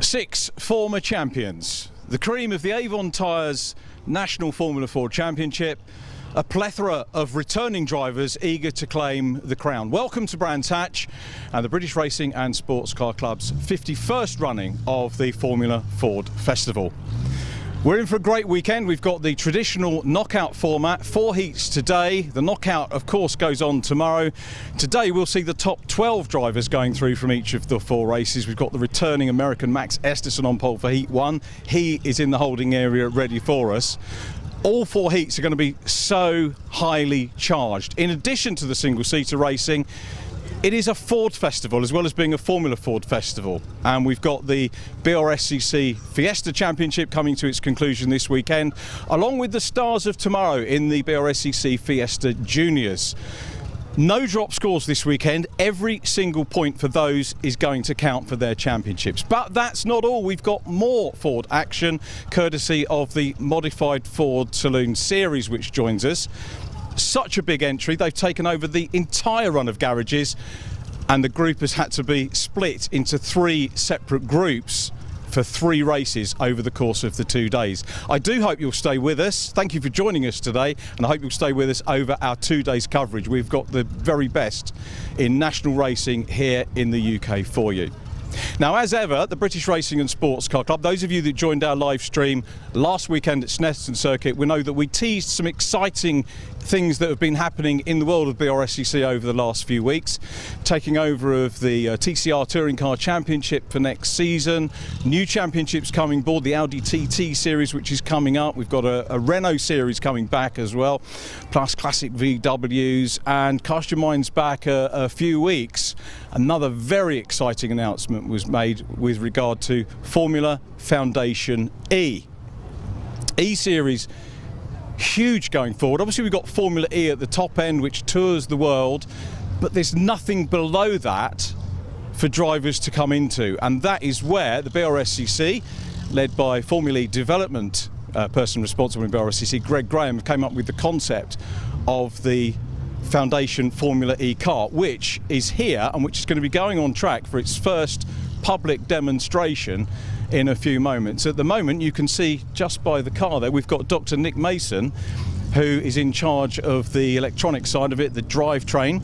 6 former champions, the cream of the Avon Tyres National Formula Ford Championship, a plethora of returning drivers eager to claim the crown. Welcome to Brands Hatch and the British Racing and Sports Car Club's 51st running of the Formula Ford Festival. We're in for a great weekend. We've got the traditional knockout format, 4 heats today. The knockout, of course, goes on tomorrow. Today we'll see the top 12 drivers going through from each of the 4 races. We've got the returning American Max Esterson on pole for Heat 1. He is in the holding area ready for us. All 4 heats are going to be so highly charged. In addition to the single-seater racing, it is a Ford festival as well as being a Formula Ford festival, and we've got the BRSCC Fiesta Championship coming to its conclusion this weekend, along with the stars of tomorrow in the BRSCC Fiesta Juniors. No drop scores this weekend. Every single point for those is going to count for their championships. But that's not all. We've got more Ford action, courtesy of the modified Ford Saloon Series, which joins us. Such a big entry. They've taken over the entire run of garages, and the group has had to be split into 3 separate groups for 3 races over the course of the 2 days. I do hope you'll stay with us. Thank you for joining us today, and I hope you'll stay with us over our 2 days coverage. We've got the very best in national racing here in the UK for you. Now, as ever, the British Racing and Sports Car Club, those of you that joined our live stream last weekend at Snetterton Circuit, we know that we teased some exciting things that have been happening in the world of BRSCC over the last few weeks. Taking over of the TCR Touring Car Championship for next season, new championships coming aboard, the Audi TT Series which is coming up, we've got a Renault Series coming back as well, plus classic VWs, and cast your minds back a few weeks, another very exciting announcement was made with regard to Formula Foundation E. E-Series, huge going forward. Obviously we've got Formula E at the top end which tours the world, but there's nothing below that for drivers to come into, and that is where the BRSCC, led by Formula E development person responsible in BRSCC, Greg Graham, came up with the concept of the Foundation Formula E car, which is here and which is going to be going on track for its first public demonstration in a few moments. At the moment, you can see just by the car there, we've got Dr. Nick Mason, who is in charge of the electronic side of it, the drivetrain,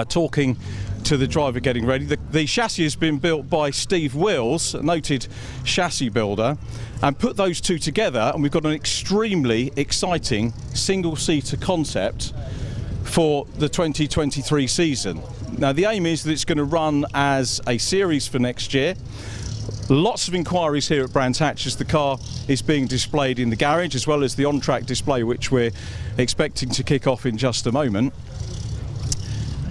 talking to the driver getting ready. The chassis has been built by Steve Wills, a noted chassis builder, and put those two together, and we've got an extremely exciting single-seater concept for the 2023 season. Now, the aim is that it's going to run as a series for next year. Lots of inquiries here at Brands Hatch as the car is being displayed in the garage, as well as the on-track display, which we're expecting to kick off in just a moment.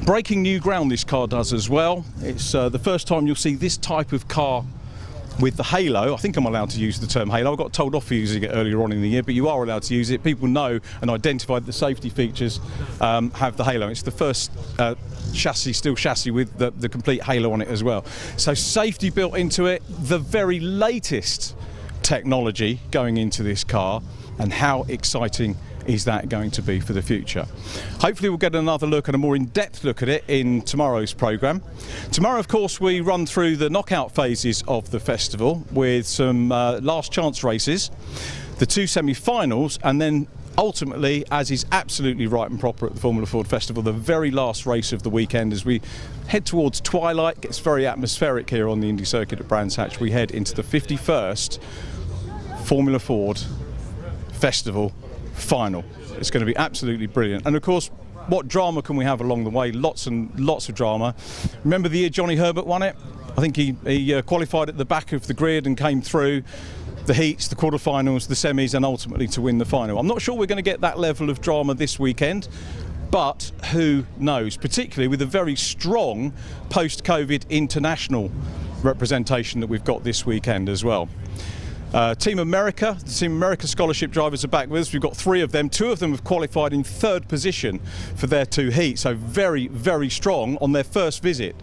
Breaking new ground this car does as well. It's the first time you'll see this type of car with the halo. I think I'm allowed to use the term halo. I got told off for using it earlier on in the year, but you are allowed to use it. People know and identify that the safety features have the halo. It's the first steel chassis with the complete halo on it as well. So safety built into it, the very latest technology going into this car, and how exciting is that going to be for the future. Hopefully we'll get another look and a more in-depth look at it in tomorrow's programme. Tomorrow, of course, we run through the knockout phases of the festival with some last chance races, the 2 semi-finals, and then ultimately, as is absolutely right and proper at the Formula Ford Festival, the very last race of the weekend as we head towards twilight. It gets very atmospheric here on the Indy Circuit at Brands Hatch. We head into the 51st Formula Ford Festival final. It's going to be absolutely brilliant, and of course, what drama can we have along the way? Lots and lots of drama. Remember the year Johnny Herbert won it? I think he qualified at the back of the grid and came through the heats, the quarterfinals, the semis, and ultimately to win the final. I'm not sure we're going to get that level of drama this weekend, but who knows, particularly with a very strong post-COVID international representation that we've got this weekend as well. Team America, the Team America scholarship drivers are back with us. We've got 3 of them. 2 of them have qualified in 3rd position for their 2 heats, so very, very strong on their first visit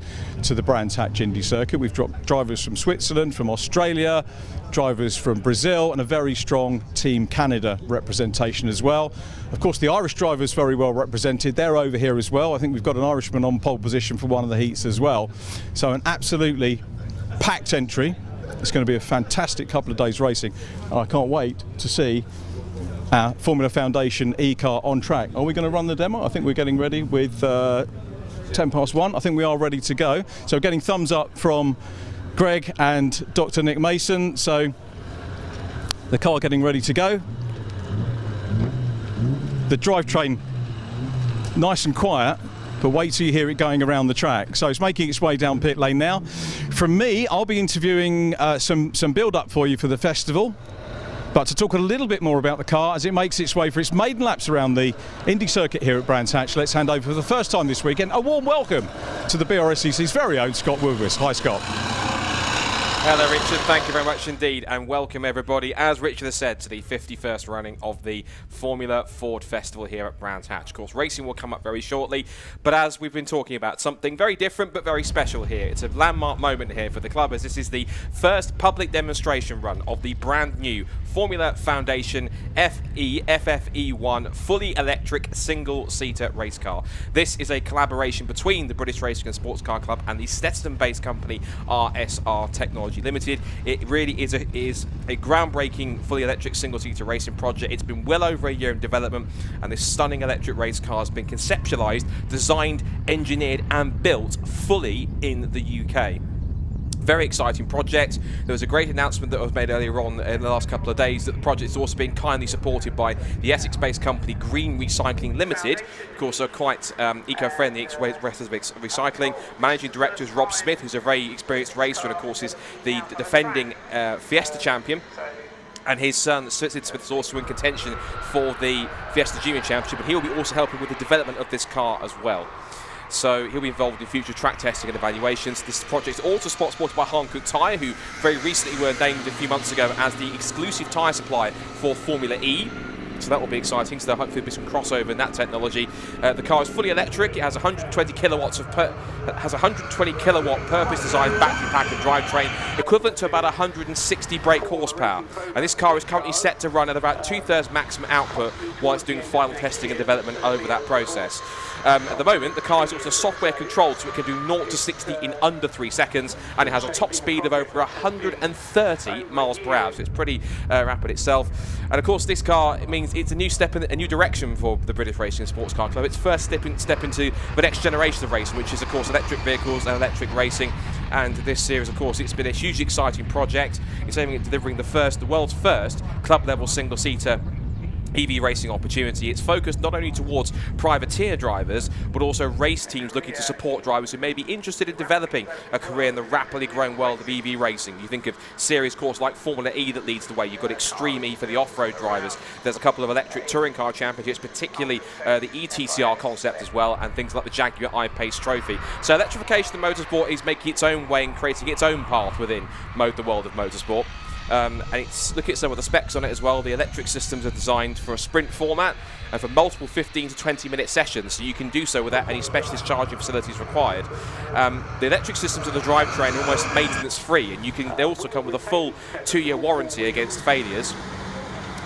to the Brands Hatch Indy Circuit. We've dropped drivers from Switzerland, from Australia, drivers from Brazil, and a very strong Team Canada representation as well. Of course, the Irish drivers very well represented. They're over here as well. I think we've got an Irishman on pole position for one of the heats as well. So an absolutely packed entry. It's going to be a fantastic couple of days racing. I can't wait to see our Formula Foundation e-car on track. Are we going to run the demo? I think we're getting ready with 1:10. I think we are ready to go. So getting thumbs up from Greg and Dr. Nick Mason. So the car getting ready to go. The drivetrain nice and quiet, but wait till you hear it going around the track. So it's making its way down pit lane now. From me, I'll be interviewing some build-up for you for the festival. But to talk a little bit more about the car as it makes its way for its maiden laps around the Indy circuit here at Brands Hatch, let's hand over for the first time this weekend a warm welcome to the BRSCC's very own Scott Woodward. Hi, Scott. Hello Richard, thank you very much indeed, and welcome everybody, as Richard has said, to the 51st running of the Formula Ford Festival here at Brands Hatch. Of course, racing will come up very shortly, but as we've been talking about, something very different but very special here. It's a landmark moment here for the club, as this is the first public demonstration run of the brand new Formula Foundation FFE1 fully electric single-seater race car. This is a collaboration between the British Racing and Sports Car Club and the Stetson-based company RSR Technology Limited. It really is a groundbreaking fully electric single-seater racing project. It's been well over a year in development, and this stunning electric race car has been conceptualized, designed, engineered and built fully in the UK. Very exciting project. There was a great announcement that was made earlier on in the last couple of days that the project is also being kindly supported by the Essex-based company Green Recycling Limited. Of course, are quite eco-friendly recycling. Managing director is Rob Smith, who's a very experienced racer and of course is the defending Fiesta champion. And his son, Sid Smith, is also in contention for the Fiesta Junior Championship, and he'll be also helping with the development of this car as well. So he'll be involved in future track testing and evaluations. This project is also supported by Hankook Tyre, who very recently were named a few months ago as the exclusive tyre supplier for Formula E. So that will be exciting. So there'll hopefully be some crossover in that technology. The car is fully electric. It has 120 kilowatts of purpose-designed battery pack and drivetrain, equivalent to about 160 brake horsepower. And this car is currently set to run at about 2/3 maximum output while it's doing final testing and development over that process. At the moment, the car is also software controlled, so it can do 0 to 60 in under 3 seconds, and it has a top speed of over 130 miles per hour. So it's pretty rapid itself. And of course, this car, it means it's a new step in a new direction for the British Racing and Sports Car Club. It's first step into the next generation of racing, which is of course electric vehicles and electric racing. And this series, of course, it's been a hugely exciting project. It's aiming at delivering the world's first club-level single-seater EV racing opportunity. It's focused not only towards privateer drivers, but also race teams looking to support drivers who may be interested in developing a career in the rapidly growing world of EV racing. You think of series course like Formula E that leads the way. You've got Extreme E for the off-road drivers. There's a couple of electric touring car championships, particularly the ETCR concept as well, and things like the Jaguar I-Pace Trophy. So electrification of motorsport is making its own way and creating its own path within the world of motorsport. And look at some of the specs on it as well. The electric systems are designed for a sprint format and for multiple 15 to 20 minute sessions, so you can do so without any specialist charging facilities required. The electric systems of the drivetrain are almost maintenance free, and they also come with a full 2-year warranty against failures.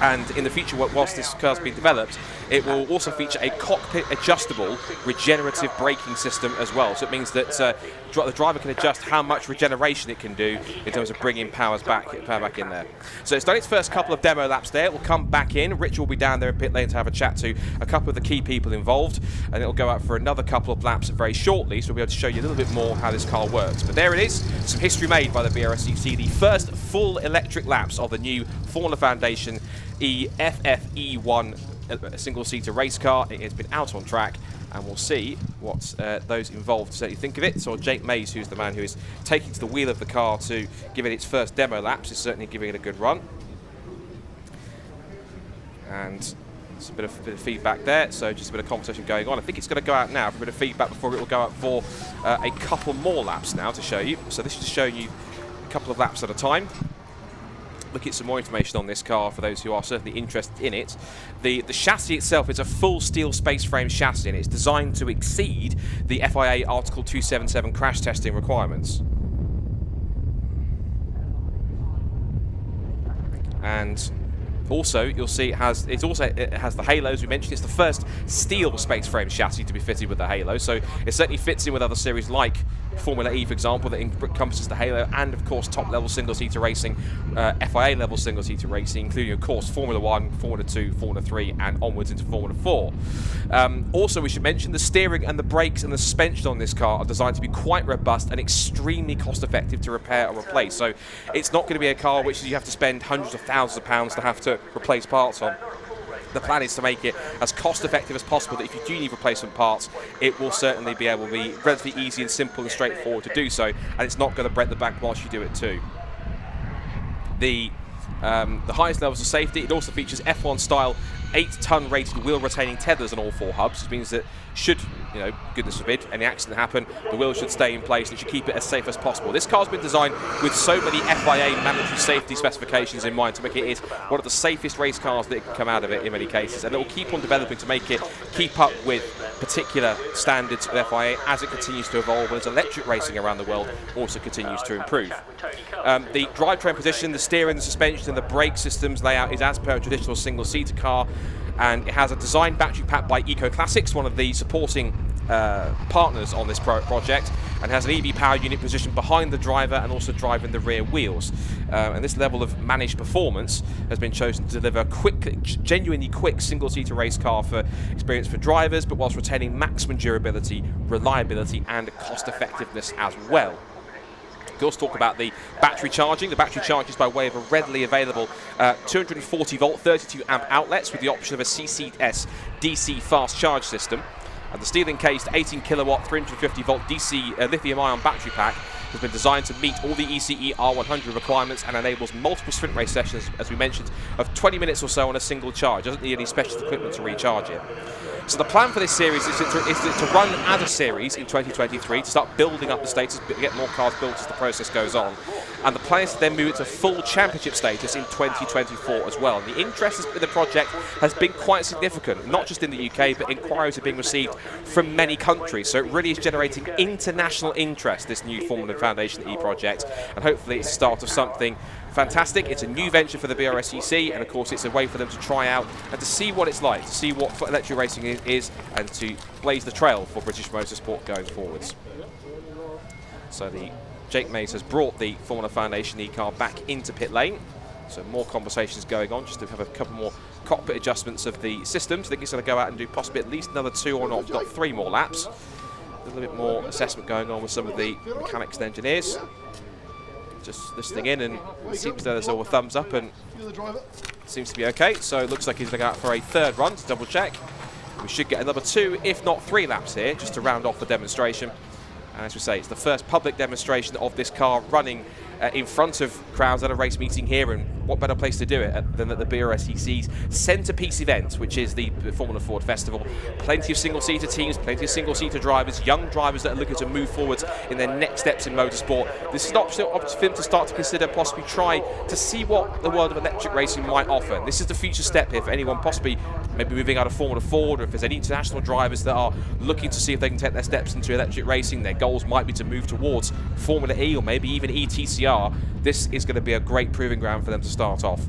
And in the future, whilst this car's being developed, it will also feature a cockpit adjustable regenerative braking system as well. So it means that the driver can adjust how much regeneration it can do in terms of bringing power back in there. So it's done its first couple of demo laps there. It will come back in. Richard will be down there in pit lane to have a chat to a couple of the key people involved, and it'll go out for another couple of laps very shortly, so we'll be able to show you a little bit more how this car works. But there it is, some history made by the BRSCC, the first full electric laps of the new Formula Foundation FFE1 single-seater race car. It has been out on track, and we'll see what those involved certainly think of it. So Jake Mays, who's the man who is taking to the wheel of the car to give it its first demo laps, is certainly giving it a good run. And there's a bit of feedback there, so just a bit of conversation going on. I think it's going to go out now for a bit of feedback before it will go out for a couple more laps now to show you. So this is just showing you a couple of laps at a time. Look at some more information on this car for those who are certainly interested in it. The chassis itself is a full steel space frame chassis, and it's designed to exceed the FIA Article 277 crash testing requirements. And also, you'll see it has the halos we mentioned. It's the first steel space frame chassis to be fitted with the halo, so it certainly fits in with other series like Formula E, for example, that encompasses the Halo, and of course top-level single-seater racing, FIA-level single-seater racing, including of course Formula 1, Formula 2, Formula 3, and onwards into Formula 4. Also, we should mention the steering and the brakes and the suspension on this car are designed to be quite robust and extremely cost-effective to repair or replace. So it's not going to be a car which you have to spend hundreds of thousands of pounds to have to replace parts on. The plan is to make it as cost-effective as possible, that if you do need replacement parts, it will certainly be able to be relatively easy and simple and straightforward to do so, and it's not going to break the bank whilst you do it too. The highest levels of safety, it also features F1-style 8-ton rated wheel-retaining tethers on all 4 hubs, which means that should, goodness forbid, any accident happen, the wheels should stay in place and it should keep it as safe as possible. This car's been designed with so many FIA mandatory safety specifications in mind to make it one of the safest race cars that can come out of it in many cases, and it will keep on developing to make it keep up with particular standards of FIA as it continues to evolve, and as electric racing around the world also continues to improve. The drivetrain position, the steering, the suspension and the brake systems layout is as per a traditional single-seater car, and it has a design battery pack by Eco Classics, one of the supporting partners on this project, and has an EV power unit positioned behind the driver and also driving the rear wheels. And this level of managed performance has been chosen to deliver a genuinely quick single-seater race car for experience for drivers, but whilst retaining maximum durability, reliability and cost-effectiveness as well. We also talk about the battery charging. The battery charges by way of a readily available 240 volt 32 amp outlets with the option of a CCS DC fast charge system. And the steel encased 18 kilowatt 350 volt DC lithium ion battery pack has been designed to meet all the ECE R100 requirements and enables multiple sprint race sessions, as we mentioned, of 20 minutes or so on a single charge. Doesn't need any special equipment to recharge it. So the plan for this series is to run as a series in 2023, to start building up the status, get more cars built as the process goes on. And the plan is to then move it to full championship status in 2024 as well. And the interest in the project has been quite significant, not just in the UK, but inquiries are being received from many countries. So it really is generating international interest, this new Formula Foundation E project. And hopefully it's the start of something fantastic. It's a new venture for the BRSCC, and of course it's a way for them to try out and to see what it's like, to see what electric racing is, and to blaze the trail for British motorsport going forwards. So Jake Mays has brought the Formula Foundation e-car back into pit lane. So more conversations going on, just to have a couple more cockpit adjustments of the systems. I think he's going to go out and do possibly at least another 2 or not, got 3 more laps. A little bit more assessment going on with some of the mechanics and engineers. Just listening in, and it seems there's all a thumbs up and seems to be okay. So it looks like he's going to go out for a 3rd run to double check. We should get another 2, if not 3 laps here, just to round off the demonstration. And as we say, it's the first public demonstration of this car running in front of crowds at a race meeting here, and what better place to do it than at the BRSCC's centrepiece event, which is the Formula Ford Festival. Plenty of single-seater teams, plenty of single-seater drivers, young drivers that are looking to move forwards in their next steps in motorsport. This is an opportunity for them to start to consider, possibly try to see what the world of electric racing might offer. This is the future step here for anyone possibly maybe moving out of Formula Ford, or if there's any international drivers that are looking to see if they can take their steps into electric racing. Their goals might be to move towards Formula E or maybe even ETCR. This is going to be a great proving ground for them to start off.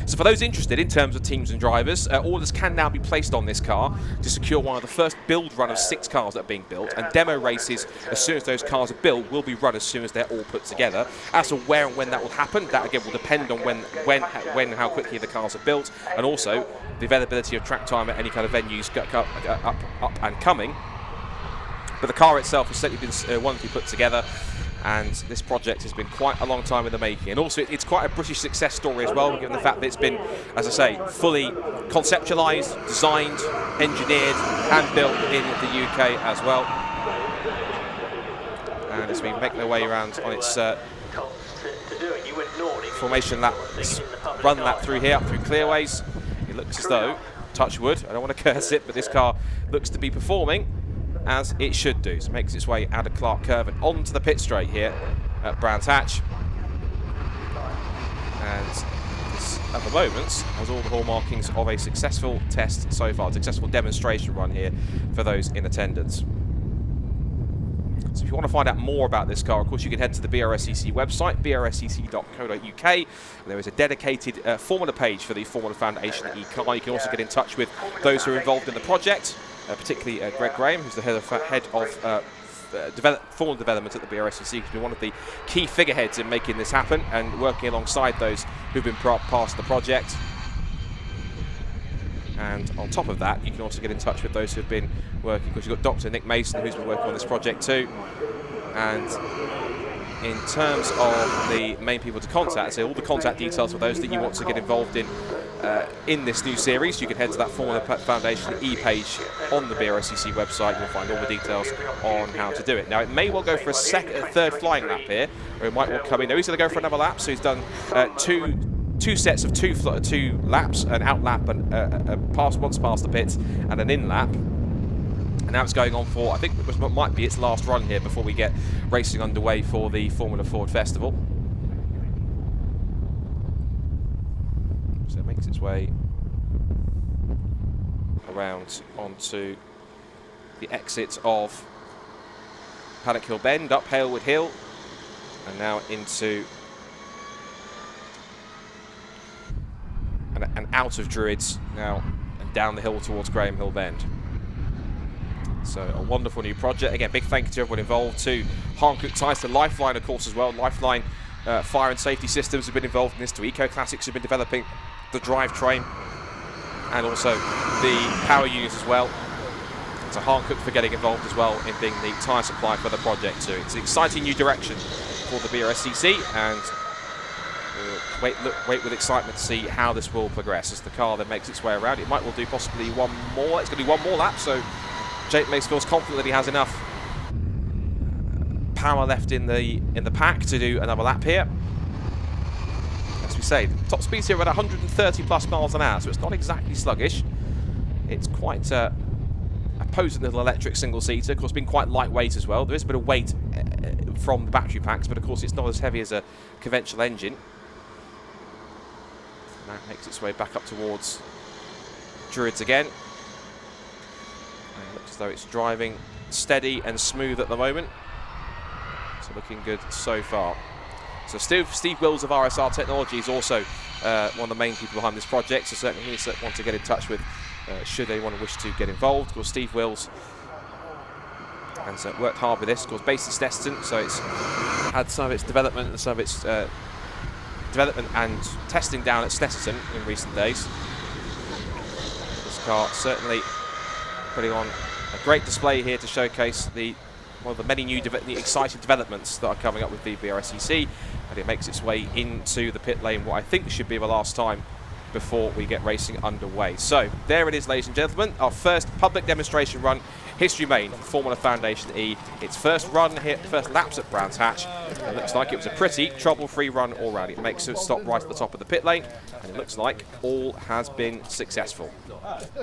So for those interested in terms of teams and drivers, orders can now be placed on this car to secure one of the first build run of 6 cars that are being built, and demo races as soon as those cars are built will be run as soon as they're all put together. As to where and when that will happen, that again will depend on when and how quickly the cars are built, and also the availability of track time at any kind of venues up and coming. But the car itself has certainly been wonderfully put together, and this project has been quite a long time in the making. And also it's quite a British success story as well, given the fact that it's been, as I say, fully conceptualised, designed, engineered and built in the UK as well. And as we make their way around on its formation lap, run lap through here, up through clearways, it looks as though, touch wood, I don't want to curse it, but this car looks to be performing as it should do. So it makes its way out of Clark Curve and onto the pit straight here at Brands Hatch. And this, at the moment, has all the hallmarkings of a successful test so far, a successful demonstration run here for those in attendance. So if you want to find out more about this car, of course, you can head to the BRSCC website, brscc.co.uk. There is a dedicated Formula page for the Formula Foundation e-car. You can also get in touch with those who are involved in the project, particularly Greg Graham, who's the head of Formula development at the BRSCC. He's been one of the key figureheads in making this happen and working alongside those who've been part of the project. And on top of that, you can also get in touch with those who've been working, because you've got Dr. Nick Mason, who's been working on this project too. And in terms of the main people to contact, so all the contact details for those that you want to get involved in this new series, you can head to that Formula Foundation e-page on the BRSCC website. You'll find all the details on how to do it. Now, it may well go for a third flying lap here, or it might well come in. No, he's going to go for another lap, so he's done two sets of two laps, an out lap and once past the pits and an in lap. And now it's going on for, I think it might be its last run here before we get racing underway for the Formula Ford Festival. So it makes its way around onto the exit of Paddock Hill Bend, up Halewood Hill, and now into and out of Druids now and down the hill towards Graham Hill Bend. So a wonderful new project. Again, big thank you to everyone involved, to Hankook Tyres, to Lifeline, of course, as well. Lifeline fire and safety systems have been involved in this, to Eco Classics have been developing the drivetrain and also the power units as well. So Hankook for getting involved as well in being the tyre supplier for the project too. It's an exciting new direction for the BRSCC, and wait with excitement to see how this will progress as the car then makes its way around. It might well do possibly one more. It's going to be one more lap, so Jake Mace feels confident that he has enough power left in the pack to do another lap here. As we say, the top speeds here are at 130 plus miles an hour, so it's not exactly sluggish. It's quite a posing little electric single-seater. Of course, been quite lightweight as well. There is a bit of weight from the battery packs, but of course it's not as heavy as a conventional engine. And that makes its way back up towards Druids again. And it looks as though it's driving steady and smooth at the moment. So looking good so far. So Steve Wills of RSR Technology is also one of the main people behind this project, so certainly he's want to get in touch with should anyone wish to get involved. Of course, Steve Wills has worked hard with this. Of course, based in Snetterton, so it's had some of its development and some of its development and testing down at Snetterton in recent days. This car certainly putting on a great display here to showcase one of the many new exciting developments that are coming up with the BRSCC, and it makes its way into the pit lane, what I think should be the last time before we get racing underway. So there it is, ladies and gentlemen, our first public demonstration run, history made for Formula Foundation E. Its first run here, first laps at Brands Hatch. It looks like it was a pretty trouble-free run already. It makes it stop right at the top of the pit lane, and it looks like all has been successful.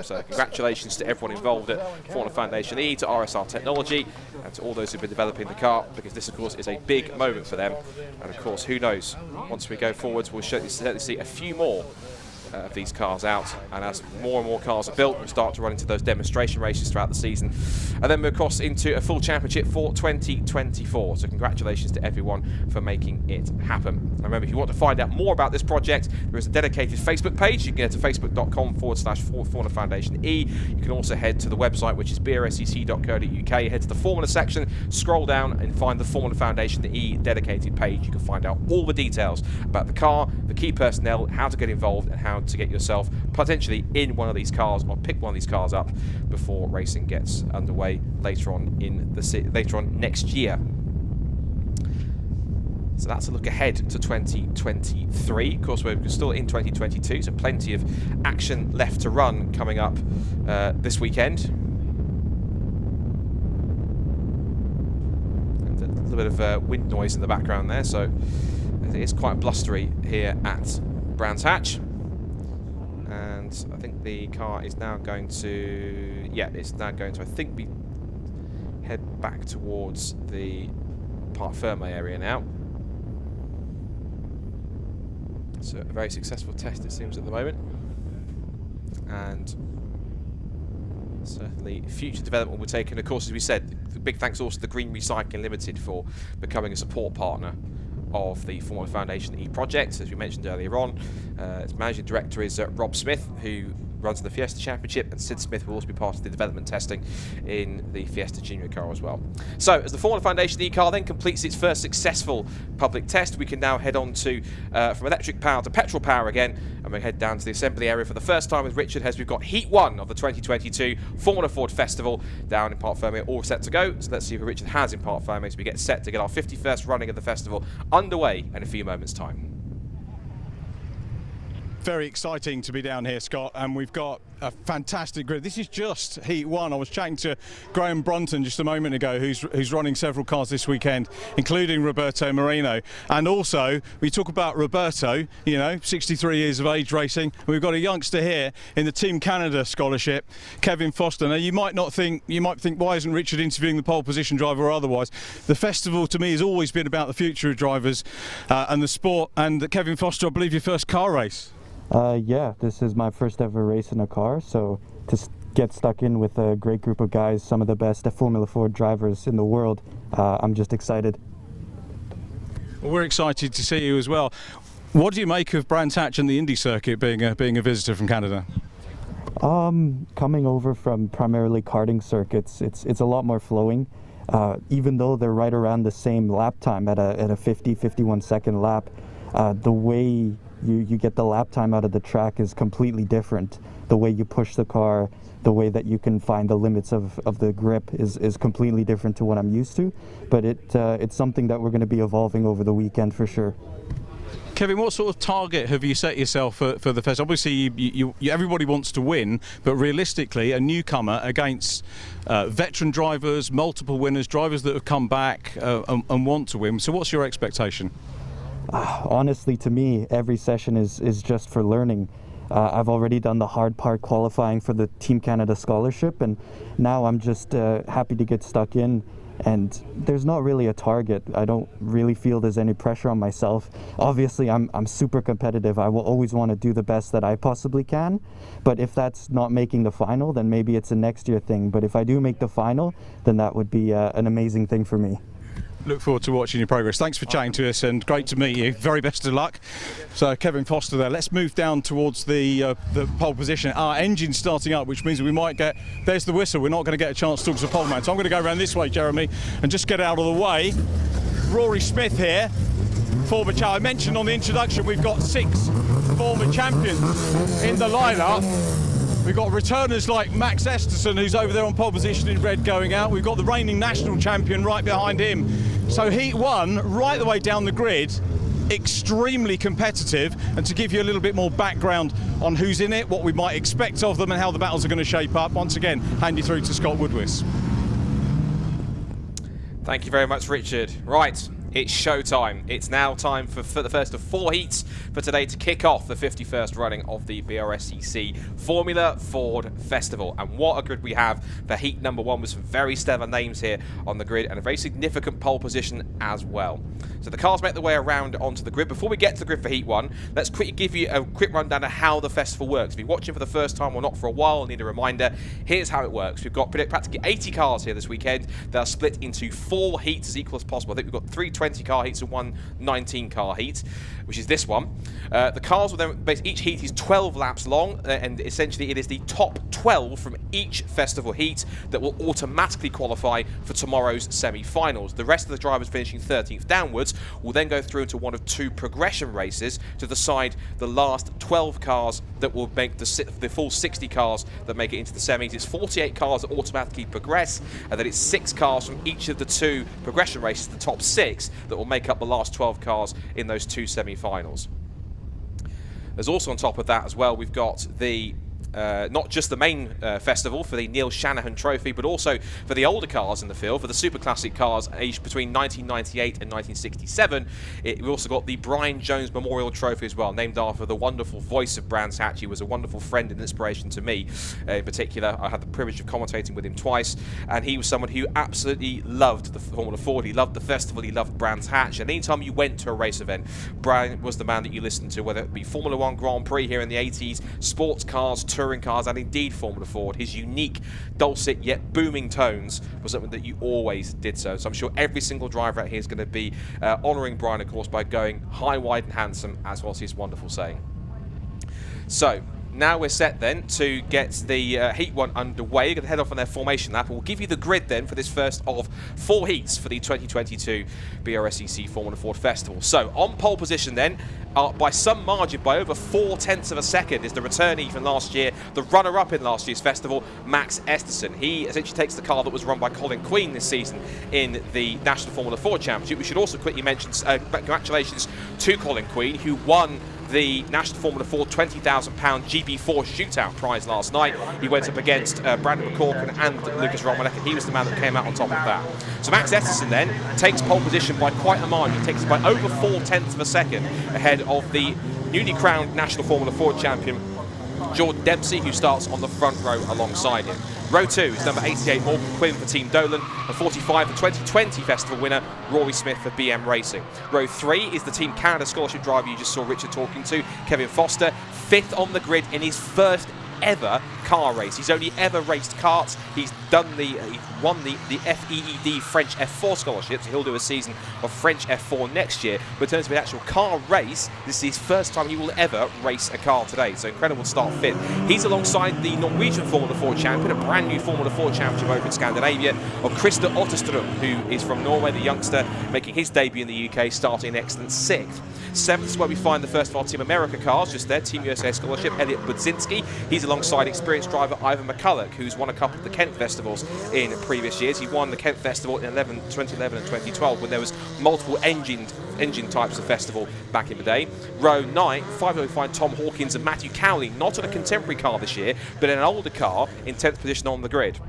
So congratulations to everyone involved at Formula Foundation E, to RSR Technology, and to all those who've been developing the car, because this, of course, is a big moment for them. And of course, who knows, once we go forwards, we'll certainly see a few more of these cars out, and as more and more cars are built, we'll start to run into those demonstration races throughout the season, and then we'll cross into a full championship for 2024. So congratulations to everyone for making it happen. And remember, if you want to find out more about this project, there is a dedicated Facebook page. You can go to facebook.com/Formula Foundation E. You can also head to the website, which is brscc.co.uk. Head to the Formula section, scroll down and find the Formula Foundation E dedicated page. You can find out all the details about the car, the key personnel, how to get involved, and how to get yourself potentially in one of these cars, or pick one of these cars up before racing gets underway later on next year. So that's a look ahead to 2023. Of course, we're still in 2022, so plenty of action left to run coming up this weekend. And a little bit of wind noise in the background there, so it is quite blustery here at Brands Hatch. And I think the car is now going to, I think, head back towards the Parc Ferme area now. So a very successful test, it seems, at the moment. And certainly future development will be taken. Of course, as we said, big thanks also to the Green Recycling Limited for becoming a support partner of the Formula Foundation E project. As we mentioned earlier on, its managing director is Rob Smith, who runs in the Fiesta Championship, and Sid Smith will also be part of the development testing in the Fiesta Junior car as well. So as the Formula Foundation e-car then completes its first successful public test, we can now head on to from electric power to petrol power again, and we head down to the assembly area for the first time with Richard, as we've got Heat 1 of the 2022 Formula Ford Festival down in Parc Fermé, all set to go. So let's see who Richard has in Parc Fermé as we get set to get our 51st running of the festival underway in a few moments' time. Very exciting to be down here, Scott, and we've got a fantastic grid. This is just Heat 1. I was chatting to Graham Brunton just a moment ago, who's running several cars this weekend, including Roberto Moreno. And also, we talk about Roberto, you know, 63 years of age racing. We've got a youngster here in the Team Canada scholarship, Kevin Foster. Now, you might think, why isn't Richard interviewing the pole position driver or otherwise? The festival, to me, has always been about the future of drivers and the sport. And Kevin Foster, I believe your first car race. Yeah, this is my first ever race in a car, so to get stuck in with a great group of guys, some of the best Formula Ford drivers in the world, I'm just excited. Well, we're excited to see you as well. What do you make of Brands Hatch and the Indy circuit being a visitor from Canada? Coming over from primarily karting circuits, it's a lot more flowing. Even though they're right around the same lap time at a 51 second lap, the way you get the lap time out of the track is completely different. The way you push the car, the way that you can find the limits of the grip is completely different to what I'm used to. But it's something that we're going to be evolving over the weekend for sure. Kevin, what sort of target have you set yourself for the fest? Obviously, everybody wants to win, but realistically, a newcomer against veteran drivers, multiple winners, drivers that have come back and want to win. So what's your expectation? Honestly, to me, every session is just for learning. I've already done the hard part qualifying for the Team Canada scholarship, and now I'm just happy to get stuck in. And there's not really a target. I don't really feel there's any pressure on myself. Obviously, I'm super competitive. I will always want to do the best that I possibly can. But if that's not making the final, then maybe it's a next year thing. But if I do make the final, then that would be an amazing thing for me. Look forward to watching your progress. Thanks for chatting to us, and great to meet you. Very best of luck. So Kevin Foster there. Let's move down towards the pole position. Our engine's starting up, which means that we might get, there's the whistle, we're not going to get a chance to talk to the pole man. So I'm going to go around this way, Jeremy, and just get out of the way. Rory Smith here, former champ. I mentioned on the introduction we've got 6 former champions in the lineup. We've got returners like Max Esterson, who's over there on pole position in red, going out. We've got the reigning national champion right behind him. So Heat 1, right the way down the grid, extremely competitive. And to give you a little bit more background on who's in it, what we might expect of them, and how the battles are going to shape up, once again, hand you through to Scott Woodwis. Thank you very much, Richard. Right. It's showtime. It's now time for the first of 4 heats for today to kick off the 51st running of the BRSCC Formula Ford Festival. And what a grid we have for heat number 1, with some very stellar names here on the grid and a very significant pole position as well. So the cars make their way around onto the grid. Before we get to the grid for heat 1, let's quickly give you a quick rundown of how the festival works. If you're watching for the first time or not for a while, need a reminder, here's how it works. We've got practically 80 cars here this weekend that are split into 4 heats as equal as possible. I think we've got 3 20-car heats and 1 19-car heat, which is this one. The cars will then, each heat is 12 laps long, and essentially it is the top 12 from each festival heat that will automatically qualify for tomorrow's semi-finals. The rest of the drivers finishing 13th downwards will then go through into one of 2 progression races to decide the last 12 cars that will make the full 60 cars that make it into the semis. It's 48 cars that automatically progress, and then it's 6 cars from each of the 2 progression races, the top 6, that will make up the last 12 cars in those 2 semi-finals. There's also on top of that as well, we've got the not just the main festival for the Neil Shanahan Trophy, but also for the older cars in the field, for the super classic cars aged between 1998 and 1967. We've also got the Brian Jones Memorial Trophy as well, named after the wonderful voice of Brands Hatch. He was a wonderful friend and inspiration to me. In particular, I had the privilege of commentating with him twice, and he was someone who absolutely loved the Formula Ford. He loved the festival, he loved Brands Hatch, and anytime you went to a race event, Brian was the man that you listened to, whether it be Formula 1 Grand Prix here in the 80s, sports cars, touring cars, and indeed Formula Ford. His unique, dulcet yet booming tones was something that you always did so. So I'm sure every single driver out here is going to be honouring Brian, of course, by going high, wide and handsome, as was his wonderful saying. So now we're set then to get the Heat 1 underway. You're going to head off on their formation lap. We'll give you the grid then for this first of 4 heats for the 2022 BRSCC Formula Ford Festival. So on pole position then, by some margin, by over 0.4 of a second, is the returnee from last year, the runner-up in last year's festival, Max Esterson. He essentially takes the car that was run by Colin Queen this season in the National Formula Ford Championship. We should also quickly mention congratulations to Colin Queen, who won the National Formula Ford £20,000 GB4 shootout prize last night. He went up against Brandon McCorkin and Lucas Romanek, and he was the man that came out on top of that. So Max Esterson then takes pole position by quite a margin. He takes it by over 0.4 of a second ahead of the newly crowned National Formula Ford champion, Jordan Dempsey, who starts on the front row alongside him. Row 2 is number 88, Morgan Quinn for Team Dolan, and 45, the 2020 festival winner, Rory Smith for BM Racing. Row 3 is the Team Canada scholarship driver you just saw Richard talking to, Kevin Foster, 5th on the grid in his first ever car race. He's only ever raced karts. He's won the FEED French F4 scholarship, so he'll do a season of French F4 next year. But in terms of an actual car race, this is his first time he will ever race a car today. So incredible start 5th. He's alongside the Norwegian Formula Ford champion, a brand new Formula Ford championship over in Scandinavia, of Christer Otterström, who is from Norway, the youngster making his debut in the UK, starting an excellent 6th. 7th is where we find the first of our Team America cars, just there, Team USA scholarship, Elliot Budzinski. He's alongside experienced driver Ivan McCulloch, who's won a couple of the Kent festivals in previous years. He won the Kent festival in 2011 and 2012 when there was multiple engine types of festival back in the day. Row 9, 5 we find Tom Hawkins and Matthew Cowley, not in a contemporary car this year, but in an older car in 10th position on the grid.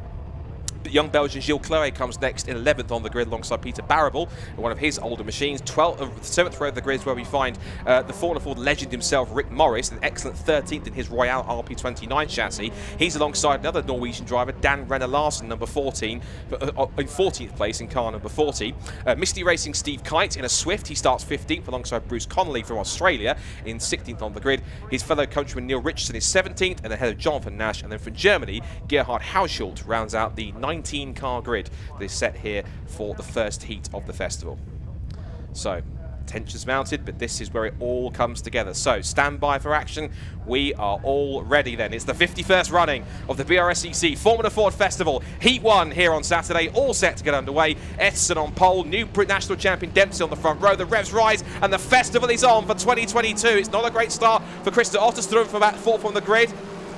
Young Belgian Gilles Chloé comes next in 11th on the grid alongside Peter Barrable in one of his older machines. 7th row of the grid is where we find the Formula Ford legend himself, Rick Morris, an excellent 13th in his Royale RP29 chassis. He's alongside another Norwegian driver, Dan Renner Larsen, number 14, in 14th place in car number 40. Misty Racing Steve Kite in a Swift. He starts 15th alongside Bruce Connolly from Australia in 16th on the grid. His fellow countryman Neil Richardson is 17th and ahead of Jonathan Nash. And then from Germany, Gerhard Hausschult rounds out the 19-car grid that is set here for the first heat of the festival. So, tensions mounted, but this is where it all comes together. So, stand by for action. We are all ready then. It's the 51st running of the BRSCC Formula Ford Festival. Heat 1 here on Saturday, all set to get underway. Esterson on pole, new national champion Dempsey on the front row. The revs rise, and the festival is on for 2022. It's not a great start for Christer Otterström from about 4th on the grid.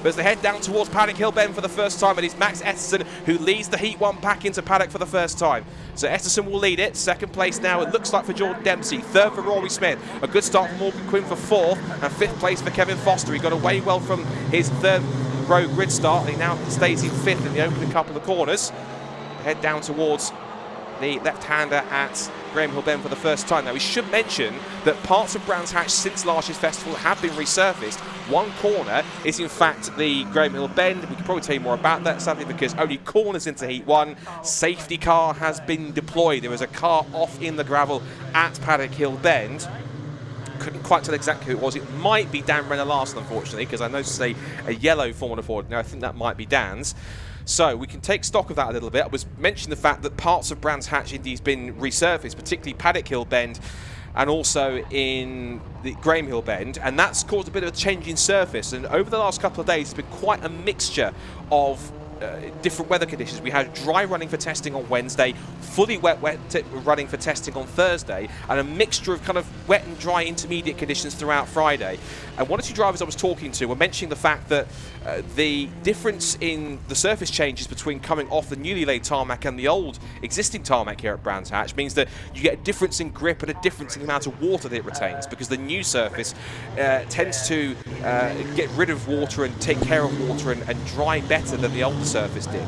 But as they head down towards Paddock Hill Bend for the first time, it is Max Esterson who leads the Heat 1 pack into Paddock for the first time. So Esterson will lead it. 2nd place now, it looks like, for Jordan Dempsey. 3rd for Rory Smith. A good start for Morgan Quinn for 4th. And 5th place for Kevin Foster. He got away well from his 3rd row grid start. He now stays in 5th in the opening couple of corners. Head down towards the left-hander at Graham Hill Bend for the first time. Now, we should mention that parts of Brands Hatch since last year's festival have been resurfaced. One corner is, in fact, the Graham Hill Bend. We can probably tell you more about that, sadly, because only corners into Heat 1. Safety car has been deployed. There was a car off in the gravel at Paddock Hill Bend. Couldn't quite tell exactly who it was. It might be Dan Renner Larsen, unfortunately, because I noticed a yellow Formula Ford. Now, I think that might be Dan's. So we can take stock of that a little bit. I was mentioning the fact that parts of Brands Hatch indeed has been resurfaced, particularly Paddock Hill Bend and also in the Graham Hill Bend, and that's caused a bit of a change in surface. And over the last couple of days, it's been quite a mixture of different weather conditions. We had dry running for testing on Wednesday, fully wet running for testing on Thursday, and a mixture of kind of wet and dry intermediate conditions throughout Friday. And one or two drivers I was talking to were mentioning the fact that the difference in the surface changes between coming off the newly laid tarmac and the old existing tarmac here at Brands Hatch means that you get a difference in grip and a difference in the amount of water that it retains, because the new surface tends to get rid of water and take care of water and dry better than the older surface did.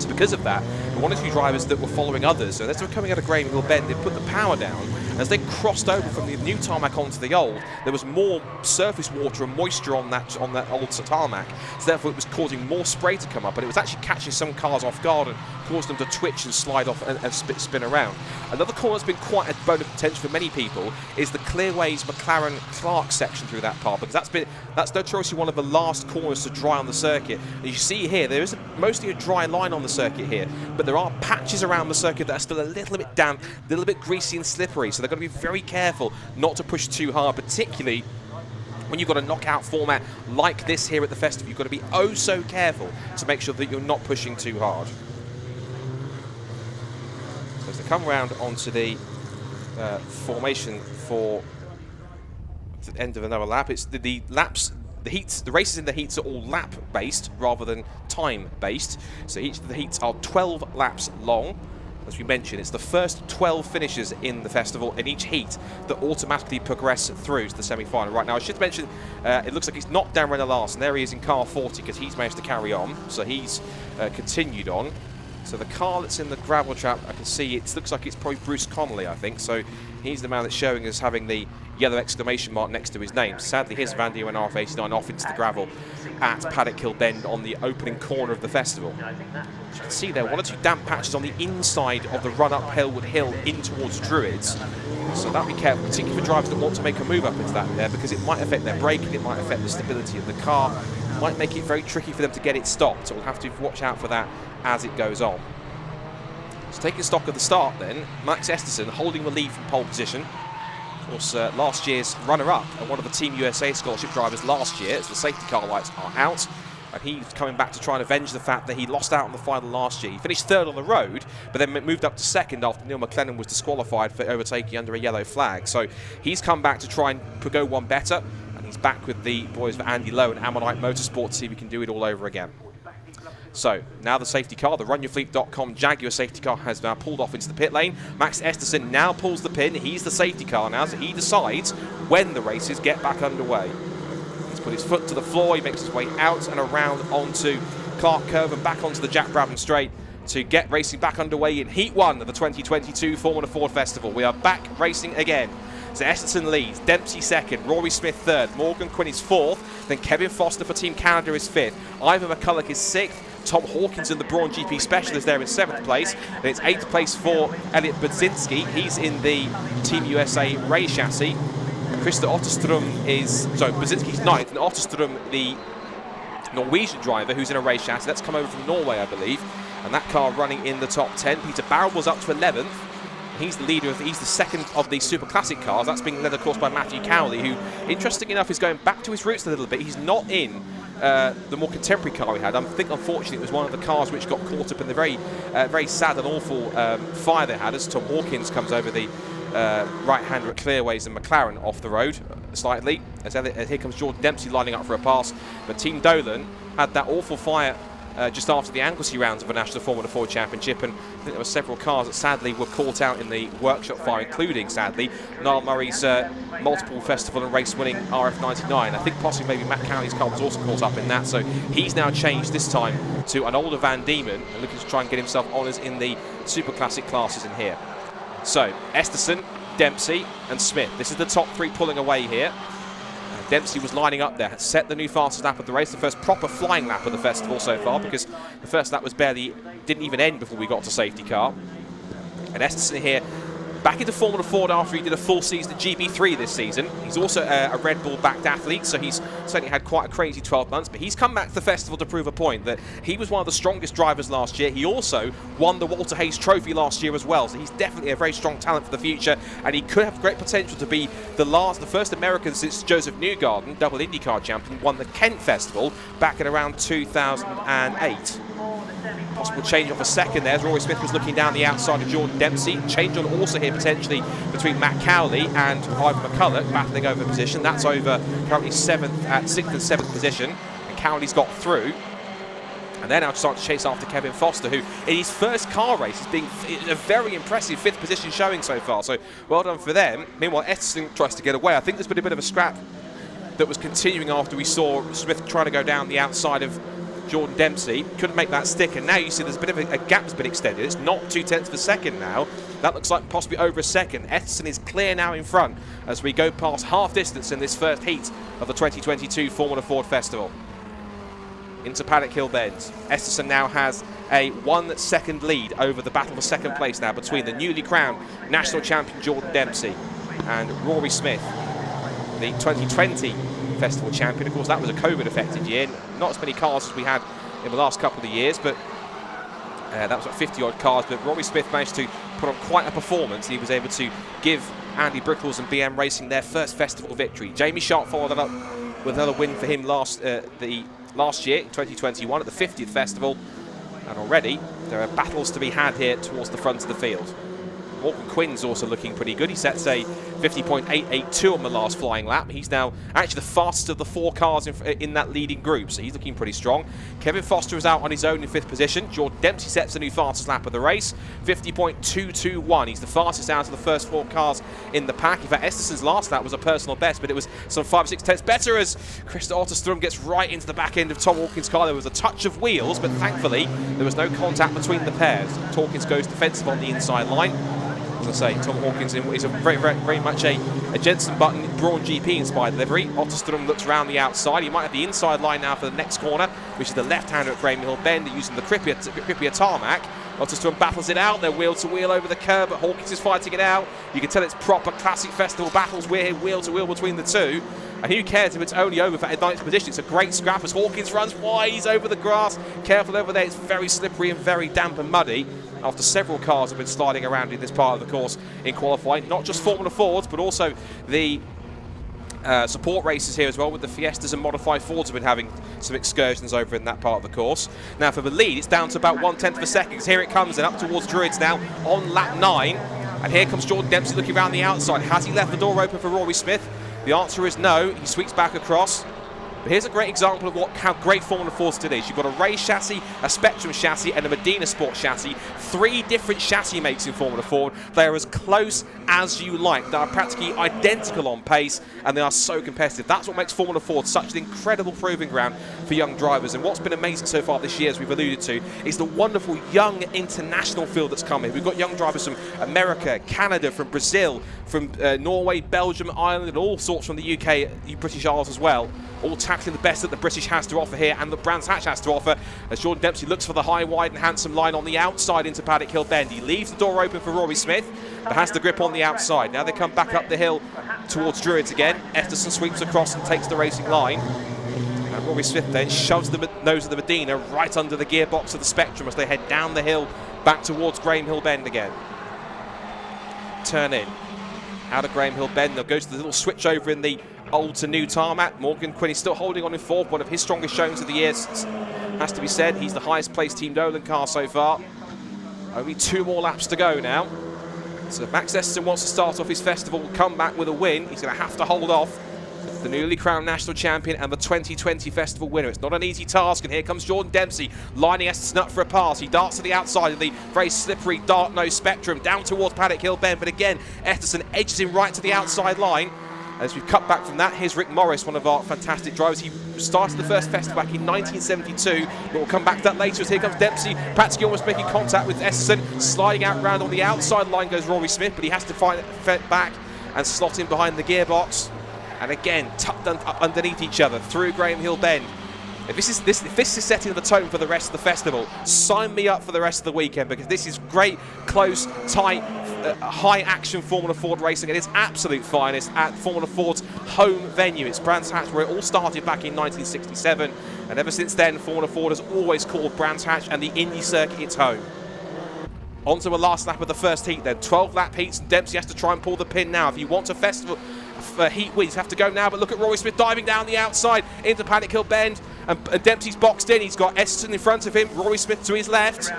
So because of that, one or two drivers that were following others, so as they were coming out of Graham Hill Bend, they put the power down. As they crossed over from the new tarmac onto the old, there was more surface water and moisture on that old tarmac, so therefore it was causing more spray to come up, and it was actually catching some cars off guard and caused them to twitch and slide off and spin around. Another corner that's been quite a bone of contention for many people is the Clearways McLaren Clark section through that part, because that's notoriously one of the last corners to dry on the circuit. As you see here, there is mostly a dry line on the circuit here, but there are patches around the circuit that are still a little bit damp, a little bit greasy and slippery, so they've got to be very careful not to push too hard, particularly when you've got a knockout format like this here at the festival, you've got to be oh so careful to make sure that you're not pushing too hard. So as they come round onto the formation for the end of another lap, it's the laps. The races in the heats are all lap-based rather than time-based. So each of the heats are 12 laps long. As we mentioned, it's the first 12 finishers in the festival in each heat that automatically progress through to the semi-final. Right now, I should mention, it looks like he's knocked down Renner Larsen. There he is in car 40 because he's managed to carry on. So he's continued on. So the car that's in the gravel trap, I can see it looks like it's probably Bruce Connolly, I think. So he's the man that's showing us having the yellow exclamation mark next to his name. Sadly, his Van Diemen RF89 off into the gravel at Paddock Hill Bend on the opening corner of the festival. As you can see there, 1 or 2 damp patches on the inside of the run-up Halewood Hill in towards Druids. So that'll be careful, particularly for drivers that want to make a move up into that there, because it might affect their braking, it might affect the stability of the car, it might make it very tricky for them to get it stopped. So we'll have to watch out for that as it goes on. So taking stock of the start then, Max Esterson holding the lead from pole position. Of course, last year's runner-up and one of the Team USA scholarship drivers last year, as the safety car lights are out. And he's coming back to try and avenge the fact that he lost out on the final last year. He finished 3rd on the road, but then moved up to 2nd after Neil McLennan was disqualified for overtaking under a yellow flag. So he's come back to try and go one better, and he's back with the boys for Andy Lowe and Ammonite Motorsport to see if we can do it all over again. So now the safety car, the RunYourFleet.com Jaguar safety car, has now pulled off into the pit lane. Max Esterson now pulls the pin. He's the safety car now, so he decides when the races get back underway. He's put his foot to the floor. He makes his way out and around onto Clark Curve and back onto the Jack Brabham Straight to get racing back underway in Heat 1 of the 2022 Formula Ford Festival. We are back racing again. So Esterson leads, Dempsey 2nd, Rory Smith 3rd, Morgan Quinn is 4th, then Kevin Foster for Team Canada is 5th, Ivan McCulloch is 6th, Tom Hawkins in the Braun GP Specialist there in 7th place. Then it's 8th place for Elliot Budzinski. He's in the Team USA Ray chassis. Krista Otterström is, sorry, Budzinski's 9th, and Otterström, the Norwegian driver who's in a Ray chassis. That's come over from Norway, I believe. And that car running in the top 10. Peter Barrow was up to 11th. He's the leader he's the 2nd of the Super Classic cars. That's being led, of course, by Matthew Cowley, who, interesting enough, is going back to his roots a little bit. He's not in the more contemporary car we had. I think, unfortunately, it was one of the cars which got caught up in the very sad and awful fire they had as Tom Hawkins comes over the right-hander at Clearways and McLaren off the road slightly. As here comes Jordan Dempsey lining up for a pass. But Team Dolan had that awful fire just after the Anglesey rounds of the National Formula Ford Championship, and I think there were several cars that sadly were caught out in the workshop fire, including, sadly, Niall Murray's multiple festival and race winning RF99. I think possibly maybe Matt Cowley's car was also caught up in that, so he's now changed this time to an older Van Diemen and looking to try and get himself honours in the Super Classic classes in here. So Esterson, Dempsey and Smith. This is the top 3 pulling away here. Dempsey was lining up there, set the new fastest lap of the race, the first proper flying lap of the festival so far, because the first lap was didn't even end before we got to safety car. And Esterson here, back into Formula Ford after he did a full season at GB3 this season. He's also a Red Bull-backed athlete, so he's certainly had quite a crazy 12 months, but he's come back to the festival to prove a point that he was one of the strongest drivers last year. He also won the Walter Hayes Trophy last year as well, so he's definitely a very strong talent for the future, and he could have great potential to be the first American since Joseph Newgarden, double IndyCar champion, won the Kent Festival back in around 2008. Possible change off a second there as Rory Smith was looking down the outside of Jordan Dempsey. Change on also here potentially between Matt Cowley and Ivan McCulloch battling over position. That's over currently 6th and 7th position, and Cowley's got through. And they're now starting to chase after Kevin Foster, who in his first car race is being a very impressive 5th position showing so far. So well done for them. Meanwhile, Esterson tries to get away. I think there's been a bit of a scrap that was continuing after we saw Smith trying to go down the outside of Jordan Dempsey. Couldn't make that stick, and now you see there's a bit of a gap's been extended. It's not 0.2 of a second now. That looks like possibly over a second. Esterson is clear now in front as we go past half distance in this first heat of the 2022 Formula Ford Festival. Into Paddock Hill Bend. Esterson now has a 1 second lead over the battle for second place now between the newly crowned national champion Jordan Dempsey and Rory Smith, the 2020 Festival champion. Of course, that was a COVID-affected year. Not as many cars as we had in the last couple of years, but That was at 50-odd cars, but Rory Smith managed to put on quite a performance. He was able to give Andy Brickles and BM Racing their first festival victory. Jamie Sharp followed that up with another win for him last year, in 2021, at the 50th festival. And already there are battles to be had here towards the front of the field. Morgan Quinn's also looking pretty good. He sets a 50.882 on the last flying lap. He's now actually the fastest of the 4 cars in that leading group, so he's looking pretty strong. Kevin Foster is out on his own in 5th position. Jordan Dempsey sets the new fastest lap of the race, 50.221. He's the fastest out of the first 4 cars in the pack. In fact, Esterson's last lap was a personal best, but it was some 5 or 6 tenths better as Krista Otterström gets right into the back end of Tom Hawkins' car. There was a touch of wheels, but thankfully there was no contact between the pairs. Hawkins goes defensive on the inside line. As I say, Tom Hawkins is a very much a Jensen Button Braun GP inspired delivery. Otterström looks around the outside. He might have the inside line now for the next corner, which is the left-hander at Graham Hill Bend, using the Crippier tarmac. Otterström battles it out. They're wheel to wheel over the curb, but Hawkins is fighting it out. You can tell it's proper classic festival battles. We're here wheel to wheel between the two. And who cares if it's only over for a 9th position? It's a great scrap as Hawkins runs wise over the grass. Careful over there. It's very slippery and very damp and muddy. After several cars have been sliding around in this part of the course in qualifying, not just Formula Fords, but also the support races here as well, with the Fiestas and modified Fords have been having some excursions over in that part of the course. Now for the lead, it's down to about 1/10 of a second, because here it comes and up towards Druids now on lap 9. And here comes Jordan Dempsey looking around the outside. Has he left the door open for Rory Smith? The answer is no. He sweeps back across. But here's a great example of how great Formula Ford still is. You've got a race chassis, a Spectrum chassis, and a Medina Sport chassis. 3 different chassis makes in Formula Ford. They are as close as you like. They are practically identical on pace, and they are so competitive. That's what makes Formula Ford such an incredible proving ground for young drivers. And what's been amazing so far this year, as we've alluded to, is the wonderful young international field that's coming. We've got young drivers from America, Canada, from Brazil, from Norway, Belgium, Ireland, and all sorts from the UK, the British Isles as well. All tackling the best that the British has to offer here and that Brands Hatch has to offer, as Jordan Dempsey looks for the high, wide and handsome line on the outside into Paddock Hill Bend. He leaves the door open for Rory Smith, but has the grip on the outside. Now they come back up the hill towards Druids again. Esterson sweeps across and takes the racing line. And Rory Smith then shoves the nose of the Medina right under the gearbox of the Spectrum as they head down the hill back towards Graham Hill Bend again. Turn in. Out of Graham Hill Bend, they'll go to the little switch over in the old to new tarmac. Morgan Quinn is still holding on in 4th, one of his strongest showings of the year, has to be said. He's the highest placed Team Nolan car so far. Only 2 more laps to go now. So if Max Estersson wants to start off his festival, come back with a win, he's going to have to hold off the newly crowned national champion and the 2020 festival winner. It's not an easy task, and here comes Jordan Dempsey lining Estersson up for a pass. He darts to the outside of the very slippery dart-nosed Spectrum down towards Paddock Hill Bend, but again Estersson edges him right to the outside line. As we've cut back from that, here's Rick Morris, one of our fantastic drivers. He started the first festival back in 1972, but we'll come back to that later as here comes Dempsey, practically almost making contact with Estersson, sliding out round on the outside line goes Rory Smith, but he has to find it back and slot in behind the gearbox. And again, tucked up underneath each other through Graham Hill Bend. If this is setting the tone for the rest of the festival, sign me up for the rest of the weekend, because this is great, close, tight, high-action Formula Ford racing at its absolute finest at Formula Ford's home venue. It's Brands Hatch, where it all started back in 1967, and ever since then, Formula Ford has always called Brands Hatch and the Indy circuit its home. On to a last lap of the first heat then. 12-lap heats, and Dempsey has to try and pull the pin now. If you want a festival heat wins, have to go now, but look at Rory Smith diving down the outside into Paddock Hill Bend, and Dempsey's boxed in. He's got Estersson in front of him, Rory Smith to his left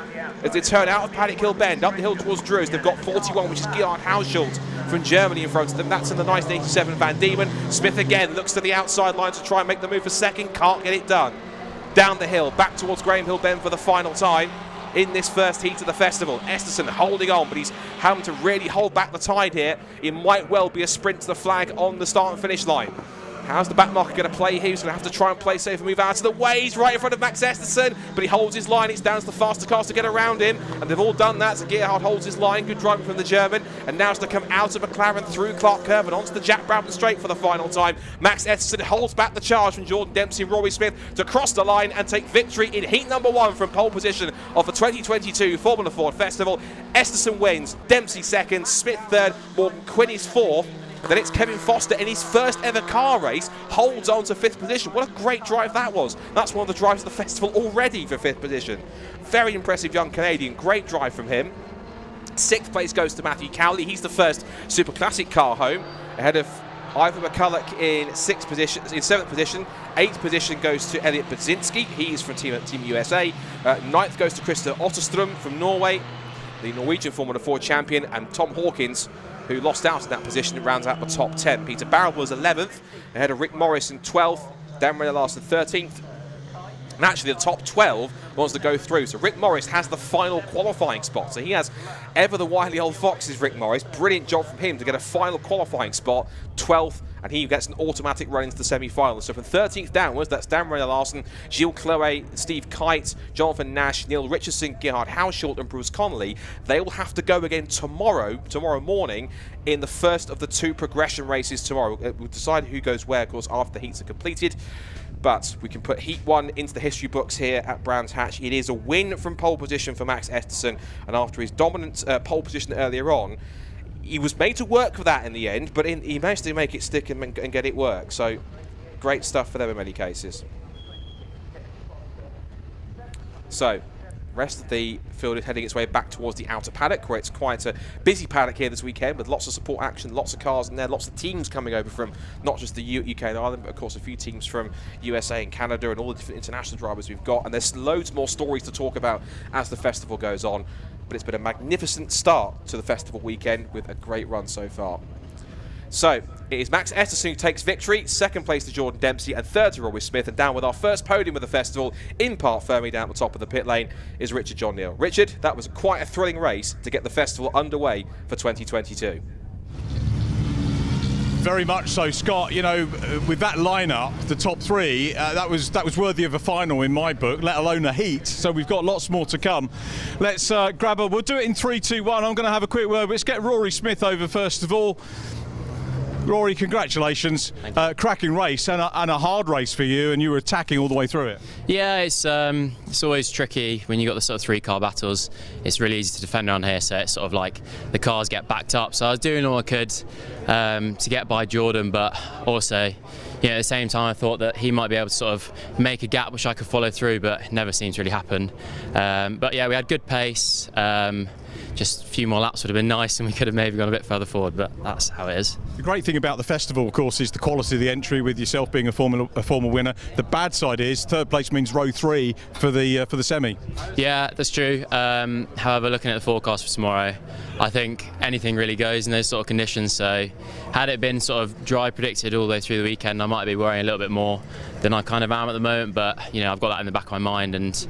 as they turn out of Paddock Hill Bend up the hill towards Druids. They've got 41, which is Gerhard Hausschultz from Germany in front of them. That's in the 1987 Van Diemen. Smith again looks to the outside line to try and make the move for second, can't get it done. Down the hill, back towards Graham Hill Bend for the final time in this first heat of the festival. Estersson holding on, but he's having to really hold back the tide here. It might well be a sprint to the flag on the start and finish line. How's the back marker going to play here? He's going to have to try and play safe and move out of the way. He's right in front of Max Estersson, but he holds his line. It's down to the faster cars to get around him, and they've all done that. So Gerhard holds his line. Good driving from the German, and now it's to come out of McLaren through Clark Curve and onto the Jack Brabham straight for the final time. Max Estersson holds back the charge from Jordan Dempsey and Rory Smith to cross the line and take victory in heat number 1 from pole position of the 2022 Formula Ford Festival. Estersson wins, Dempsey second, Smith third, Morgan Quinn is fourth. And then it's Kevin Foster in his first ever car race, holds on to 5th position. What a great drive that was. That's one of the drives of the festival already for 5th position. Very impressive young Canadian. Great drive from him. 6th place goes to Matthew Cowley. He's the first Super Classic car home, ahead of Ivor McCulloch in 7th position. 8th position goes to Elliot Budzinski. He is from Team USA. 9th goes to Krista Otterström from Norway, the Norwegian Formula Ford champion, and Tom Hawkins, who lost out in that position, rounds out the top 10. Peter Barrel was 11th, ahead of Rick Morris in 12th. Dan Reynolds Larson 13th. And actually, the top 12 wants to go through. So Rick Morris has the final qualifying spot. So he has ever the wily old foxes, Rick Morris. Brilliant job from him to get a final qualifying spot, 12th, and he gets an automatic run into the semi-finals. So from 13th downwards, that's Dan Reynolds Larson, Gilles Chloé, Steve Kite, Jonathan Nash, Neil Richardson, Gerhard Hausschult, and Bruce Connolly. They will have to go again tomorrow morning, in the first of the 2 progression races tomorrow. We'll decide who goes where, of course, after the heats are completed. But we can put Heat 1 into the history books here at Brands Hatch. It is a win from pole position for Max Esterson, and after his dominant pole position earlier on, he was made to work for that in the end, but he managed to make it stick and get it work. So great stuff for them in many cases. So rest of the field is heading its way back towards the outer paddock, where it's quite a busy paddock here this weekend with lots of support action, lots of cars in there, lots of teams coming over from not just the UK and Ireland, but of course a few teams from USA and Canada and all the different international drivers we've got. And there's loads more stories to talk about as the festival goes on. But it's been a magnificent start to the festival weekend with a great run so far. So it is Max Esterson who takes victory, 2nd place to Jordan Dempsey, and 3rd to Rory Smith. And down with our first podium of the festival in Parc Fermé down at the top of the pit lane is Richard John Neal. Richard, that was quite a thrilling race to get the festival underway for 2022. Very much so, Scott. You know, with that lineup, the top 3, that was worthy of a final in my book, let alone a heat. So we've got lots more to come. Let's grab her. We'll do it in 3, 2, 1. I'm going to have a quick word. Let's get Rory Smith over first of all. Rory, congratulations. Cracking race and a hard race for you, and you were attacking all the way through it. Yeah, it's always tricky when you've got the sort of 3-car battles. It's really easy to defend around here, so it's sort of like the cars get backed up. So I was doing all I could to get by Jordan, but also, yeah, at the same time I thought that he might be able to sort of make a gap which I could follow through, but it never seems to really happen. But yeah, we had good pace. Just a few more laps would have been nice, and we could have maybe gone a bit further forward, but that's how it is. The great thing about the festival, of course, is the quality of the entry, with yourself being a former winner. The bad side is 3rd place means row 3 for the semi. Yeah, that's true. However, looking at the forecast for tomorrow, I think anything really goes in those sort of conditions. So had it been sort of dry predicted all the way through the weekend, I might be worrying a little bit more than I kind of am at the moment, but you know, I've got that in the back of my mind, and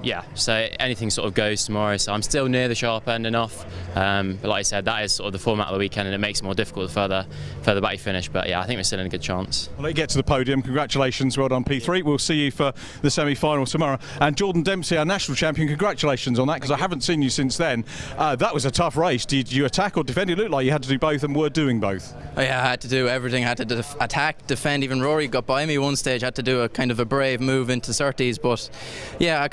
yeah, so anything sort of goes tomorrow. So I'm still near the sharp end enough, but like I said, that is sort of the format of the weekend, and it makes it more difficult the further back you finish. But yeah, I think we're still in a good chance. I'll let you get to the podium. Congratulations, well done P3. We'll see you for the semi-final tomorrow. And Jordan Dempsey, our national champion, congratulations on that, because I haven't seen you since then. That was a tough race. Did you attack or defend? It looked like you had to do both, and were doing both. Oh, yeah, I had to do everything. I had to attack, defend. Even Rory got by me one stage. I had to do a kind of a brave move into Surtees, but yeah,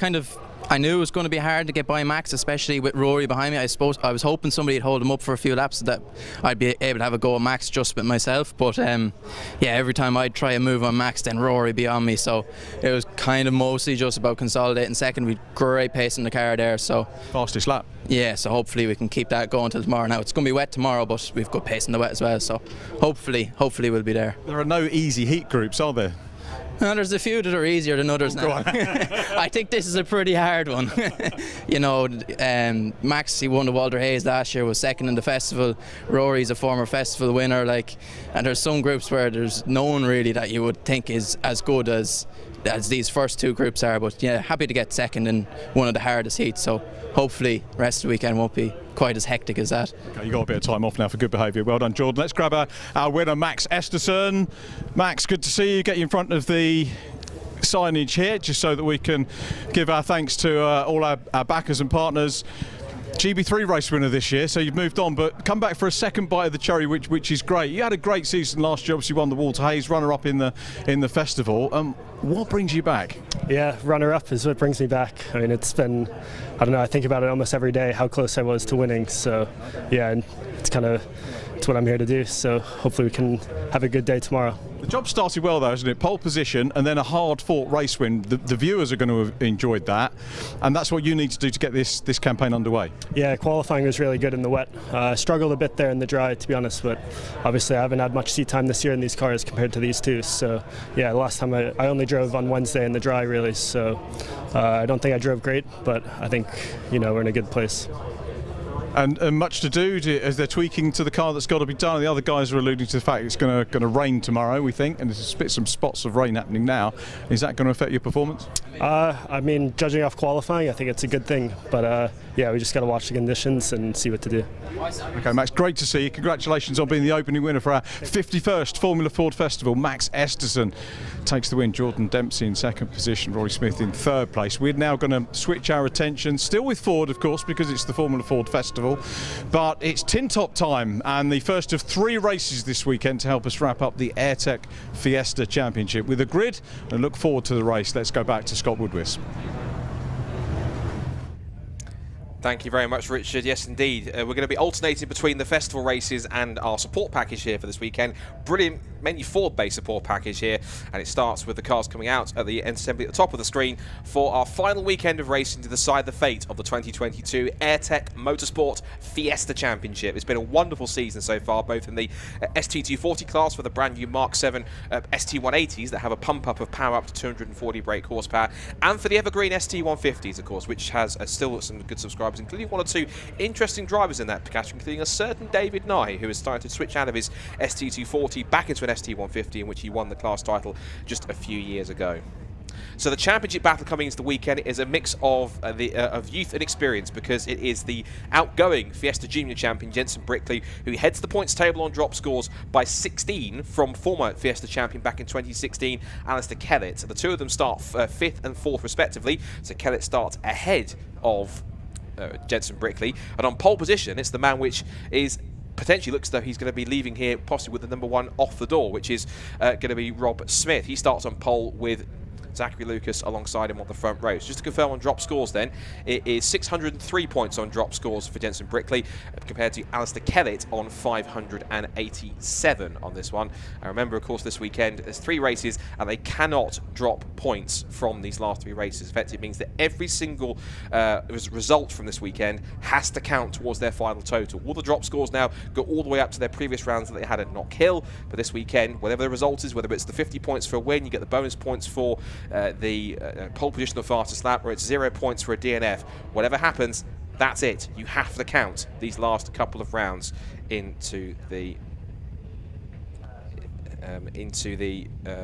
I knew it was going to be hard to get by Max, especially with Rory behind me. I suppose I was hoping somebody would hold him up for a few laps so that I'd be able to have a go at Max just with myself. But yeah, every time I'd try a move on Max, then Rory be on me. So it was kind of mostly just about consolidating second. We'd great pace in the car there. So fastest lap. Yeah, so hopefully we can keep that going till tomorrow. Now it's going to be wet tomorrow, but we've got pace in the wet as well. So hopefully we'll be there. There are no easy heat groups, are there? No, there's a few that are easier than others now. I think this is a pretty hard one. You know, Max, he won the Walter Hayes last year, was second in the festival. Rory's a former festival winner, and there's some groups where there's no one really that you would think is as good as these first 2 groups are. But yeah, happy to get second in one of the hardest heats. So hopefully the rest of the weekend won't be quite as hectic as that. Okay, you got a bit of time off now for good behaviour. Well done, Jordan. Let's grab our winner, Max Esterson. Max, good to see you. Get you in front of the signage here, just so that we can give our thanks to all our backers and partners. GB3 race winner this year, so you've moved on, but come back for a second bite of the cherry, which is great. You had a great season last year. Obviously won the Walter Hayes, runner-up in the festival. What brings you back? Yeah, runner-up is what brings me back. I mean, it's been, I don't know, I think about it almost every day, how close I was to winning. So yeah, and it's what I'm here to do. So hopefully we can have a good day tomorrow. The job started well though, isn't it? Pole position and then a hard-fought race win. The viewers are going to have enjoyed that, and that's what you need to do to get this campaign underway. Yeah, qualifying was really good in the wet. Struggled a bit there in the dry, to be honest, but obviously I haven't had much seat time this year in these cars compared to these two. So yeah, last time I only drove on Wednesday in the dry really, so I don't think I drove great, but I think we're in a good place. And much to do as they're tweaking to the car that's got to be done. The other guys are alluding to the fact it's going to rain tomorrow, we think, and there's some spots of rain happening now. Is that going to affect your performance? I mean, judging off qualifying, I think it's a good thing. But yeah, we just got to watch the conditions and see what to do. Okay, Max, great to see you. Congratulations on being the opening winner for our 51st Formula Ford Festival. Max Esterson takes the win. Jordan Dempsey in second position. Rory Smith in third place. We're now going to switch our attention, still with Ford, of course, because it's the Formula Ford Festival. But it's tin top time, and the first of 3 races this weekend to help us wrap up the AIRTEC Fiesta Championship with a grid and look forward to the race. Let's go back to Scott Woodwis. Thank you very much, Richard. Yes, indeed. We're going to be alternating between the festival races and our support package here for this weekend. Brilliant, mainly Ford-based support package here. And it starts with the cars coming out at the end assembly at the top of the screen for our final weekend of racing to decide the fate of the 2022 AIRTEC Motorsport Fiesta Championship. It's been a wonderful season so far, both in the ST240 class for the brand new Mark 7 ST180s that have a pump-up of power up to 240 brake horsepower, and for the evergreen ST150s, of course, which has still some good subscribers, including 1 or 2 interesting drivers in that category, including a certain David Nye, who has started to switch out of his ST240 back into an ST150, in which he won the class title just a few years ago. So the championship battle coming into the weekend is a mix of youth and experience, because it is the outgoing Fiesta Junior champion Jensen Brickley who heads the points table on drop scores by 16 from former Fiesta champion back in 2016, Alistair Kellett. The two of them start 5th and 4th respectively, so Kellett starts ahead of Jensen Brickley, and on pole position it's the man which is potentially looks as though he's going to be leaving here possibly with the number 1 off the door, which is going to be Rob Smith. He starts on pole with Zachary Lucas alongside him on the front row. So just to confirm on drop scores then, it is 603 points on drop scores for Jensen Brickley compared to Alistair Kellett on 587 on this one. And remember, of course, this weekend there's 3 races and they cannot drop points from these last 3 races. Effectively means that every single result from this weekend has to count towards their final total. All the drop scores now go all the way up to their previous rounds that they had at Knock Hill, but this weekend, whatever the result is, whether it's the 50 points for a win, you get the bonus points for the pole position or fastest lap, or it's 0 points for a DNF. Whatever happens, that's it. You have to count these last couple of rounds into the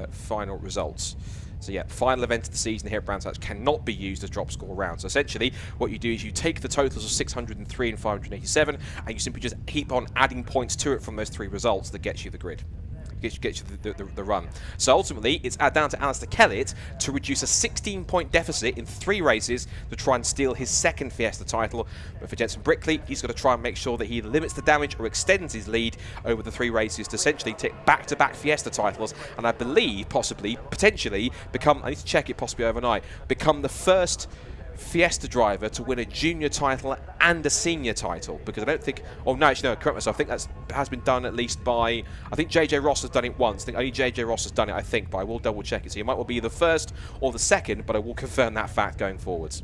final results. So yeah, final event of the season here at Brands Hatch cannot be used as drop score rounds. So essentially, what you do is you take the totals of 603 and 587, and you simply just keep on adding points to it from those 3 results that gets you the grid. Gets you the run. So ultimately, it's down to Alistair Kellett to reduce a 16-point deficit in 3 races to try and steal his 2nd Fiesta title. But for Jensen Brickley, he's got to try and make sure that he limits the damage or extends his lead over the 3 races to essentially take back-to-back Fiesta titles, and I believe possibly, potentially, become, I need to check it possibly overnight, become the first Fiesta driver to win a junior title and a senior title, because I don't think, oh no, actually no, correct myself, I think that has been done at least by, I think JJ Ross has done it once. I think only JJ Ross has done it, I think, but I will double check it. So you might well be the first or the second, but I will confirm that fact going forwards.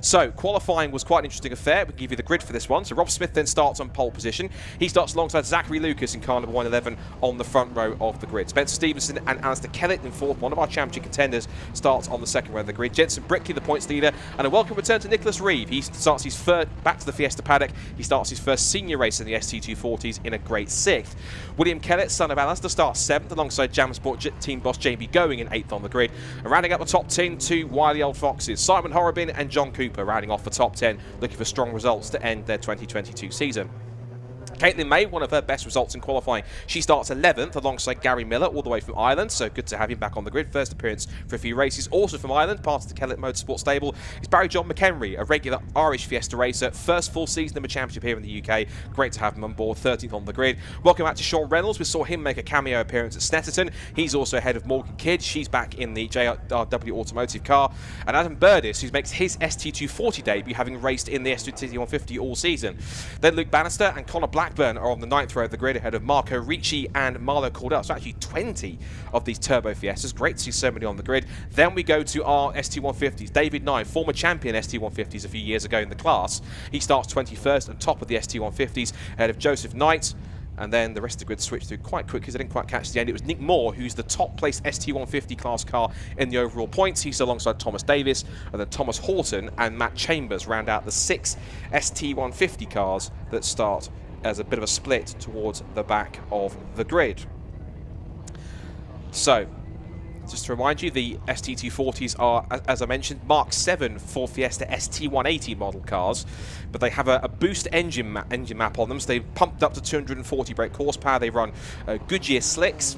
So qualifying was quite an interesting affair. We'll give you the grid for this one. So Rob Smith then starts on pole position. He starts alongside Zachary Lucas in car number 111 on the front row of the grid. Spencer Stevenson and Alistair Kellett in 4th. One of our championship contenders starts on the 2nd row of the grid. Jensen Brickley, the points leader, and a welcome return to Nicholas Reeve. He starts his first, back to the Fiesta paddock, he starts his first senior race in the ST240s in a great 6th. William Kellett, son of Alistair, starts 7th alongside Jam Sport team boss JB Going in 8th on the grid. And rounding up the top 10, 2 wily old foxes, Simon Horrobin and John Cooper rounding off the top 10, looking for strong results to end their 2022 season. Caitlin May, one of her best results in qualifying. She starts 11th alongside Gary Miller, all the way from Ireland, so good to have him back on the grid. First appearance for a few races. Also from Ireland, part of the Kellett Motorsport stable, is Barry John McHenry, a regular Irish Fiesta racer. First full season of a championship here in the UK. Great to have him on board, 13th on the grid. Welcome back to Sean Reynolds. We saw him make a cameo appearance at Snetterton. He's also ahead of Morgan Kidd. She's back in the JRW Automotive car. And Adam Burdis, who makes his ST240 debut, having raced in the ST150 all season. Then Luke Bannister and Connor Black Blackburn are on the 9th row of the grid ahead of Marco Ricci and Marlo Cordell. So actually 20 of these Turbo Fiestas. Great to see so many on the grid. Then we go to our ST150s. David Nye, former champion ST150s a few years ago in the class. He starts 21st on top of the ST150s ahead of Joseph Knight. And then the rest of the grid switched through quite quick because they didn't quite catch the end. It was Nick Moore, who's the top placed ST150 class car in the overall points. He's alongside Thomas Davis, and then Thomas Horton and Matt Chambers round out the 6 ST150 cars that start as a bit of a split towards the back of the grid. So, just to remind you, the ST240s are, as I mentioned, Mark 7 Ford Fiesta ST180 model cars, but they have a boost engine map on them, so they've pumped up to 240 brake horsepower. They run Goodyear slicks,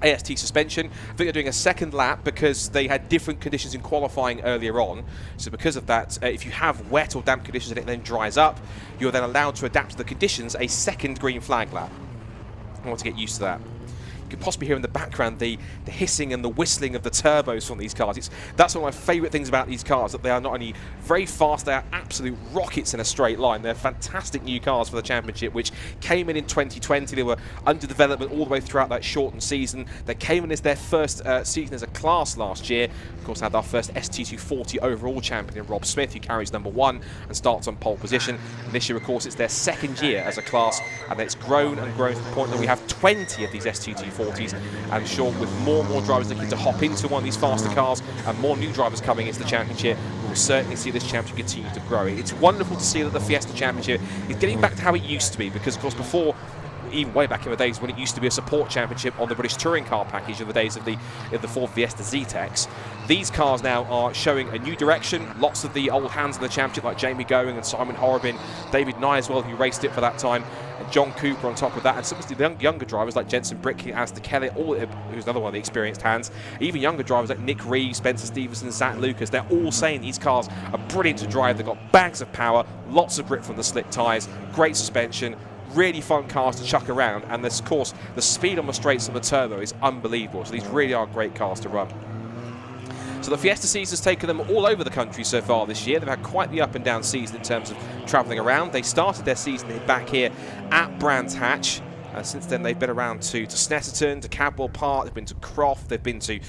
AST suspension. I think they're doing a second lap because they had different conditions in qualifying earlier on. So because of that, if you have wet or damp conditions and it then dries up, you're then allowed to adapt to the conditions a second green flag lap. I want to get used to that. You can possibly hear in the background the hissing and the whistling of the turbos from these cars. That's one of my favourite things about these cars, that they are not only very fast, they are absolute rockets in a straight line. They're fantastic new cars for the championship, which came in 2020. They were under development all the way throughout that shortened season. They came in as their first season as a class last year. Of course, had our first ST240 overall champion, Rob Smith, who carries #1 and starts on pole position. And this year, of course, it's their second year as a class, and it's grown and grown to the point that we have 20 of these ST240s. I'm sure with more and more drivers looking to hop into one of these faster cars and more new drivers coming into the championship, we will certainly see this championship continue to grow. It's wonderful to see that the Fiesta Championship is getting back to how it used to be, because of course before, even way back in the days when it used to be a support championship on the British Touring Car package in the days of the Ford Fiesta Z-Techs, these cars now are showing a new direction. Lots of the old hands in the championship like Jamie Going and Simon Horrobin, David Nye as well, who raced it for that time, and John Cooper on top of that, and some of the younger drivers like Jensen Brickley, Asda Kellett, who's another one of the experienced hands, even younger drivers like Nick Reeves, Spencer Stevenson, Zach Lucas. They're all saying these cars are brilliant to drive. They've got bags of power, lots of grip from the slick tyres, great suspension, really fun cars to chuck around, and of course the speed on the straights of the turbo is unbelievable. So these really are great cars to run. So the Fiesta season's taken them all over the country so far this year. They've had quite the up and down season in terms of travelling around. They started their season back here at Brands Hatch. Since then, they've been around to Snetterton, to Cadwell Park, they've been to Croft, they've been to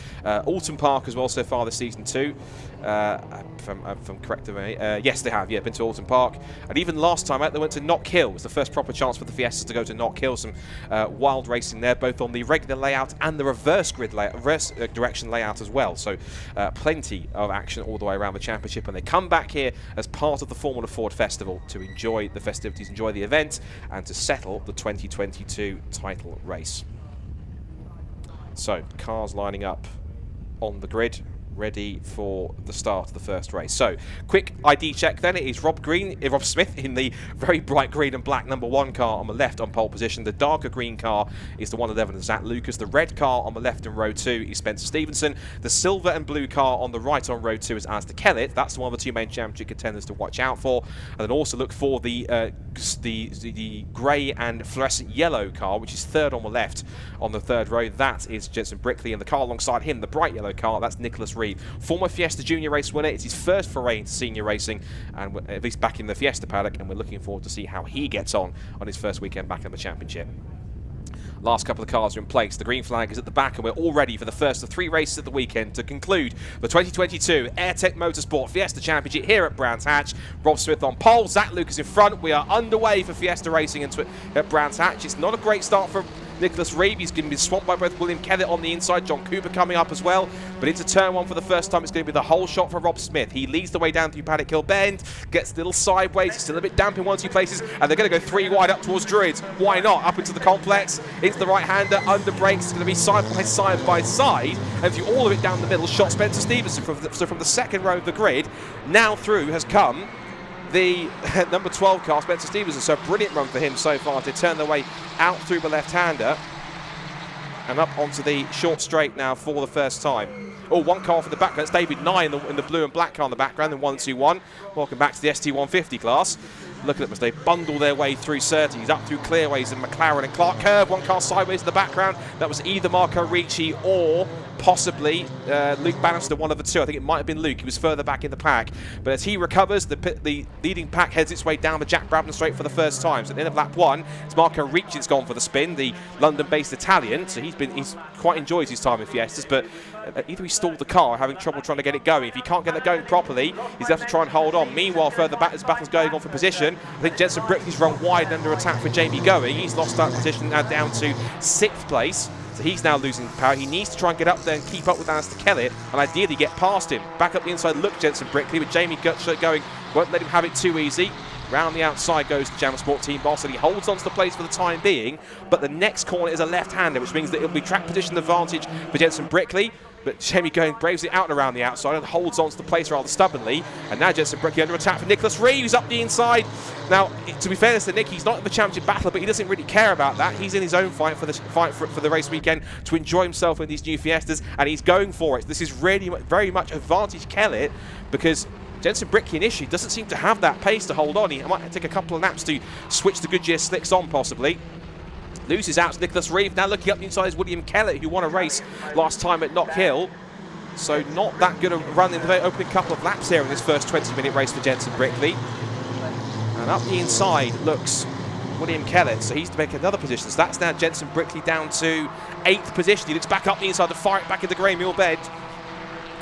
Alton Park as well so far this season too. If I'm correct, yes, they have. Yeah, been to Alton Park, and even last time out they went to Knock Hill. It was the first proper chance for the Fiestas to go to Knock Hill. Some wild racing there, both on the regular layout and the reverse grid layout, reverse direction layout as well. So plenty of action all the way around the championship, and they come back here as part of the Formula Ford Festival to enjoy the festivities, enjoy the event, and to settle the 2022 title race. So cars lining up on the grid, ready for the start of the first race. So, quick ID check then. It is Rob Smith in the very bright green and black #1 car on the left on pole position. The darker green car is the 111 of Zach Lucas. The red car on the left in row 2 is Spencer Stevenson. The silver and blue car on the right on row 2 is Asda Kellett. That's one of the two main championship contenders to watch out for. And then also look for the grey and fluorescent yellow car, which is third on the left on the third row. That is Jensen Brickley, and the car alongside him, the bright yellow car, that's Nicholas Reeve. Former Fiesta Junior race winner. It's his first foray into senior racing, and at least back in the Fiesta paddock, and we're looking forward to see how he gets on his first weekend back in the championship. Last couple of cars are in place. The green flag is at the back, and we're all ready for the first of 3 races at the weekend to conclude the 2022 AIRTEC Motorsport Fiesta Championship here at Brands Hatch. Rob Smith on pole, Zach Lucas in front. We are underway for Fiesta racing at Brands Hatch. It's not a great start for Nicholas Reeve. He's going to be swamped by both William Kellett on the inside, John Cooper coming up as well. But into turn 1 for the first time, it's going to be the whole shot for Rob Smith. He leads the way down through Paddock Hill Bend, gets a little sideways, it's still a bit damp in 1-2 places, and they're going to go 3 wide up towards Druids. Why not? Up into the complex, into the right-hander, under brakes. It's going to be side by side, and through all of it down the middle, shot Spencer Stevenson. So from the second row of the grid, now through has come the number 12 car, Spencer Stevenson. So a brilliant run for him so far to turn their way out through the left-hander and up onto the short straight now for the first time. Oh, one car for the back. That's David Nye in the blue and black car in the background in 121. Welcome back to the ST150 class. Look at them as they bundle their way through Surtees, up through Clearways and McLaren and Clark Curve. One car sideways in the background. That was either Marco Ricci or possibly Luke Bannister, one of the two. I think it might have been Luke. He was further back in the pack. But as he recovers, the leading pack heads its way down the Jack Brabham straight for the first time. So at the end of lap 1, it's Marco Ricci's gone for the spin, the London-based Italian. So he's quite enjoys his time in Fiestas, but either he stalled the car or having trouble trying to get it going. If he can't get it going properly, he's going to have to try and hold on. Meanwhile, further back, as battle's going on for position, I think Jensen Brickley's run wide under attack for Jamie Going. He's lost that position now down to 6th place. So he's now losing power. He needs to try and get up there and keep up with Alistair Kellett and ideally get past him. Back up the inside, look Jensen Brickley, with Jamie Going, won't let him have it too easy. Round the outside goes the Jammer Sport team boss, and he holds on to the place for the time being. But the next corner is a left-hander, which means that it'll be track position advantage for Jensen Brickley. But Jamie Going braves it out and around the outside and holds on to the place rather stubbornly. And now Jensen Brickley under attack for Nicholas Reeves up the inside. Now, to be fairness to Nick, he's not in the championship battle, but he doesn't really care about that. He's in his own fight for the race weekend to enjoy himself in these new Fiestas, and he's going for it. This is really very much advantage Kellett, because Jensen Brickley initially doesn't seem to have that pace to hold on. He might take a couple of laps to switch the Goodyear slicks on, possibly. Loses out to Nicholas Reeve. Now looking up the inside is William Kellett, who won a race last time at Knock Hill. So not that good a run in the opening couple of laps here in this first 20-minute race for Jensen Brickley. And up the inside looks William Kellett, so he's to make another position. So that's now Jensen Brickley down to 8th position. He looks back up the inside to fire it back into Graham Hill Bend.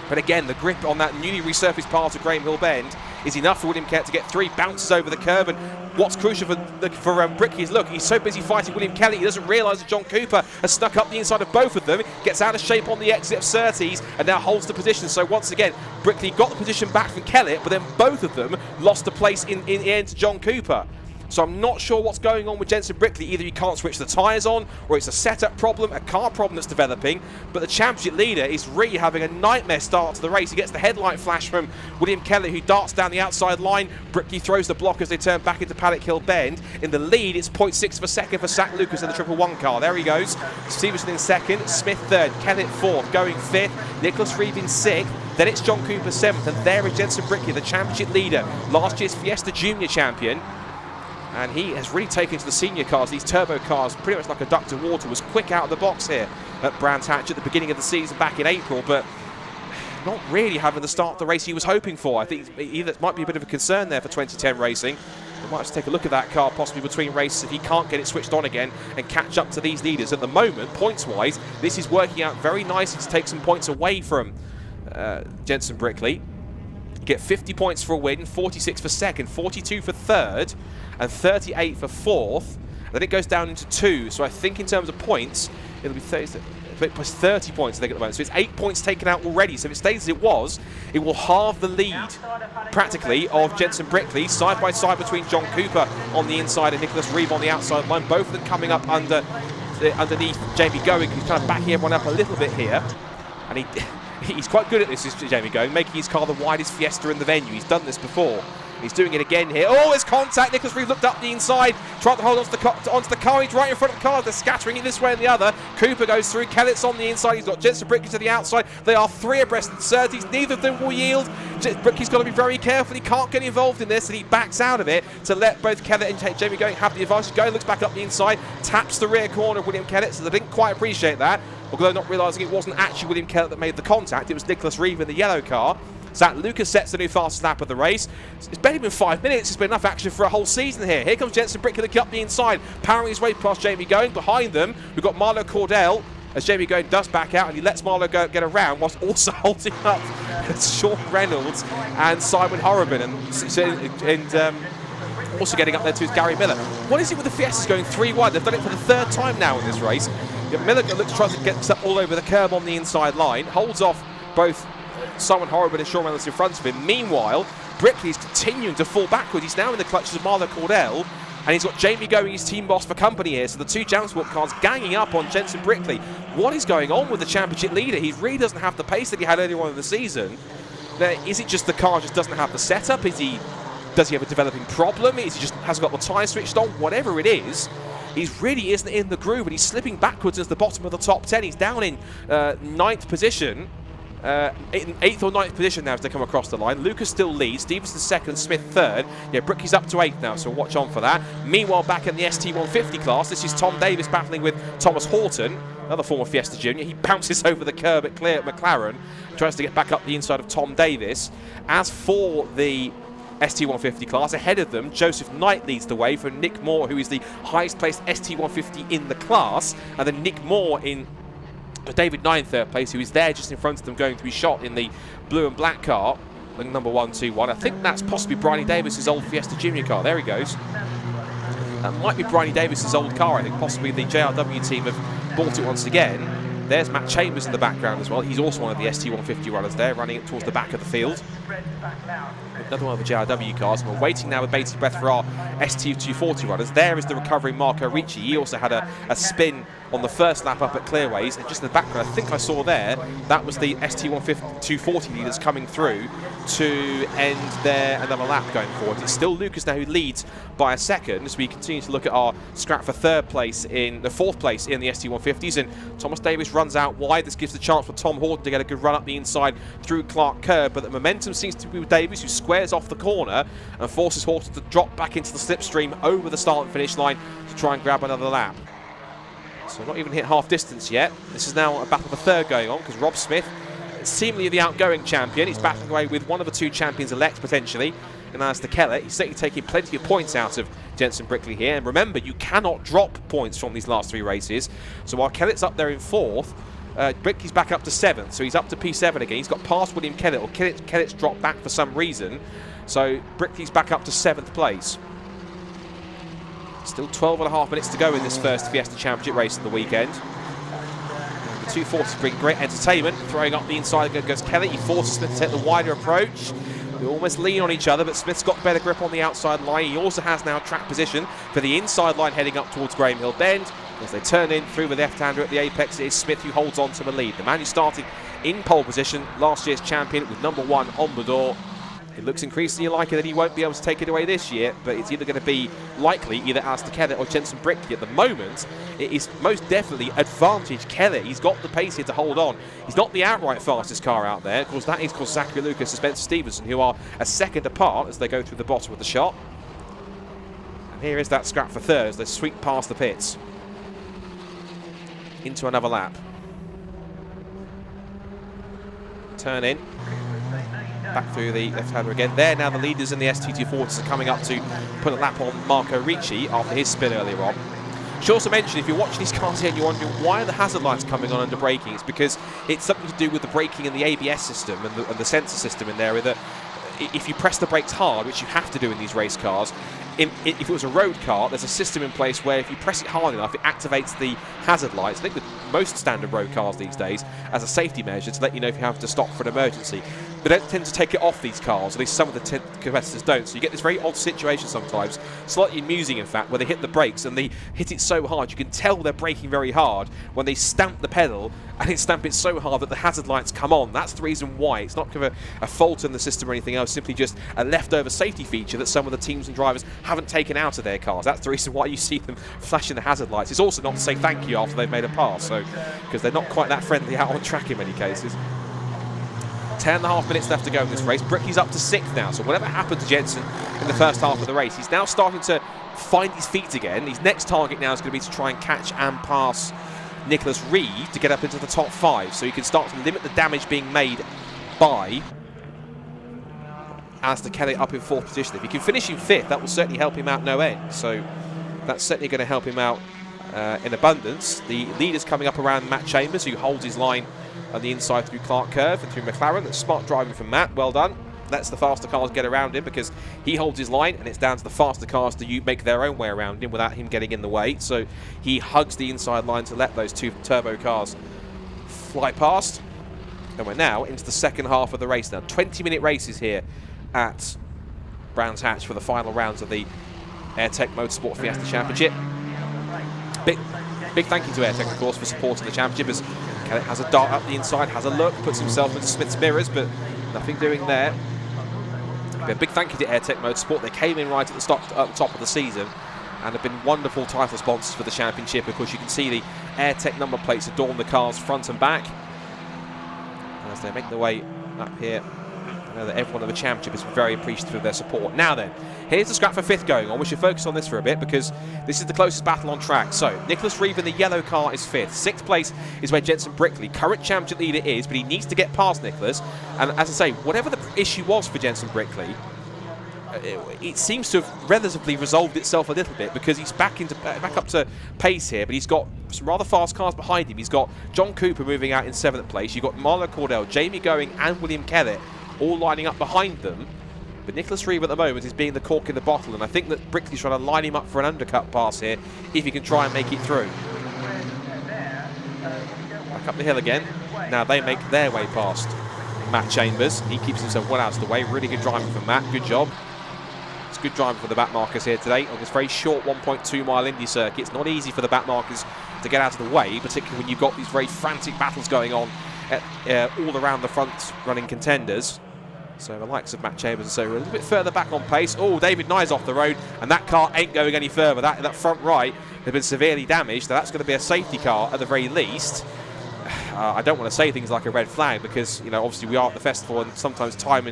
But again, the grip on that newly resurfaced part of Graham Hill Bend is enough for William Kellett to get 3 bounces over the curb. And what's crucial for Brickley is, look, he's so busy fighting William Kellett, he doesn't realise that John Cooper has stuck up the inside of both of them, gets out of shape on the exit of Surtees, and now holds the position. So once again, Brickley got the position back from Kellett, but then both of them lost the place in the end to John Cooper. So I'm not sure what's going on with Jensen Brickley. Either he can't switch the tyres on, or it's a setup problem, a car problem that's developing. But the championship leader is really having a nightmare start to the race. He gets the headlight flash from William Kellett, who darts down the outside line. Brickley throws the block as they turn back into Paddock Hill Bend. In the lead, it's 0.6 of a second for Zach Lucas in the 111 car. There he goes. Stevenson in 2nd, Smith 3rd, Kellett 4th, Going 5th, Nicholas Reeve in 6th. Then it's John Cooper 7th, and there is Jensen Brickley, the championship leader, last year's Fiesta Junior champion. And he has really taken to the senior cars, these turbo cars, pretty much like a duck to water. Was quick out of the box here at Brands Hatch at the beginning of the season back in April, but not really having the start of the race he was hoping for. I think it might be a bit of a concern there for 2010 racing. We might have to take a look at that car possibly between races if he can't get it switched on again and catch up to these leaders. At the moment, points-wise, this is working out very nicely to take some points away from Jensen Brickley. Get 50 points for a win, 46 for 2nd, 42 for 3rd, and 38 for 4th. And then it goes down into 2. So I think in terms of points, it'll be 30 plus 30 points I think at the moment. So it's 8 points taken out already. So if it stays as it was, it will halve the lead practically of Jensen Brickley, side by side between John Cooper on the inside and Nicholas Reeve on the outside line. Both of them coming up underneath Jamie Going, who's kind of backing everyone up a little bit here. And he's quite good at this, is Jamie Going, making his car the widest Fiesta in the venue. He's done this before. He's doing it again here. Oh, there's contact. Nicholas Reeve looked up the inside, tried to hold onto the car. He's right in front of the car. They're scattering it this way and the other. Cooper goes through. Kellett's on the inside. He's got Jensen Brickley to the outside. They are 3 abreast of Surtees. Neither of them will yield. Brickley's got to be very careful. He can't get involved in this, and he backs out of it to let both Kellett and Jamie Going have the advantage. Going looks back up the inside, taps the rear corner of William Kellett, so they didn't quite appreciate that. Although not realising it wasn't actually William Kellett that made the contact, it was Nicholas Reeve in the yellow car. Zach Lucas sets the new fastest lap of the race. It's barely been 5 minutes. It's been enough action for a whole season here. Here comes Jensen Brickley looking up the inside, powering his way past Jamie Going. Behind them, we've got Marlo Cordell, as Jamie Going does back out, and he lets Marlo get around whilst also holding up Sean Reynolds and Simon Horrobin, and also getting up there too is Gary Miller. What is it with the Fiestas going 3-1? They've done it for the 3rd time now in this race. Miller tries to get up all over the curb on the inside line, holds off both Simon Horrobin and Sean Reynolds in front of him. Meanwhile, Brickley is continuing to fall backwards. He's now in the clutches of Marlo Cordell, and he's got Jamie Going, his team boss, for company here. So the 2 Jam Sport cars ganging up on Jensen Brickley. What is going on with the championship leader? He really doesn't have the pace that he had earlier on in the season. Now, is it just the car just doesn't have the setup? Does he have a developing problem? Is he just hasn't got the tyre switched on? Whatever it is, he really isn't in the groove, and he's slipping backwards as the bottom of the top 10. He's down in 9th position. in 8th or 9th position now as they come across the line. Lucas still leads, Stevenson 2nd, Smith 3rd. Yeah, Bricky's up to 8th now, so watch on for that. Meanwhile, back in the ST150 class, this is Tom Davis battling with Thomas Horton, another former Fiesta Junior. He bounces over the curb at McLaren, tries to get back up the inside of Tom Davis. As for the ST150 class, ahead of them, Joseph Knight leads the way for Nick Moore, who is the highest placed ST150 in the class, and then Nick Moore in David Nye in 3rd place, who is there just in front of them going to be shot in the blue and black car, the number 121. I think that's possibly Bryony Davis's old Fiesta Junior car. There he goes. That might be Bryony Davis's old car, I think. Possibly the JRW team have bought it once again. There's Matt Chambers in the background as well. He's also one of the ST150 runners there, running it towards the back of the field. Another one of the JRW cars. And we're waiting now with bated breath for our ST240 runners. There is the recovering Marco Ricci. He also had a spin on the first lap up at Clearways. And just in the background, I think I saw there, that was the ST240 leaders coming through to end their another lap going forward. It's still Lucas now who leads by a second as we continue to look at our scrap for 4th place in the ST150s. And Thomas Davis runs out wide. This gives the chance for Tom Horton to get a good run up the inside through Clark Kerr, but the momentum seems to be with Davis, who squares off the corner and forces Horton to drop back into the slipstream over the start and finish line to try and grab another lap. So not even hit half distance yet. This is now a battle for 3rd going on because Rob Smith, seemingly the outgoing champion, he's battling away with one of the 2 champions-elect potentially, and as to Kellett, he's certainly taking plenty of points out of Jensen Brickley here. And remember, you cannot drop points from these last 3 races. So while Kellett's up there in 4th, Brickley's back up to 7th, so he's up to P7 again. He's got past William Kellett, or Kellett's dropped back for some reason. So Brickley's back up to 7th place. Still 12.5 minutes to go in this first Fiesta Championship race of the weekend. The 240s bring great entertainment. Throwing up the inside goes Kellett. He forces Smith to take the wider approach. They almost lean on each other, but Smith's got better grip on the outside line. He also has now track position for the inside line heading up towards Graham Hill Bend. As they turn in through with the left-hander at the apex, it is Smith who holds on to the lead. The man who started in pole position, last year's champion, with number 1 on the door. It looks increasingly likely that he won't be able to take it away this year, but it's either going to be likely either Alistair Kellett or Jensen Brickley. At the moment, it is most definitely advantage Kellett. He's got the pace here to hold on. He's not the outright fastest car out there. Of course, that is called Zachary Lucas and Spencer Stevenson, who are a second apart as they go through the bottom of the shot. And here is that scrap for 3rd as they sweep past the pits into another lap. Turn in. Back through the left-hander again. There now the leaders in the ST240s are coming up to put a lap on Marco Ricci after his spin earlier on. Should also mention, if you're watching these cars here and you're wondering why are the hazard lights coming on under braking, it's because it's something to do with the braking and the ABS system and the sensor system in there. That if you press the brakes hard, which you have to do in these race cars, if it was a road car, there's a system in place where if you press it hard enough, it activates the hazard lights. I think with most standard road cars these days, as a safety measure to let you know if you have to stop for an emergency. They don't tend to take it off these cars, at least some of the competitors don't. So you get this very odd situation sometimes, slightly amusing in fact, where they hit the brakes and they hit it so hard, you can tell they're braking very hard when they stamp the pedal, and they stamp it so hard that the hazard lights come on. That's the reason why. It's not kind of a fault in the system or anything else, simply just a leftover safety feature that some of the teams and drivers haven't taken out of their cars. That's the reason why you see them flashing the hazard lights. It's also not to say thank you after they've made a pass, so because they're not quite that friendly out on track in many cases. 10.5 minutes left to go in this race. Brickley's up to 6th now, so whatever happened to Jensen in the first half of the race, he's now starting to find his feet again. His next target now is going to be to try and catch and pass Nicholas Reed to get up into the top 5, so he can start to limit the damage being made by Alistair Kellett up in 4th position. If he can finish in 5th, that will certainly help him out no end, so that's certainly going to help him out in abundance. The leader's coming up around Matt Chambers, who holds his line on the inside through Clark Curve and through McLaren. That's smart driving from Matt, well done. Lets the faster cars get around him because he holds his line, and it's down to the faster cars to make their own way around him without him getting in the way. So he hugs the inside line to let those 2 turbo cars fly past. And we're now into the second half of the race now. 20-minute races here at Brands Hatch for the final rounds of the AIRTEC Motorsport Fiesta Championship. Big thank you to AIRTEC, of course, for supporting the championship, as Kellett has a dart up the inside, has a look, puts himself into Smith's mirrors, but nothing doing there. But a big thank you to AIRTEC Motorsport. They came in right at the top of the season and have been wonderful title sponsors for the championship. Of course, you can see the AIRTEC number plates adorn the cars front and back. as they make their way up here. I know that everyone in the championship is very appreciative of their support. Now then, here's the scrap for 5th going on. We should focus on this for a bit because this is the closest battle on track. So, Nicholas Reeve in the yellow car is 5th. 6th place is where Jenson Brickley, current championship leader, is, but he needs to get past Nicholas. And as I say, whatever the issue was for Jenson Brickley, it seems to have relatively resolved itself a little bit because he's back up to pace here, but he's got some rather fast cars behind him. He's got John Cooper moving out in 7th place. You've got Marlo Cordell, Jamie Going and William Kellett all lining up behind them. But Nicholas Reeve at the moment is being the cork in the bottle, and I think that Brickley's trying to line him up for an undercut pass here if he can try and make it through. Back up the hill again. Now they make their way past Matt Chambers. He keeps himself well out of the way. Really good driving from Matt. Good job. It's good driving for the backmarkers here today on this very short 1.2 mile Indy circuit. It's not easy for the backmarkers to get out of the way, particularly when you've got these very frantic battles going on all around the front running contenders. So the likes of Matt Chambers and so we're a little bit further back on pace. Oh, David Nye's off the road, and that car ain't going any further. That front right has been severely damaged, so that's going to be a safety car at the very least. I don't want to say things like a red flag because, you know, obviously we are at the festival and sometimes time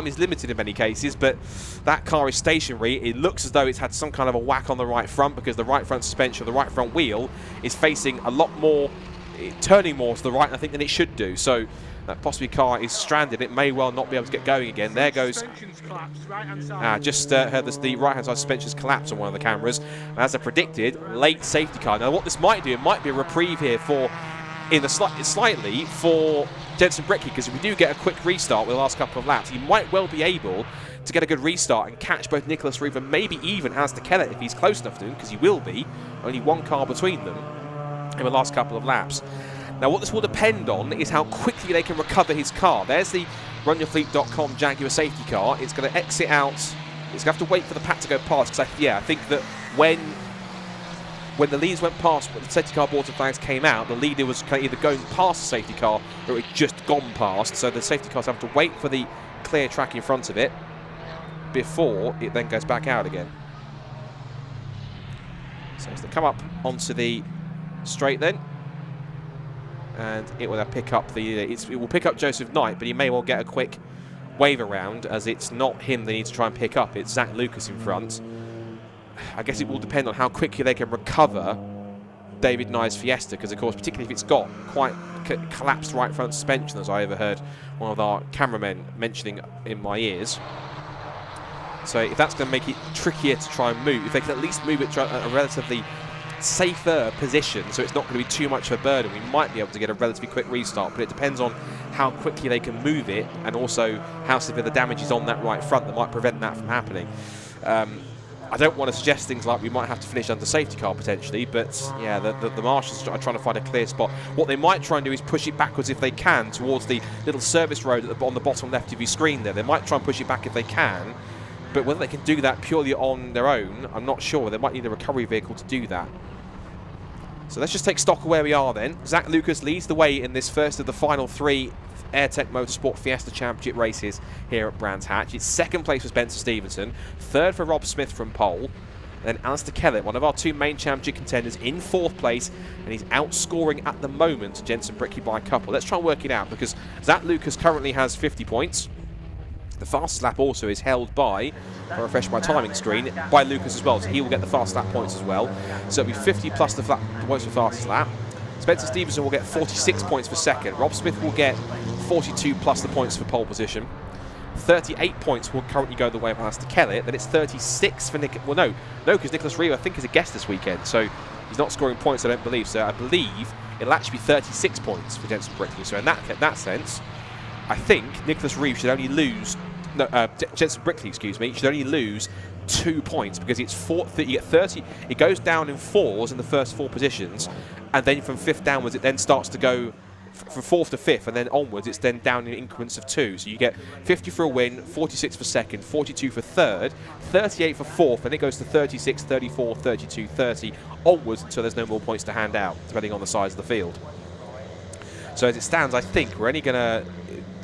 is limited in many cases, but that car is stationary. It looks as though it's had some kind of a whack on the right front because the right front suspension, the right front wheel is facing a lot more, turning more to the right, I think, than it should do. So that possibly car is stranded. It may well not be able to get going again. There goes. Just heard the right-hand side suspensions collapse on one of the cameras. And as I predicted, late safety car. Now what this might do, it might be a reprieve here for, slightly for Jenson Brickley, because if we do get a quick restart with the last couple of laps, he might well be able to get a good restart and catch both Nicholas Reeve and maybe even Alistair Kellett if he's close enough to him, because he will be. Only one car between them in the last couple of laps. Now what this will depend on is how quickly they can recover his car. There's the runyourfleet.com Jaguar safety car. It's going to exit out. It's going to have to wait for the pack to go past, because I think that when the leaders went past, when the safety car boards and flags came out, the leader was kind of either going past the safety car or it had just gone past. So the safety cars have to wait for the clear track in front of it before it then goes back out again. So as they come up onto the straight then, and it will pick up it will pick up Joseph Knight, but he may well get a quick wave around, as it's not him they need to try and pick up, it's Zach Lucas in front. I guess it will depend on how quickly they can recover David Nye's Fiesta, because of course, particularly if it's got quite collapsed right front suspension, as I overheard one of our cameramen mentioning in my ears. So if that's going to make it trickier to try and move, if they can at least move it to a relatively safer position, so it's not going to be too much of a burden, we might be able to get a relatively quick restart, but it depends on how quickly they can move it and also how severe the damage is on that right front that might prevent that from happening. I don't want to suggest things like we might have to finish under safety car potentially, but yeah, the marshals are trying to find a clear spot. What they might try and do is push it backwards if they can towards the little service road on the bottom left of your screen there. They might try and push it back if they can, but whether they can do that purely on their own, I'm not sure. They might need a recovery vehicle to do that. So let's just take stock of where we are then. Zach Lucas leads the way in this first of the final 3 AIRTEC Motorsport Fiesta Championship races here at Brands Hatch. It's second place for Spencer Stevenson, third for Rob Smith from pole, then Alistair Kellett, one of our 2 main championship contenders, in 4th place, and he's outscoring at the moment Jenson Brickley by a couple. Let's try and work it out, because Zach Lucas currently has 50 points. The fastest lap also is held by, if I refresh my timing screen, by Lucas as well, so he will get the fast lap points as well. So it'll be 50 plus the points for fastest lap. Spencer Stevenson will get 46 points for second. Rob Smith will get 42 plus the points for pole position. 38 points will currently go the way of Alistair Kellett. Then it's 36 for Nick. Well, no, because Nicholas Reeve, I think, is a guest this weekend, so he's not scoring points, I don't believe. So I believe it'll actually be 36 points for Jenson Brickley. So in that sense, I think Nicholas Reeve should only lose. No, Jenson Brickley, excuse me, should only lose 2 points, because it's you get 30. It goes down in 4s in the first 4 positions, and then from 5th downwards, it then starts to go from 4th to 5th, and then onwards, it's then down in increments of 2. So you get 50 for a win, 46 for second, 42 for third, 38 for 4th, and it goes to 36, 34, 32, 30 onwards until there's no more points to hand out, depending on the size of the field. So as it stands, I think we're only going to.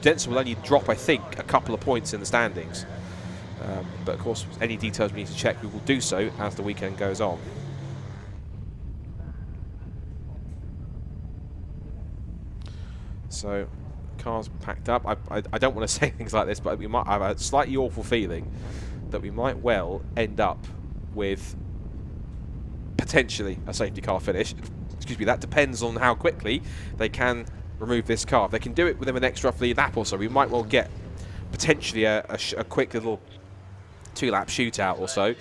Jenson will only drop, I think, a couple of points in the standings. But of course, any details we need to check, we will do so as the weekend goes on. So cars packed up. I don't want to say things like this, but we might have a slightly awful feeling that we might well end up with potentially a safety car finish. Excuse me, that depends on how quickly they can remove this car. If they can do it within the next roughly lap or so, we might well get potentially a quick little 2-lap shootout or so.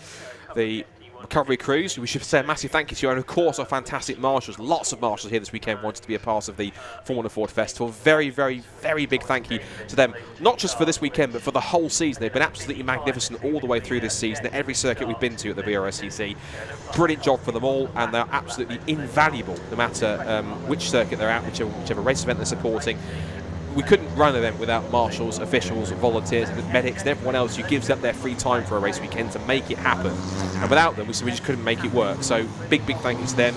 The recovery crews, we should say a massive thank you to you, and of course our fantastic marshals. Lots of marshals here this weekend wanted to be a part of the Formula Ford Festival. Very, very, very big thank you to them, not just for this weekend but for the whole season. They've been absolutely magnificent all the way through this season at every circuit we've been to at the BRSCC. Brilliant job for them all, and they're absolutely invaluable no matter which circuit they're at, whichever race event they're supporting. We couldn't run an event without marshals, officials, volunteers, medics, and everyone else who gives up their free time for a race weekend to make it happen. And without them, we just couldn't make it work. So big thank you to them.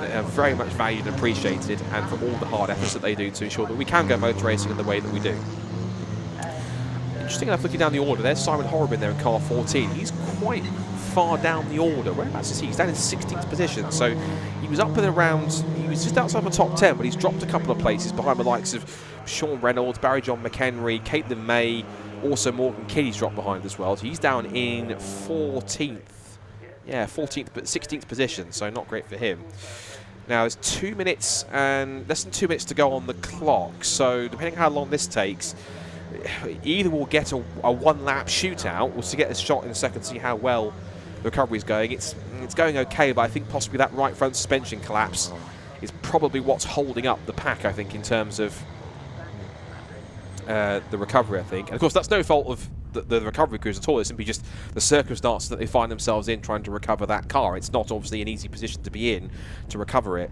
They are very much valued and appreciated, and for all the hard efforts that they do to ensure that we can go motor racing in the way that we do. Interesting enough, looking down the order, there's Simon Horrobin there in car 14. He's quite far down the order. Whereabouts is he? He's down in 16th position. So he was up and around, he was just outside the top 10, but he's dropped a couple of places behind the likes of Sean Reynolds, Barry John McHenry, Caitlin May, also Morgan Kiddie's dropped behind as well. So he's down in 14th. Yeah, 14th, but 16th position, so not great for him. Now, there's 2 minutes and less than 2 minutes to go on the clock. So depending on how long this takes, either we'll get a 1-lap shootout, or to get a shot in a second to see how well the recovery is going. It's going okay, but I think possibly that right front suspension collapse is probably what's holding up the pack, I think, in terms of the recovery, I think. And of course, that's no fault of the recovery crews at all. It's simply just the circumstances that they find themselves in trying to recover that car. It's not obviously an easy position to be in to recover it.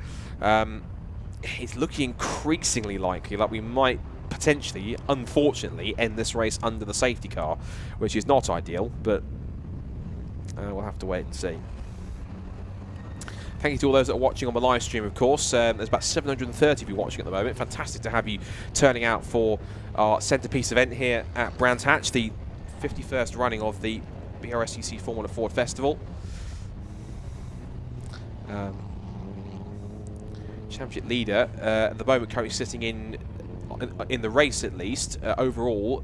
It's looking increasingly likely like we might potentially, unfortunately, end this race under the safety car, which is not ideal, but we'll have to wait and see. Thank you to all those that are watching on the live stream, of course. There's about 730 of you watching at the moment. Fantastic to have you turning out for our centrepiece event here at Brands Hatch, the 51st running of the BRSCC Formula Ford Festival. Championship leader at the moment currently sitting in the race, at least, overall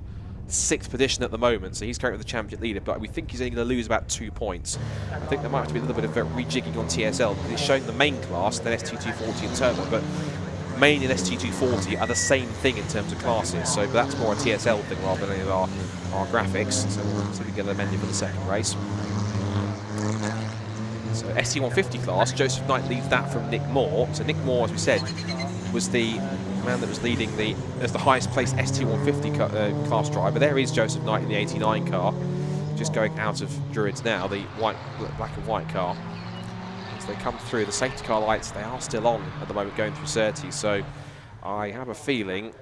6th position at the moment, so he's currently the championship leader, but we think he's only going to lose about 2 points. I think there might have to be a little bit of rejigging on TSL, because it's showing the main class, then ST240 and Turbo, but main and ST240 are the same thing in terms of classes, so that's more a TSL thing rather than any of our graphics, so we'll see if we can get it amended for the second race. So ST150 class, Joseph Knight leads that from Nick Moore. So Nick Moore, as we said, was the man that was leading as the highest placed ST150 class driver. There is Joseph Knight in the 89 car, just going out of Druids now, the black and white car. As they come through, the safety car lights, they are still on at the moment going through Surtees. So I have a feeling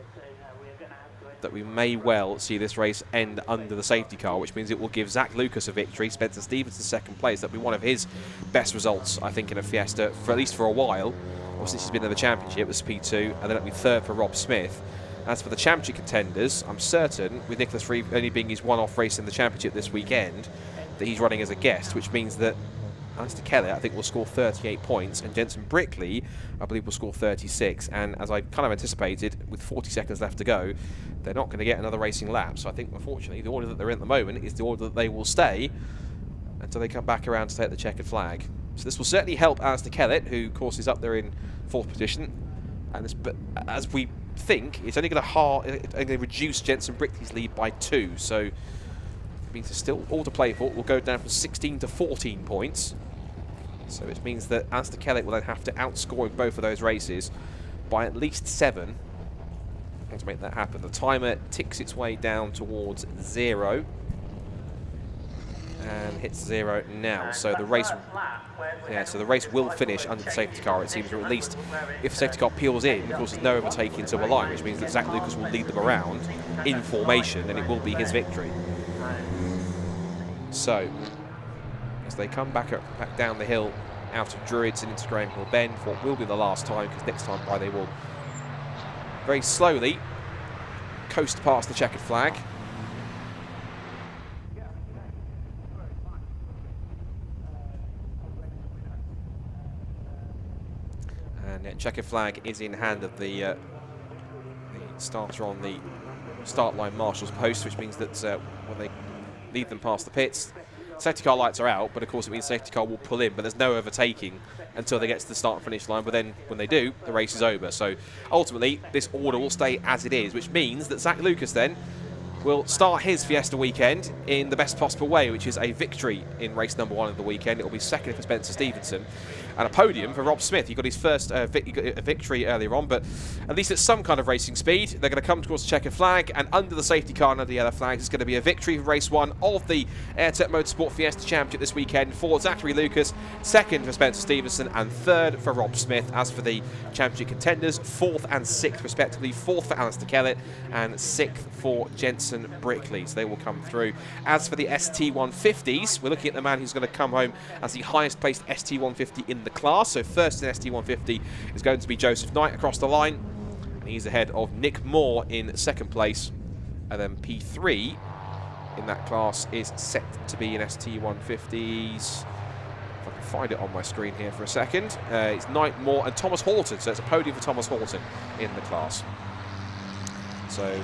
that we may well see this race end under the safety car, which means it will give Zach Lucas a victory, Spencer Stevens in second place. That'll be one of his best results, I think, in a Fiesta, for at least for a while, or since he's been in the championship, this P2, and then it'll be third for Rob Smith. As for the championship contenders, I'm certain, with Nicholas Reeve only being his one-off race in the championship this weekend, that he's running as a guest, which means that Alistair Kelly, I think, will score 38 points, and Jensen Brickley, I believe, will score 36. And as I kind of anticipated, with 40 seconds left to go, they're not going to get another racing lap. So I think, unfortunately, the order that they're in at the moment is the order that they will stay until they come back around to take the checkered flag. So this will certainly help Alistair Kellett, who, of course, is up there in 4th position. And this, but as we think, it's only going to reduce Jensen Brickley's lead by 2. So it means it's still all to play for. It will go down from 16 to 14 points. So it means that Alistair Kellett will then have to outscore in both of those races by at least 7 to make that happen. The timer ticks its way down towards 0 and hits 0 now. So the race, the race will finish under the safety car, it seems, or at least if the safety car peels in, of course, there's no overtaking to a line, which means that Zach Lucas will lead them around in formation, and it will be his victory. So as they come back down the hill out of Druids and into Graham Hill Bend, for what will be the last time, because next time by they will very slowly coast past the checkered flag. And checkered flag is in hand of the starter on the start line marshal's post, which means that when they lead them past the pits, safety car lights are out, but of course it means safety car will pull in, but there's no overtaking until they get to the start and finish line. But then when they do, the race is over. So ultimately this order will stay as it is, which means that Zach Lucas then will start his Fiesta weekend in the best possible way, which is a victory in race number 1 of the weekend. It will be second for Spencer Stevenson, and a podium for Rob Smith. He got his first victory earlier on, but at least at some kind of racing speed. They're going to come towards the checkered flag, and under the safety car and under the other flags, it's going to be a victory for race 1 of the AIRTEC Motorsport Fiesta Championship this weekend for Zachary Lucas, second for Spencer Stevenson, and third for Rob Smith. As for the championship contenders, 4th and 6th respectively, 4th for Alistair Kellett and 6th for Jensen Brickley, so they will come through. As for the ST150s, we're looking at the man who's going to come home as the highest placed ST150 in the class. So first in ST150 is going to be Joseph Knight across the line, and he's ahead of Nick Moore in second place, and then P3 in that class is set to be in ST150s. If I can find it on my screen here for a second, it's Knight, Moore and Thomas Horton, so it's a podium for Thomas Horton in the class. So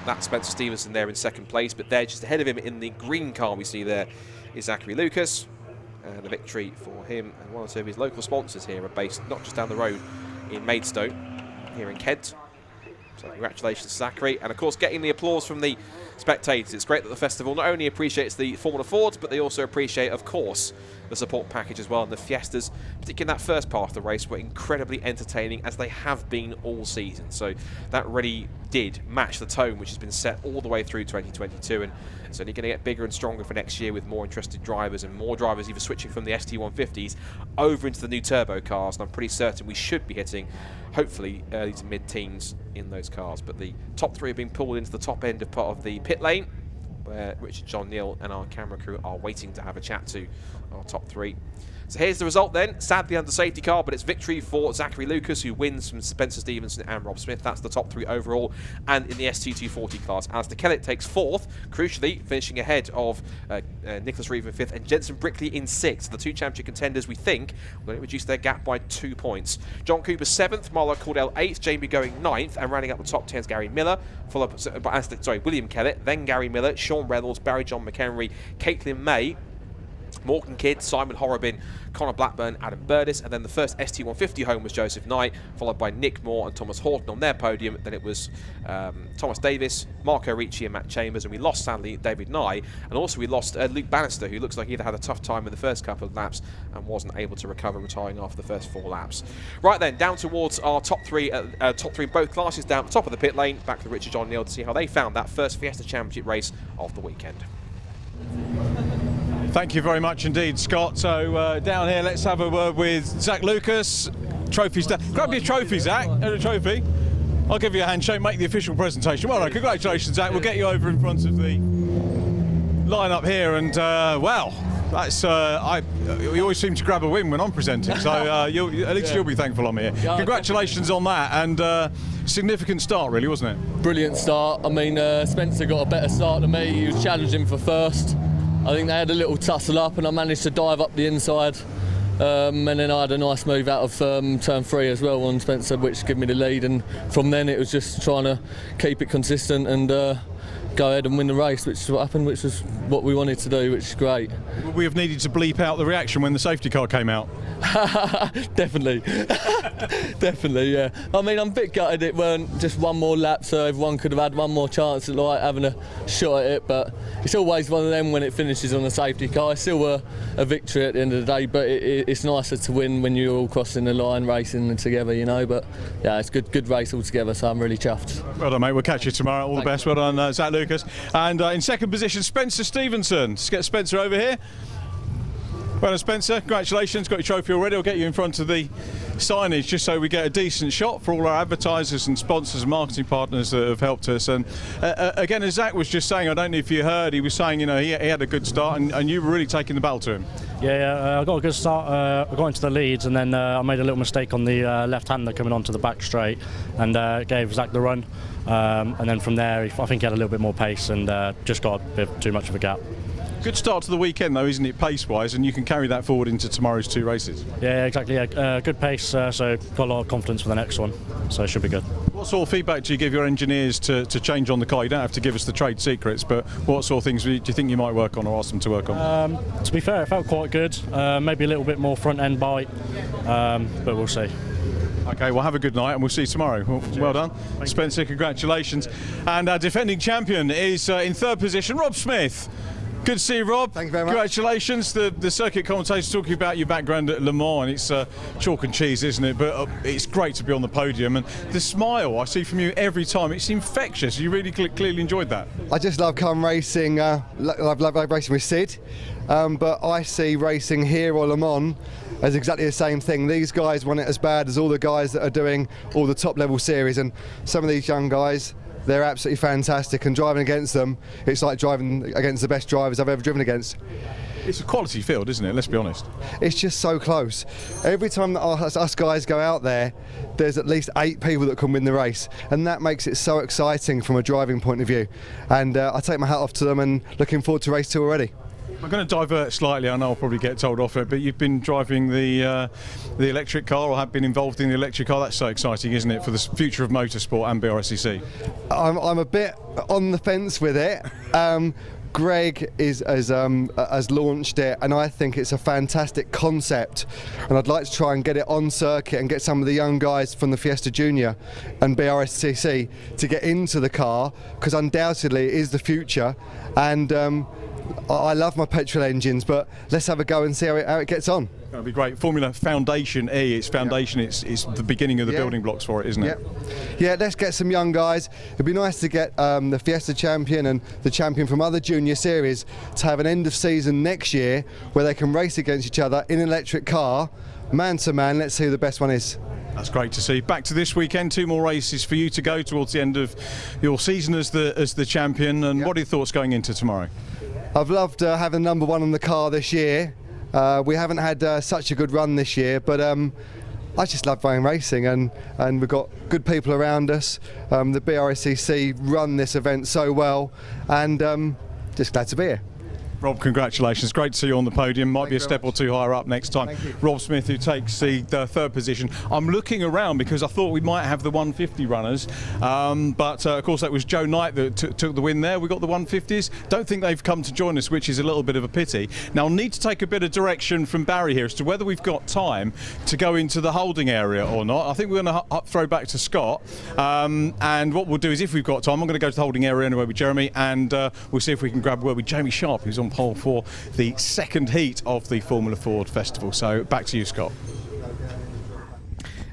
that's Spencer Stevenson there in second place, but there just ahead of him in the green car we see there is Zachary Lucas, and a victory for him. And one or two of his local sponsors here are based not just down the road in Maidstone, here in Kent. So congratulations to Zachary, and of course getting the applause from the spectators. It's great that the festival not only appreciates the Formula Ford, but they also appreciate, of course, the support package as well. And the Fiestas, particularly in that first part of the race, were incredibly entertaining, as they have been all season. So that really did match the tone which has been set all the way through 2022, and it's only going to get bigger and stronger for next year with more interested drivers and more drivers either switching from the ST150s over into the new turbo cars. And I'm pretty certain we should be hitting, hopefully, early to mid-teens in those cars. But the top 3 have been pulled into the top end of part of the pit lane, where Richard, John, Neil and our camera crew are waiting to have a chat to our top 3. So here's the result then, sadly under safety car, but it's victory for Zachary Lucas, who wins from Spencer Stevenson and Rob Smith. That's the top 3 overall. And in the ST240 class, Alistair Kellett takes 4th, crucially finishing ahead of Nicholas Reeve in 5th and Jensen Brickley in 6th. The 2 championship contenders, we think, are going to reduce their gap by 2 points. John Cooper 7th, Marlo Cordell 8th, Jamie going 9th, and rounding up the top 10 is Gary Miller, followed by William Kellett, then Gary Miller, Sean Reynolds, Barry John McHenry, Caitlin May, Morgan Kidd, Simon Horrobin, Connor Blackburn, Adam Burdis, and then the first ST150 home was Joseph Knight, followed by Nick Moore and Thomas Horton on their podium. Then it was Thomas Davis, Marco Ricci and Matt Chambers, and we lost, sadly, David Nye, and also we lost Luke Bannister, who looks like he either had a tough time in the first couple of laps and wasn't able to recover, retiring after the first 4 laps. Right then, down towards our top 3 in both classes, down at the top of the pit lane, back to Richard, John, Neil to see how they found that first Fiesta Championship race of the weekend. Thank you very much indeed, Scott. So down here, let's have a word with Zach Lucas. Trophies down. Grab your trophy, Zach. And a trophy. I'll give you a handshake, make the official presentation. Well done, congratulations, Zach. We'll get you over in front of the line-up here, and wow, that's we always seem to grab a win when I'm presenting, so at least you'll be thankful I'm here. Congratulations on that, and significant start, really, wasn't it? Brilliant start. I mean, Spencer got a better start than me. He was challenging for first. I think they had a little tussle up, and I managed to dive up the inside, and then I had a nice move out of turn 3 as well on Spencer, which gave me the lead, and from then it was just trying to keep it consistent and go ahead and win the race, which is what happened, which was what we wanted to do, which is great. We have needed to bleep out the reaction when the safety car came out. Definitely. Definitely, yeah. I mean, I'm a bit gutted it weren't just one more lap, so everyone could have had one more chance at like having a shot at it, but it's always one of them when it finishes on a safety car. It's still a victory at the end of the day, but it's nicer to win when you're all crossing the line racing together, you know. But yeah, it's good race altogether, so I'm really chuffed. Well done, mate. We'll catch you tomorrow. All the best. Well done, Zach Lucas. And in second position, Spencer Stevenson. Let's get Spencer over here. Well done, Spencer. Congratulations. Got your trophy already. I'll get you in front of the signage just so we get a decent shot for all our advertisers and sponsors and marketing partners that have helped us. And again, as Zach was just saying, I don't know if you heard, he was saying, you know, he had a good start, and you were really taking the ball to him. Yeah, I got a good start. I got into the leads, and then I made a little mistake on the left-hander coming onto the back straight, and gave Zach the run. And then from there, I think he had a little bit more pace and just got a bit too much of a gap. Good start to the weekend though, isn't it, pace-wise, and you can carry that forward into tomorrow's 2 races. Yeah, exactly. Yeah. Good pace, so got a lot of confidence for the next one, so it should be good. What sort of feedback do you give your engineers to change on the car? You don't have to give us the trade secrets, but what sort of things do you think you might work on or ask them to work on? To be fair, it felt quite good. Maybe a little bit more front end bite, but we'll see. Okay, well, have a good night and we'll see you tomorrow. Well done. Spencer, congratulations. And our defending champion is in third position, Rob Smith. Good to see you, Rob. Thank you very much. Congratulations. The circuit commentator's talking about your background at Le Mans, and it's chalk and cheese, isn't it? But it's great to be on the podium, and the smile I see from you every time, it's infectious. You really clearly enjoyed that. I just love come racing. Love racing with Sid, but I see racing here or Le Mans as exactly the same thing. These guys want it as bad as all the guys that are doing all the top level series, and some of these young guys, they're absolutely fantastic, and driving against them, it's like driving against the best drivers I've ever driven against. It's a quality field, isn't it? Let's be honest. It's just so close. Every time that us guys go out there, there's at least 8 people that can win the race, and that makes it so exciting from a driving point of view. And I take my hat off to them, and looking forward to race 2 already. I'm going to divert slightly. I know I'll probably get told off it, but you've been driving the electric car, or have been involved in the electric car. That's so exciting, isn't it, for the future of motorsport and BRSCC? I'm a bit on the fence with it. Greg has launched it, and I think it's a fantastic concept, and I'd like to try and get it on circuit and get some of the young guys from the Fiesta Junior and BRSCC to get into the car, because undoubtedly it is the future. And I love my petrol engines, but let's have a go and see how it gets on. That'd be great. Formula Foundation E, it's foundation, it's the beginning of the building blocks for it, isn't it? Yeah, let's get some young guys. It'd be nice to get the Fiesta champion and the champion from other junior series to have an end of season next year where they can race against each other in an electric car, man to man. Let's see who the best one is. That's great to see. Back to this weekend, 2 more races for you to go towards the end of your season as the champion. And what are your thoughts going into tomorrow? I've loved having #1 on the car this year. We haven't had such a good run this year, but I just love going racing, and we've got good people around us. The BRSCC run this event so well, and just glad to be here. Rob, congratulations. Great to see you on the podium. Might be a step or two higher up next time. Rob Smith, who takes the third position. I'm looking around because I thought we might have the 150 runners, but of course that was Joe Knight that took the win there. We got the 150s. Don't think they've come to join us, which is a little bit of a pity. Now I'll need to take a bit of direction from Barry here as to whether we've got time to go into the holding area or not. I think we're going to throw back to Scott, and what we'll do is, if we've got time, I'm going to go to the holding area anyway with Jeremy, and we'll see if we can grab a word with Jamie Sharp, who's on pole for the second heat of the Formula Ford Festival. So back to you, Scott.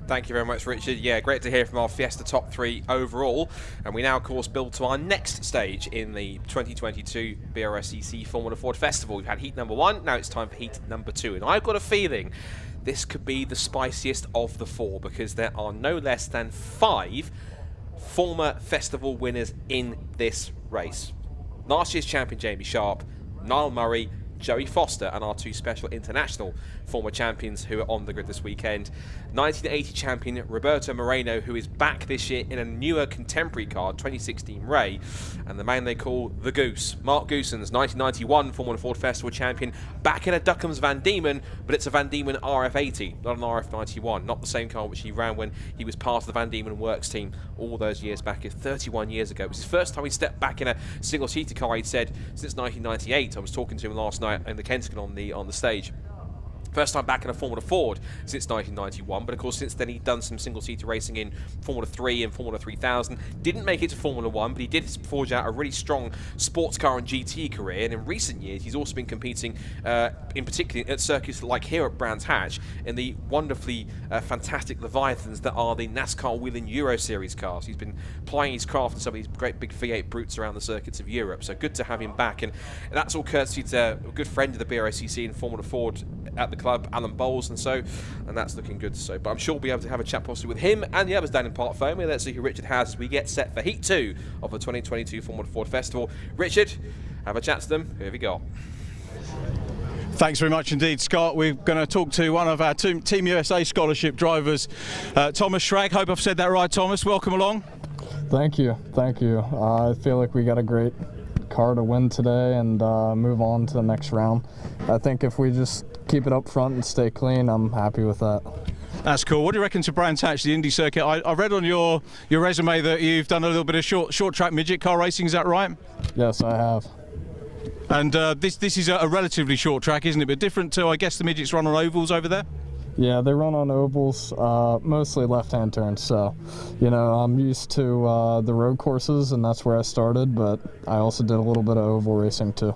Thank you very much, Richard. Yeah, great to hear from our Fiesta top 3 overall. And we now, of course, build to our next stage in the 2022 BRSCC Formula Ford Festival. We've had heat #1, now it's time for heat #2. And I've got a feeling this could be the spiciest of the 4, because there are no less than 5 former festival winners in this race. Last year's champion Jamie Sharp, Niall Murray, Joey Foster, and our 2 special international former champions who are on the grid this weekend. 1980 champion Roberto Moreno, who is back this year in a newer contemporary car, 2016 Ray, and the man they call the Goose, Mark Goossens, 1991 Formula Ford Festival champion, back in a Duckham's Van Diemen, but it's a Van Diemen RF80, not an RF91, not the same car which he ran when he was part of the Van Diemen Works team all those years back, 31 years ago. It was his first time he stepped back in a single-seater car, he'd said, since 1998. I was talking to him last night in the Kentagon on the stage. First time back in a Formula Ford since 1991, but of course since then he'd done some single-seater racing in Formula 3 and Formula 3000. Didn't make it to Formula 1, but he did forge out a really strong sports car and GT career, and in recent years he's also been competing, in particular at circuits like here at Brands Hatch, in the wonderfully fantastic Leviathans that are the NASCAR Whelen Euro Series cars. He's been plying his craft in some of these great big V8 brutes around the circuits of Europe, so good to have him back, and that's all courtesy to a good friend of the BRSCC and Formula Ford at the club, Alan Bowles, and that's looking good. So, but I'm sure we'll be able to have a chat possibly with him and the others down in Park Foamy. Let's see who Richard has as we get set for Heat 2 of the 2022 Formula Ford Festival. Richard, have a chat to them. Here we go. Thanks very much indeed, Scott. We're going to talk to one of our Team USA scholarship drivers, Thomas Schrag. Hope I've said that right, Thomas. Welcome along. Thank you. Thank you. I feel like we got a great car to win today and move on to the next round. I think if we just keep it up front and stay clean, I'm happy with that. That's cool. What do you reckon to Brands Hatch, the Indy circuit? I read on your resume that you've done a little bit of short track midget car racing. Is that right? Yes, I have. And this is a relatively short track, isn't it? But different to, I guess, the midgets run on ovals over there? Yeah, they run on ovals, mostly left-hand turns. So, you know, I'm used to the road courses, and that's where I started. But I also did a little bit of oval racing too.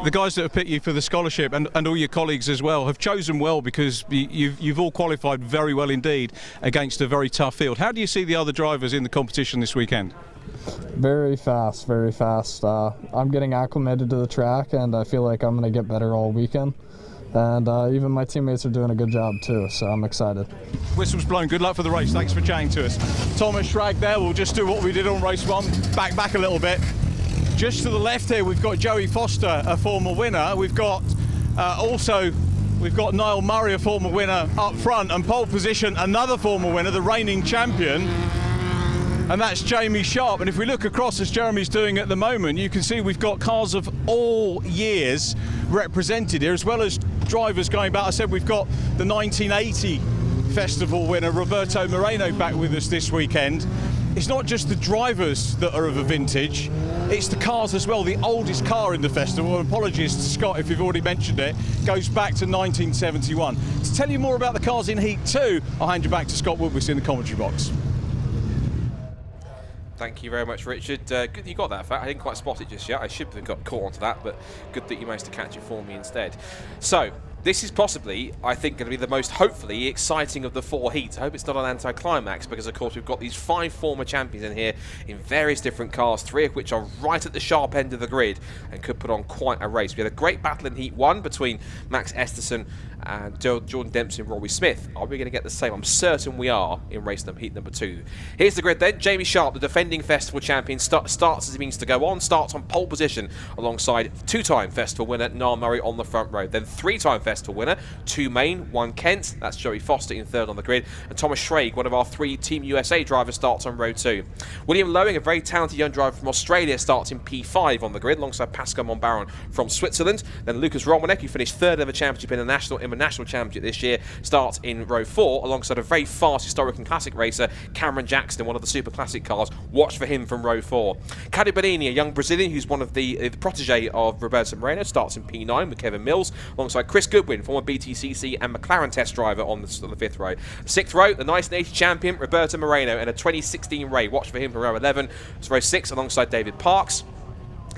The guys that have picked you for the scholarship, and all your colleagues as well, have chosen well, because you've all qualified very well indeed against a very tough field. How do you see the other drivers in the competition this weekend? Very fast, very fast. I'm getting acclimated to the track, and I feel like I'm going to get better all weekend. And even my teammates are doing a good job too, so I'm excited. Whistle's blown. Good luck for the race. Thanks for chatting to us. Thomas Schrag there. We'll just do what we did on race one. Back a little bit. Just to the left here, we've got Joey Foster, a former winner. We've got Niall Murray, a former winner up front, and pole position, another former winner, the reigning champion. And that's Jamie Sharp. And if we look across, as Jeremy's doing at the moment, you can see we've got cars of all years represented here, as well as drivers going back. I said we've got the 1980 festival winner, Roberto Moreno, back with us this weekend. It's not just the drivers that are of a vintage, it's the cars as well. The oldest car in the festival, and apologies to Scott if you've already mentioned it, goes back to 1971. To tell you more about the cars in Heat 2, I'll hand you back to Scott Woodward in the commentary box. Thank you very much, Richard. Good you got that fact. I didn't quite spot it just yet. I should have got caught onto that, but good that you managed to catch it for me instead. So, this is possibly, I think, going to be the most, hopefully, exciting of the 4 heats. I hope it's not an anticlimax, because, of course, we've got these 5 former champions in here in various different cars, 3 of which are right at the sharp end of the grid and could put on quite a race. We had a great battle in Heat 1 between Max Esterson and Jordan Dempsey and Rory Smith. Are we going to get the same? I'm certain we are in race heat number 2. Here's the grid then. Jamie Sharp, the defending festival champion, starts as he means to go on, starts on pole position alongside 2-time festival winner Niall Murray on the front row. Then 3-time festival winner, 2 main, 1 Kent. That's Joey Foster in 3rd on the grid. And Thomas Schrag, one of our 3 Team USA drivers, starts on row 2. William Lowing, a very talented young driver from Australia, starts in P5 on the grid alongside Pascal Monbaron from Switzerland. Then Lucas Romanek, who finished 3rd of the championship in the national championship this year, starts in row 4 alongside a very fast historic and classic racer, Cameron Jackson, in one of the super classic cars. Watch for him from row 4. Cadu Bonini, a young Brazilian who's one of the protege of Roberto Moreno, starts in P9 with Kevin Mills alongside Chris Goodwin, former BTCC and McLaren test driver on the 5th row. 6th row, the 1980 champion Roberto Moreno and a 2016 Ray. Watch for him from row 11. It's row 6 alongside David Parks.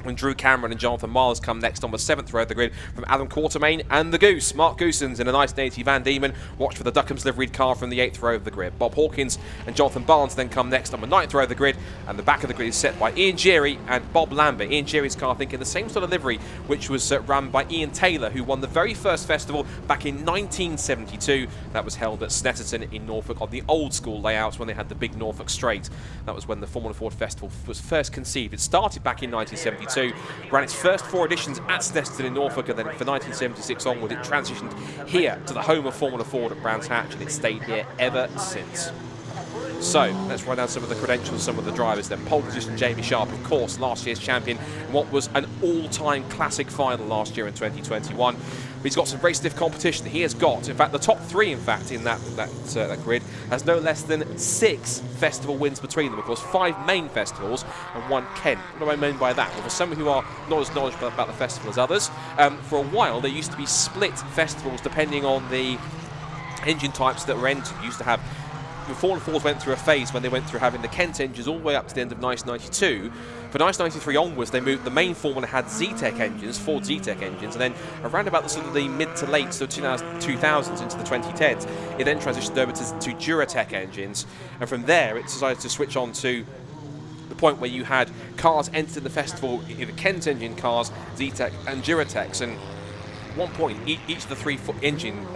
And Drew Cameron and Jonathan Miles come next on the 7th row of the grid from Adam Quartermain and the Goose. Mark Goosens in a 1980 Van Diemen. Watch for the Duckham's liveried car from the 8th row of the grid. Bob Hawkins and Jonathan Barnes then come next on the 9th row of the grid, and the back of the grid is set by Ian Geary and Bob Lambert. Ian Geary's car, I think, in the same sort of livery which was run by Ian Taylor, who won the very first festival back in 1972. That was held at Snetterton in Norfolk on the old school layouts when they had the big Norfolk Straight. That was when the Formula Ford Festival was first conceived. It started back in 1972, ran its first 4 editions at Snetterton in Norfolk, and then for 1976 onward it transitioned here to the home of Formula Ford at Brands Hatch, and it's stayed here ever since. So, let's run down some of the credentials of some of the drivers then. Pole position, Jamie Sharp, of course, last year's champion, in what was an all-time classic final last year in 2021. But he's got some very stiff competition. He has got, in fact, the top 3, in fact, in that grid, has no less than 6 festival wins between them. Of course, 5 main festivals and 1 Kent. What do I mean by that? Well, for some who are not as knowledgeable about the festival as others, for a while there used to be split festivals depending on the engine types that were entered. You used to have the Formula Fords went through a phase when they went through having the Kent engines all the way up to the end of 1992. For 1993 onwards, they moved. The main Formula had ZTEC engines, Ford ZTEC engines, and then around about the sort of the mid to late, so 2000s into the 2010s, it then transitioned over to Duratec engines, and from there it decided to switch on to the point where you had cars entered in the festival, either Kent engine cars, ZTEC and Duratecs, and at one point each of the 3 engine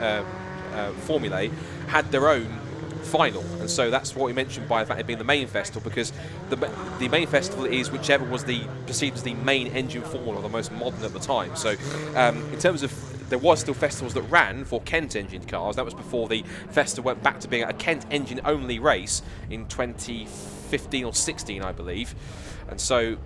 formulae had their own final, and so that's what we mentioned by the fact it being the main festival, because the main festival is whichever was perceived as the main engine formula, or the most modern at the time. So in terms of, there was still festivals that ran for Kent engine cars. That was before the festival went back to being a Kent engine only race in 2015 or 16, I believe. And so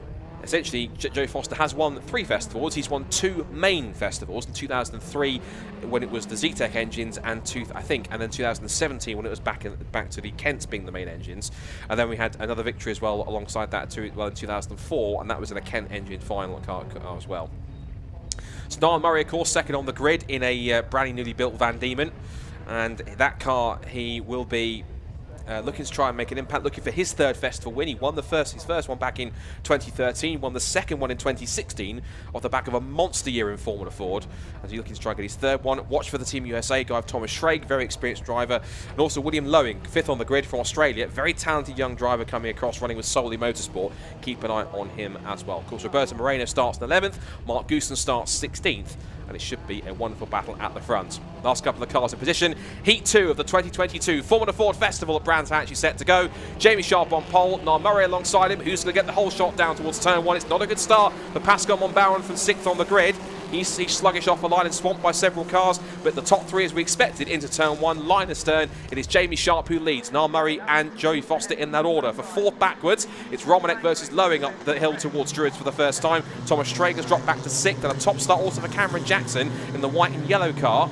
essentially, Joe Foster has won 3 festivals. He's won 2 main festivals in 2003 when it was the Zetec engines, and then 2017 when it was back to the Kents being the main engines. And then we had another victory as well alongside that in 2004, and that was in a Kent engine final car as well. So Niall Murray, of course, second on the grid in a brand newly built Van Diemen, and that car he will be looking to try and make an impact, looking for his 3rd festival win. He won his first one back in 2013, won the second one in 2016 off the back of a monster year in Formula Ford, as he's looking to try and get his 3rd one. Watch for the Team USA guy of Thomas Schrage, very experienced driver, and also William Lowing, 5th on the grid from Australia, very talented young driver coming across, running with Solely Motorsport. Keep an eye on him as well. Of course, Roberto Moreno starts in 11th, Mark Goosen starts 16th, and it should be a wonderful battle at the front. Last couple of cars in position. Heat 2 of the 2022 Formula Ford Festival at Brands Hatch is set to go. Jamie Sharp on pole, Niall Murray alongside him, who's going to get the whole shot down towards turn 1. It's not a good start for Pascal Monbauern from 6th on the grid. He's sluggish off the line and swamped by several cars, but the top 3, as we expected, into turn 1, line astern. It is Jamie Sharp who leads, Niall Murray and Joey Foster in that order. For 4th backwards, it's Romanek versus Lowing up the hill towards Druids for the first time. Thomas Schrage has dropped back to 6th, and a top start also for Cameron Jackson in the white and yellow car.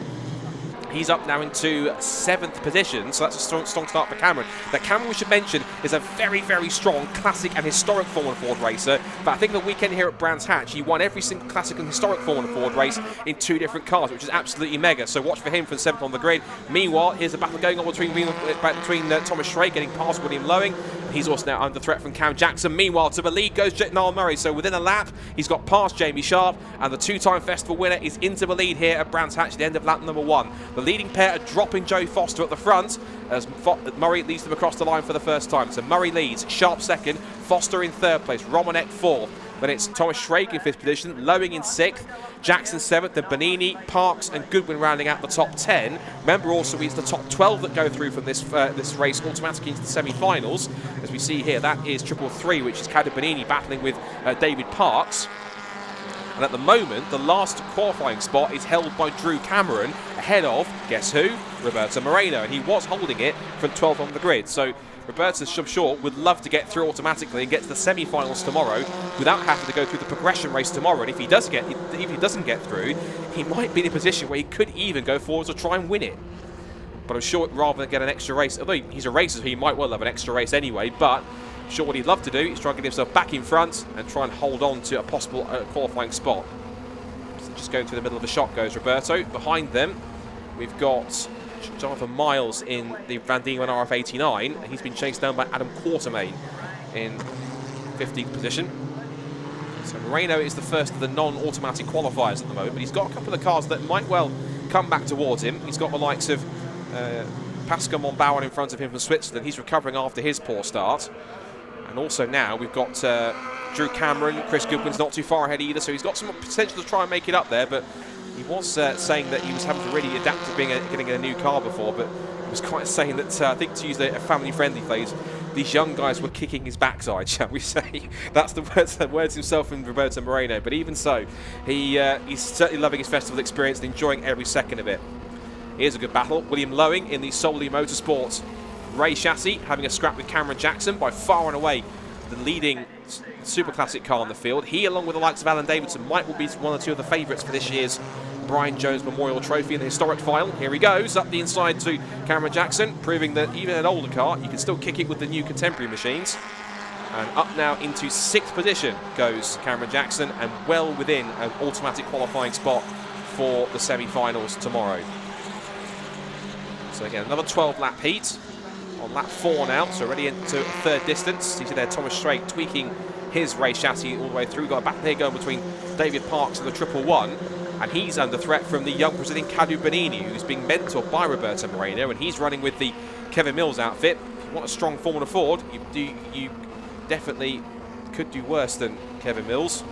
He's up now into 7th position, so that's a strong start for Cameron. Now, Cameron, we should mention, is a very, very strong classic and historic Formula Ford racer. But I think the weekend here at Brands Hatch, he won every single classic and historic Formula Ford race in 2 different cars, which is absolutely mega. So watch for him from 7th on the grid. Meanwhile, here's a battle going on between Thomas Schrage getting past William Lowing. He's also now under threat from Cam Jackson. Meanwhile, to the lead goes Niall Murray. So within a lap, he's got past Jamie Sharp, and the 2-time festival winner is into the lead here at Brands Hatch at the end of lap number 1. The leading pair are dropping Joe Foster at the front as Murray leads them across the line for the first time. So Murray leads, Sharp 2nd, Foster in 3rd place, Romanek 4th. Then it's Thomas Schrage in 5th position, Lowing in 6th, Jackson 7th, then Bonini, Parks and Goodwin rounding out the top 10. Remember also it's the top 12 that go through from this race automatically into the semi-finals. As we see here, that is 333, which is Cado Bonini battling with David Parks. And at the moment, the last qualifying spot is held by Drew Cameron, ahead of, guess who? Roberto Moreno, and he was holding it from 12th on the grid. So Roberto, I'm sure, would love to get through automatically and get to the semi-finals tomorrow without having to go through the progression race tomorrow. And if he doesn't get through, he might be in a position where he could even go forward to try and win it. But I'm sure rather than get an extra race, although he's a racer, so he might well have an extra race anyway, but I'm sure what he'd love to do is try and get himself back in front and try and hold on to a possible qualifying spot. So just going through the middle of the shot goes Roberto. Behind them, we've got Jonathan Miles in the Van Diemen RF89. He's been chased down by Adam Quartermain in 15th position. So Moreno is the first of the non-automatic qualifiers at the moment, but he's got a couple of cars that might well come back towards him. He's got the likes of Pascal Monbauern in front of him from Switzerland. He's recovering after his poor start. And also now we've got Drew Cameron. Chris Goodwin's not too far ahead either, so he's got some potential to try and make it up there, but he was saying that he was having to really adapt to getting a new car before, but he was quite saying that, I think to use a family-friendly phrase, these young guys were kicking his backside, shall we say. That's the words himself from Roberto Moreno, but even so, he's certainly loving his festival experience and enjoying every second of it. Here's a good battle. William Lowing in the Solely Motorsport Ray chassis, having a scrap with Cameron Jackson, by far and away the leading super classic car on the field. He, along with the likes of Alan Davidson, might well be one or two of the favourites for this year's Brian Jones Memorial Trophy in the historic final. Here he goes, up the inside to Cameron Jackson, proving that even an older car, you can still kick it with the new contemporary machines. And up now into 6th position goes Cameron Jackson, and well within an automatic qualifying spot for the semi-finals tomorrow. So again, another 12-lap heat. On lap 4 now, so already into 3rd distance. You see there Thomas Schrage tweaking his race chassis all the way through. Got a battle here going between David Parks and the 111, and he's under threat from the young Brazilian Cado Bonini, who's being mentored by Roberto Moreno, and he's running with the Kevin Mills outfit. If you want a strong Formula Ford, you definitely could do worse than Kevin Mills.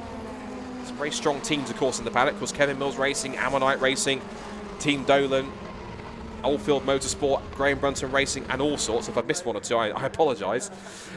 Some very strong teams, of course, in the paddock. Of course, Kevin Mills Racing, Ammonite Racing, Team Dolan, Oldfield Motorsport, Graham Brunton Racing, and all sorts. If I've missed one or two, I apologise.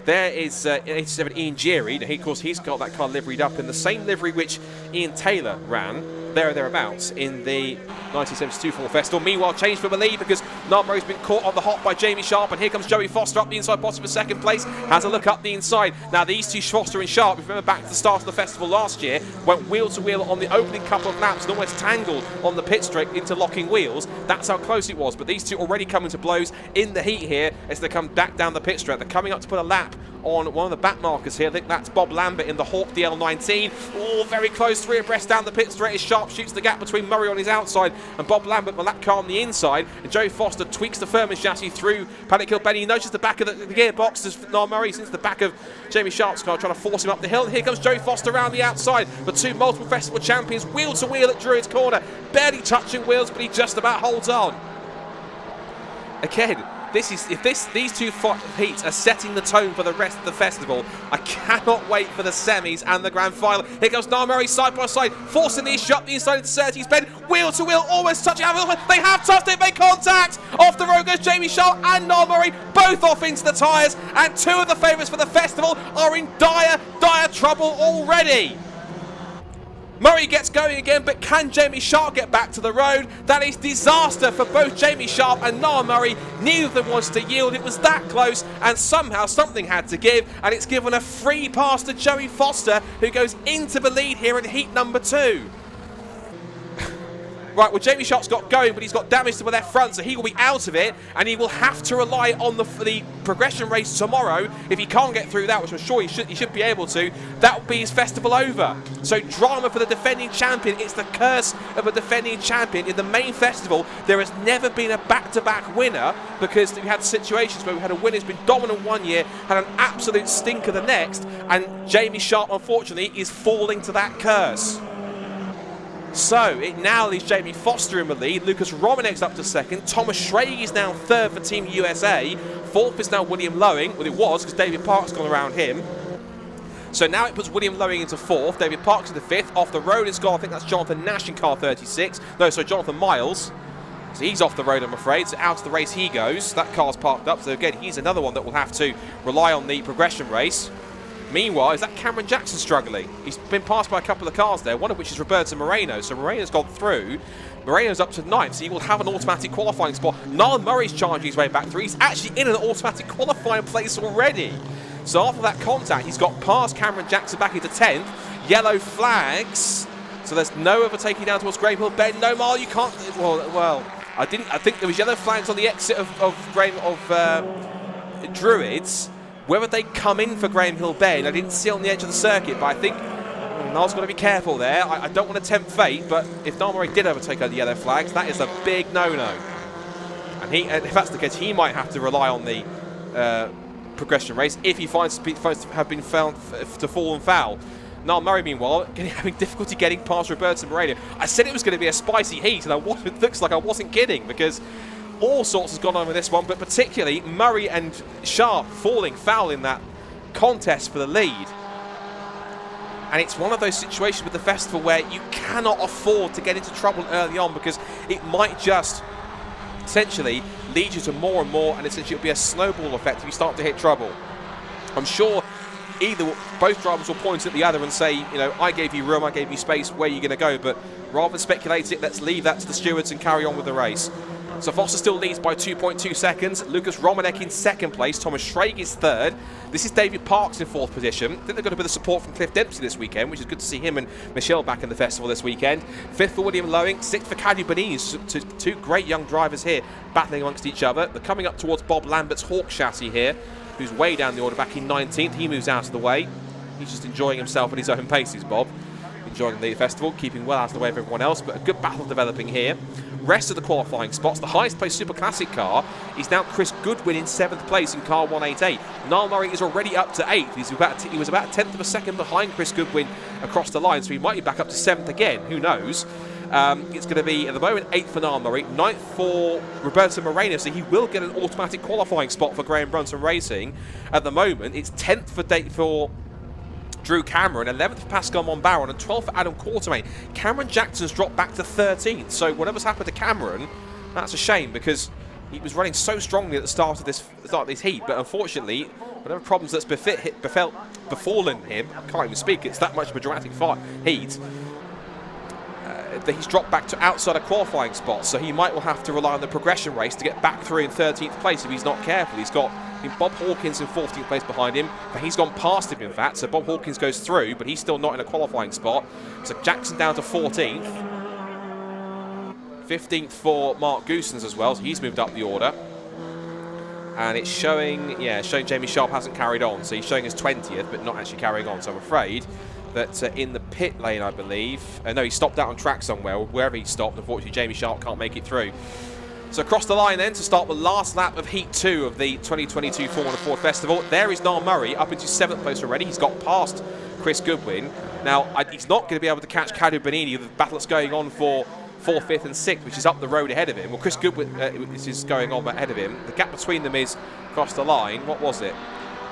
There is 87 Ian Geary. Of course, he's got that car liveried up in the same livery which Ian Taylor ran there or thereabouts in the 1972 Formula Festival. Meanwhile, change for the lead because Niall Murray's been caught on the hop by Jamie Sharp, and here comes Joey Foster up the inside bottom for second place. Has a look up the inside. Now these two, Foster and Sharp, if you remember back to the start of the festival last year, went wheel to wheel on the opening couple of laps and almost tangled on the pit straight into locking wheels. That's how close it was, but these two already coming to blows in the heat here as they come back down the pit straight. They're coming up to put a lap on one of the back markers here. I think that's Bob Lambert in the Hawk DL19. Oh, very close, 3 abreast down the pit straight as Sharp shoots the gap between Murray on his outside and Bob Lambert, the lap car on the inside. And Joe Foster tweaks the Furman chassis through Paddock Hill Bend. He notices the back of the gearbox as Niall Murray since the back of Jamie Sharp's car, trying to force him up the hill. And here comes Joe Foster around the outside. The two multiple festival champions wheel to wheel at Druids Corner, barely touching wheels, but he just about holds on. Again, these two heats are setting the tone for the rest of the festival. I cannot wait for the semis and the grand final. Here goes Niall Murray side by side, forcing the issue up the inside into Surtees Bend, wheel to wheel, almost touching. They have touched it, make contact. Off the road goes Jamie Sharp and Niall Murray, both off into the tyres, and two of the favourites for the festival are in dire trouble already. Murray gets going again, but can Jamie Sharp get back to the road? That is disaster for both Jamie Sharp and Niall Murray. Neither of them wants to yield. It was that close, and somehow something had to give, and it's given a free pass to Joey Foster, who goes into the lead here in heat number 2. Right, well, Jamie Sharp's got going, but he's got damage to the left front, so he will be out of it, and he will have to rely on the progression race tomorrow. If he can't get through that, which I'm sure he should be able to, that will be his festival over. So drama for the defending champion. It's the curse of a defending champion. In the main festival, there has never been a back-to-back winner, because we've had situations where we had a winner who's been dominant one year, had an absolute stinker the next, and Jamie Sharp, unfortunately, is falling to that curse. So it now leaves Jamie Foster in the lead. Lucas Romanek's up to second. Thomas Schrage is now third for Team USA. Fourth is now William Lowing. Well, it was, because David Park's gone around him. So now it puts William Lowing into fourth. David Park's into fifth. Off the road is gone. I think that's Jonathan Nash in car 36. No, sorry, Jonathan Miles. So he's off the road, I'm afraid. So out of the race he goes. That car's parked up. So again, he's another one that will have to rely on the progression race. Meanwhile, is that Cameron Jackson struggling? He's been passed by a couple of cars there, one of which is Roberto Moreno. So Moreno's gone through. Moreno's up to 9th, so he will have an automatic qualifying spot. Niall Murray's charging his way back through. He's actually in an automatic qualifying place already. So after that contact, he's got past Cameron Jackson back into 10th. Yellow flags. So there's no overtaking down towards Graham Hill Bend. No, Marl, you can't. Well, I think there was yellow flags on the exit of Druids. Whether they come in for Graham Hill Bend, I didn't see on the edge of the circuit, but I think Niall's got to be careful there. I don't want to tempt fate, but if Niall Murray did overtake the yellow flags, that is a big no-no. And if that's the case, he might have to rely on the progression race if he finds to have been found to fall and foul. Niall Murray, meanwhile, having difficulty getting past Roberto Moreno. I said it was going to be a spicy heat, and it looks like I wasn't kidding, because all sorts has gone on with this one, but particularly Murray and Sharp falling foul in that contest for the lead. And it's one of those situations with the festival where you cannot afford to get into trouble early on, because it might just essentially lead you to more and more, and essentially it'll be a snowball effect if you start to hit trouble. I'm sure both drivers will point at the other and say, I gave you room, I gave you space, where are you going to go? But rather than speculate it, let's leave that to the stewards and carry on with the race. So Foster still leads by 2.2 seconds. Lucas Romanek in second place. Thomas Schrage is third. This is David Parks in fourth position. I think they've got a bit of support from Cliff Dempsey this weekend, which is good to see him and Michelle back in the festival this weekend. Fifth for William Lowing. Sixth for Caddy Beniz. Two great young drivers here battling amongst each other. They're coming up towards Bob Lambert's Hawk chassis here, who's way down the order back in 19th. He moves out of the way. He's just enjoying himself at his own paces, Bob. Enjoying the festival, keeping well out of the way of everyone else, but a good battle developing here. Rest of the qualifying spots, the highest placed Super Classic car is now Chris Goodwin in 7th place in car 188. Niall Murray is already up to 8th. He was about a 10th of a second behind Chris Goodwin across the line, so he might be back up to 7th again, who knows. It's going to be, at the moment, 8th for Niall Murray, 9th for Roberto Moreno, so he will get an automatic qualifying spot for Graham Brunson Racing. At the moment, it's 10th for Drew Cameron, 11th for Pascal Monbaron, and 12th for Adam Quartermain. Cameron Jackson's dropped back to 13th, so whatever's happened to Cameron, that's a shame, because he was running so strongly at the start of this heat, but unfortunately, whatever problems that's befallen him, I can't even speak, it's that much of a dramatic heat, he's dropped back to outside of qualifying spots, so he might well have to rely on the progression race to get back through in 13th place if he's not careful. He's got Bob Hawkins in 14th place behind him, but he's gone past him, in fact, so Bob Hawkins goes through, but he's still not in a qualifying spot. So Jackson down to 14th. 15th for Mark Goosens as well, so he's moved up the order. And it's showing, showing Jamie Sharp hasn't carried on, so he's showing his 20th, but not actually carrying on, so I'm afraid that in the pit lane, I believe, no, he stopped out on track somewhere, wherever he stopped. Unfortunately, Jamie Sharp can't make it through. So across the line then to start the last lap of Heat 2 of the 2022 Formula Ford Festival. There is Niall Murray up into 7th place already. He's got past Chris Goodwin. Now, he's not going to be able to catch Cadu Bonini, the battle that's going on for 4th, 5th and 6th, which is up the road ahead of him. Well, Chris Goodwin is going on ahead of him. The gap between them is across the line. What was it?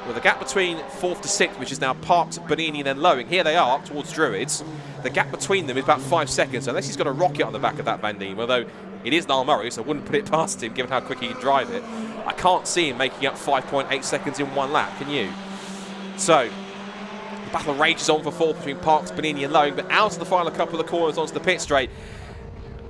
Well, the gap between 4th to 6th, which is now Parks, Bonini and then Lowing. Here they are towards Druids. The gap between them is about 5 seconds, unless he's got a rocket on the back of that Van Diem, although it is Niall Murray, so I wouldn't put it past him given how quick he can drive it. I can't see him making up 5.8 seconds in one lap, can you? So, the battle rages on for 4th between Parks, Bonini and Lowing, but out of the final couple of the corners onto the pit straight.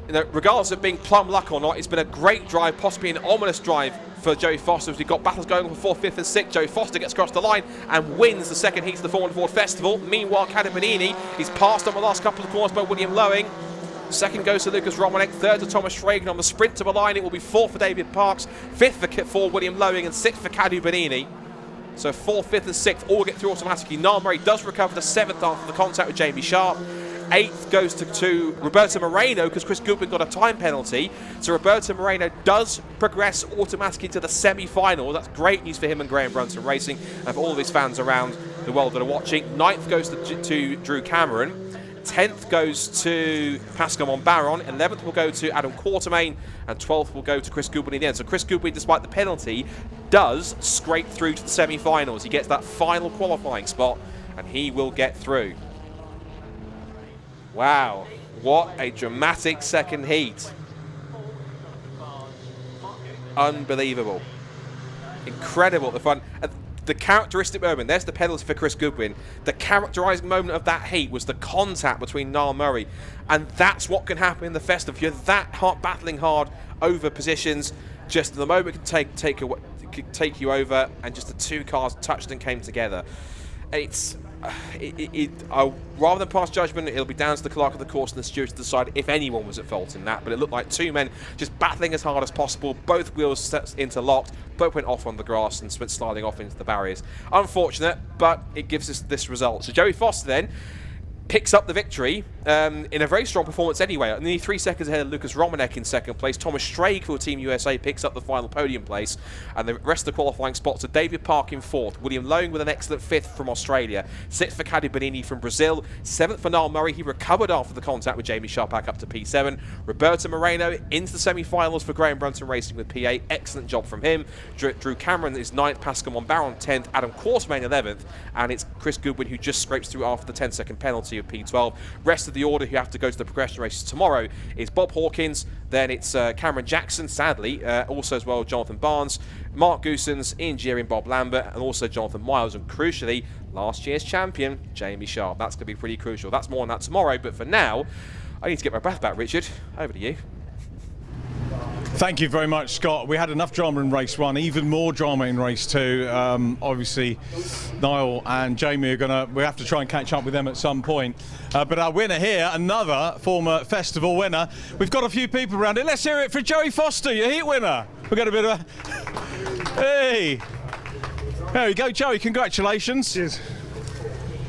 You know, regardless of being plumb luck or not, it's been a great drive, possibly an ominous drive for Joey Foster as we've got battles going on for 4th, 5th and 6th. Joey Foster gets across the line and wins the second heat of the Formula Ford Festival. Meanwhile, Cadu Bonini is passed on the last couple of corners by William Lowing. Second goes to Lucas Romanek, third to Thomas Schragen. On the sprint to the line, it will be 4th for David Parks, 5th for William Lowing and 6th for Cadu Bonini. So 4th, 5th and 6th all get through automatically. Niall Murray does recover the 7th after the contact with Jamie Sharp. 8th goes to Roberto Moreno because Chris Goodwin got a time penalty. So Roberto Moreno does progress automatically to the semi-final. That's great news for him and Graham Brunson Racing and for all of his fans around the world that are watching. 9th goes to Drew Cameron. 10th goes to Pascal Monbaron. 11th will go to Adam Quartermain. And 12th will go to Chris Goodwin in the end. So Chris Goodwin, despite the penalty, does scrape through to the semi-finals. He gets that final qualifying spot and he will get through. Wow, what a dramatic second heat. Unbelievable. Incredible at the front. The characteristic moment, there's the penalty for Chris Goodwin. The characterising moment of that heat was the contact between Niall Murray. And that's what can happen in the festival. If you're that hard, battling hard over positions, just the moment can take you over, and just the two cars touched and came together. It's... rather than pass judgment, it'll be down to the clerk of the course and the stewards to decide if anyone was at fault in that. But it looked like two men just battling as hard as possible. Both wheels interlocked, both went off on the grass and went sliding off into the barriers. Unfortunate, but it gives us this result. So Joey Foster then picks up the victory in a very strong performance anyway. Nearly 3 seconds ahead of Lucas Romanek in second place. Thomas Strake for Team USA picks up the final podium place. And the rest of the qualifying spots are David Park in 4th. William Lowing with an excellent 5th from Australia. 6th for Cadu Bonini from Brazil. 7th for Niall Murray. He recovered after the contact with Jamie Sharp back up to P7. Roberto Moreno into the semi-finals for Graham Brunson Racing with P8. Excellent job from him. Drew Cameron is 9th. Pascal Monbaron 10th. Adam Quartermain 11th. And it's Chris Goodwin who just scrapes through after the 10-second penalty of P12. Rest of the order who have to go to the progression races tomorrow is Bob Hawkins, then it's Cameron Jackson, sadly, also as well Jonathan Barnes, Mark Goosens, Ian Geary and Bob Lambert, and also Jonathan Miles, and crucially, last year's champion, Jamie Sharp. That's going to be pretty crucial. That's more on that tomorrow, but for now, I need to get my breath back, Richard. Over to you. Thank you very much, Scott. We had enough drama in race 1, even more drama in race 2. Obviously, Niall and Jamie we have to try and catch up with them at some point. But our winner here, another former festival winner. We've got a few people around it. Let's hear it for Joey Foster, your heat winner. We've got a bit of a... Hey! There we go, Joey, congratulations. Cheers.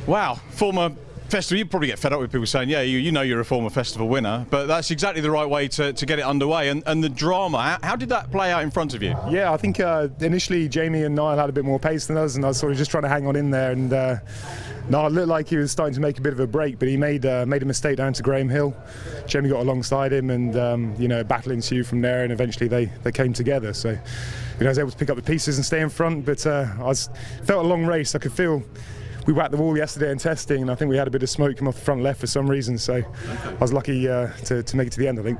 Wow, former festival, you probably get fed up with people saying, yeah, you know you're a former festival winner, but that's exactly the right way to get it underway. And the drama, how did that play out in front of you? Yeah, I think initially Jamie and Niall had a bit more pace than us, and I was sort of just trying to hang on in there, and Niall looked like he was starting to make a bit of a break, but he made a mistake down to Graham Hill. Jamie got alongside him, and you know, battle ensued from there, and eventually they came together. So I was able to pick up the pieces and stay in front, but felt a long race. I could feel we whacked the wall yesterday in testing, and I think we had a bit of smoke come off the front left for some reason, so I was lucky to make it to the end, I think.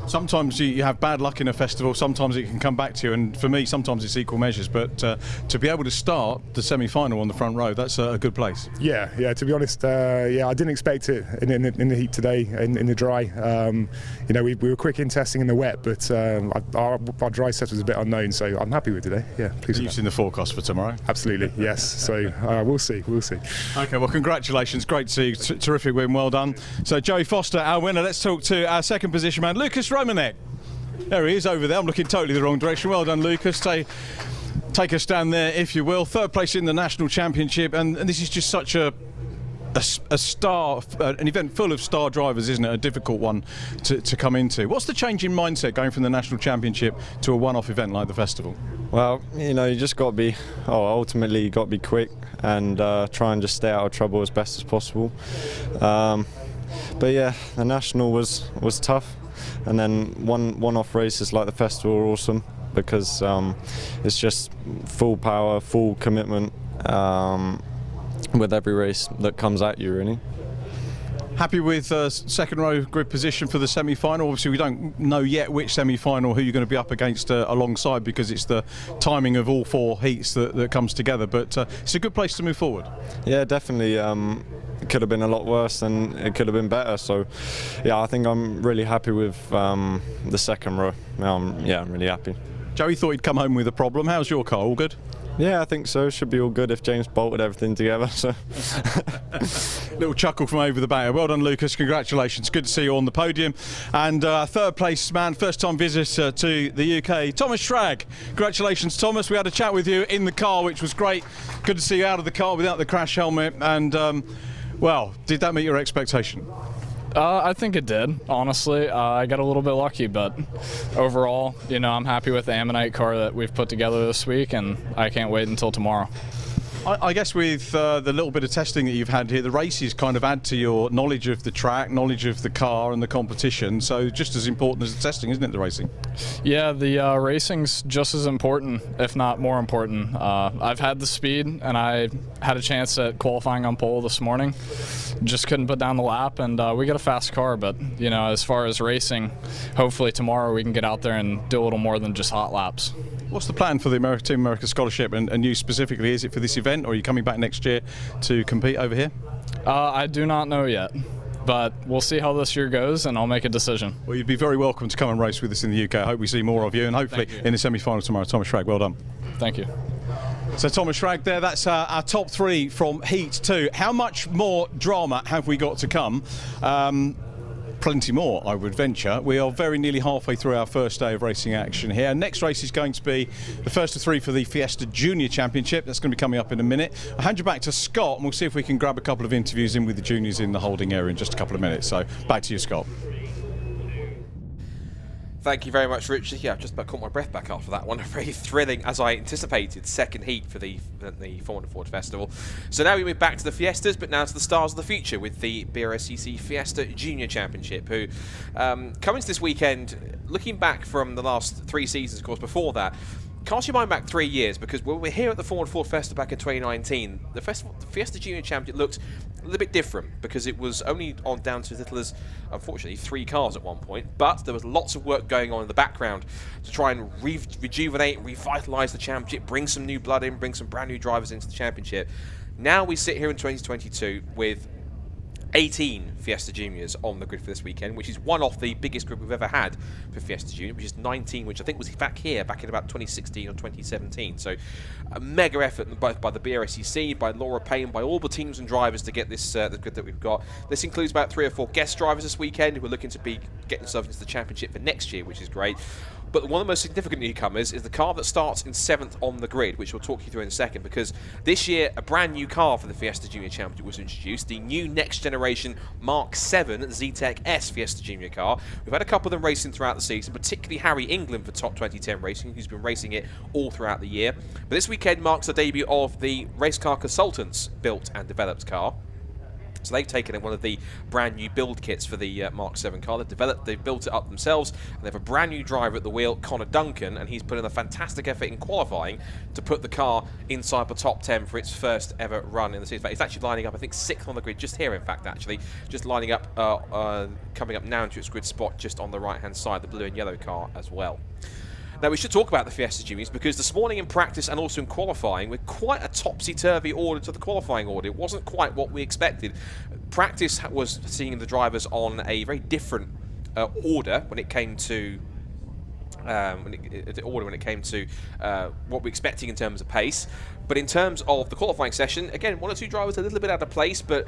Sometimes you have bad luck in a festival, sometimes it can come back to you, and for me sometimes it's equal measures, but to be able to start the semi-final on the front row, that's a good place. Yeah, to be honest, I didn't expect it in the heat today, in the dry. You know, we were quick in testing in the wet, but our dry set was a bit unknown, so I'm happy with today. Yeah, please. You've seen the forecast for tomorrow? Absolutely, yes. So we'll see. Okay, well, congratulations. Great to see you. Terrific win. Well done. So Joey Foster, our winner. Let's talk to our second position man, Lucas Romanek. There he is over there. I'm looking totally the wrong direction. Well done, Lucas. Take us down there, if you will. Third place in the national championship, and this is just such an event full of star drivers, isn't it? A difficult one to come into. What's the change in mindset going from the national championship to a one-off event like the festival? Well, you know, you just got to be, ultimately you got to be quick and try and just stay out of trouble as best as possible. But yeah, the national was tough, and then one-off races like the festival are awesome because it's just full power, full commitment with every race that comes at you, really. Happy with second row grid position for the semi-final. Obviously we don't know yet which semi-final who you're going to be up against alongside, because it's the timing of all four heats that comes together, but it's a good place to move forward. Yeah, definitely. It could have been a lot worse and it could have been better, so yeah, I think I'm really happy with the second row. I'm really happy. Joey thought he'd come home with a problem. How's your car? All good? Yeah, I think so. Should be all good if James bolted everything together. So, little chuckle from over the barrier. Well done, Lucas. Congratulations. Good to see you on the podium. And third place man, first time visitor to the UK, Thomas Schrag. Congratulations, Thomas. We had a chat with you in the car, which was great. Good to see you out of the car without the crash helmet. And well, did that meet your expectation? I think it did, honestly. I got a little bit lucky, but overall, you know, I'm happy with the Ammonite car that we've put together this week, and I can't wait until tomorrow. I guess with the little bit of testing that you've had here, the races kind of add to your knowledge of the track, knowledge of the car and the competition, so just as important as the testing, isn't it, the racing? Yeah, the racing's just as important, if not more important. I've had the speed, and I had a chance at qualifying on pole this morning. Just couldn't put down the lap, and we got a fast car, but you know, as far as racing, hopefully tomorrow we can get out there and do a little more than just hot laps. What's the plan for the Team America Scholarship, and you specifically? Is it for this event, or are you coming back next year to compete over here? I do not know yet, but we'll see how this year goes, and I'll make a decision. Well, you'd be very welcome to come and race with us in the UK. I hope we see more of you, and hopefully in the semi-final tomorrow. Thomas Schrag, well done. Thank you. So Thomas Schrag there, that's our top three from Heat 2. How much more drama have we got to come? Plenty more, I would venture. We are very nearly halfway through our first day of racing action here. Next race is going to be the first of three for the Fiesta Junior Championship. That's going to be coming up in a minute. I'll hand you back to Scott, and we'll see if we can grab a couple of interviews in with the juniors in the holding area in just a couple of minutes. So back to you, Scott. Thank you very much, Richard. Yeah, I've just about caught my breath back after that one. Very thrilling, as I anticipated, second heat for the Formula Ford Festival. So now we move back to the Fiestas, but now to the stars of the future with the BRSCC Fiesta Junior Championship, who come into this weekend, looking back from the last 3 seasons, of course, before that, cast your mind back 3 years, because when we're here at the Formula Ford Festival back in 2019, the Fiesta Junior Championship looked a little bit different, because it was only on down to as little as, unfortunately, 3 cars at one point, but there was lots of work going on in the background to try and rejuvenate and revitalise the championship, bring some new blood in, bring some brand new drivers into the championship. Now we sit here in 2022 with 18 Fiesta Juniors on the grid for this weekend, which is one off the biggest grid we've ever had for Fiesta Junior, which is 19, which I think was back in about 2016 or 2017. So a mega effort both by the BRSCC, by Laura Payne, by all the teams and drivers to get this the grid that we've got. This includes about 3 or 4 guest drivers this weekend who are looking to be getting themselves into the championship for next year, which is great. But one of the most significant newcomers is the car that starts in 7th on the grid, which we'll talk you through in a second, because this year a brand new car for the Fiesta Junior Championship was introduced, the new next generation Mark 7 ZTEC S Fiesta Junior car. We've had a couple of them racing throughout the season, particularly Harry England for Top 2010 Racing, who's been racing it all throughout the year. But this weekend marks the debut of the Race Car Consultants built and developed car. So they've taken in one of the brand new build kits for the Mark 7 car. They've built it up themselves, and they have a brand new driver at the wheel, Connor Duncan, and he's put in a fantastic effort in qualifying to put the car inside the top 10 for its first ever run in the season. It's actually lining up, I think, 6th on the grid, just here in fact, actually, just lining up, coming up now into its grid spot just on the right-hand side, the blue and yellow car as well. Now, we should talk about the Fiesta Juniors because this morning in practice and also in qualifying, we're quite a topsy-turvy order to the qualifying order. It wasn't quite what we expected. Practice was seeing the drivers on a very different order when it came to what we're expecting in terms of pace. But in terms of the qualifying session, again, 1 or 2 drivers a little bit out of place, but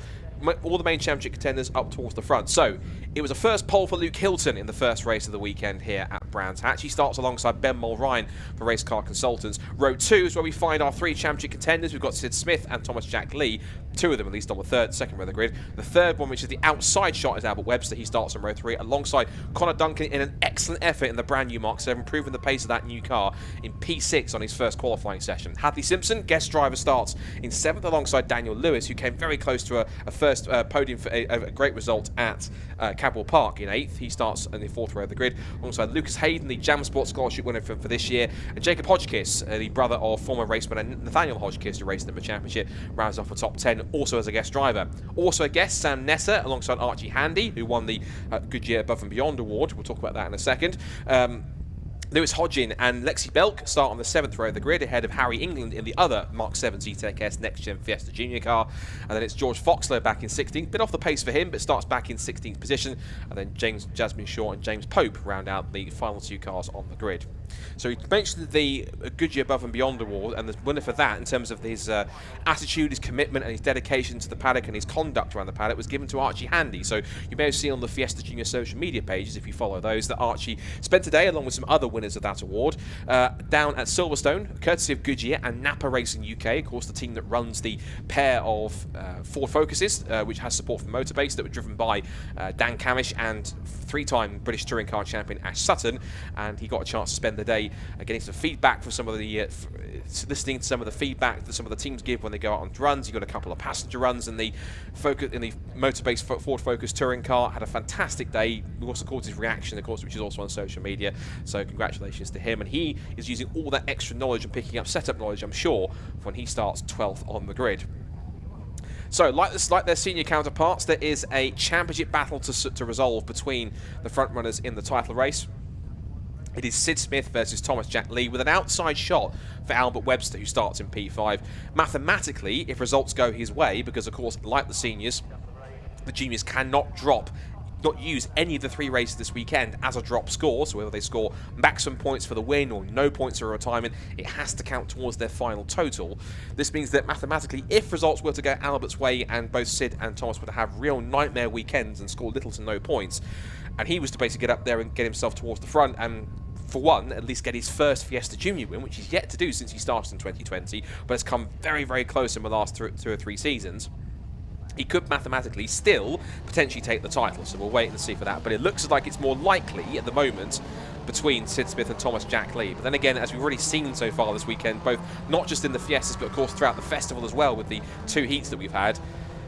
all the main championship contenders up towards the front. So it was a first pole for Luke Hilton in the first race of the weekend here at Brands Hatch. He starts alongside Ben Mulrine for Race Car Consultants. Row 2 is where we find our 3 championship contenders. We've got Sid Smith and Thomas Jack Lee, 2 of them at least on the second row of the grid. The third one, which is the outside shot, is Albert Webster. He starts on row 3 alongside Connor Duncan in an excellent effort in the brand new Mark 7, improving the pace of that new car in P6 on his first qualifying session. Hadley Simpson, guest driver, starts in 7th alongside Daniel Lewis, who came very close to a first podium for a great result at Cadwell Park in 8th. He starts in the 4th row of the grid alongside Lucas Hayden, the Jam Sport Scholarship winner for this year, and Jacob Hodgkiss, the brother of former raceman Nathaniel Hodgkiss, who raced in the championship, rounds off the top 10 also as a guest driver. Also a guest, Sam Nesser alongside Archie Handy, who won the Goodyear Above and Beyond Award. We'll talk about that in a second. Lewis Hodgin and Lexi Belk start on the 7th row of the grid ahead of Harry England in the other Mark 7 ZTEC S Next Gen Fiesta Junior car. And then it's George Foxlow back in 16th. Bit off the pace for him, but starts back in 16th position. And then Jasmine Shaw and James Pope round out the final 2 cars on the grid. So he mentioned the Goodyear Above and Beyond Award, and the winner for that, in terms of his attitude, his commitment, and his dedication to the paddock and his conduct around the paddock, was given to Archie Handy. So you may have seen on the Fiesta Junior social media pages, if you follow those, that Archie spent today, along with some other winners of that award, down at Silverstone, courtesy of Goodyear and Napa Racing UK, of course the team that runs the pair of Ford Focuses, which has support from Motorbase, that were driven by Dan Camish and 3-time British Touring Car champion Ash Sutton. And he got a chance to spend the day getting some feedback from some of the listening to some of the feedback that some of the teams give when they go out on runs. He got a couple of passenger runs in the Motorbase Ford Focus touring car. Had a fantastic day. We also caught his reaction, of course, which is also on social media. So congratulations to him. And he is using all that extra knowledge and picking up setup knowledge, I'm sure, when he starts 12th on the grid. So, like their senior counterparts, there is a championship battle to resolve between the front runners in the title race. It is Sid Smith versus Thomas Jack Lee, with an outside shot for Albert Webster, who starts in P5. Mathematically, if results go his way, because of course, like the seniors, the juniors cannot use any of the 3 races this weekend as a drop score. So whether they score maximum points for the win or no points for a retirement, it has to count towards their final total. This means that mathematically, if results were to go Albert's way and both Sid and Thomas were to have real nightmare weekends and score little to no points, and he was to basically get up there and get himself towards the front and, for one, at least get his first Fiesta Junior win, which he's yet to do since he started in 2020, but has come very, very close in the last 2 or 3 seasons, he could mathematically still potentially take the title. So we'll wait and see for that. But it looks like it's more likely at the moment between Sid Smith and Thomas Jack Lee. But then again, as we've already seen so far this weekend, both not just in the Fiestas, but of course throughout the festival as well, with the 2 heats that we've had,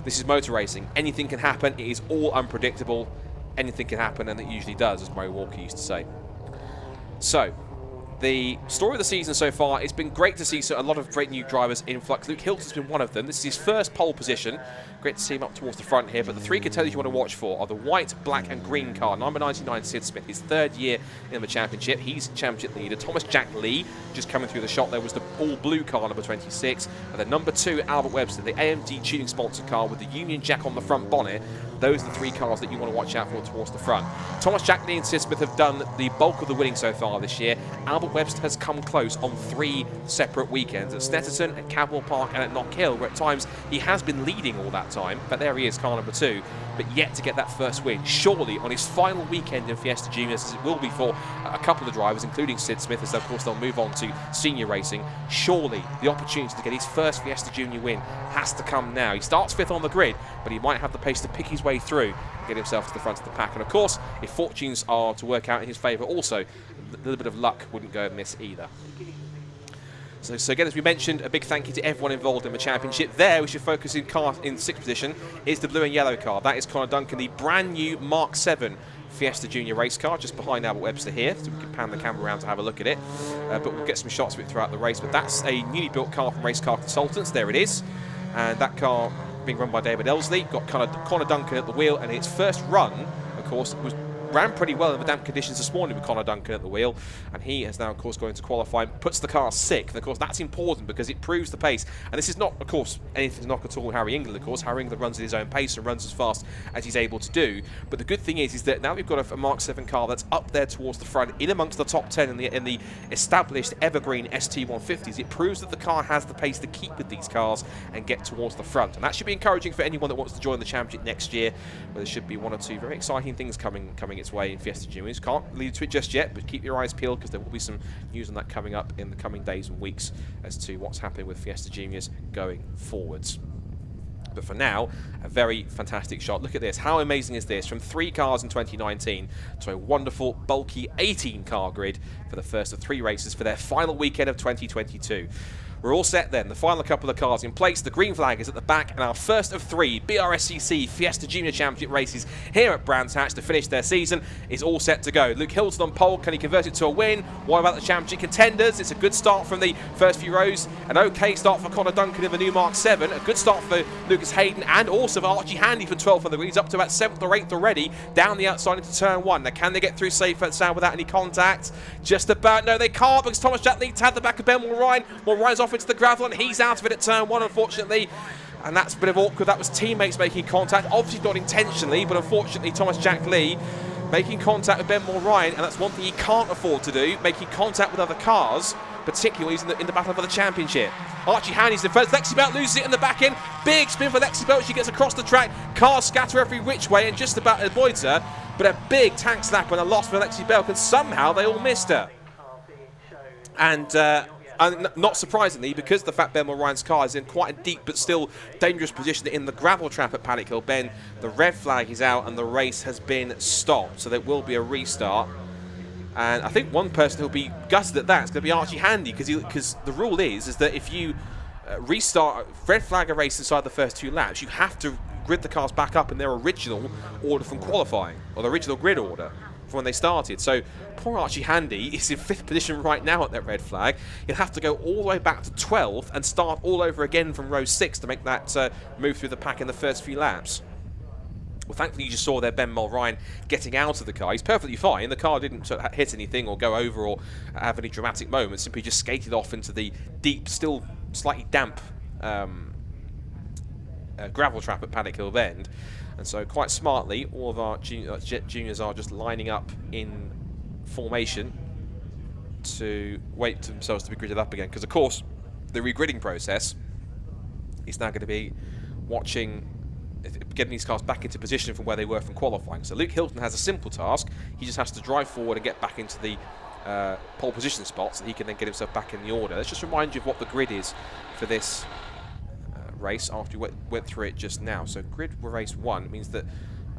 this is motor racing. Anything can happen. It is all unpredictable. Anything can happen, and it usually does, as Murray Walker used to say. So, the story of the season so far, it's been great to see a lot of great new drivers in flux. Luke Hilton's been one of them. This is his first pole position. Great to see him up towards the front here. But the 3 contenders you want to watch for are the white, black and green car. Number 99, Sid Smith, his 3rd year in the championship. He's championship leader. Thomas Jack Lee, just coming through the shot there, was the all-blue car, number 26. And then number 2, Albert Webster, the AMD tuning-sponsored car with the Union Jack on the front bonnet. Those are the 3 cars that you want to watch out for towards the front. Thomas Jack Lee and Sid Smith have done the bulk of the winning so far this year. Albert Webster has come close on 3 separate weekends, at Snetterton, at Cadwell Park and at Knock Hill, where at times he has been leading all that time. But there he is, car number 2, but yet to get that first win. Surely on his final weekend in Fiesta Juniors, as it will be for a couple of drivers, including Sid Smith, as of course they'll move on to senior racing, surely the opportunity to get his first Fiesta Junior win has to come now. He starts 5th on the grid, but he might have the pace to pick his way through and get himself to the front of the pack. And of course, if fortunes are to work out in his favour also, a little bit of luck wouldn't go amiss either. So again, as we mentioned, a big thank you to everyone involved in the championship. There, we should focus in car in 6th position, is the blue and yellow car. That is Connor Duncan, the brand new Mark 7 Fiesta Junior race car, just behind Albert Webster here, so we can pan the camera around to have a look at it. But we'll get some shots of it throughout the race. But that's a newly built car from Race Car Consultants. There it is. And that car being run by David Elsley, got Connor Duncan at the wheel, and its first run, of course, ran pretty well in the damp conditions this morning with Connor Duncan at the wheel, and he has now, of course, going to qualify, puts the car 6th, and of course that's important because it proves the pace. And this is not, of course, anything to knock at all Harry England. Of course, Harry England runs at his own pace and runs as fast as he's able to do. But the good thing is that now we've got a Mark 7 car that's up there towards the front, in amongst the top 10 in the established evergreen ST150s. It proves that the car has the pace to keep with these cars and get towards the front, and that should be encouraging for anyone that wants to join the championship next year, where there should be 1 or 2 very exciting things coming its way in Fiesta Juniors. Can't lead to it just yet, but keep your eyes peeled because there will be some news on that coming up in the coming days and weeks as to what's happening with Fiesta Juniors going forwards. But for now, a very fantastic shot. Look at this. How amazing is this? From 3 cars in 2019 to a wonderful, bulky 18-car grid for the first of 3 races for their final weekend of 2022. We're all set then. The final couple of cars in place. The green flag is at the back, and our first of 3 BRSCC Fiesta Junior Championship races here at Brands Hatch to finish their season is all set to go. Luke Hilton on pole. Can he convert it to a win? What about the championship contenders? It's a good start from the first few rows. An okay start for Connor Duncan in the new Mark 7. A good start for Lucas Hayden and also for Archie Handy for 12th on the grid. He's up to about 7th or 8th already down the outside into turn 1. Now, can they get through safe and sound without any contact? Just about. No, they can't because Thomas Jack Leeds had the back of Ben Mulrine. Mulrine's off into the gravel and he's out of it at turn 1, unfortunately. And that's a bit of awkward. That was teammates making contact. Obviously not intentionally, but unfortunately Thomas Jack Lee making contact with Ben Mulrine, and that's one thing he can't afford to do, making contact with other cars, particularly in the battle for the championship. Archie Handy's in first. Lexi Belt loses it in the back end. Big spin for Lexi Belt. She gets across the track. Cars scatter every which way and just about avoids her. But a big tank slap and a loss for Lexi Belt, and somehow they all missed her. And not surprisingly, because the fact Ben Mulrine's car is in quite a deep but still dangerous position in the gravel trap at Paddock Hill Bend, the red flag is out and the race has been stopped. So there will be a restart. And I think one person who'll be gutted at that is going to be Archie Handy, because the rule is that if you restart, red flag a race inside the first 2 laps, you have to grid the cars back up in their original order from qualifying, or the original grid order from when they started. So poor Archie Handy is in 5th position right now at that red flag. He'll have to go all the way back to 12th and start all over again from row 6 to make that move through the pack in the first few laps. Well, thankfully you just saw there Ben Mulrine getting out of the car. He's perfectly fine. The car didn't sort of hit anything or go over or have any dramatic moments. Simply just skated off into the deep, still slightly damp gravel trap at Paddock Hill Bend. And so quite smartly, all of our juniors are just lining up in formation to wait for themselves to be gridded up again. Because, of course, the regridding process is now going to be watching, getting these cars back into position from where they were from qualifying. So Luke Hilton has a simple task. He just has to drive forward and get back into the pole position spot so he can then get himself back in the order. Let's just remind you of what the grid is for this race after we went through it just now. So grid race 1 means that,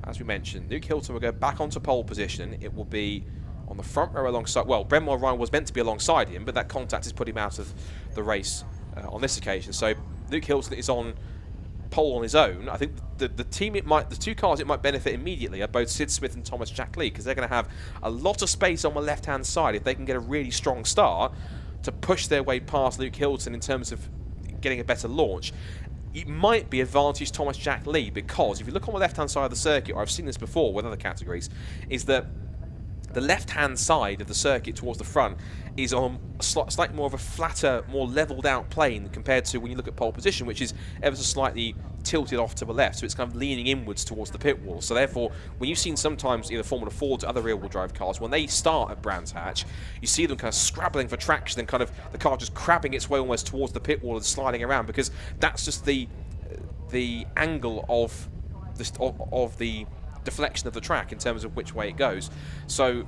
as we mentioned, Luke Hilton will go back onto pole position. It will be on the front row alongside, well, Ben Mulrine was meant to be alongside him, but that contact has put him out of the race on this occasion. So Luke Hilton is on pole on his own. I think the 2 cars it might benefit immediately are both Sid Smith and Thomas Jack Lee, because they're going to have a lot of space on the left-hand side if they can get a really strong start to push their way past Luke Hilton in terms of getting a better launch. It might be advantage Thomas Jack Lee, because if you look on the left-hand side of the circuit, or I've seen this before with other categories, is that the left-hand side of the circuit towards the front is on slightly more of a flatter, more levelled out plane compared to when you look at pole position, which is ever so slightly tilted off to the left, so it's kind of leaning inwards towards the pit wall. So therefore, when you've seen sometimes either Formula Fords or other rear-wheel drive cars, when they start at Brands Hatch, you see them kind of scrabbling for traction and kind of the car just crabbing its way almost towards the pit wall and sliding around, because that's just the angle of the deflection of the track in terms of which way it goes. So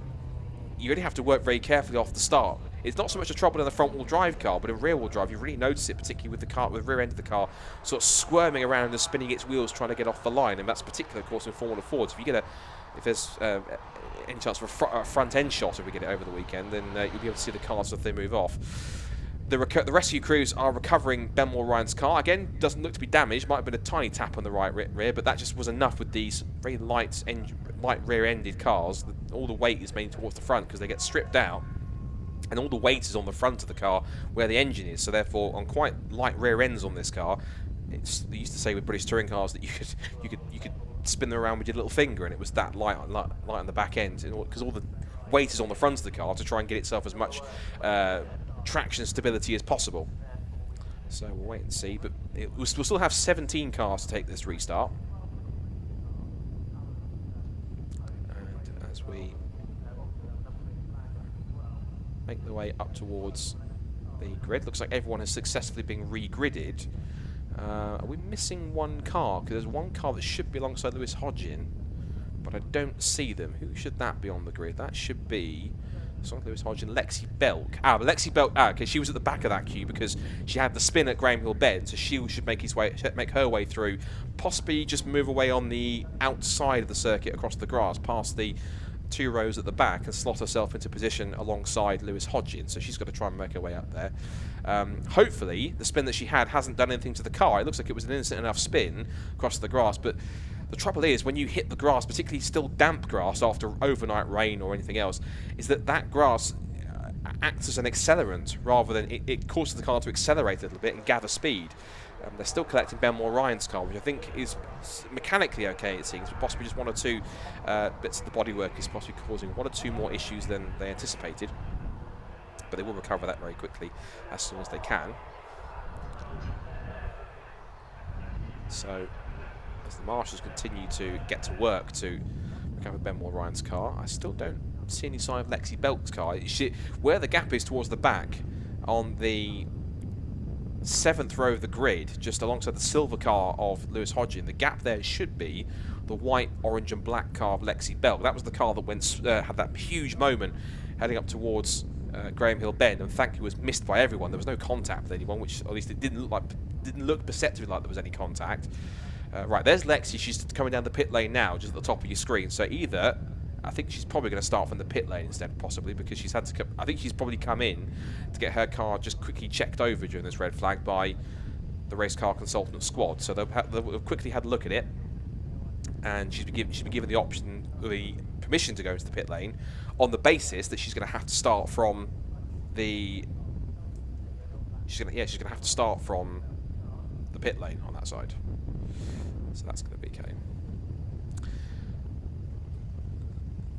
you really have to work very carefully off the start. It's not so much a trouble in the front-wheel drive car, but in rear-wheel drive, you really notice it, particularly with the rear end of the car sort of squirming around and spinning its wheels trying to get off the line. And that's particular, of course, in Formula Fords. If there's any chance for a front-end shot, if we get it over the weekend, then you'll be able to see the cars as they move off. The rescue crews are recovering Benmore Ryan's car. Again, doesn't look to be damaged. Might have been a tiny tap on the right rear, but that just was enough with these very light rear-ended cars. All the weight is mainly towards the front because they get stripped out, and all the weight is on the front of the car where the engine is. So therefore, on quite light rear ends on this car, they used to say with British touring cars that you could spin them around with your little finger, and it was that light on the back end, because all the weight is on the front of the car to try and get itself as much traction stability as possible. So we'll wait and see, but we'll still have 17 cars to take this restart. And as we make the way up towards the grid, looks like everyone has successfully been re-gridded. Are we missing one car? Because there's one car that should be alongside Lewis Hodgin, but I don't see them. Who should that be on the grid? That should be Lewis Hodgin, Lexi Belk. Lexi Belk. Okay, she was at the back of that queue because she had the spin at Graham Hill Bend, so she should make her way through. Possibly just move away on the outside of the circuit across the grass, past the 2 rows at the back, and slot herself into position alongside Lewis Hodgin. So she's got to try and make her way up there. Hopefully, the spin that she had hasn't done anything to the car. It looks like it was an innocent enough spin across the grass, but the trouble is, when you hit the grass, particularly still damp grass after overnight rain or anything else, is that grass acts as an accelerant rather than it causes the car to accelerate a little bit and gather speed. They're still collecting Benmore Ryan's car, which I think is mechanically okay, it seems, but possibly just 1 or 2 bits of the bodywork is possibly causing 1 or 2 more issues than they anticipated. But they will recover that very quickly as soon as they can. So, as the marshals continue to get to work to recover Benmore Ryan's car, I still don't see any sign of Lexi Belk's car. Where the gap is towards the back, on the 7th row of the grid, just alongside the silver car of Lewis Hodgin, the gap there should be the white, orange and black car of Lexi Belk. That was the car that had that huge moment heading up towards Graham Hill Bend, and thankfully was missed by everyone. There was no contact with anyone, which at least it didn't look perceptively like there was any contact. Right, there's Lexi. She's coming down the pit lane now, just at the top of your screen. So either, I think she's probably going to start from the pit lane instead, possibly, because she's had to I think she's probably come in to get her car just quickly checked over during this red flag by the race car consultant squad. So they've quickly had a look at it, and she's been given the permission to go into the pit lane on the basis that she's going to have to start from the she's going to have to start from the pit lane on that side. So that's going to be okay.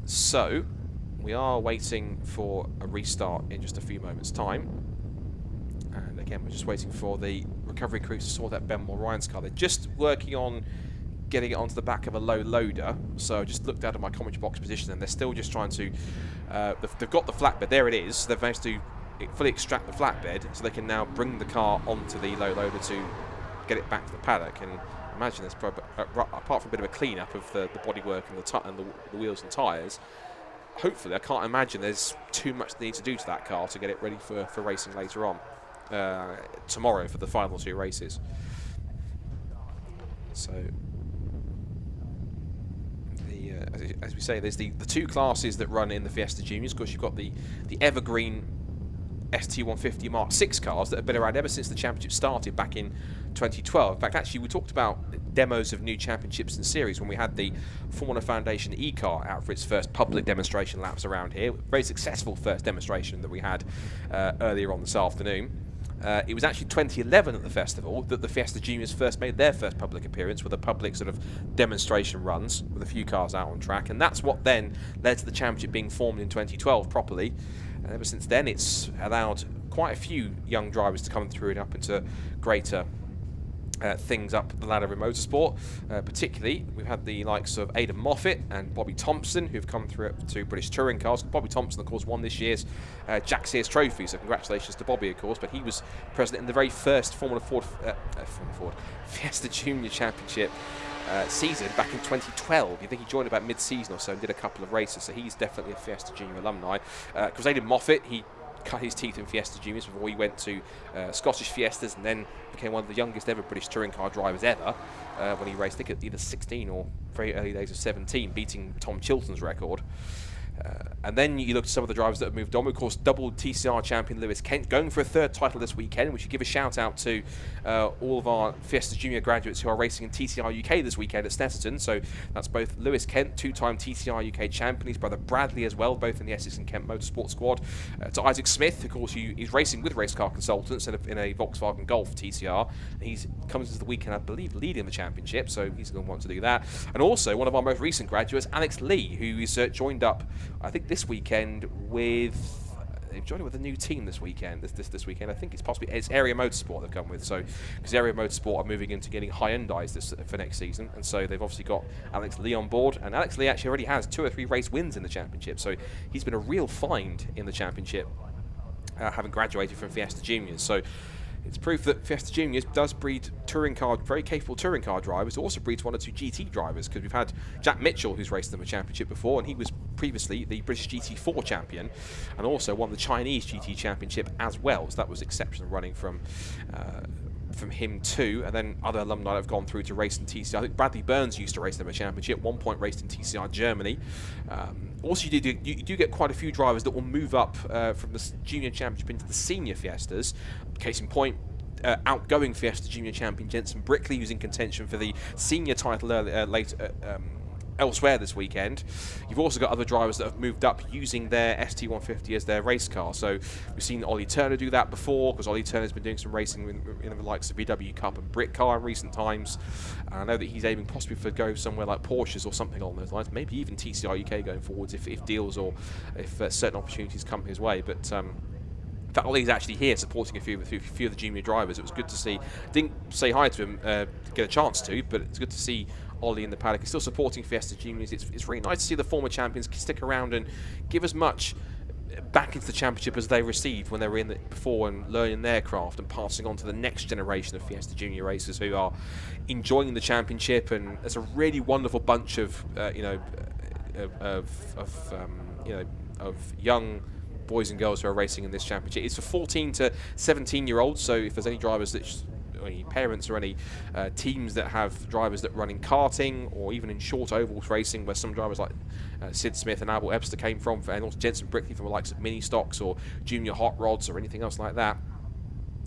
So we are waiting for a restart in just a few moments' time. And again, we're just waiting for the recovery crews to sort out Benmore Ryan's car. They're just working on getting it onto the back of a low loader. So I just looked out of my commentary box position, and they're still just trying to... they've got the flatbed. There it is. So they've managed to fully extract the flatbed, so they can now bring the car onto the low loader to get it back to the paddock. And imagine there's probably, apart from a bit of a clean-up of the bodywork and the wheels and tyres, hopefully, I can't imagine there's too much they need to do to that car to get it ready for racing later on, tomorrow for the final 2 races. So, as we say, there's the 2 classes that run in the Fiesta Juniors. Of course, you've got the evergreen ST150 Mark 6 cars that have been around ever since the championship started back in 2012. In fact, actually, we talked about demos of new championships and series when we had the Formula Foundation E-car out for its first public demonstration laps around here. Very successful first demonstration that we had earlier on this afternoon. It was actually 2011 at the festival that the Fiesta Juniors first made their first public appearance with a public sort of demonstration runs with a few cars out on track, and that's what then led to the championship being formed in 2012 properly. And ever since then, it's allowed quite a few young drivers to come through and up into greater things up the ladder in motorsport. Particularly, we've had the likes of Aidan Moffat and Bobby Thompson, who've come through to British touring cars. Bobby Thompson, of course, won this year's Jack Sears Trophy, so congratulations to Bobby, of course. But he was present in the very first Formula Ford Fiesta Junior Championship season back in 2012. You think he joined about mid-season or so and did a couple of races, so he's definitely a Fiesta Junior alumni. Because Aidan Moffat, he cut his teeth in Fiesta Juniors before he went to Scottish Fiestas, and then became one of the youngest ever British touring car drivers ever when he raced, I think, at either 16 or very early days of 17, beating Tom Chilton's record. And then you look at some of the drivers that have moved on. Of course, double TCR champion Lewis Kent going for a third title this weekend. We should give a shout out to all of our Fiesta Junior graduates who are racing in TCR UK this weekend at Snetterton. So that's both Lewis Kent, two-time TCR UK champion, his brother Bradley as well, both in the Essex and Kent Motorsport squad. To Isaac Smith, of course, he's racing with Race Car Consultants in a Volkswagen Golf TCR. He comes into the weekend, I believe, leading the championship, so he's going to want to do that. And also one of our most recent graduates, Alex Lee, who is joined up, I think, this weekend with a new team this weekend. This weekend, I think it's Area Motorsport they've come with. So because Area Motorsport are moving into getting Hyundais for next season, and so they've obviously got Alex Lee on board. And Alex Lee actually already has 2 or 3 race wins in the championship, so he's been a real find in the championship, having graduated from Fiesta Juniors. So it's proof that Fiesta Juniors does breed very capable touring car drivers. It also breeds 1 or 2 GT drivers, because we've had Jack Mitchell, who's raced in the championship before, and he was previously the British GT4 champion, and also won the Chinese GT championship as well. So that was exceptional running from him too. And then other alumni have gone through to race in TCR. I think Bradley Burns used to race in the championship. 1 point raced in TCR Germany. Also, you do get quite a few drivers that will move up from the junior championship into the senior Fiestas. Case in point, outgoing Fiesta Junior champion Jensen Brickley, who's in contention for the senior title elsewhere this weekend. You've also got other drivers that have moved up using their ST150 as their race car. So we've seen Ollie Turner do that before, because Ollie Turner's been doing some racing in the likes of VW Cup and Brit Car in recent times. And I know that he's aiming possibly for go somewhere like Porsches or something along those lines, maybe even TCR UK going forwards if deals or if certain opportunities come his way. But in fact, Ollie's actually here supporting a few of the junior drivers. It was good to see. Didn't say hi to him, get a chance to, but it's good to see Ollie in the paddock. He's still supporting Fiesta Juniors. It's really nice to see the former champions stick around and give as much back into the championship as they received when they were in it before, and learning their craft and passing on to the next generation of Fiesta Junior racers who are enjoying the championship. And there's a really wonderful bunch of young boys and girls who are racing in this championship. It's for 14 to 17-year-olds, so if there's any drivers that any parents or any teams that have drivers that run in karting or even in short ovals racing, where some drivers like Sid Smith and Albert Webster came from, and also Jensen Brickley from the likes of mini stocks or junior hot rods or anything else like that,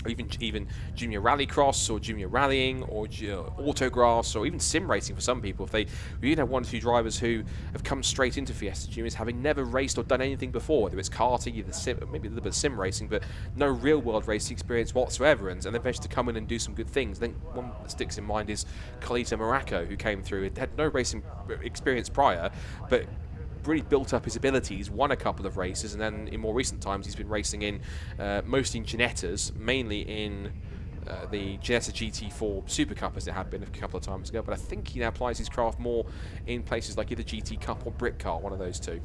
or even junior rallycross or junior rallying or autograss or even sim racing for some people. We even have 1 or 2 drivers who have come straight into Fiesta Juniors having never raced or done anything before, whether it's karting, maybe a little bit of sim racing, but no real world racing experience whatsoever, and they've managed to come in and do some good things. I think one that sticks in mind is Carlito Morocco, who came through. It had no racing experience prior, but really built up his abilities, won a couple of races, and then in more recent times he's been racing in mostly in Ginettas, mainly in the Ginetta GT4 Super Cup, as it had been a couple of times ago, but I think he now applies his craft more in places like either GT Cup or Brit Car, one of those two.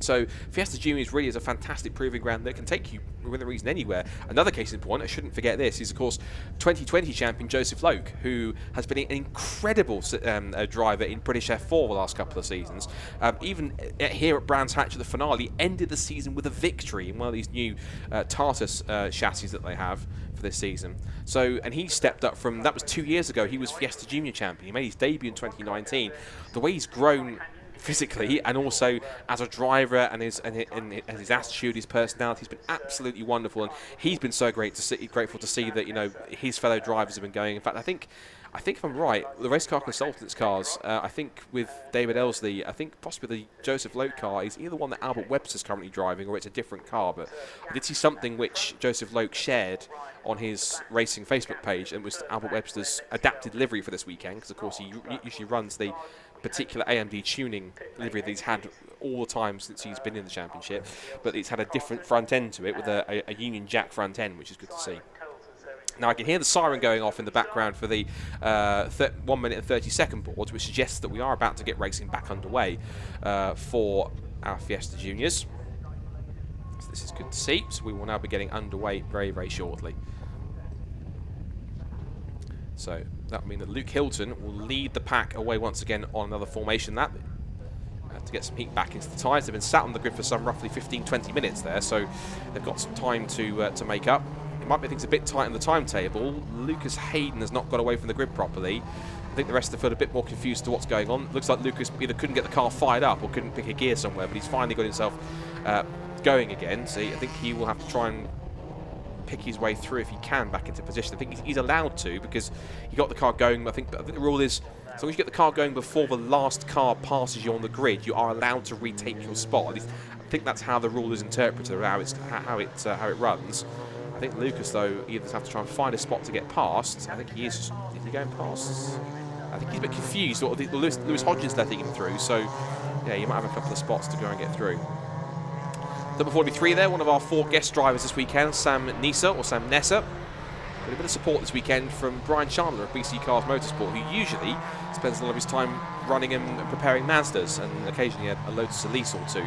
So Fiesta Juniors really is a fantastic proving ground that can take you within reason anywhere. Another case in point, I shouldn't forget this, is of course 2020 champion Joseph Loke, who has been an incredible driver in British F4 the last couple of seasons. Even here at Brands Hatch at the finale, ended the season with a victory in one of these new Tartus chassis that they have for this season. So, and he stepped up from, that was 2 years ago, he was Fiesta Junior champion. He made his debut in 2019. The way he's grown physically and also as a driver and his attitude, his personality has been absolutely wonderful, and he's been so grateful to see that his fellow drivers have been going. In fact, I think if I'm right, the Race Car Consultants cars, I think with David Elsley, I think possibly the Joseph Loke car is either one that Albert Webster's currently driving or it's a different car. But I did see something which Joseph Loke shared on his racing Facebook page, and was Albert Webster's adapted livery for this weekend, because of course he usually runs the particular AMD tuning livery that he's had all the time since he's been in the championship, but it's had a different front end to it with a Union Jack front end, which is good to see. Now I can hear the siren going off in the background for the 1 minute and 30 second board, which suggests that we are about to get racing back underway for our Fiesta Juniors. So this is good to see. So we will now be getting underway very, very shortly. So that will mean that Luke Hilton will lead the pack away once again on another formation lap to get some heat back into the tyres. They've been sat on the grid for some roughly 15-20 minutes there, so they've got some time to make up. it might be things a bit tight in the timetable. Lucas Hayden has not got away from the grid properly. I think the rest of the field are a bit more confused to what's going on. Looks like Lucas either couldn't get the car fired up or couldn't pick a gear somewhere, but he's finally got himself going again. So I think he will have to try and pick his way through if he can back into position. I think he's allowed to, because he got the car going. I think the rule is, as long as you get the car going before the last car passes you on the grid, you are allowed to retake your spot. At least I think that's how the rule is interpreted, or how it runs. I think Lucas, though, either have to try and find a spot to get past. I think he is he going past? I think he's a bit confused. Or Lewis Hodgins letting him through. So yeah, you might have a couple of spots to go and get through. Number 43 there, one of our 4 guest drivers this weekend, Sam Nessa. Got a bit of support this weekend from Brian Chandler of BC Cars Motorsport, who usually spends a lot of his time running and preparing Mazdas, and occasionally a Lotus Elise or 2.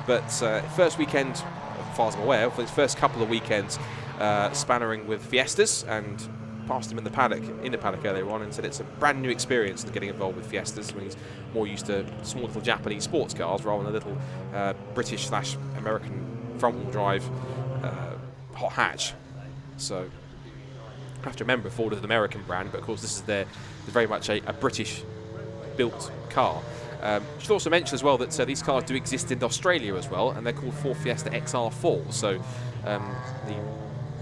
But first weekend, as far as I'm aware, for his first couple of weekends, spannering with Fiestas, and passed him in the paddock earlier on and said it's a brand new experience getting involved with Fiestas when he's more used to small little Japanese sports cars rather than a little British/American front-wheel drive hot hatch. So I have to remember Ford is an American brand, but of course this is very much a British-built car. Should also mention as well that these cars do exist in Australia as well, and they're called Ford Fiesta XR4. So the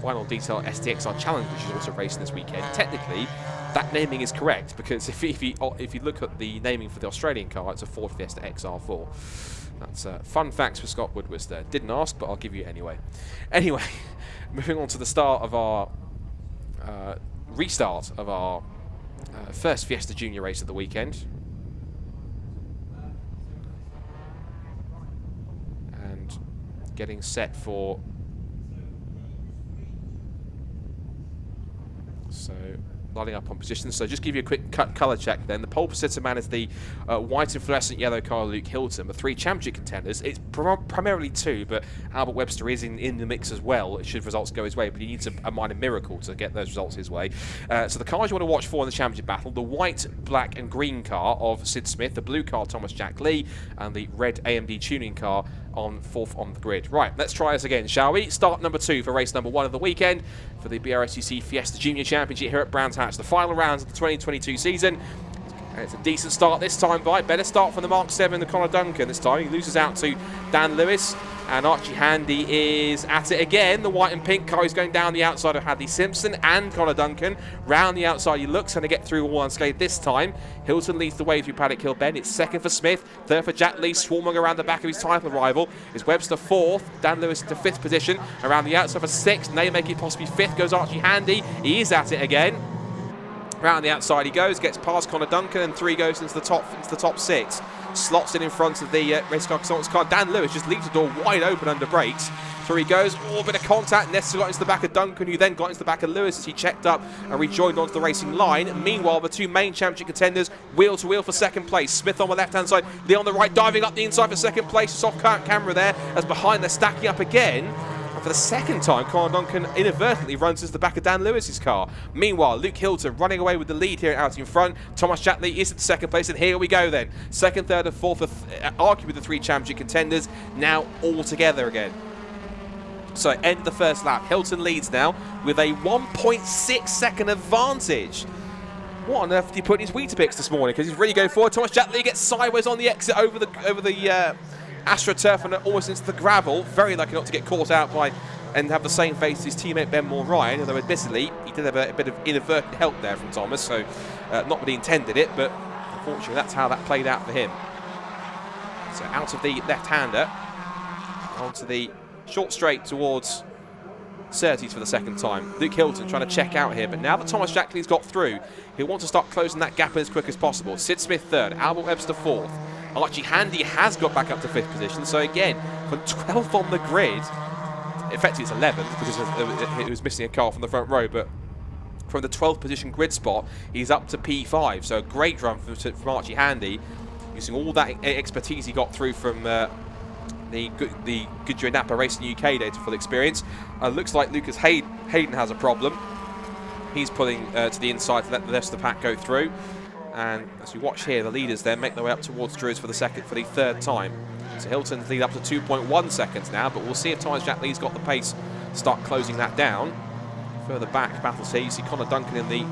Final Detail STXR Challenge, which is also racing this weekend, technically that naming is correct, because if you look at the naming for the Australian car, it's a Ford Fiesta XR4. That's fun facts for Scott Woodward there. Didn't ask, but I'll give you it anyway. Anyway, moving on to the start of our restart of our first Fiesta Junior race of the weekend. And getting set for... So, lining up on positions. So just give you a quick colour check then. The pole position man is the white and fluorescent yellow car, Luke Hilton. The 3 championship contenders, it's primarily 2, but Albert Webster is in the mix as well, should results go his way, but he needs a minor miracle to get those results his way. So the cars you want to watch for in the championship battle, the white, black and green car of Sid Smith, the blue car Thomas Jack Lee, and the red AMD tuning car on 4th on the grid. Right, let's try this again, shall we? Start number 2 for race number 1 of the weekend for the BRSCC Fiesta Junior Championship here at Brands Hatch. The final rounds of the 2022 season. And it's a decent start this time by. Better start from the Mark 7, the Connor Duncan this time. He loses out to Dan Lewis. And Archie Handy is at it again. The white and pink car is going down the outside of Hadley Simpson and Connor Duncan. Round the outside he looks, and to get through all unscathed this time. Hilton leads the way through Paddock Hill Bend. It's 2nd for Smith, 3rd for Jack Lee, swarming around the back of his title rival. Is Webster 4th, Dan Lewis to 5th position. Around the outside for 6th, they make it possibly 5th, goes Archie Handy. He is at it again. Round the outside he goes, gets past Connor Duncan, and 3 goes into the top 6. Slots in front of the race car consultant's car. Dan Lewis just leaves the door wide open under brakes. Through he goes, a bit of contact. Nesta got into the back of Duncan, who then got into the back of Lewis as he checked up and rejoined onto the racing line. Meanwhile, the 2 main championship contenders wheel to wheel for 2nd place. Smith on the left-hand side, Lee on the right, diving up the inside for 2nd place. Soft camera there, as behind they're stacking up again. For the 2nd time, Connor Duncan inadvertently runs into the back of Dan Lewis's car. Meanwhile, Luke Hilton running away with the lead here out in front. Thomas Jatley is at the 2nd place, and here we go then. 2nd, 3rd and 4th, arguably the 3 championship contenders, now all together again. So end of the first lap. Hilton leads now with a 1.6 second advantage. What on earth did he put in his Weetabix this morning? Because he's really going forward. Thomas Jatley gets sideways on the exit over the AstroTurf and almost into the gravel. Very lucky not to get caught out by and have the same face as his teammate Ben Moore Ryan, although admittedly he did have a bit of inadvertent help there from Thomas, so not that he intended it, but unfortunately that's how that played out for him. So out of the left-hander onto the short straight towards Surtees for the 2nd time. Luke Hilton trying to check out here, but now that Thomas Jackley's got through, he'll want to start closing that gap as quick as possible. Sid Smith 3rd, Albert Webster 4th. Archie Handy has got back up to 5th position, so again, from 12th on the grid, effectively it's 11th because it was missing a car from the front row, but from the 12th position grid spot, he's up to P5, so a great run from Archie Handy, using all that expertise he got through from the Goodyear Napa Racing UK data for the experience. Looks like Lucas Hayden has a problem. He's pulling to the inside to let the rest of the pack go through. And as we watch here, the leaders then make their way up towards Druids for the 3rd time. So Hilton's lead up to 2.1 seconds now, but we'll see if Thomas Jack Lee's got the pace to start closing that down. Further back, battles here. You see Connor Duncan in the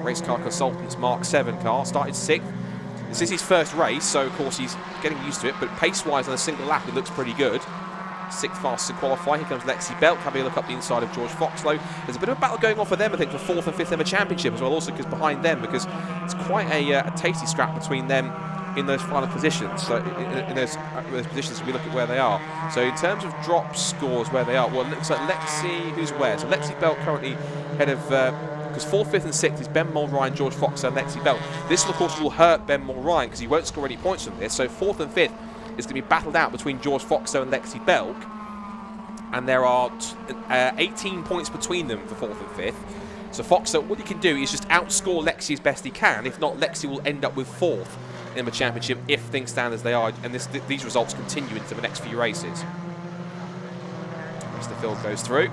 Race Car Consultants Mark 7 car. Started 6th. This is his first race, so of course he's getting used to it, but pace-wise on a single lap, it looks pretty good. 6th fastest to qualify. Here comes Lexi Belk, having a look up the inside of George Foxlow. There's a bit of a battle going on for them, I think, for 4th and 5th ever championship as well, also because behind them, because it's quite a tasty scrap between them in those final positions. So in those positions, we look at where they are. So in terms of drop scores, where they are, well, it looks like Lexi, who's where? So Lexi Belk currently head of, because 4th, 5th and 6th is Ben Mulryan, George Foxlow and Lexi Belk. This, of course, will hurt Ben Mulryan because he won't score any points from this. So 4th and 5th is going to be battled out between George Foxlow and Lexi Belk. And there are 18 points between them for 4th and 5th. So Foxlow, what he can do is just outscore Lexi as best he can. If not, Lexi will end up with 4th in the championship if things stand as they are, and these results continue into the next few races. As the field goes through,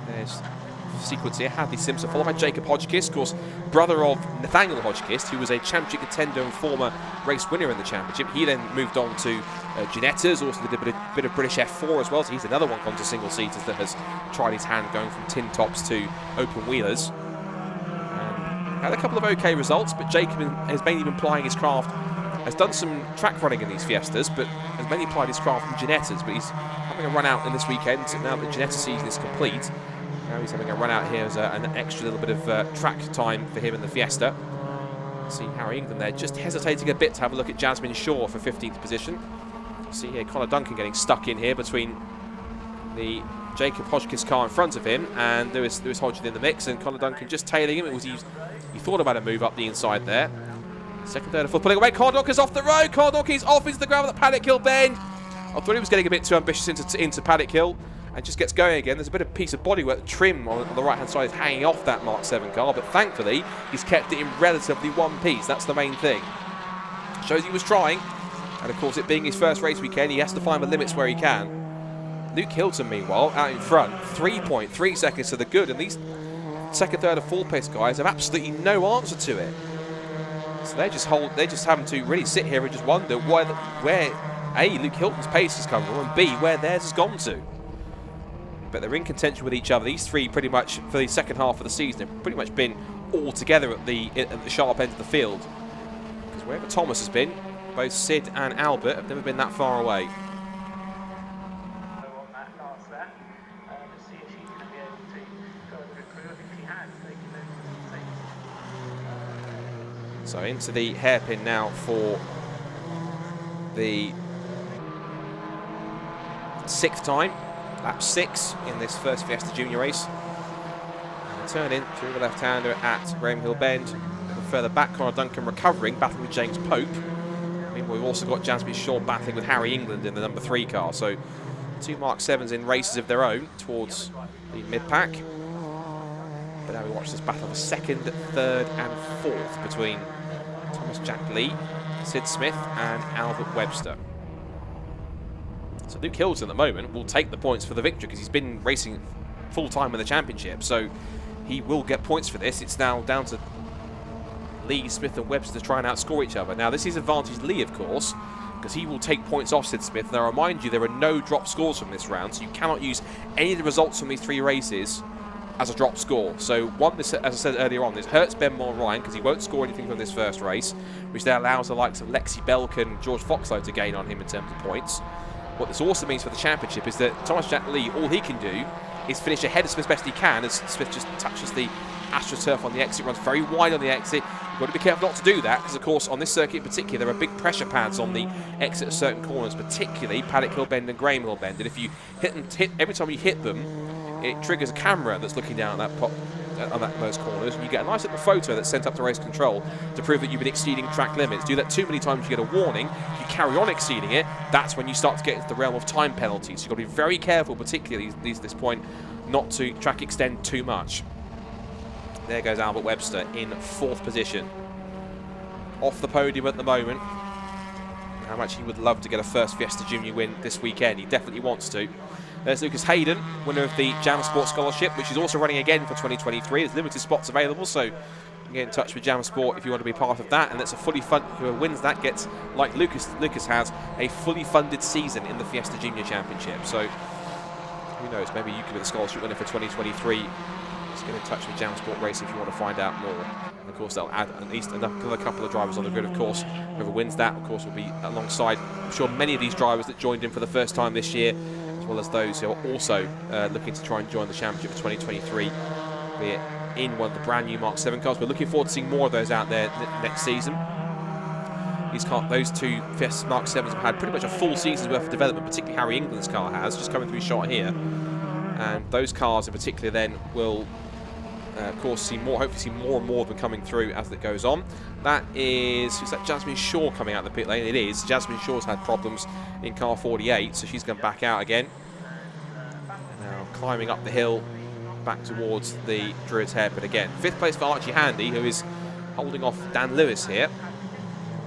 there's a sequence here. Hadley Simpson, followed by Jacob Hodgkiss, of course, brother of Nathaniel Hodgkiss, who was a championship contender and former race winner in the championship. He then moved on to Ginettas, also did a bit of British F4 as well, so he's another one gone to single seaters that has tried his hand going from tin tops to open wheelers. Had a couple of okay results, but Jacob has mainly been plying his craft, has done some track running in these Fiestas, but has mainly applied his craft in Ginettas, but he's having a run out in this weekend, so now that the Ginetta season is complete. Now he's having a run out here as an extra little bit of track time for him in the Fiesta. See Harry England there, just hesitating a bit to have a look at Jasmine Shaw for 15th position. See here Connor Duncan getting stuck in here between the Jacob Hodgkiss car in front of him and Lewis Hodgson in the mix, and Connor Duncan just tailing him. He thought about a move up the inside there. Second, third, and fourth pulling away. Connor Duncan's off the road. Connor Duncan's off into the ground at the Paddock Hill bend. I thought he was getting a bit too ambitious into Paddock Hill and just gets going again. There's a bit of piece of bodywork trim on the right hand side is hanging off that Mark 7 car, but thankfully he's kept it in relatively one piece. That's the main thing. Shows he was trying, and of course it being his first race weekend, he has to find the limits where he can. Luke Hilton, meanwhile, out in front, 3.3 seconds to the good, and these second, third, and fourth place guys have absolutely no answer to it. So they're just having to really sit here and just wonder where A, Luke Hilton's pace has come from, and B, where theirs has gone to. But they're in contention with each other. These three pretty much for the second half of the season have pretty much been all together at the sharp end of the field. Because wherever Thomas has been, both Sid and Albert have never been that far away. So into the hairpin now for the 6th time, lap 6 in this first Fiesta Junior race. And turn in through the left-hander at Graham Hill Bend. And further back, Connor Duncan recovering, battling with James Pope. Meanwhile, we've also got Jasmine Shaw battling with Harry England in the number 3 car. So 2 Mark 7s in races of their own towards the mid-pack. But now we watch this battle of 2nd, 3rd and 4th between Thomas Jack Lee, Sid Smith and Albert Webster. So Luke Hilton at the moment will take the points for the victory because he's been racing full-time in the championship, so he will get points for this. It's now down to Lee, Smith and Webster to try and outscore each other. Now this is advantage Lee, of course, because he will take points off Sid Smith. Now, I remind you, there are no drop scores from this round, so you cannot use any of the results from these 3 races as a drop score. So one, as I said earlier on, this hurts Ben Mulryan because he won't score anything from this first race, which then allows the likes of Lexi Belk and George Foxlow to gain on him in terms of points. What this also means for the championship is that Thomas Jack Lee, all he can do is finish ahead of Smith best he can as Smith just touches the AstroTurf on the exit, runs very wide on the exit. You've got to be careful not to do that because, of course, on this circuit in particular, there are big pressure pads on the exit of certain corners, particularly Paddock Hill Bend and Graham Hill Bend. And if you every time you hit them, it triggers a camera that's looking down at those corners, and you get a nice little photo that's sent up to race control to prove that you've been exceeding track limits. Do that too many times, you get a warning. If you carry on exceeding it, that's when you start to get into the realm of time penalties. So you've got to be very careful, particularly at this point, not to track extend too much. There goes Albert Webster in 4th position. Off the podium at the moment. How much he would love to get a first Fiesta Junior win this weekend. He definitely wants to. There's Lucas Hayden, winner of the Jam Sport Scholarship, which is also running again for 2023. There's limited spots available, so you can get in touch with Jam Sport if you want to be part of that. And it's a fully funded, whoever wins that gets, like Lucas has, a fully funded season in the Fiesta Junior Championship. So who knows, maybe you could be the scholarship winner for 2023 Just get in touch with Jamsport Racing if you want to find out more. And of course, they'll add at least another couple of drivers on the grid, of course. Whoever wins that, of course, will be alongside, I'm sure, many of these drivers that joined in for the first time this year, as well as those who are also looking to try and join the championship for 2023, be it in one of the brand new Mark 7 cars. We're looking forward to seeing more of those out there next season. Those two Fiesta Mark 7s have had pretty much a full season's worth of development, particularly Harry England's car has, just coming through shot here. And those cars in particular then will, of course, hopefully see more and more of them coming through as it goes on. Is that Jasmine Shaw coming out of the pit lane? It is. Jasmine Shaw's had problems in car 48, so she's going back out again. Now climbing up the hill back towards the Druids hairpin again. 5th place for Archie Handy, who is holding off Dan Lewis here.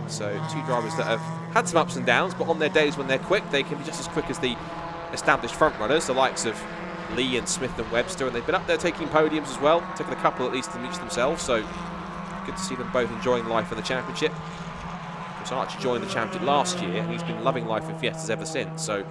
So 2 drivers that have had some ups and downs, but on their days when they're quick, they can be just as quick as the established front runners, the likes of Lee and Smith and Webster, and they've been up there taking podiums as well, taking a couple at least to each themselves, so good to see them both enjoying life in the championship. Of course, Archie joined the championship last year, and he's been loving life in Fiestas ever since, so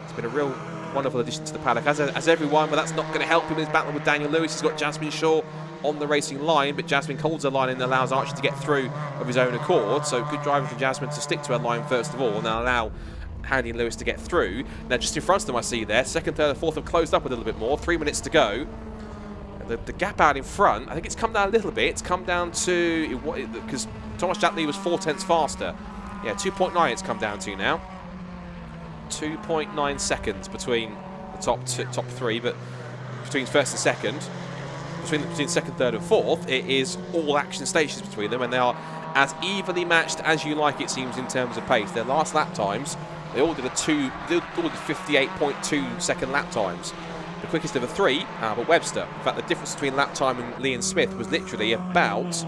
it's been a real wonderful addition to the paddock, as everyone, but that's not going to help him in his battle with Daniel Lewis. He's got Jasmine Shaw on the racing line, but Jasmine holds her line and allows Archie to get through of his own accord, so good driving from Jasmine to stick to her line first of all, and now allow Handy and Lewis to get through. Now just in front of them I see there, 2nd, 3rd and 4th have closed up a little bit more, 3 minutes to go. The gap out in front, I think it's come down a little bit. It's come down to, because Thomas Jatley was 4 tenths faster. Yeah, 2.9 it's come down to now. 2.9 seconds between the top 3, but between 1st and 2nd. Between 2nd, 3rd and 4th, it is all action stations between them, and they are as evenly matched as you like, it seems, in terms of pace. Their last lap times, they all did 58.2 second lap times. The quickest of the 3, Albert Webster. In fact, the difference between lap time and Lee and Smith was literally about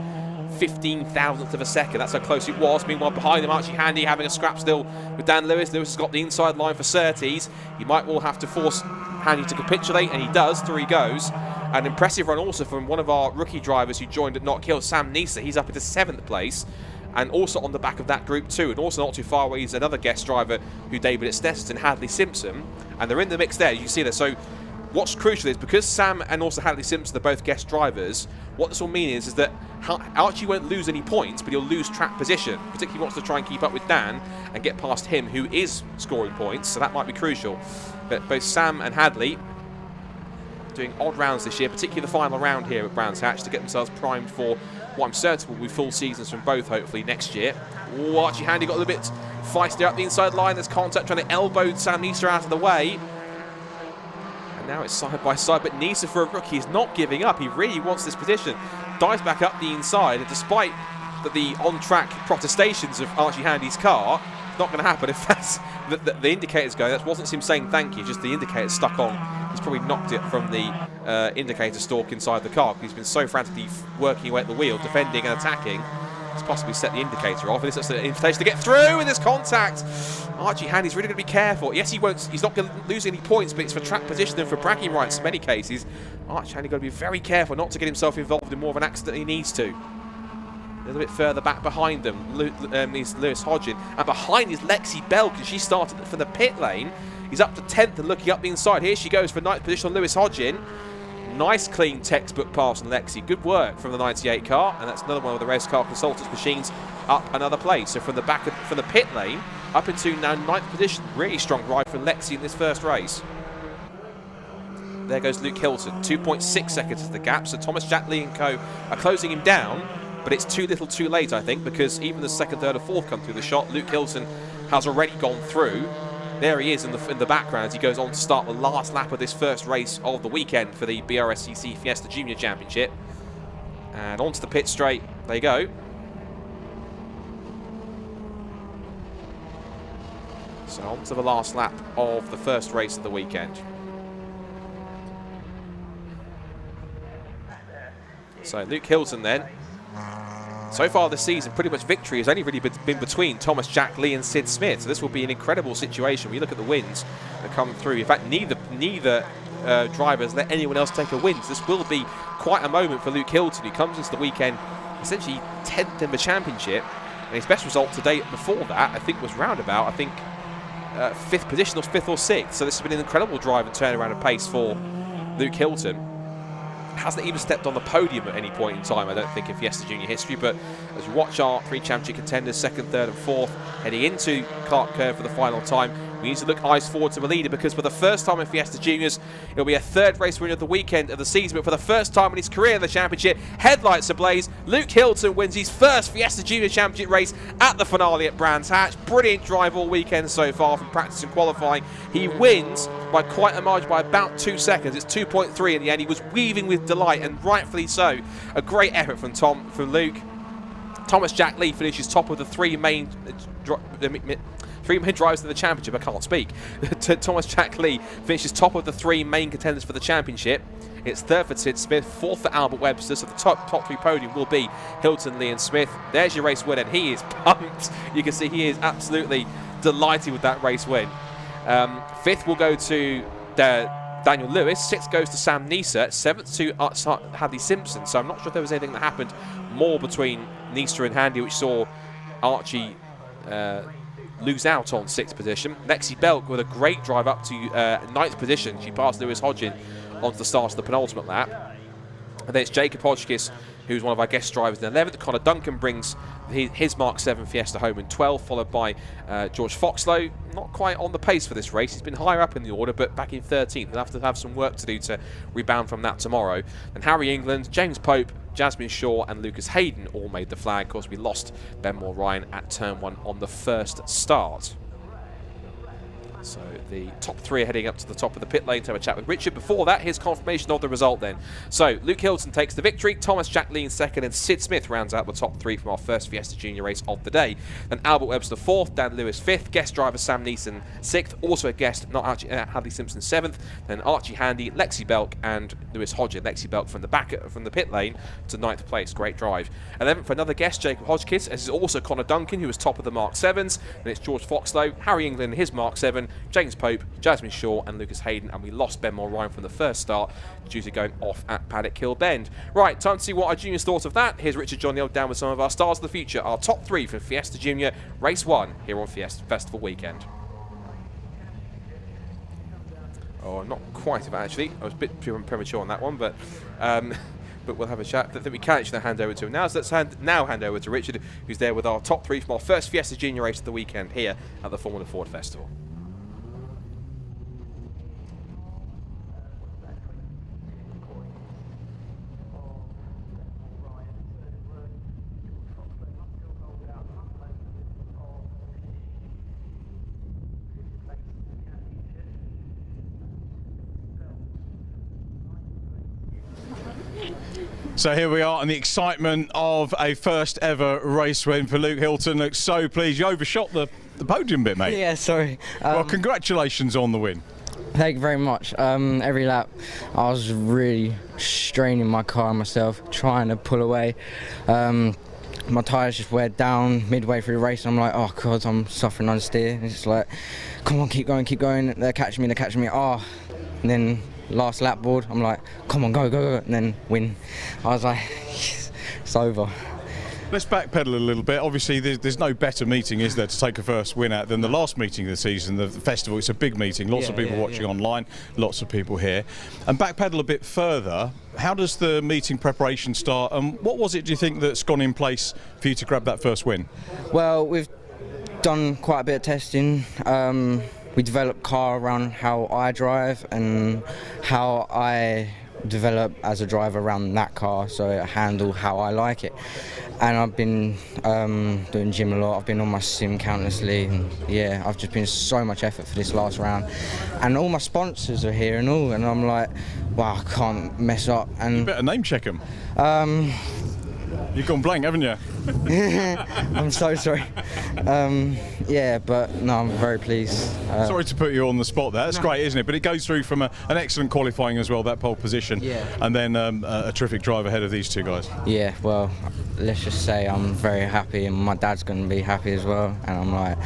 15,000th of a second. That's how close it was. Meanwhile, behind him, Archie Handy having a scrap still with Dan Lewis. Lewis has got the inside line for Surtees. He might well have to force Handy to capitulate, and he does. Through he goes. An impressive run also from one of our rookie drivers who joined at Knock Hill, Sam Nisa. He's up into 7th place, and also on the back of that group too. And also not too far away is another guest driver who debuted at Steston, Hadley Simpson, and they're in the mix there. You see there. So what's crucial is because Sam and also Hadley Simpson are both guest drivers, what this will mean is that Archie won't lose any points, but he'll lose track position. Particularly wants to try and keep up with Dan and get past him, who is scoring points. So that might be crucial. But both Sam and Hadley doing odd rounds this year, particularly the final round here at Brands Hatch, to get themselves primed for what I'm certain will be full seasons from both, hopefully, next year. Ooh, Archie Handy got a little bit feisty up the inside line. There's contact trying to elbow Sam Nisa out of the way. And now it's side by side, but Nisa, for a rookie, is not giving up. He really wants this position. Dives back up the inside, and despite the on-track protestations of Archie Handy's car, it's not going to happen if that's the indicators go. That wasn't him saying thank you, just the indicator's stuck on. He's probably knocked it from the indicator stalk inside the car because he's been so frantically working away at the wheel, defending and attacking. He's possibly set the indicator off, and it's an invitation to get through with this contact. Archie Handy's really going to be careful. Yes, he's not going to lose any points, but it's for track position and for bragging rights in many cases. Archie Handy got to be very careful not to get himself involved in more of an accident than he needs to. A little bit further back behind them is Lewis Hodgin, and behind is Lexi Bell because she started from the pit lane. He's up to 10th and looking up the inside. Here she goes for 9th position on Lewis Hodgin. Nice clean textbook pass on Lexi. Good work from the 98 car, and that's another one of the race car consultants machines up another place. So from the back from the pit lane up into now 9th position. Really strong ride from Lexi in this first race. There goes Luke Hilton. 2.6 seconds is the gap. So Thomas Jatley and co are closing him down. But it's too little too late, I think, because even the 2nd, 3rd, or 4th come through the shot. Luke Hilton has already gone through. There he is in the background as he goes on to start the last lap of this first race of the weekend for the BRSCC Fiesta Junior Championship. And onto the pit straight. There you go. So on to the last lap of the first race of the weekend. So Luke Hilton then. So far this season, pretty much victory has only really been between Thomas Jack Lee and Sid Smith. So this will be an incredible situation. When you look at the wins that come through. In fact, neither drivers let anyone else take a win. So this will be quite a moment for Luke Hilton, who comes into the weekend essentially 10th in the championship. And his best result to date before that, I think, was roundabout, 5th position or 5th or 6th. So this has been an incredible drive and turnaround of pace for Luke Hilton. hasn't even stepped on the podium at any point in time, I don't think, in Fiesta Junior history. But as we watch our 3 championship contenders, 2nd, 3rd and 4th, heading into Clark Curve for the final time, we need to look eyes forward to the leader, because for the first time in Fiesta Juniors, it'll be a 3rd race win of the weekend of the season, but for the first time in his career in the championship, headlights ablaze. Luke Hilton wins his first Fiesta Junior Championship race at the finale at Brands Hatch. Brilliant drive all weekend so far from practice and qualifying. He wins by quite a margin, by about 2 seconds. It's 2.3 in the end. He was weaving with delight, and rightfully so. A great effort from Luke. Thomas Jack Lee finishes top of the 3 main drivers in the championship. I can't speak. Thomas Jack Lee finishes top of the 3 main contenders for the championship. It's 3rd for Sid Smith, 4th for Albert Webster, so the top 3 podium will be Hilton, Lee and Smith. There's your race win, and he is pumped. You can see he is absolutely delighted with that race win. 5th will go to Daniel Lewis, 6th goes to Sam Nisa, 7th to Hadley Simpson. So I'm not sure if there was anything that happened more between Nisa and Handy, which saw Archie lose out on 6th position. Lexi Belk with a great drive up to 9th position. She passed Lewis Hodgin onto the start of the penultimate lap. And then it's Jacob Hodgkiss, who's one of our guest drivers, in 11th. Connor Duncan brings his Mark 7 Fiesta home in 12th, followed by George Foxlow. Not quite on the pace for this race. He's been higher up in the order, but back in 13th. He'll have to have some work to do to rebound from that tomorrow. And Harry England, James Pope, Jasmine Shaw and Lucas Hayden all made the flag. Of course, we lost Benmore Ryan at turn 1 on the first start. So the top 3 are heading up to the top of the pit lane to have a chat with Richard. Before that, here's confirmation of the result then. So Luke Hilton takes the victory, Thomas Jack Lee in 2nd, and Sid Smith rounds out the top 3 from our first Fiesta Junior race of the day. Then Albert Webster 4th, Dan Lewis 5th, guest driver Sam Neeson 6th, also a guest, not Archie, Hadley Simpson 7th, then Archie Handy, Lexi Belk and Lewis Hodgin. Lexi Belk from the pit lane to 9th place, great drive. 11th for another guest, Jacob Hodgkiss, as is also Connor Duncan, who was top of the Mark 7s. Then it's George Foxlow, Harry England in his Mark 7, James Pope, Jasmine Shaw and Lucas Hayden, and we lost Benmore Ryan from the first start due to going off at Paddock Hill Bend. Right, time to see what our juniors thought of that. Here's Richard John Neal down with some of our stars of the future, our top 3 for Fiesta Junior Race 1 here on Fiesta Festival Weekend. Oh, not quite, actually. I was a bit premature on that one, but we'll have a chat. I think we can actually hand over to him now. So let's now hand over to Richard, who's there with our top 3 from our first Fiesta Junior race of the weekend here at the Formula Ford Festival. So here we are, and the excitement of a first ever race win for Luke Hilton. Looks so pleased. You overshot the podium bit, mate. Yeah, sorry. Well, congratulations on the win. Thank you very much. Every lap I was really straining my car and myself, trying to pull away. My tyres just wear down midway through the race, and I'm like, oh God, I'm suffering understeer. And it's like, come on, keep going, keep going. They're catching me, oh. And then last lap board, I'm like, come on, go, go, go, and then win. I was like, yes, it's over. Let's backpedal a little bit. Obviously, there's no better meeting, is there, to take a first win at than the last meeting of the season, the festival. It's a big meeting, lots of people watching online, lots of people here. And backpedal a bit further, how does the meeting preparation start, and what was it, do you think, that's gone in place for you to grab that first win? Well, we've done quite a bit of testing. We developed car around how I drive and how I develop as a driver around that car, so I handle how I like it. And I've been doing gym a lot, I've been on my sim countlessly, and yeah, I've just been so much effort for this last round. And all my sponsors are here and all, and I'm like, wow, I can't mess up. And you better name check them. You've gone blank, haven't you? I'm so sorry. Yeah, but no, I'm very pleased. Sorry to put you on the spot there. That's great, isn't it? But it goes through from an excellent qualifying as well, that pole position, and then a terrific drive ahead of these two guys. Yeah, well, let's just say I'm very happy, and my dad's going to be happy as well, and I'm like,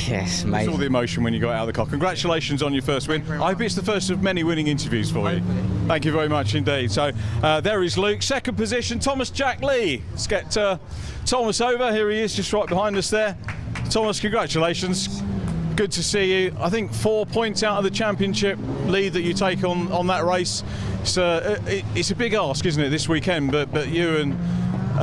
yes, mate. It's all the emotion when you got out of the car. Congratulations on your first win. I hope it's the first of many winning interviews for you. Thank you very much indeed. So there is Luke, second position, Thomas Jack Lee. Let's get Thomas over. Here he is, just right behind us there. Thomas, congratulations. good to see you. I think 4 points out of the championship lead that you take on that race. It's a big ask, isn't it, this weekend? But you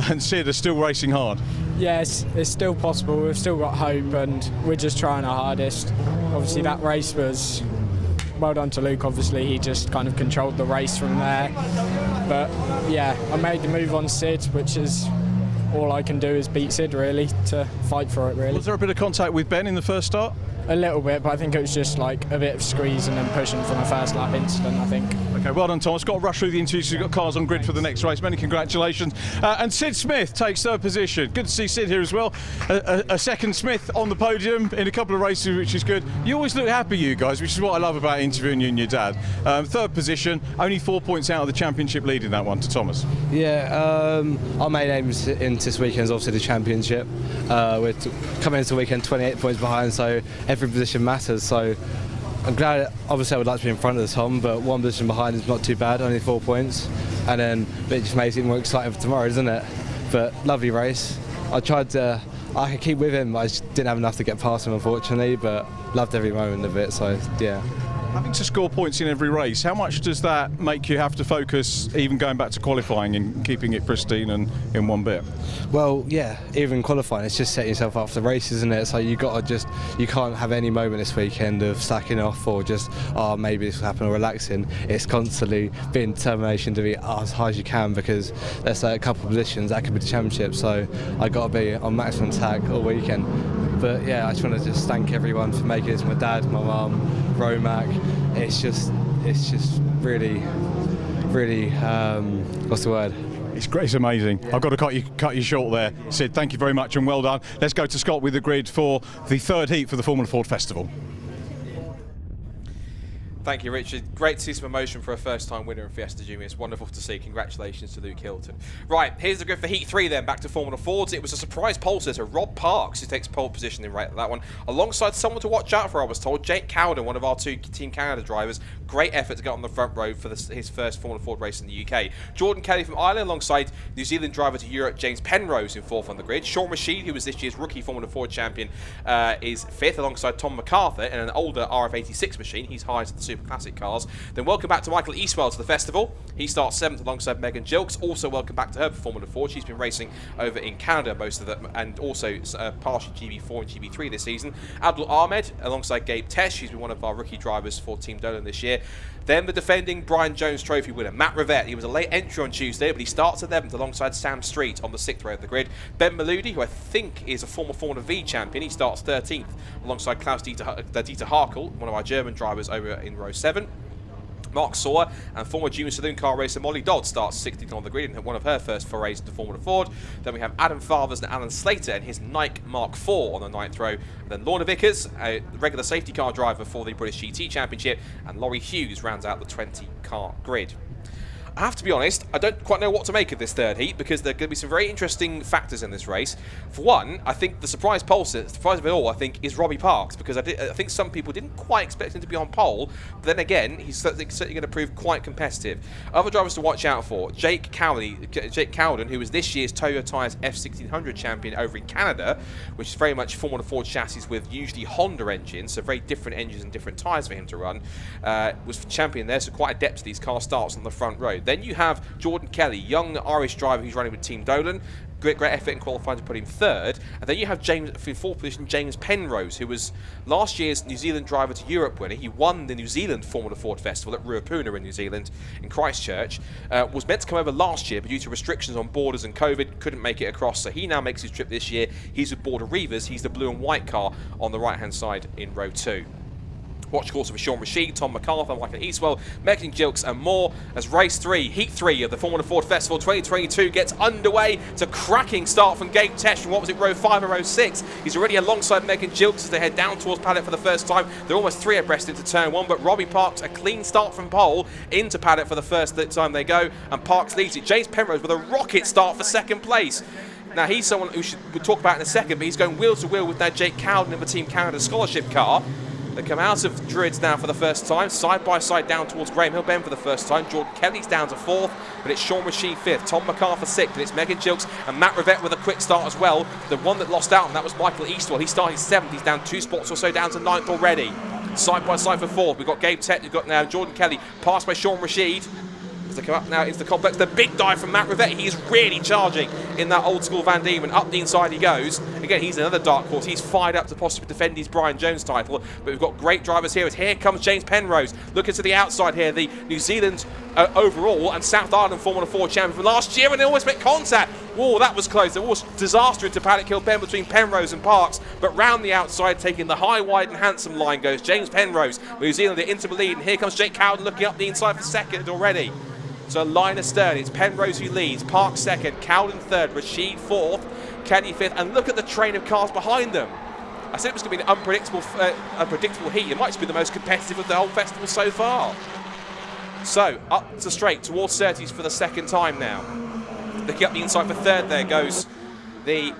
and Sid are still racing hard. Yes, it's still possible. We've still got hope, and we're just trying our hardest. Obviously, that race was well done to Luke. Obviously, he just kind of controlled the race from there. But yeah, I made the move on Sid, which is all I can do is beat Sid really to fight for it. Really. Was there a bit of contact with Ben in the first start? A little bit, but I think it was just like a bit of squeeze and then pushing from a first lap incident, I think. Okay, well done, Thomas. Got to rush through the interviews. You've got cars on grid for the next race. Many congratulations. And Sid Smith takes third position. Good to see Sid here as well. A second Smith on the podium in a couple of races, which is good. You always look happy, you guys, which is what I love about interviewing you and your dad. Third position, only 4 points out of the championship lead in that one to Thomas. Yeah, our main aim into this weekend is obviously the championship. We're coming into the weekend 28 points behind, so every position matters. So I'm glad. Obviously, I would like to be in front of Tom, but one position behind is not too bad. Only 4 points, and then it just makes it more exciting for tomorrow, doesn't it? But lovely race. I could keep with him, but I just didn't have enough to get past him, unfortunately. But loved every moment of it. So yeah. Having to score points in every race, how much does that make you have to focus, even going back to qualifying and keeping it pristine and in one bit? Well, yeah, even qualifying, it's just setting yourself up for the race, isn't it? So you can't have any moment this weekend of slacking off or just, oh, maybe this will happen, or relaxing. It's constantly being determination to be as high as you can, because there's a couple of positions that could be the championship. So I got to be on maximum attack all weekend. But yeah, I just want to just thank everyone for making this. My dad, my mum, Romac. It's just really, what's the word? It's great, it's amazing. Yeah. I've got to cut you short there. Sid, thank you very much and well done. Let's go to Scott with the grid for the third heat for the Formula Ford Festival. Thank you, Richard. Great to see some emotion for a first-time winner in Fiesta Junior. It's wonderful to see. Congratulations to Luke Hilton. Right, here's the grid for Heat 3 then, back to Formula Fords. It was a surprise pole sitter, Rob Parks, who takes pole position in that one, alongside someone to watch out for, I was told, Jake Cowden, one of our two Team Canada drivers. Great effort to get on the front row for his first Formula Ford race in the UK. Jordan Kelly from Ireland, alongside New Zealand driver to Europe, James Penrose, in fourth on the grid. Sean Rashid, who was this year's rookie Formula Ford champion, is fifth, alongside Tom MacArthur in an older RF86 machine. He's hired to the Super Classic cars. Then welcome back to Michael Eastwell to the festival. He starts seventh alongside Megan Gilks. Also welcome back to her for Formula Ford. She's been racing over in Canada most of them, and also partially GB4 and GB3 this season. Abdul Ahmed alongside Gabe Tesh. She's been one of our rookie drivers for Team Dolan this year. Then the defending Brian Jones Trophy winner, Matt Rivette. He was a late entry on Tuesday, but he starts 11th alongside Sam Street on the 6th row of the grid. Ben Maludi, who I think is a former Formula V champion, he starts 13th alongside Klaus Dieter Harkel, one of our German drivers over in row 7. Mark Sawyer and former junior saloon car racer Molly Dodd starts 16th on the grid in one of her first forays into Formula Ford. Then we have Adam Favers and Alan Slater and his Nike Mark IV on the 9th row. And then Lorna Vickers, a regular safety car driver for the British GT Championship, and Laurie Hughes rounds out the 20-car grid. I have to be honest, I don't quite know what to make of this third heat, because there are going to be some very interesting factors in this race. For one, I think the surprise of it all, I think, is Robbie Parks, because I think some people didn't quite expect him to be on pole, but then again, he's certainly going to prove quite competitive. Other drivers to watch out for, Jake Cowden, who was this year's Toyo Tyres F1600 champion over in Canada, which is very much Formula Ford chassis with usually Honda engines, so very different engines and different tyres for him to run, was champion there, so quite adept to these car starts on the front row. Then you have Jordan Kelly, young Irish driver who's running with Team Dolan. Great effort in qualifying to put him third. And then you have in fourth position, James Penrose, who was last year's New Zealand driver to Europe winner. He won the New Zealand Formula Ford Festival at Ruapuna in New Zealand, in Christchurch. Was meant to come over last year, but due to restrictions on borders and COVID, couldn't make it across. So he now makes his trip this year. He's with Border Reavers. He's the blue and white car on the right-hand side in row 2. Watch course for Sean Rashid, Tom MacArthur, Michael Eastwell, Megan Gilks and more as race 3, heat 3 of the Formula Ford Festival 2022 gets underway. It's a cracking start from Gabe Tesh from what was it, row 5 and row 6. He's already alongside Megan Gilks as they head down towards paddock for the first time. They're almost 3 abreast into turn 1, but Robbie Parks, a clean start from pole into paddock for the first time they go, and Parks leads it. James Penrose with a rocket start for second place. Now he's someone who we'll talk about in a second, but he's going wheel to wheel with now Jake Cowden in the Team Canada scholarship car. They come out of Druids now for the first time, side by side down towards Graham Hill Bend for the first time. Jordan Kelly's down to 4th, but it's Sean Rashid 5th, Tom MacArthur 6th, and it's Megan Gilks and Matt Rivette with a quick start as well. The one that lost out, and that was Michael Eastwell. He started 7th, he's down 2 spots or so, down to 9th already. Side by side for 4th, we've got Gabe Tett, we've got now Jordan Kelly, passed by Sean Rashid. As they come up now into the complex, the big dive from Matt Rivette. He's really charging in that old school Van Diemen. Up the inside he goes. Again, he's another dark horse. He's fired up to possibly defend his Brian Jones title. But we've got great drivers here. As here comes James Penrose. Looking to the outside here, the New Zealand overall and South Island Formula Ford champion from last year, and they almost make contact. Whoa, that was close. There was disaster into Paddock Hill Bend between Penrose and Parks, but round the outside, taking the high, wide and handsome line goes James Penrose. New Zealand into the lead, and here comes Jake Cowden looking up the inside for 2nd already. So line astern, it's Penrose who leads, Parks 2nd, Cowden 3rd, Rashid 4th, Kenny 5th, and look at the train of cars behind them. I said it was going to be an unpredictable heat. It might just be the most competitive of the whole festival so far. So, up to straight, towards 30s for the 2nd time now. Looking up the inside for 3rd, there goes the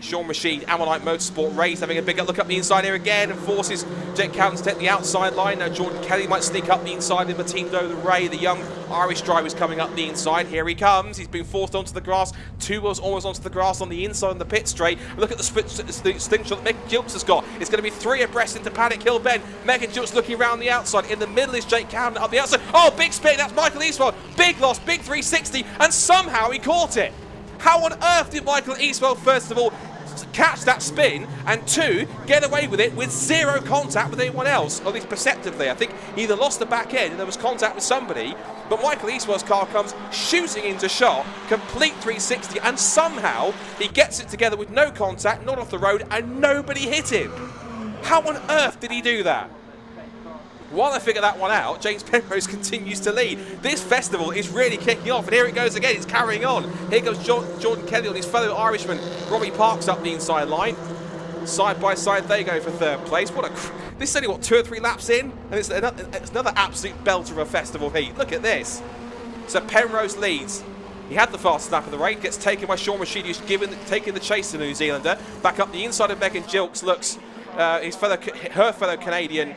Sean Rashid, AIRTEC Motorsport Race, having a big look up the inside here again and forces Jake Cowden to take the outside line. Now Jordan Kelly might sneak up the inside in Matinho the Ray, the young Irish driver is coming up the inside. Here he comes, he's been forced onto the grass, 2 wheels almost onto the grass on the inside of the pit straight. Look at the slingshot that Megan Gilks has got. It's going to be 3 abreast into Paddock Hill Bend. Megan Gilks looking around the outside. In the middle is Jake Cowden up the outside. Oh, big spin, that's Michael Eastwell. Big loss, big 360, and somehow he caught it. How on earth did Michael Eastwell, first of all, catch that spin, and 2, get away with it with 0 contact with anyone else, or at least perceptively? I think he either lost the back end and there was contact with somebody, but Michael Eastwell's car comes shooting into shot, complete 360, and somehow he gets it together with no contact, not off the road, and nobody hit him. How on earth did he do that? While I figure that one out, James Penrose continues to lead. This festival is really kicking off, and here it goes again. It's carrying on. Here goes Jordan Kelly on his fellow Irishman, Robbie Parks, up the inside line. Side by side they go for 3rd place. This is only, what, 2 or 3 laps in? And it's another absolute belter of a festival heat. Look at this. So Penrose leads. He had the fast lap of the race, gets taken by Sean Rashid, who's taking the chase to New Zealander. Back up the inside of Megan Gilks looks her fellow Canadian,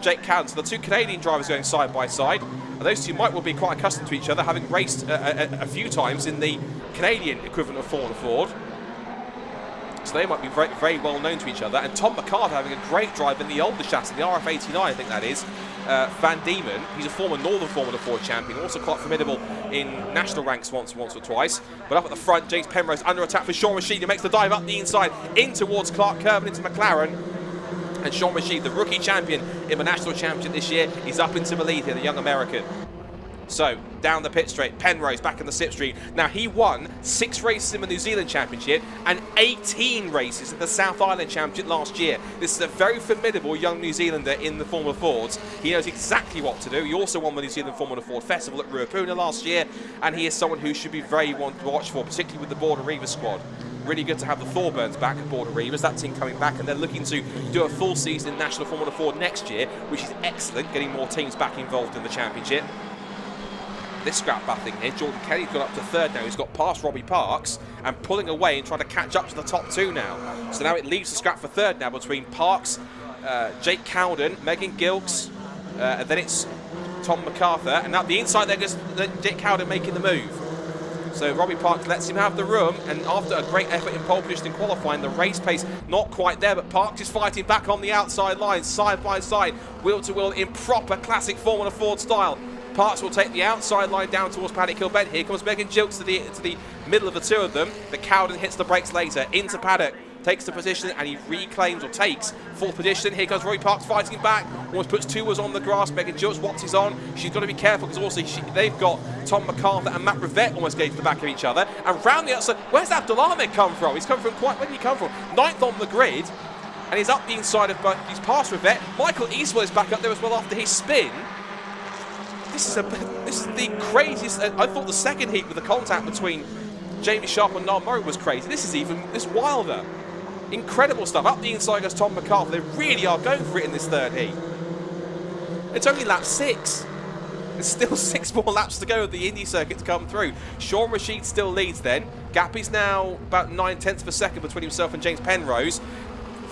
Jake Cowden. So the 2 Canadian drivers going side by side. And those 2 might well be quite accustomed to each other, having raced a few times in the Canadian equivalent of Formula Ford. So they might be very, very well known to each other. And Tom MacArthur having a great drive in the older chassis, the RF89, I think that is. Van Diemen, he's a former Northern Formula Ford champion, also quite formidable in national ranks once or twice. But up at the front, James Penrose under attack for Sean Rashid, who makes the dive up the inside in towards Clark Kerr and into McLaren. And Sean Rashid, the rookie champion in the national championship this year, is up into the lead here, the young American. So, down the pit straight, Penrose back in the slipstream. Now, he won 6 races in the New Zealand Championship and 18 races in the South Island Championship last year. This is a very formidable young New Zealander in the Formula Fords. He knows exactly what to do. He also won the New Zealand Formula Ford Festival at Ruapuna last year, and he is someone who should be very one to watch for, particularly with the Border Reivers squad. Really good to have the Thorburns back at Border Reivers, that team coming back, and they're looking to do a full season in National Formula Ford next year, which is excellent, getting more teams back involved in the championship. This scrap battling here, Jordan Kelly's got up to 3rd now. He's got past Robbie Parks and pulling away and trying to catch up to the top 2 now. So now it leaves the scrap for 3rd now between Parks, Jake Cowden, Megan Gilks, and then it's Tom MacArthur. And now the inside there goes Jake Cowden making the move. So Robbie Parks lets him have the room, and after a great effort in pole position in qualifying, the race pace not quite there, but Parks is fighting back on the outside line, side by side, wheel to wheel in proper classic Formula Ford style. Parks will take the outside line down towards Paddock Hill Bend. Here comes Megan Gilks to the middle of the 2 of them. The Cowden hits the brakes later into Paddock, takes the position, and he reclaims or takes 4th position. Here comes Roy Parks fighting back, almost puts 2 wheels on the grass. Megan Gilks watches on. She's got to be careful because also they've got Tom MacArthur and Matt Rivette almost getting to the back of each other. And round the outside, where's Abdulhamid come from? He's come from where did he come from? 9th on the grid, and he's up the inside of, he's past Rivette. Michael Eastwell is back up there as well after his spin. This is the craziest. I thought the second heat with the contact between Jamie Sharp and Niall Murray was crazy. This is wilder. Incredible stuff. Up the inside goes Tom MacArthur. They really are going for it in this 3rd heat. It's only lap 6. There's still 6 more laps to go of the Indy circuit to come through. Sean Rashid still leads then. Gap is now about 9/10 of a second between himself and James Penrose.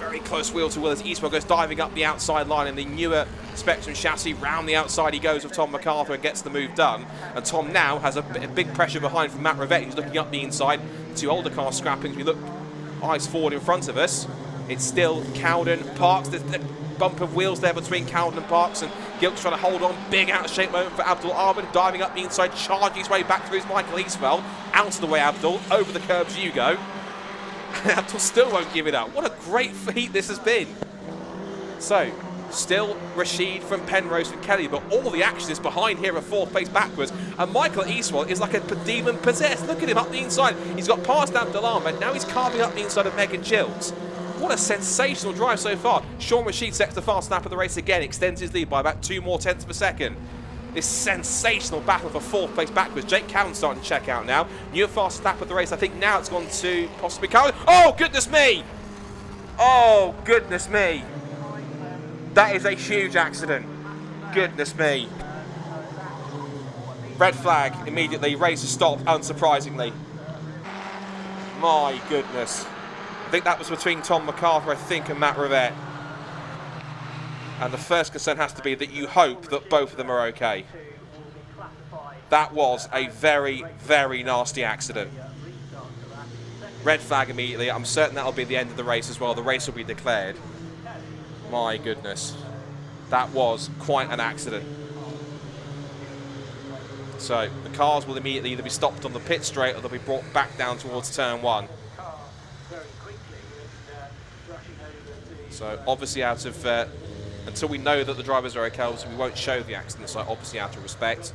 very close wheel to wheel as Eastwell goes diving up the outside line, and the newer Spectrum chassis round the outside he goes with Tom MacArthur and gets the move done. And Tom now has a big pressure behind from Matt Rivette, who's looking up the inside. Two older cars scrapping. As we look eyes forward in front of us, it's still Cowden, Parks. There's a bump of wheels there between Cowden and Parks, and Gilk's trying to hold on. Big out of shape moment for Abdul Ahmed, diving up the inside, charging his way back through his Michael Eastwell. Out of the way, Abdul. Over the curbs you go. Abdul still won't give it up. What a great feat this has been. So, still Rashid from Penrose from Kelly, but all the action is behind here at fourth place backwards. And Michael Eastwell is like a demon possessed. Look at him up the inside. He's got past Abdul Ahmed. Now he's carving up the inside of Megan Gilks. What a sensational drive so far. Sean Rashid sets the fast lap of the race again, extends his lead by about 2 more tenths per second. This sensational battle for fourth place backwards. Jake Cowan's starting to check out now. New fast lap of the race. I think now it's gone to possibly Cowan. Oh, goodness me! Oh, goodness me. That is a huge accident. Goodness me. Red flag immediately. Race is stopped, unsurprisingly. My goodness. I think that was between Tom MacArthur, I think, and Matt Rivette. And the first concern has to be that you hope that both of them are okay. That was a very, very nasty accident. Red flag immediately. I'm certain that'll be the end of the race as well. The race will be declared. My goodness. That was quite an accident. So the cars will immediately either be stopped on the pit straight or they'll be brought back down towards turn 1. So obviously out of, until we know that the drivers are okay, so we won't show the accident, so obviously out of respect.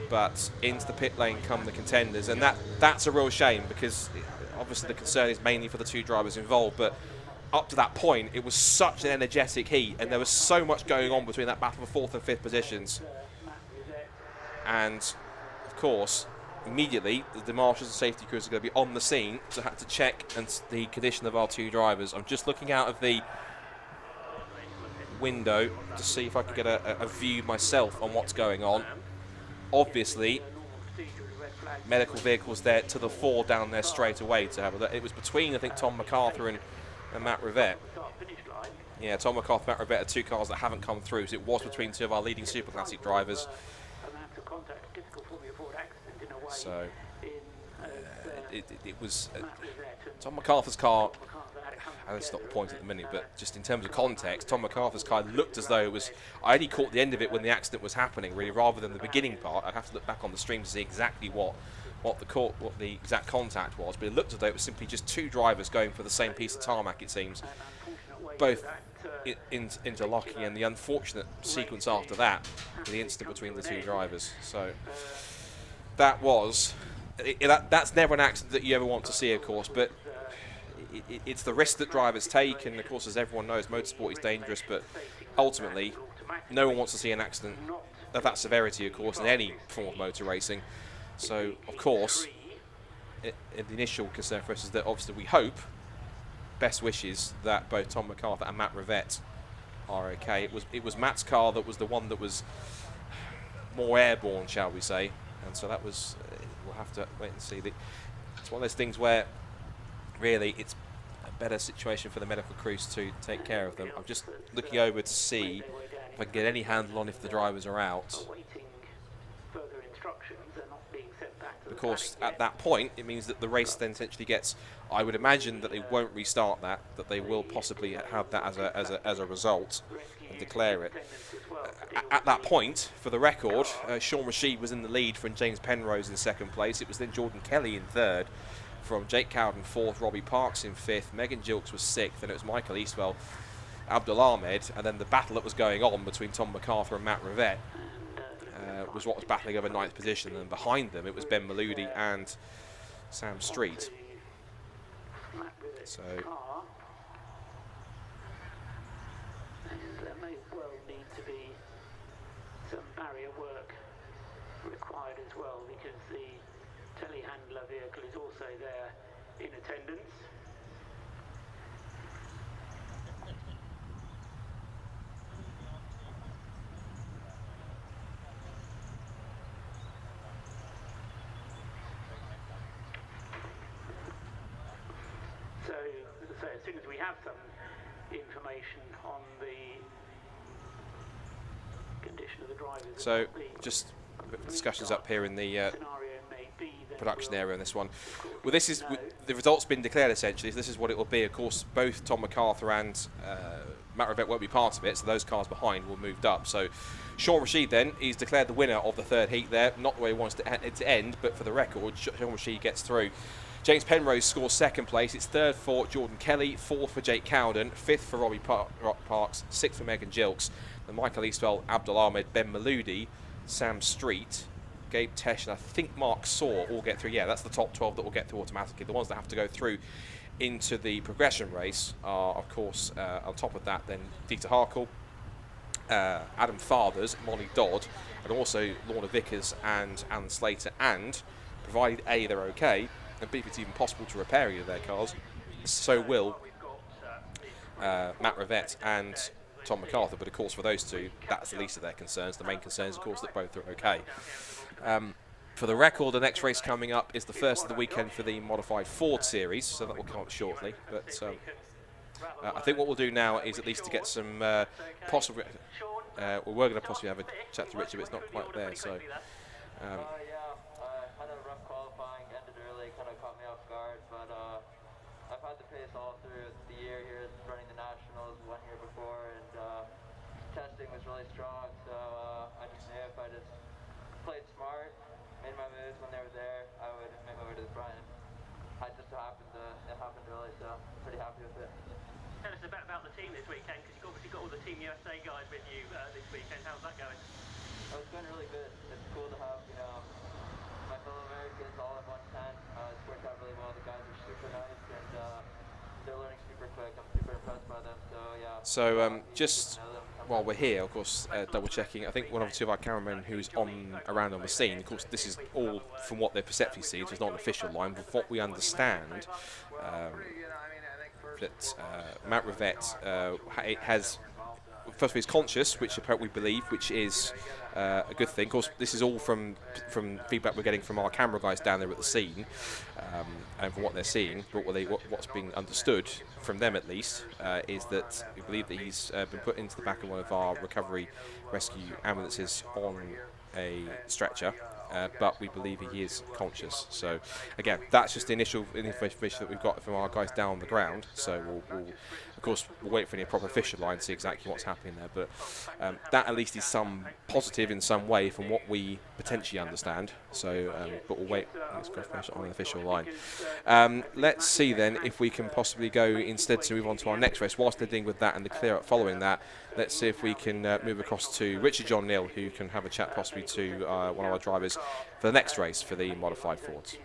But into the pit lane come the contenders, and that's a real shame, because obviously the concern is mainly for the 2 drivers involved, but up to that point it was such an energetic heat, and there was so much going on between that battle for 4th and 5th positions. And of course, immediately the marshals and safety crews are going to be on the scene to have to check the condition of our 2 drivers. I'm just looking out of the window to see if I can get a view myself on what's going on. Obviously, medical vehicles there to the fore down there straight away to have it was between, I think, Tom MacArthur and Matt Rivette. Yeah, Tom MacArthur, Matt Rivette are 2 cars that haven't come through, so it was between 2 of our leading Super Classic drivers. So it was Tom MacArthur's car. That's not the point at the minute, but just in terms of context, Tom MacArthur's car looked as though it was. I only caught the end of it when the accident was happening, really, rather than the beginning part. I'd have to look back on the stream to see exactly what the exact contact was, but it looked as though it was simply just 2 drivers going for the same piece of tarmac. It seems, both interlocking, and the unfortunate sequence after that, the incident between the 2 drivers. So. That's never an accident that you ever want to see, of course, but it's the risk that drivers take, and of course, as everyone knows, motorsport is dangerous, but ultimately no one wants to see an accident of that severity, of course, in any form of motor racing. So of course the initial concern for us is that obviously we hope, best wishes, that both Tom MacArthur and Matt Rivette are okay. It was Matt's car that was the one that was more airborne, shall we say. And so that was, we'll have to wait and see. It's one of those things where really it's a better situation for the medical crews to take care of them. I'm just looking over to see if I can get any handle on if the drivers are out. Of course, at that point, it means that the race then essentially gets, I would imagine that they won't restart that they will possibly have that as a result and declare it. At that point, for the record, Sean Rashid was in the lead from James Penrose in 2nd place. It was then Jordan Kelly in 3rd, from Jake Cowden 4th, Robbie Parks in 5th, Megan Gilks was 6th, and it was Michael Eastwell, Abdul Ahmed, and then the battle that was going on between Tom MacArthur and Matt Rivette was what was battling over 9th position, and behind them it was Ben Maludi and Sam Street. So there may well need to be some barrier work required as well, because the telehandler vehicle is also there in attendance. So as soon as we have some information on the condition of the drivers. So just discussions up here in the production area on this one. Well, this is the results been declared essentially. This is what it will be. Of course, both Tom MacArthur and Matt Rivett won't be part of it, so those cars behind will moved up. So Sean Rashid then, he's declared the winner of the third heat there. Not the way he wants it to end, but for the record, Sean Rashid gets through. James Penrose scores second place. It's third for Jordan Kelly, fourth for Jake Cowden, fifth for Robbie Parks, sixth for Megan Gilks, and Michael Eastwell, Abdul Ahmed, Ben Maludi, Sam Street, Gabe Tesh, and I think Mark Saw all get through. Yeah, that's the top 12 that will get through automatically. The ones that have to go through into the progression race are, of course, on top of that, then Dieter Harkel, Adam Fathers, Molly Dodd, and also Lorna Vickers and Alan Slater. And provided A, they're okay, and B, if it's even possible to repair either of their cars, so will Matt Rivett and Tom MacArthur. But of course, for those two, that's the least of their concerns. The main concern is, of course, that both are okay. For the record, the next race coming up is the first of the weekend for the modified Ford series, so that will come up shortly. But I think what we'll do now is at least to get some possible. We're going to possibly have a chat to Richard, but it's not quite there. So. Had a rough qualifying, ended early, kind of caught me off guard, but I've had the pace all through the year here, running the Nationals, 1 year before, and testing was really strong, so I just knew if I just played smart, made my moves when they were there, I would make my way to the front. It just happened, it happened early, so I'm pretty happy with it. Tell us about the team this weekend, because you've obviously got all the Team USA guys with you this weekend. How's that going? It's going really good. It's cool to have, you know, my fellow Americans all in one tent. It's worked out really well. The guys are super nice, and they're learning super quick. I'm super impressed by them. So yeah. So just while we're here, of course, double checking. I think one of the two of our cameramen who's around on the scene. Of course, this is all from what they're perceptively seeing. So it's not an official line, but what we understand that Matt Rivett has. First of all, he's conscious, which we believe, which is a good thing. Of course, this is all from feedback we're getting from our camera guys down there at the scene, and from what they're seeing. But what's being understood from them, at least, is that we believe that he's been put into the back of one of our recovery rescue ambulances on a stretcher. But we believe he is conscious. So again, that's just the initial information that we've got from our guys down on the ground. So we'll of course, we'll wait for any proper official line to see exactly what's happening there. But that at least is some positive in some way from what we potentially understand. So, but we'll wait on an official line. Let's see then if we can possibly go instead to move on to our next race. Whilst they're dealing with that and the clear up following that, let's see if we can move across to Richard John Neal, who can have a chat possibly to one of our drivers for the next race for the modified Fords.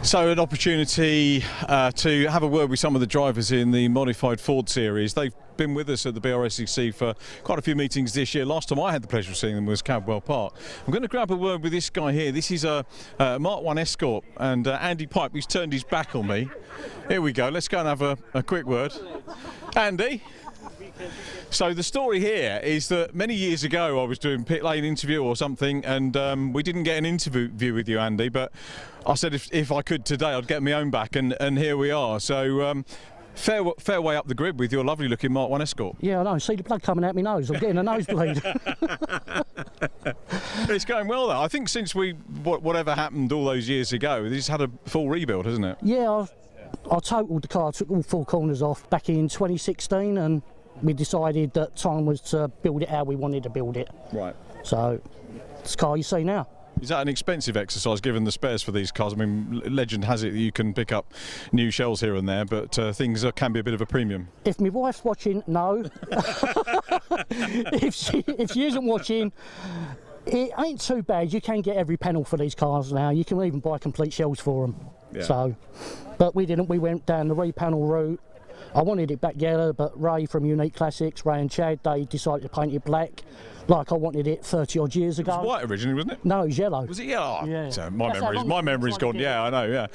So an opportunity to have a word with some of the drivers in the modified Ford series. They've been with us at the BRSCC for quite a few meetings this year. Last time I had the pleasure of seeing them was Cadwell Park. I'm going to grab a word with this guy here. This is a Mark 1 Escort, and Andy Pipe, who's turned his back on me. Here we go. Let's go and have a quick word. Andy? So the story here is that many years ago I was doing pit lane interview or something, and we didn't get an interview with you, Andy, but I said if I could today I'd get my own back, and here we are. So fair way up the grid with your lovely looking Mark 1 Escort. Yeah, I know. See the blood coming out my nose. I'm getting a nosebleed. It's going well though. I think since whatever happened all those years ago, this had a full rebuild, hasn't it? Yeah, I totaled the car, took all 4 corners off back in 2016, and we decided that time was to build it how we wanted to build it. Right. So, this car you see now. Is that an expensive exercise, given the spares for these cars? I mean, legend has it that you can pick up new shells here and there, but things can be a bit of a premium. If my wife's watching, no. if she isn't watching, it ain't too bad. You can get every panel for these cars now. You can even buy complete shells for them. Yeah. So, but we didn't. We went down the re-panel route. I wanted it back yellow, but Ray from Unique Classics, Ray and Chad, they decided to paint it black, like I wanted it 30 odd years ago. It was white originally, wasn't it? No, it was yellow. Was it yellow? Yeah. So my memory's gone. Yeah, I know. Yeah.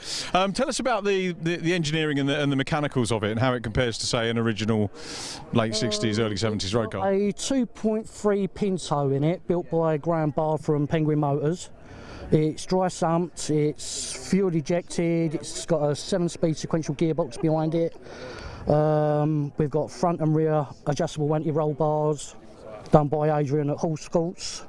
Tell us about the engineering and the mechanicals of it, and how it compares to, say, an original late 60s, early 70s road car. A 2.3 Pinto in it, built by Graham Barr from Penguin Motors. It's dry sumped, it's fuel ejected, it's got a 7-speed sequential gearbox behind it. We've got front and rear adjustable anti-roll bars done by Adrian at Hall Sculpts.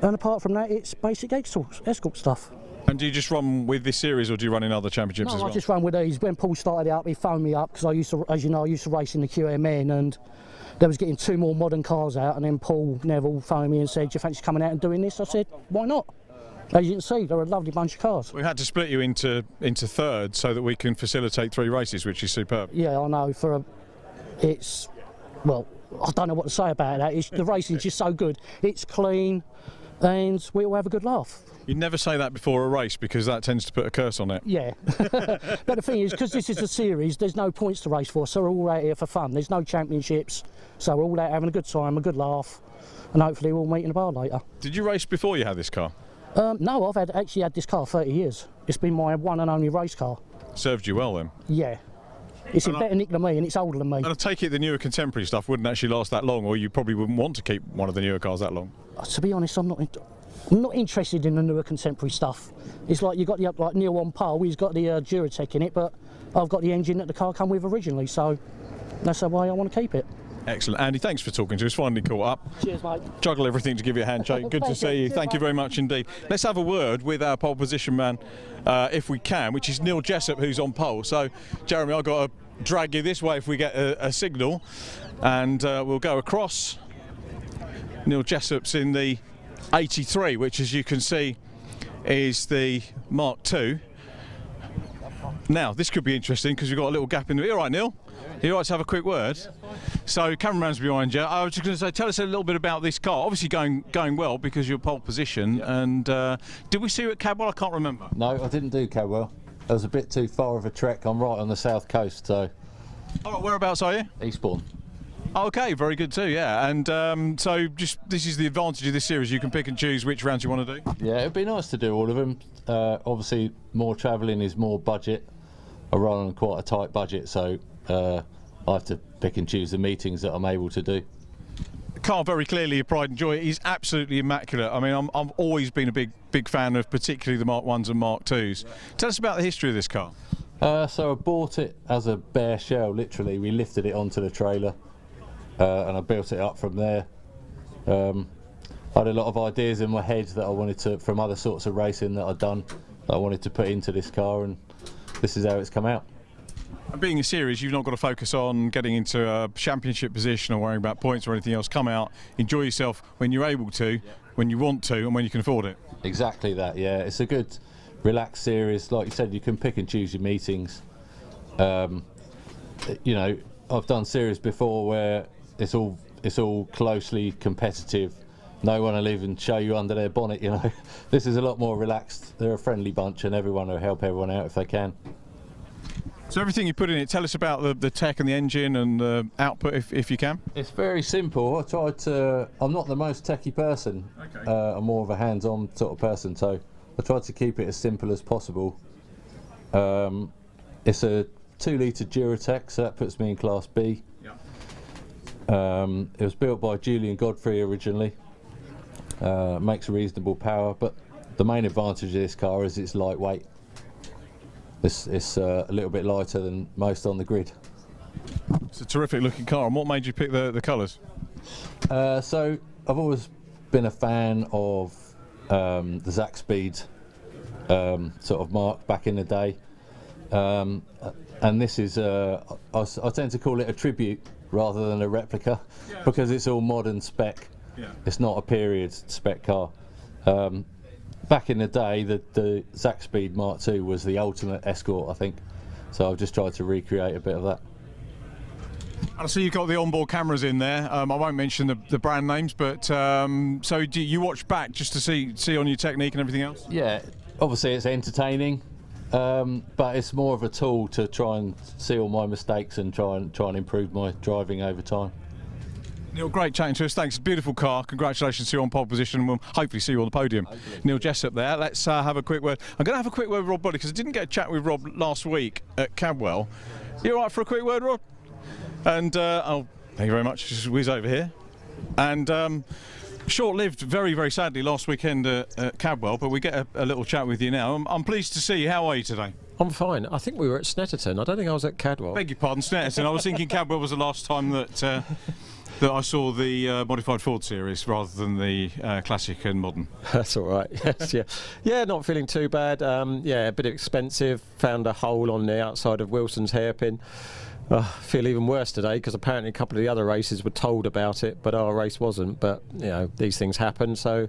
And apart from that, it's basic escort stuff. And do you just run with this series, or do you run in other championships as well? I just run with these. When Paul started out, he phoned me up because I used to, as you know, I used to race in the QMN, and they was getting 2 more modern cars out. And then Paul Neville phoned me and said, "Do you fancy coming out and doing this?" I said, "Why not?" As you can see, they're a lovely bunch of cars. We had to split you into thirds so that we can facilitate 3 races, which is superb. Yeah, I know. It's, well, I don't know what to say about that. The racing's just so good. It's clean, and we all have a good laugh. You never say that before a race, because that tends to put a curse on it. Yeah. But the thing is, because this is a series, there's no points to race for, so we're all out here for fun. There's no championships, so we're all out having a good time, a good laugh, and hopefully we'll meet in the bar later. Did you race before you had this car? No, I've actually had this car 30 years. It's been my one and only race car. Served you well then? Yeah. It's in better nick than me, and it's older than me. And I take it the newer contemporary stuff wouldn't actually last that long, or you probably wouldn't want to keep one of the newer cars that long? To be honest, I'm not interested in the newer contemporary stuff. It's like you've got like Neil on pole, he's got the Duratec in it, but I've got the engine that the car came with originally, so that's the way I want to keep it. Excellent. Andy, thanks for talking to us. Finally caught up. Cheers, mate. Juggle everything to give you a handshake. Good to see you. Thank you very much indeed. Let's have a word with our pole position man, if we can, which is Neil Jessup, who's on pole. So, Jeremy, I've got to drag you this way if we get a signal, and we'll go across. Neil Jessup's in the 83, which, as you can see, is the Mark II. Now, this could be interesting because we've got a little gap in the... All right, Neil? You all right to have a quick word? So, cameraman's behind you. I was just going to say, tell us a little bit about this car. Obviously going well because you're pole position. And did we see you at Cadwell? I can't remember. No, I didn't do Cadwell. It was a bit too far of a trek. I'm right on the south coast, so... All right, whereabouts are you? Eastbourne. Okay, very good too, yeah. And so this is the advantage of this series. You can pick and choose which rounds you want to do. Yeah, it'd be nice to do all of them. Obviously, more travelling is more budget. I run on quite a tight budget, so I have to pick and choose the meetings that I'm able to do. The car, very clearly your pride and joy. It is absolutely immaculate. I mean, I've always been a big fan of particularly the Mark 1s and Mark 2s. Tell us about the history of this car. So I bought it as a bare shell, literally. We lifted it onto the trailer and I built it up from there. I had a lot of ideas in my head that I wanted to, from other sorts of racing that I'd done, that I wanted to put into this car, and this is how it's come out. And being a series, you've not got to focus on getting into a championship position or worrying about points or anything else. Come out, enjoy yourself when you're able to, when you want to, and when you can afford it. Exactly that, yeah. It's a good, relaxed series. Like you said, you can pick and choose your meetings. You know, I've done series before where it's all closely competitive. No one will even show you under their bonnet, you know. This is a lot more relaxed. They're a friendly bunch, and everyone will help everyone out if they can. So everything you put in it, tell us about the tech and the engine and the output, if you can. It's very simple. I'm not the most techie person. Okay. I'm more of a hands-on sort of person, so I tried to keep it as simple as possible. It's a 2-litre Duratec, so that puts me in Class B. It was built by Julian Godfrey originally. Makes a reasonable power, but the main advantage of this car is it's lightweight. It's a little bit lighter than most on the grid. It's a terrific looking car. And what made you pick the colours? So I've always been a fan of the Zach Speed sort of mark back in the day, and this is I tend to call it a tribute rather than a replica, because it's all modern spec. It's not a period spec car. Back in the day, the Zach Speed Mark II was the ultimate escort, I think. So I've just tried to recreate a bit of that. I see you've got the onboard cameras in there. I won't mention the brand names, but so do you watch back just to see on your technique and everything else? Yeah, obviously it's entertaining, but it's more of a tool to try and see all my mistakes and try and improve my driving over time. Neil, great chatting to us. Thanks. Beautiful car. Congratulations to you on pole position. We'll hopefully see you on the podium. Hopefully. Neil Jessup there. Let's have a quick word. I'm going to have a quick word with Rob Boddy because I didn't get a chat with Rob last week at Cadwell. You all right for a quick word, Rob? And thank you very much. Just whiz over here. And Short-lived, very, very sadly, last weekend at Cadwell, but we get a little chat with you now. I'm pleased to see you. How are you today? I'm fine. I think we were at Snetterton. I don't think I was at Cadwell. Beg your pardon, Snetterton. I was thinking Cadwell was the last time that that I saw the modified Ford series rather than the classic and modern. That's all right. Yes, yeah. Yeah, not feeling too bad. Yeah, a bit expensive. Found a hole on the outside of Wilson's hairpin. I feel even worse today because apparently a couple of the other races were told about it, but our race wasn't. But, you know, these things happen, so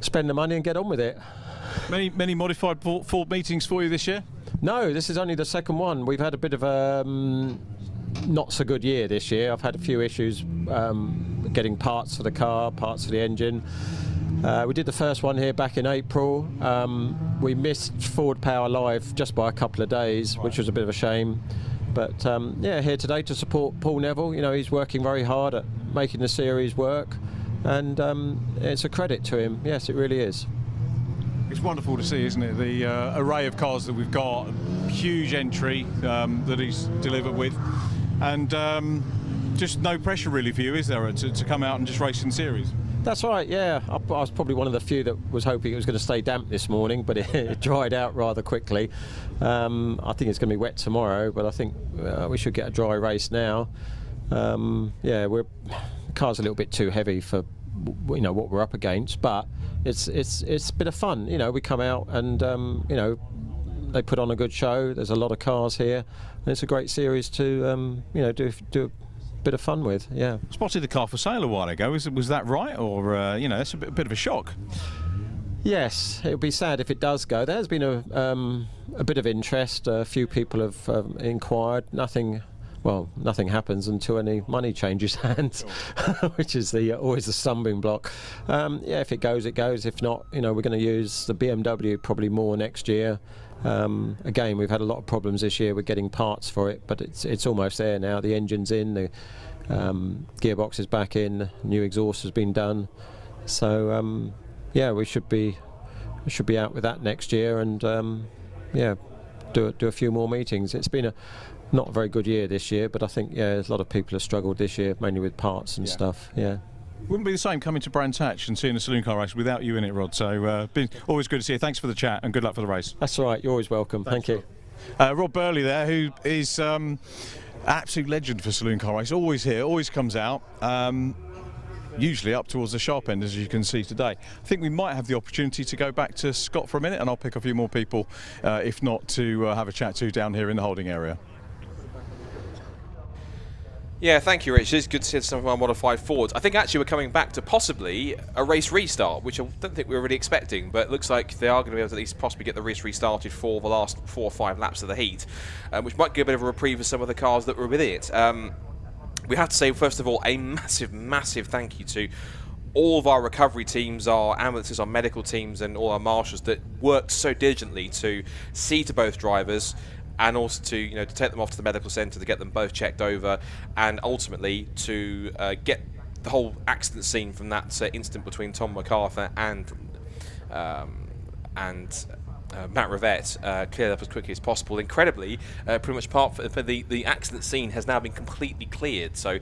spend the money and get on with it. Many modified Ford meetings for you this year? No, this is only the second one. We've had a bit of a not so good year this year. I've had a few issues getting parts for the car, parts for the engine. We did the first one here back in April. We missed Ford Power Live just by a couple of days, which was a bit of a shame. But yeah, here today to support Paul Neville. You know, he's working very hard at making the series work, and it's a credit to him. Yes, it really is. It's wonderful to see, isn't it? The array of cars that we've got, huge entry that he's delivered with, and just no pressure really for you, is there, to come out and just race in series? That's right, yeah. I was probably one of the few that was hoping it was going to stay damp this morning, but it dried out rather quickly. I think it's going to be wet tomorrow, but I think we should get a dry race now. Yeah, the car's a little bit too heavy for what we're up against, but it's a bit of fun. You know, we come out and you know, they put on a good show. There's a lot of cars here, and it's a great series to you know, do bit of fun with. Yeah, spotted the car for sale a while ago. Was that right, or you know, that's a bit of a shock? Yes, it would be sad if it does go. There has been a bit of interest. A few people have inquired. Nothing happens until any money changes hands, which is always the stumbling block. Yeah, if it goes, it goes. If not, you know, we're going to use the BMW probably more next year. Again, we've had a lot of problems this year with getting parts for it, but it's almost there now. The engine's in, the gearbox is back in, new exhaust has been done. So yeah, we should be out with that next year, and yeah, do a few more meetings. It's been not a very good year this year, but I think a lot of people have struggled this year, mainly with parts and stuff. Yeah. Wouldn't be the same coming to Brands Hatch and seeing a saloon car race without you in it, Rod. So been always good to see you. Thanks for the chat and good luck for the race. That's all right. You're always welcome. Thank you. Rod Burley there, who is absolute legend for saloon car race. Always here, always comes out. Usually up towards the sharp end, as you can see today. I think we might have the opportunity to go back to Scott for a minute, and I'll pick a few more people, if not to have a chat to down here in the holding area. Yeah, thank you, Rich. It's good to see some of our modified Fords. I think actually we're coming back to possibly a race restart, which I don't think we were really expecting, but it looks like they are going to be able to at least possibly get the race restarted for the last 4 or 5 laps of the heat, which might give a bit of a reprieve for some of the cars that were with it. We have to say, first of all, a massive, massive thank you to all of our recovery teams, our ambulances, our medical teams, and all our marshals that worked so diligently to see to both drivers, and also to to take them off to the medical centre to get them both checked over, and ultimately to get the whole accident scene from that incident between Tom MacArthur and Matt Rivette cleared up as quickly as possible. Incredibly, pretty much apart for the accident scene has now been completely cleared. So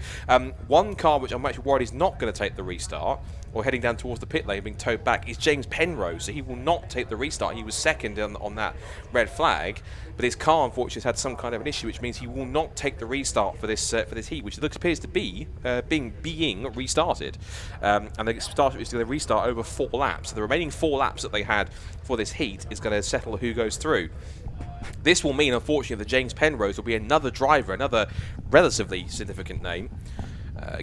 one car which I'm actually worried is not going to take the restart, or heading down towards the pit lane being towed back, is James Penrose. So he will not take the restart. He was second on that red flag, but his car unfortunately has had some kind of an issue, which means he will not take the restart for this heat, which appears to be being restarted. And they is going to restart over 4 laps. So the remaining 4 laps that they had for this heat is going to settle who goes through. This will mean, unfortunately, that James Penrose will be another driver, another relatively significant name,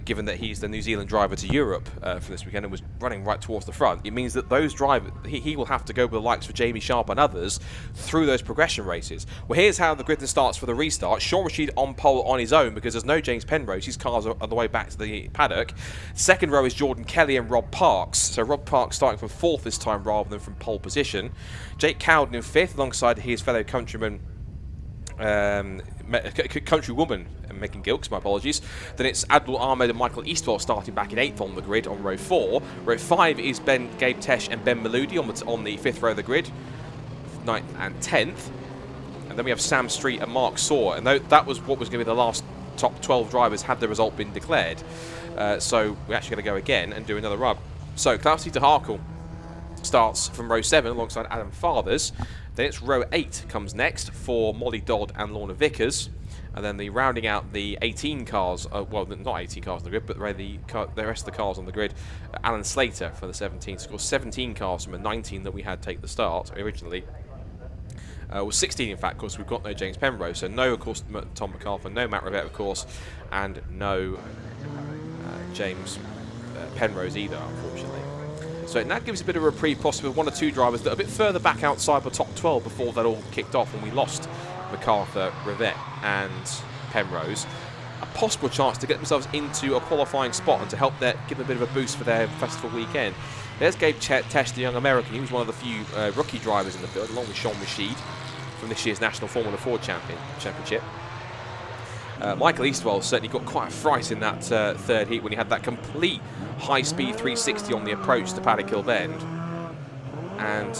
given that he's the New Zealand driver to Europe for this weekend and was running right towards the front. It means that those drivers, he will have to go with the likes of Jamie Sharp and others through those progression races. Well, here's how the grid starts for the restart. Sean Rashid on pole on his own because there's no James Penrose. His cars are on the way back to the paddock. Second row is Jordan Kelly and Rob Parks. So Rob Parks starting from 4th this time rather than from pole position. Jake Cowden in 5th alongside his fellow countryman, countrywoman, Megan Gilks, my apologies. Then it's Abdul Ahmed and Michael Eastwell starting back in 8th on the grid on row 4. Row 5 is Gabe Tesh and Ben Maludi on the 5th row of the grid, 9th and 10th. And then we have Sam Street and Mark Saw. And that was what was going to be the last top 12 drivers had the result been declared. So we're actually going to go again and do another rub. So Klaus-Dieter Harkel starts from row 7 alongside Adam Fathers. Then it's row 8 comes next for Molly Dodd and Lorna Vickers. And then the rounding out the 18 cars, well, not 18 cars on the grid, but the rest of the cars on the grid, Alan Slater for the 17. Scores 17 cars from a 19 that we had take the start originally. Was 16 in fact, of course. We've got no James Penrose, so no, of course, Tom McAlpha, no Matt Rivett, of course, and no James Penrose either, unfortunately. So that gives a bit of a reprieve, possibly with 1 or 2 drivers that are a bit further back outside the top 12 before that all kicked off when we lost MacArthur, Rivett and Penrose. A possible chance to get themselves into a qualifying spot and to help give them a bit of a boost for their festival weekend. There's Gabe Tesh, the young American. He was one of the few rookie drivers in the field, along with Sean Rashid from this year's National Formula Ford Championship. Michael Eastwell certainly got quite a fright in that third heat when he had that complete high-speed 360 on the approach to Paddock Hill Bend. And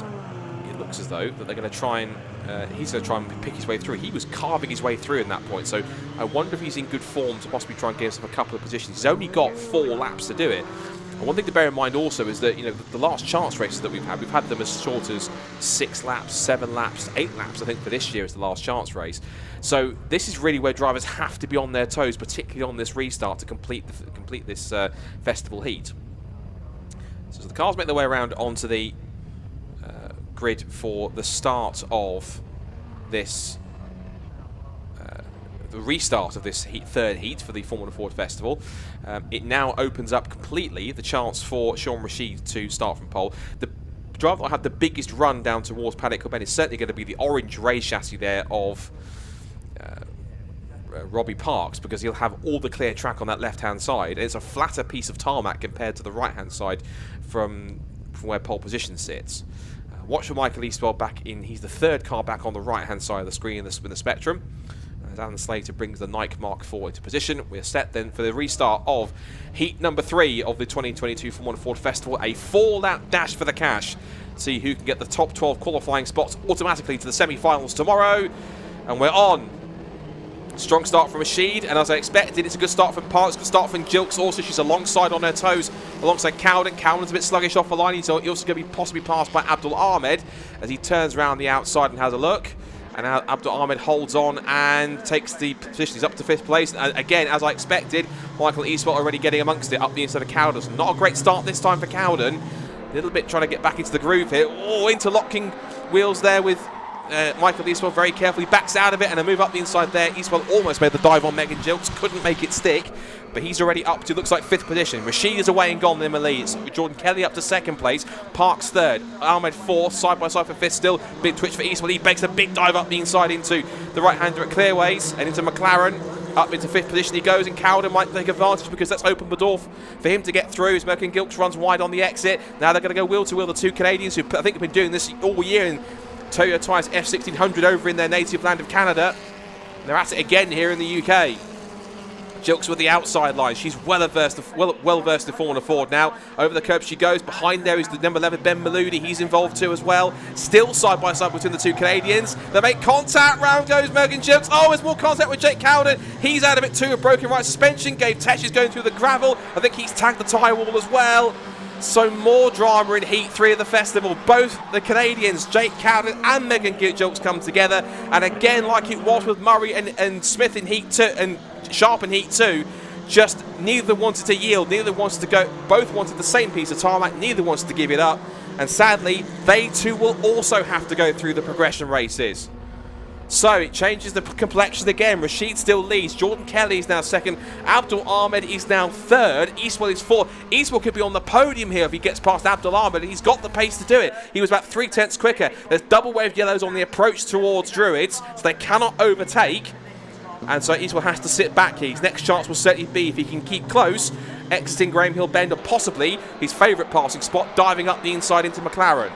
it looks as though that they're going to try and he's going to try and pick his way through. He was carving his way through in that point, so I wonder if he's in good form to possibly try and get himself a couple of positions. He's only got 4 laps to do it. And one thing to bear in mind also is that, you know, the last chance races that we've had them as short as 6 laps, 7 laps, 8 laps, I think, for this year is the last chance race. So this is really where drivers have to be on their toes, particularly on this restart, to complete this festival heat. So the cars make their way around onto the grid for the start of this, the restart of this third heat for the Formula Ford Festival. It now opens up completely the chance for Sean Rashid to start from pole. The driver that will have the biggest run down towards Paddock Hill Bend is certainly going to be the orange race chassis there of Robbie Parks, because he'll have all the clear track on that left-hand side. It's a flatter piece of tarmac compared to the right-hand side from where pole position sits. Watch for Michael Eastwell back in. He's the 3rd car back on the right-hand side of the screen in the spectrum. As Alan Slater brings the Nike Mark IV into position, we're set then for the restart of heat number 3 of the 2022 Formula Ford Festival. A 4-lap dash for the cash. See who can get the top 12 qualifying spots automatically to the semi-finals tomorrow. And we're on. Strong start from Rashid, and as I expected, it's a good start from Parks, good start from Jilks also. She's alongside on her toes, alongside Cowden. Cowden's a bit sluggish off the line. He's also going to be possibly passed by Abdul Ahmed as he turns around the outside and has a look. And now Abdul Ahmed holds on and takes the position. He's up to 5th place. And again, as I expected, Michael Eastwell already getting amongst it up the inside of Cowden. So not a great start this time for Cowden. A little bit trying to get back into the groove here. Oh, interlocking wheels there with Michael Eastwell very carefully backs out of it, and a move up the inside there. Eastwell almost made the dive on Megan Jilks, couldn't make it stick, but he's already up to, looks like 5th position. Rashid is away and gone in the lead. It's Jordan Kelly up to 2nd place, Parks 3rd, Ahmed 4th, side by side for 5th still. Big twitch for Eastwell, he makes a big dive up the inside into the right-hander at Clearways and into McLaren. Up into 5th position he goes, and Cowden might take advantage because that's opened the door for him to get through as Megan Jilks runs wide on the exit. Now they're going to go wheel to wheel, the 2 Canadians who I think have been doing this all year in Toyota Tires F1600 over in their native land of Canada. They're at it again here in the UK. Jilks with the outside line. She's well versed in Formula Ford now. Over the curb she goes. Behind there is the number 11 Ben Maludi. He's involved too as well. Still side by side between the 2 Canadians. They make contact. Round goes Megan Jilks. Oh, there's more contact with Jake Cowden. He's out of it too. A broken right suspension. Gabe Tesh is going through the gravel. I think he's tagged the tyre wall as well. So more drama in Heat 3 of the festival. Both the Canadians, Jake Cowden and Megan Jilks, come together. And again, like it was with Murray and Smith in Heat 2 and Sharp in Heat 2, just neither wanted to yield, neither wanted to go. Both wanted the same piece of tarmac, neither wanted to give it up. And sadly, they too will also have to go through the progression races. So it changes the complexion again. Rashid still leads. Jordan Kelly is now 2nd. Abdul Ahmed is now 3rd. Eastwell is 4th. Eastwell could be on the podium here if he gets past Abdul Ahmed. He's got the pace to do it. He was about 3/10 quicker. There's double wave yellows on the approach towards Druids, so they cannot overtake. And so Eastwell has to sit back here. His next chance will certainly be if he can keep close, exiting Graham Hill Bend, or possibly his favourite passing spot, diving up the inside into McLaren.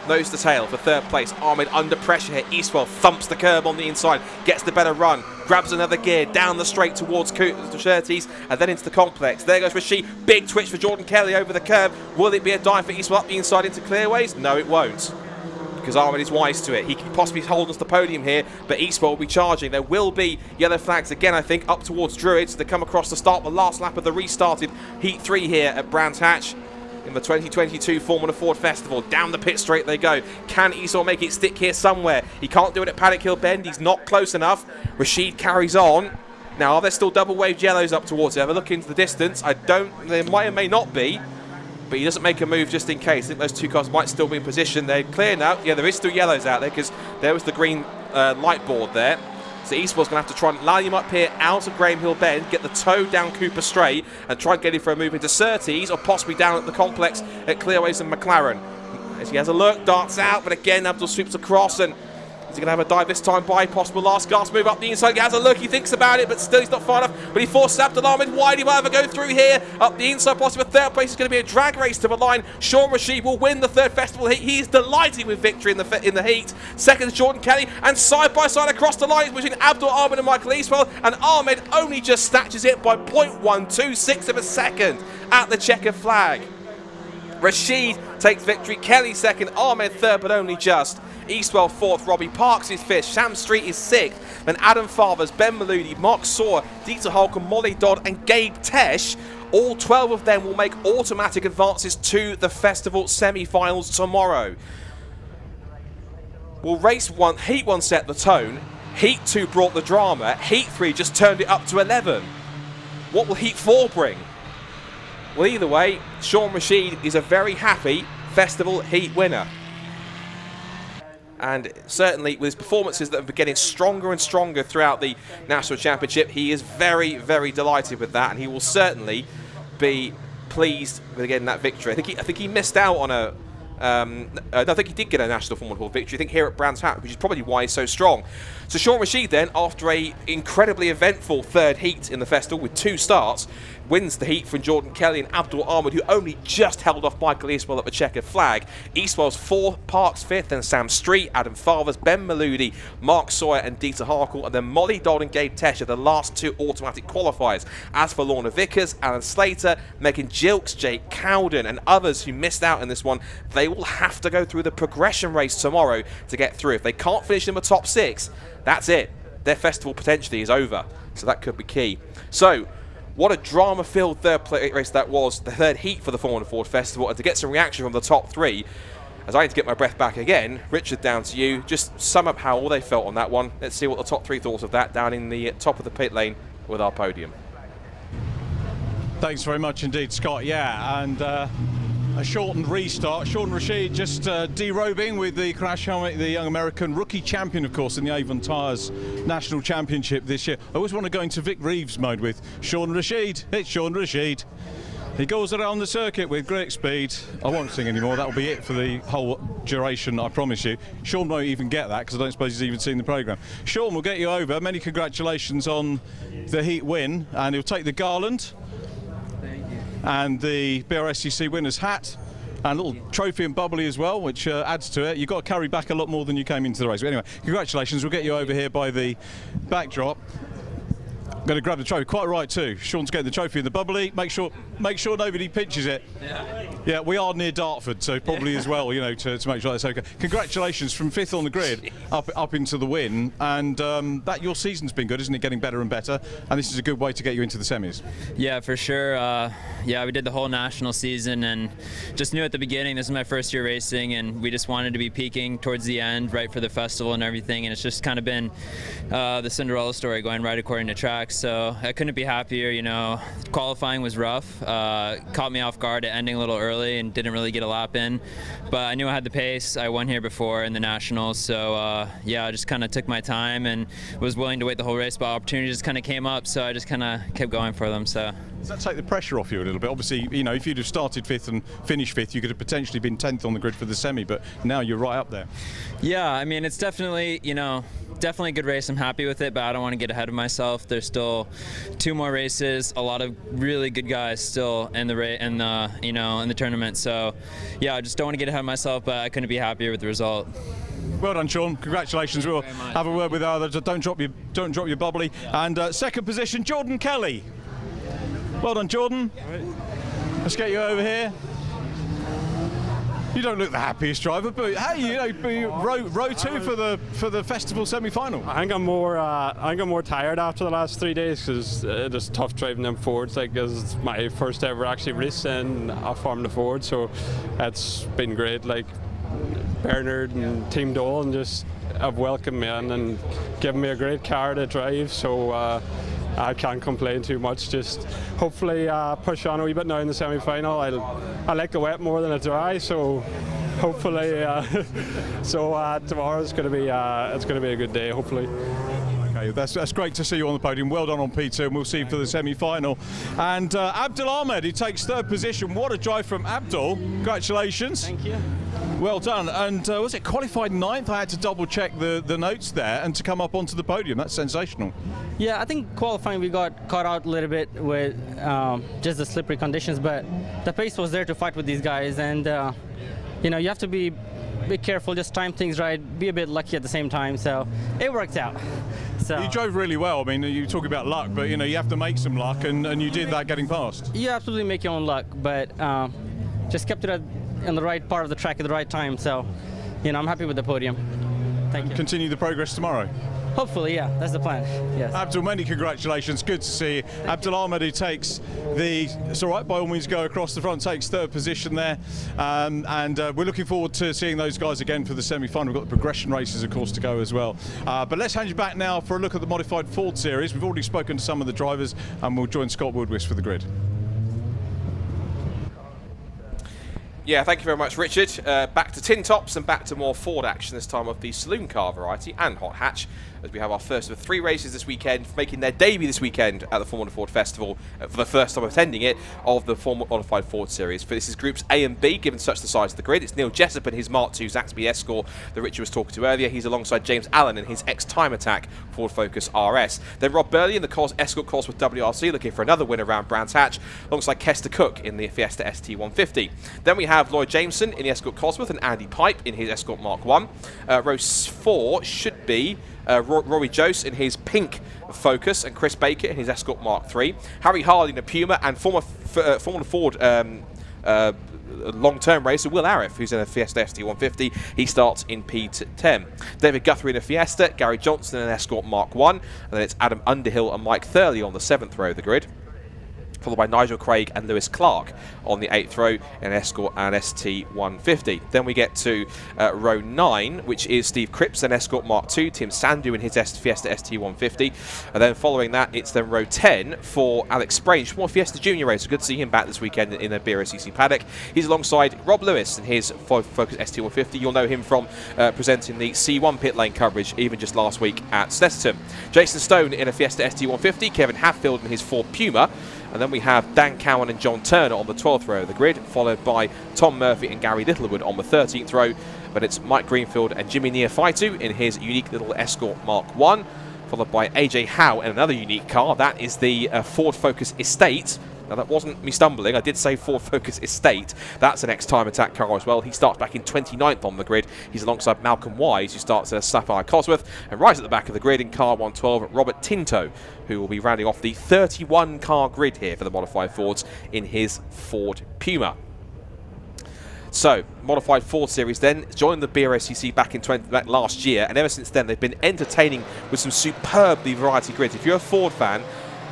Nose to tail for 3rd place. Ahmed under pressure here. Eastwell thumps the curb on the inside, gets the better run, grabs another gear down the straight towards Shirties and then into the complex. There goes Rashid. Big twitch for Jordan Kelly over the curb. Will it be a dive for Eastwell up the inside into Clearways? No, it won't, because because Ahmed is wise to it. He could possibly hold us the podium here, but Eastwell will be charging. There will be yellow flags again, I think, up towards Druids. They come across to start the last lap of the restarted Heat 3 here at Brands Hatch in the 2022 Formula Ford Festival. Down the pit straight they go. Can Eastwell make it stick here somewhere? He can't do it at Paddock Hill Bend. He's not close enough. Rashid carries on. Now, are there still double waved yellows up towards it? Have a look into the distance. There might or may not be, but he doesn't make a move just in case. I think those two cars might still be in position. They're clear now. Yeah, there is still yellows out there because there was the green light board there. So Eastwell's going to have to try and line him up here out of Graham Hill Bend, get the toe down Cooper Straight, and try and get him for a move into Surtees or possibly down at the complex at Clearways and McLaren. As he has a look, darts out, but again Abdul sweeps across, and is he going to have a dive this time by possible last gasp move up the inside? He has a look, he thinks about it, but still he's not far enough. But he forces Abdul Ahmed wide. He might ever go through here. Up the inside, possibly third place is going to be a drag race to the line. Sean Rashid will win the third festival heat. He is delighted with victory in the heat. Second is Jordan Kelly, and side by side across the lines between Abdul Ahmed and Michael Eastwell, and Ahmed only just snatches it by 0.126 of a second at the checkered flag. Rashid takes victory, Kelly second, Ahmed third, but only just. Eastwell fourth, Robbie Parks is fifth, Sam Street is sixth, then Adam Favers, Ben Maludi, Mark Sawyer, Dieter Holcomb, Molly Dodd and Gabe Tesh. All 12 of them will make automatic advances to the festival semi-finals tomorrow. Well, race one, heat one set the tone, heat two brought the drama, heat three just turned it up to 11. What will heat four bring? Well, either way, Sean Rashid is a very happy festival heat winner. And certainly with his performances that have been getting stronger and stronger throughout the National Championship, he is very, very delighted with that, and he will certainly be pleased with getting that victory. I think he missed out on a I think he did get a National Formula Ford victory, I think here at Brands Hatch, which is probably why he's so strong. So Sean Rashid then, after a incredibly eventful third heat in the festival with 2 starts, wins the heat from Jordan Kelly and Abdul Ahmed, who only just held off Michael Eastwell at the checkered flag. Eastwell's 4th, Parks 5th, then Sam Street, Adam Favers, Ben Maludi, Mark Sawyer and Dieter Harkle, and then Molly Dodd and Gabe Tesh are the last 2 automatic qualifiers. As for Lorna Vickers, Alan Slater, Megan Gilks, Jake Cowden and others who missed out in this one, they will have to go through the progression race tomorrow to get through. If they can't finish in the top 6, that's it. Their festival potentially is over. So that could be key. So, what a drama-filled third race that was, the third heat for the Formula Ford Festival, and to get some reaction from the top 3, as I need to get my breath back again, Richard, down to you. Just sum up how all they felt on that one. Let's see what the top 3 thought of that down in the top of the pit lane with our podium. Thanks very much indeed, Scott. Yeah, and a shortened restart. Sean Rashid just derobing with the crash helmet, the young American rookie champion, of course, in the Avon Tyres National Championship this year. I always want to go into Vic Reeves mode with Sean Rashid. It's Sean Rashid. He goes around the circuit with great speed. I won't sing anymore. That'll be it for the whole duration, I promise you. Sean won't even get that because I don't suppose he's even seen the programme. Sean will get you over. Many congratulations on the heat win, and he'll take the garland and the BRSCC winner's hat and a little trophy and bubbly as well, which adds to it. You've got to carry back a lot more than you came into the race. But anyway, congratulations. We'll get you over here by the backdrop. I'm going to grab the trophy. Quite right too. Sean's getting the trophy and the bubbly. Make sure nobody pinches it. Yeah, we are near Dartford, so probably as well, you know, to make sure that's okay. Congratulations from 5th on the grid up into the win, and that your season's been good, isn't it? Getting better and better, and this is a good way to get you into the semis. Yeah, for sure. Yeah, we did the whole national season, and just knew at the beginning this is my first year racing, and we just wanted to be peaking towards the end, right for the festival and everything, and it's just kind of been the Cinderella story, going right according to track. So I couldn't be happier. You know, qualifying was rough. Caught me off guard at ending a little early and didn't really get a lap in, but I knew I had the pace. I won here before in the nationals, so yeah, I just kind of took my time and was willing to wait the whole race, but opportunities just kind of came up, so I just kind of kept going for them. So does that take the pressure off you a little bit? Obviously, you know, if you'd have started 5th and finished 5th, you could have potentially been 10th on the grid for the semi, but now you're right up there. Yeah, I mean, it's definitely, you know, definitely a good race. I'm happy with it, but I don't want to get ahead of myself. There's still 2 more races, a lot of really good guys still in the you know, in the tournament. So yeah, I just don't want to get ahead of myself, but I couldn't be happier with the result. Well done, Sean. Congratulations. We'll have a word with others. Don't drop your bubbly. Yeah. And second position, Jordan Kelly. Well done, Jordan. Let's get you over here. You don't look the happiest driver, but hey, you know, row 2 for the festival semi-final. I think I'm more tired after the last 3 days because it is tough driving them Fords. Like, it's my first ever actually race in a Formula Ford, so it's been great. Like, Bernard and Team Dolan just have welcomed me in and given me a great car to drive. So. I can't complain too much. Just hopefully push on a wee bit now in the semi-final. I like the wet more than the dry, so hopefully. Tomorrow's going to be a good day. Hopefully. Okay, that's great to see you on the podium. Well done on P2, and we'll see you for the semi-final. And Abdul Ahmed, who takes 3rd position. What a drive from Abdul! Congratulations. Thank you. Well done. And was it qualified 9th? I had to double check the notes there, and to come up onto the podium. That's sensational. Yeah, I think qualifying we got caught out a little bit with just the slippery conditions, but the pace was there to fight with these guys, and you know, you have to be careful, just time things right, be a bit lucky at the same time. So it worked out. So you drove really well. I mean, you talk about luck, but you know, you have to make some luck, and you did that getting past. You absolutely make your own luck, but just kept it in the right part of the track at the right time. So, you know, I'm happy with the podium. Thank you. Continue the progress tomorrow. Hopefully, yeah, that's the plan. Yes. Abdul, many congratulations. Good to see you. Abdul Ahmed, who takes it's all right, by all means go across the front, takes 3rd position there. And we're looking forward to seeing those guys again for the semi-final. We've got the progression races, of course, to go as well. But let's hand you back now for a look at the modified Ford series. We've already spoken to some of the drivers, and we'll join Scott Woodwist for the grid. Yeah, thank you very much, Richard. Back to tin tops and back to more Ford action, this time of the saloon car variety and hot hatch, as we have our first of 3 races this weekend, making their debut this weekend at the Formula Ford Festival, for the first time attending it, of the Modified Ford Series. For this is Groups A and B, given such the size of the grid. It's Neil Jessup in his Mark II Zaxby Escort that Richard was talking to earlier. He's alongside James Allen in his ex-Time Attack Ford Focus RS. Then Rob Burley in the Escort Cosworth WRC, looking for another win around Brands Hatch, alongside Kester Cook in the Fiesta ST150. Then we have Lloyd Jameson in the Escort Cosworth and Andy Pipe in his Escort Mark I. Row 4 should be Rory Jose in his pink Focus and Chris Baker in his Escort Mark III. Harry Harley in a Puma, and former Ford long-term racer Will Arif, who's in a Fiesta ST150. He starts in P10. David Guthrie in a Fiesta, Gary Johnson in an Escort Mark I, and then it's Adam Underhill and Mike Thurley on the 7th row of the grid, followed by Nigel Craig and Lewis Clark on the 8th row in an Escort and ST150. Then we get to row 9, which is Steve Cripps and Escort Mark II, Tim Sandu in his Fiesta ST150, and then following that it's then row 10 for Alex Sprainge, more Fiesta Junior racer. Good to see him back this weekend in the BRSCC paddock. He's alongside Rob Lewis in his Focus ST150. You'll know him from presenting the C1 pit lane coverage even just last week at Snetterton. Jason Stone in a Fiesta ST150, Kevin Hatfield in his Ford Puma, and then we have Dan Cowan and John Turner on the 12th row of the grid, followed by Tom Murphy and Gary Littlewood on the 13th row. But it's Mike Greenfield and Jimmy Neophytou in his unique little Escort Mark I, followed by AJ Howe in another unique car. That is the Ford Focus Estate. Now, that wasn't me stumbling. I did say Ford Focus Estate. That's an ex-Time Attack car as well. He starts back in 29th on the grid. He's alongside Malcolm Wise, who starts at Sapphire Cosworth. And right at the back of the grid in car 112, Robert Tinto, who will be rounding off the 31-car grid here for the Modified Fords in his Ford Puma. So, Modified Ford Series then joined the BRSCC back in last year, and ever since then they've been entertaining with some superbly variety grids. If you're a Ford fan,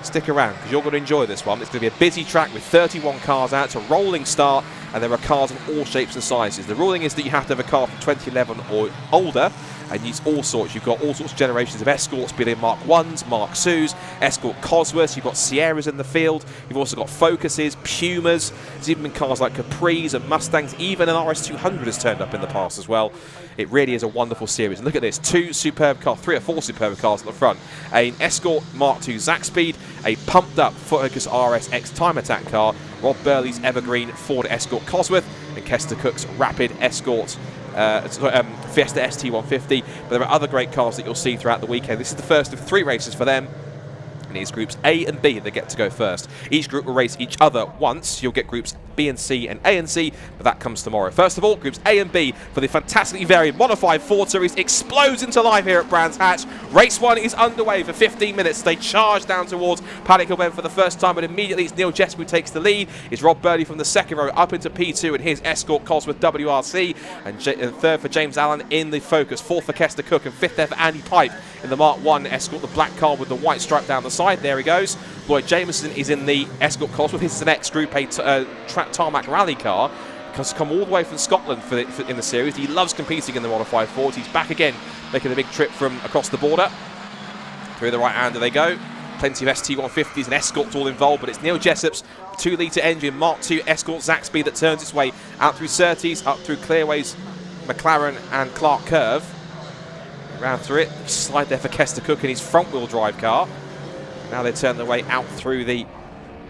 stick around because you're going to enjoy this one. It's going to be a busy track with 31 cars out. It's a rolling start, and there are cars of all shapes and sizes. The ruling is that you have to have a car from 2011 or older, and use all sorts. You've got all sorts of generations of Escorts, be they Mark 1s, Mark IIs, Escort Cosworths, you've got Sierras in the field, you've also got Focuses, Pumas, there's even been cars like Capris and Mustangs, even an RS200 has turned up in the past as well. It really is a wonderful series. And look at this, 3 or 4 superb cars at the front. An Escort Mark II Zaxby, a pumped up Focus RS X Time Attack car, Rob Burley's Evergreen Ford Escort Cosworth, and Kester Cook's Rapid Escort Fiesta ST150, but there are other great cars that you'll see throughout the weekend. This is the first of 3 races for them. And it is groups A and B that get to go first. Each group will race each other once. You'll get groups B and C and A and C, but that comes tomorrow. First of all, groups A and B for the fantastically varied Modified Ford Series explodes into life here at Brands Hatch. Race 1 is underway for 15 minutes. They charge down towards Paddock Hill Bend for the first time, but immediately it's Neil Jessup who takes the lead. It's Rob Burley from the second row up into P2 and his Escort Cosworth WRC, and third for James Allen in the Focus, fourth for Kester Cook, and fifth there for Andy Pipe in the Mark 1 Escort, the black car with the white stripe down the side. There he goes. Lloyd Jameson is in the Escort Cosworth. His is an ex-Group A tarmac rally car. Has come all the way from Scotland in the series. He loves competing in the Modified Fords. He's back again, making a big trip from across the border. Through the right-hander they go. Plenty of ST150s and Escorts all involved, but it's Neil Jessup's 2-litre engine Mark II Escort Zack Speed that turns its way out through Surtees, up through Clearways, McLaren and Clark Curve. Round through it, slide there for Kester Cook in his front-wheel drive car. Now they turn their way out through the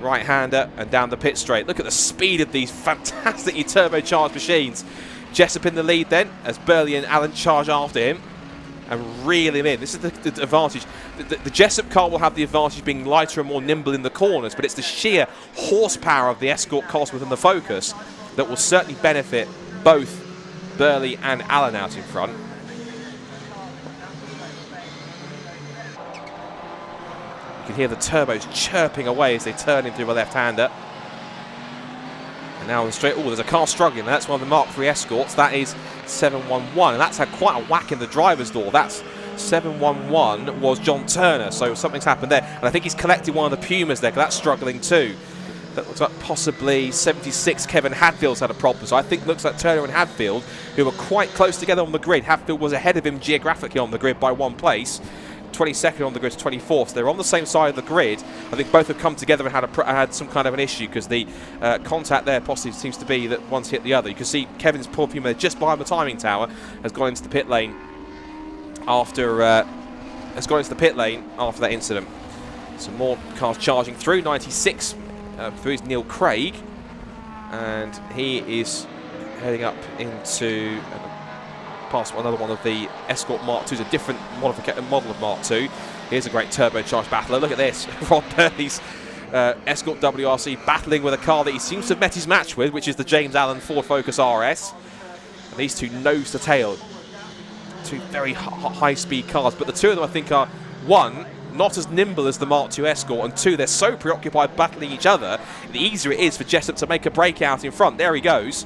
right-hander and down the pit straight. Look at the speed of these fantastically turbocharged machines. Jessup in the lead then, as Burley and Allen charge after him and reel him in. This is the advantage. The Jessup car will have the advantage being lighter and more nimble in the corners, but it's the sheer horsepower of the Escort Cosworth and the Focus that will certainly benefit both Burley and Allen out in front. You can hear the turbos chirping away as they turn into a left-hander. And now on the straight, oh, there's a car struggling. That's one of the Mark III Escorts. That is 711, and that's had quite a whack in the driver's door. That's 711 was John Turner, so something's happened there. And I think he's collected one of the Pumas there, because that's struggling too. That looks like possibly 76 Kevin Hadfield's had a problem. So I think looks like Turner and Hadfield, who were quite close together on the grid. Hadfield was ahead of him geographically on the grid by 1 place. 22nd on the grid to 24th, so they're on the same side of the grid. I think both have come together and had some kind of an issue, because the contact there possibly seems to be that one's hit the other. You can see Kevin's poor Puma just behind the timing tower has gone into the pit lane after that incident. Some more cars charging through. 96 through is Neil Craig, and he is heading up into past another one of the Escort Mark IIs, a different model of Mark II. Here's a great turbocharged battler. Look at this. Rod Burley's Escort WRC battling with a car that he seems to have met his match with, which is the James Allen Ford Focus RS. And these two nose to tail. Two very high-speed cars, but the two of them I think are, one, not as nimble as the Mark II Escort, and two, they're so preoccupied battling each other, the easier it is for Jessup to make a breakout in front. There he goes.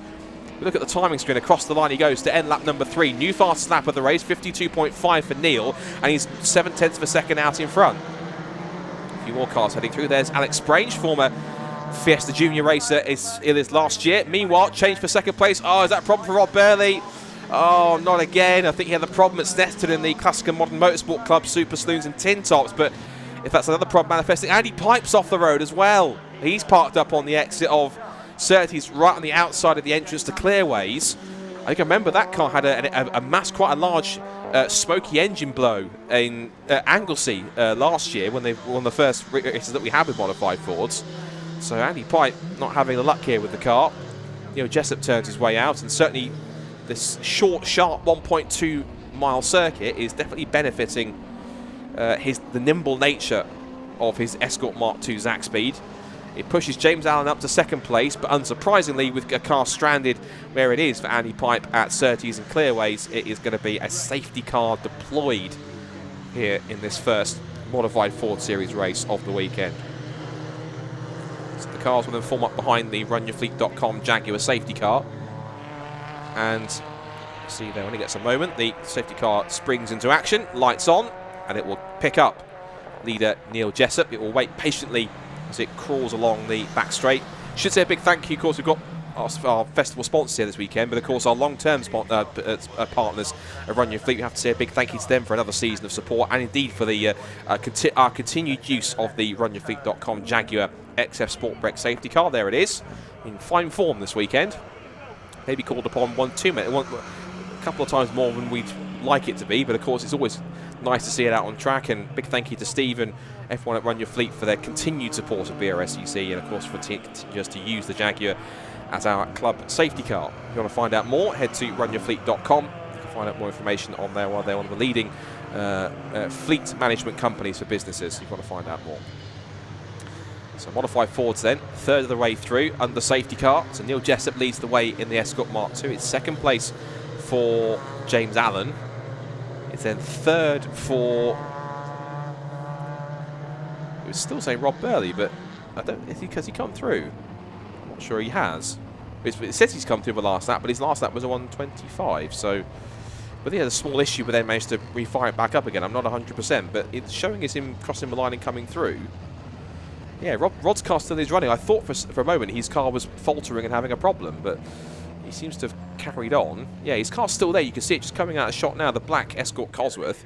Look at the timing screen. Across the line he goes to end lap number 3. New fastest lap of the race, 52.5 for Neil, and he's 7/10 of a second out in front. A few more cars heading through. There's Alex Sprange, former Fiesta Junior racer, is in his last year. Meanwhile, change for second place. Oh, is that a problem for Rob Burley? Oh, not again. I think he had the problem at Snetterton in the Classic and Modern Motorsport Club Super Saloons and Tin Tops, but if that's another problem manifesting, Andy Pipe's off the road as well. He's parked up on the exit of Surtees, right on the outside of the entrance to Clearways. I think I remember that car had quite a large smoky engine blow in Anglesey last year when they won one of the first races that we had with Modified Fords. So Andy Pipe not having the luck here with the car. You know, Jessup turns his way out, and certainly this short, sharp 1.2 mile circuit is definitely benefiting the nimble nature of his Escort Mark II Zack Speed. It pushes James Allen up to second place, but unsurprisingly, with a car stranded where it is for Andy Pipe at Surtees and Clearways, it is going to be a safety car deployed here in this first Modified Ford Series race of the weekend. So the cars will then form up behind the RunYourFleet.com Jaguar safety car. And see there, when it gets a moment, the safety car springs into action, lights on, and it will pick up leader Neil Jessup. It will wait patiently as it crawls along the back straight. Should say a big thank you, of course. We've got our festival sponsors here this weekend, but of course our long-term partners at Run Your Fleet. We have to say a big thank you to them for another season of support, and indeed for the our continued use of the RunYourFleet.com Jaguar XF Sport Break safety car. There it is, in fine form this weekend. Maybe called upon a couple of times more than we'd like it to be, but of course it's always nice to see it out on track. And big thank you to Steve and everyone at Run Your Fleet for their continued support of BRSCC, and of course for continuing to use the Jaguar as our club safety car. If you want to find out more, head to runyourfleet.com. You can find out more information on there. While they're one of the leading fleet management companies for businesses. You've got to find out more. So modified Fords then, third of the way through under safety car. So Neil Jessup leads the way in the Escort Mark II. It's second place for James Allen. It's then third for, it was still saying Rob Burley, but I don't think because he come through. I'm not sure he has. It says he's come through the last lap, but his last lap was a 1:25. So, but yeah, the small issue, but then managed to refire it back up again. I'm not 100%, but it's showing as him crossing the line and coming through. Yeah, Rod's car still is running. I thought for a moment his car was faltering and having a problem, but he seems to have carried on. Yeah, his car's still there. You can see it just coming out of shot now, the black Escort Cosworth.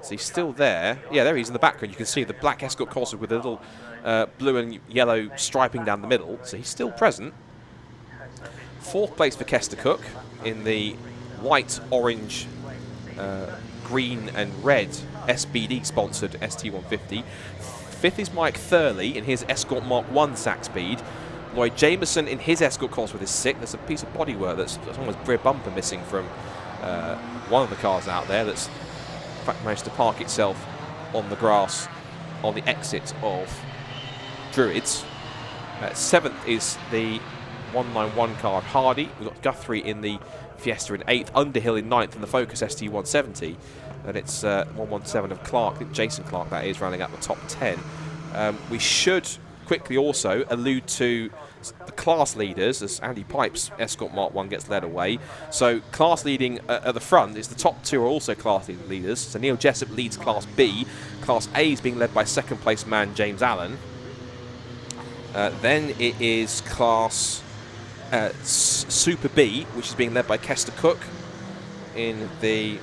So he's still there. Yeah, there he is in the background. You can see the black Escort Cosworth with a little blue and yellow striping down the middle. So he's still present. Fourth place for Kester Cook in the white, orange, green and red SBD-sponsored ST150. Fifth is Mike Thurley in his Escort Mark I sack speed. Lloyd Jameson in his Escort Cosworth is sixth. There's a piece of bodywork that's almost rear bumper missing from one of the cars out there that's in fact managed to park itself on the grass on the exit of Druids. Seventh is the 191 car Hardy. We've got Guthrie in the Fiesta in 8th, Underhill in 9th, and the Focus ST170. And it's 117 of Clark, I think Jason Clark that is, rounding out the top 10. We should quickly also allude to the class leaders as Andy Pipe's Escort Mark 1 gets led away. So class leading at the front is the top two are also class leaders. So Neil Jessup leads Class B. Class A is being led by second place man James Allen. Then it is Class Super B, which is being led by Kester Cook in the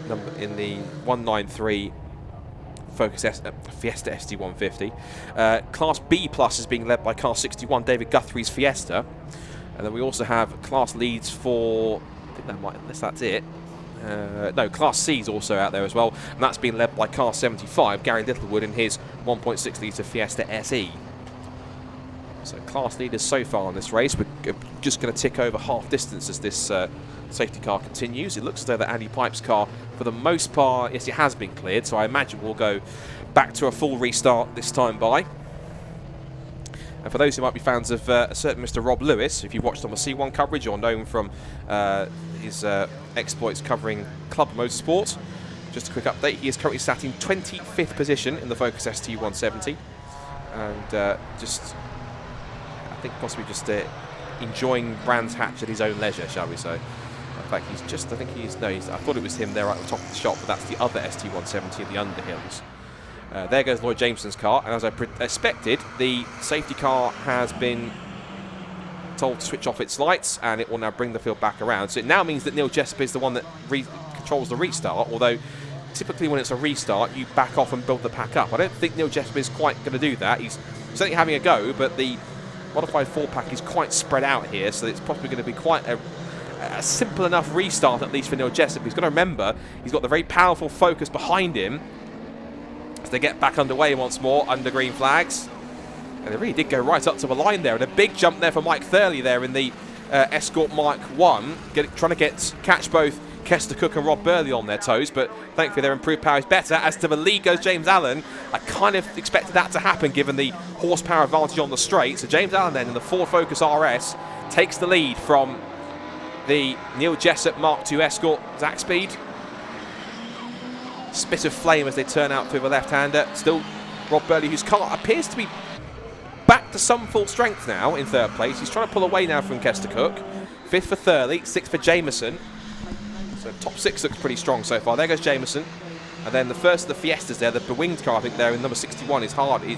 193 Focus Fiesta ST150. Class B Plus is being led by Car 61, David Guthrie's Fiesta. And then we also have class leads for, I think that might, unless that's it. No, Class C is also out there as well. And that's being led by Car 75, Gary Littlewood in his 1.6 litre Fiesta SE. So class leaders so far on this race. We're just going to tick over half distance as this safety car continues. It looks as though that Andy Pipe's car, for the most part, yes, it has been cleared. So I imagine we'll go back to a full restart this time by. And for those who might be fans of a certain Mr. Rob Lewis, if you've watched on the C1 coverage or know him from his exploits covering Club Motorsport, just a quick update. He is currently sat in 25th position in the Focus ST170. And I think possibly just enjoying Brands Hatch at his own leisure, shall we say. In fact, he's just, I think he's, no, I thought it was him there at the top of the shop, but that's the other ST170 at the Underhills. There goes Lloyd Jameson's car, and as I expected, the safety car has been told to switch off its lights, and it will now bring the field back around. So it now means that Neil Jessup is the one that controls the restart, although typically when it's a restart, you back off and build the pack up. I don't think Neil Jessup is quite going to do that. He's certainly having a go, but the modified 4-pack is quite spread out here, so it's probably going to be quite a simple enough restart, at least for Neil Jessup. He's got to remember, he's got the very powerful Focus behind him as they get back underway once more under green flags. And they really did go right up to the line there, and a big jump there for Mike Thurley there in the Escort Mark 1, trying to catch both Kester Cook and Rob Burley on their toes, but thankfully their improved power is better. As to the lead goes James Allen. I kind of expected that to happen given the horsepower advantage on the straight. So James Allen then in the Ford Focus RS takes the lead from the Neil Jessup Mark II Escort Zach Speed. Spit of flame as they turn out through the left-hander. Still Rob Burley, whose car appears to be back to some full strength now in third place. He's trying to pull away now from Kester Cook. Fifth for Thurley, sixth for Jameson. So top six looks pretty strong so far. There goes Jameson. And then the first of the Fiestas there, the bewinged car, I think there in number 61 is Hardy. And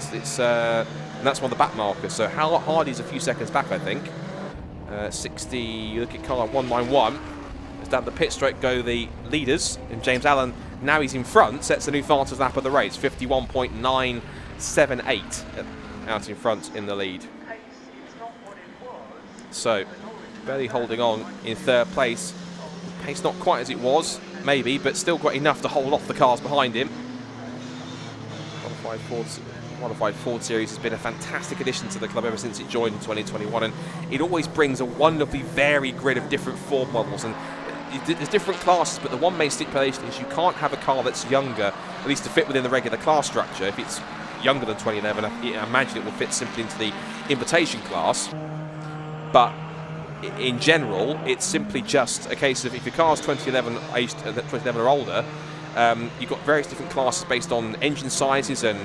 that's one of the back markers. So Hardy's a few seconds back, I think. 60, you look at car 191. As down the pit straight go the leaders. And James Allen, now he's in front, sets a new fastest lap of the race. 51.978 out in front in the lead. So, barely holding on in third place. Pace not quite as it was, maybe, but still got enough to hold off the cars behind him. Modified Ford Series has been a fantastic addition to the club ever since it joined in 2021, and it always brings a wonderfully varied grid of different Ford models. And there's different classes, but the one main stipulation is you can't have a car that's younger, at least to fit within the regular class structure. If it's younger than 2011, I imagine it will fit simply into the invitation class. But in general, it's simply just a case of if your car's 2011 or older, you've got various different classes based on engine sizes and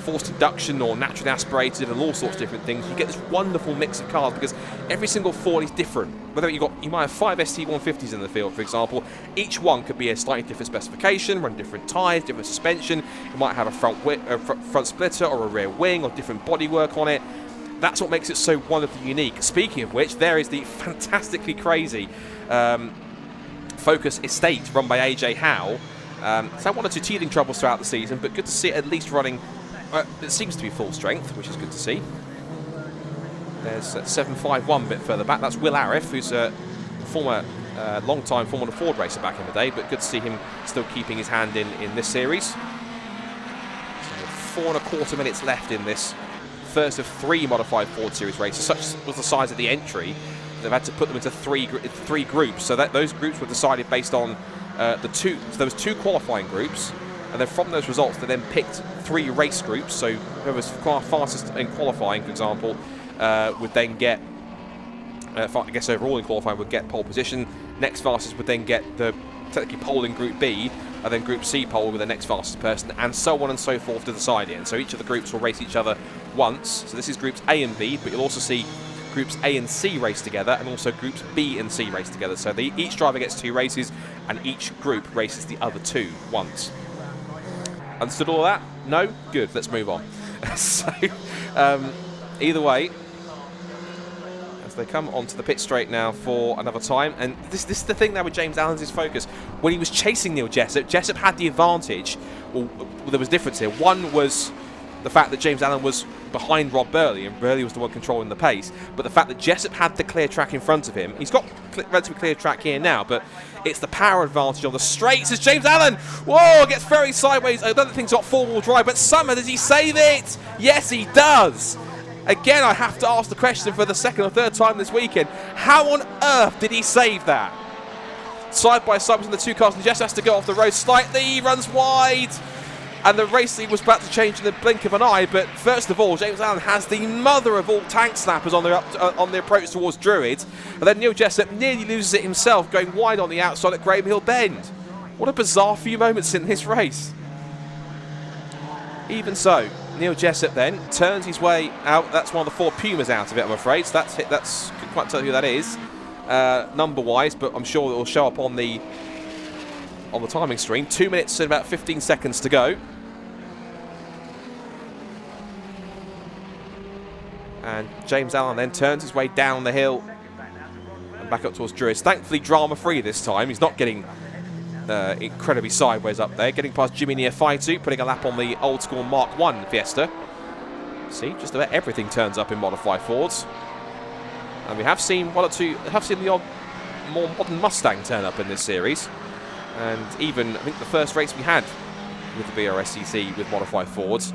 forced induction or naturally aspirated and all sorts of different things. You get this wonderful mix of cars because every single Ford is different. Whether you might have 5 ST150s in the field, for example, each one could be a slightly different specification, run different tyres, different suspension. You might have a front splitter or a rear wing or different bodywork on it. That's what makes it so wonderfully unique. Speaking of which, there is the fantastically crazy Focus Estate run by AJ Howe. It's had one or two teething troubles throughout the season, but good to see it at least running. It seems to be full strength, which is good to see. There's 751 a bit further back. That's Will Arif, who's a former, long-time Formula Ford racer back in the day, but good to see him still keeping his hand in this series. So 4¼ minutes left in this first of 3 modified Ford Series races. Such was the size of the entry, they've had to put them into three groups. So that those groups were decided based on so there was 2 qualifying groups. And then from those results, they then picked 3 race groups. So whoever's fastest in qualifying, for example, would then get, I guess overall in qualifying, would get pole position. Next fastest would then get the technically pole in Group B, and then Group C pole with the next fastest person, and so on and so forth to decide it. And so each of the groups will race each other once. So this is Groups A and B, but you'll also see Groups A and C race together, and also Groups B and C race together. So each driver gets 2 races, and each group races the other 2 once. Understood all that? No? Good, let's move on. So, either way, as they come onto the pit straight now for another time, and this is the thing now with James Allen's focus. When he was chasing Neil Jessup, Jessup had the advantage. Well, there was a difference here. One was the fact that James Allen was behind Rob Burley, and Burley was the one controlling the pace. But the fact that Jessup had the clear track in front of him, he's got relatively clear track here now, but it's the power advantage on the straights as James Allen, whoa, gets very sideways. I don't think he's got 4-wheel drive, but somehow does he save it? Yes, he does. Again, I have to ask the question for the 2nd or 3rd time this weekend. How on earth did he save that? Side by side between the 2 cars, and Jessup has to go off the road slightly. He runs wide. And the race lead was about to change in the blink of an eye, but first of all, James Allen has the mother of all tank snappers on the approach towards Druid, and then Neil Jessup nearly loses it himself, going wide on the outside at Graham Hill Bend. What a bizarre few moments in this race. Even so, Neil Jessup then turns his way out. That's one of the 4 Pumas out of it, I'm afraid. So that's couldn't quite tell you who that is, number-wise, but I'm sure it will show up on the timing screen. 2 minutes and about 15 seconds to go. And James Allen then turns his way down the hill and back up towards Druids. Thankfully drama-free this time. He's not getting incredibly sideways up there. Getting past Jimmy Neofaitu, putting a lap on the old-school Mark 1 Fiesta. See, just about everything turns up in modified Fords. And we have seen the odd more modern Mustang turn up in this series. And even, I think the first race we had with the BRSCC with modified Fords,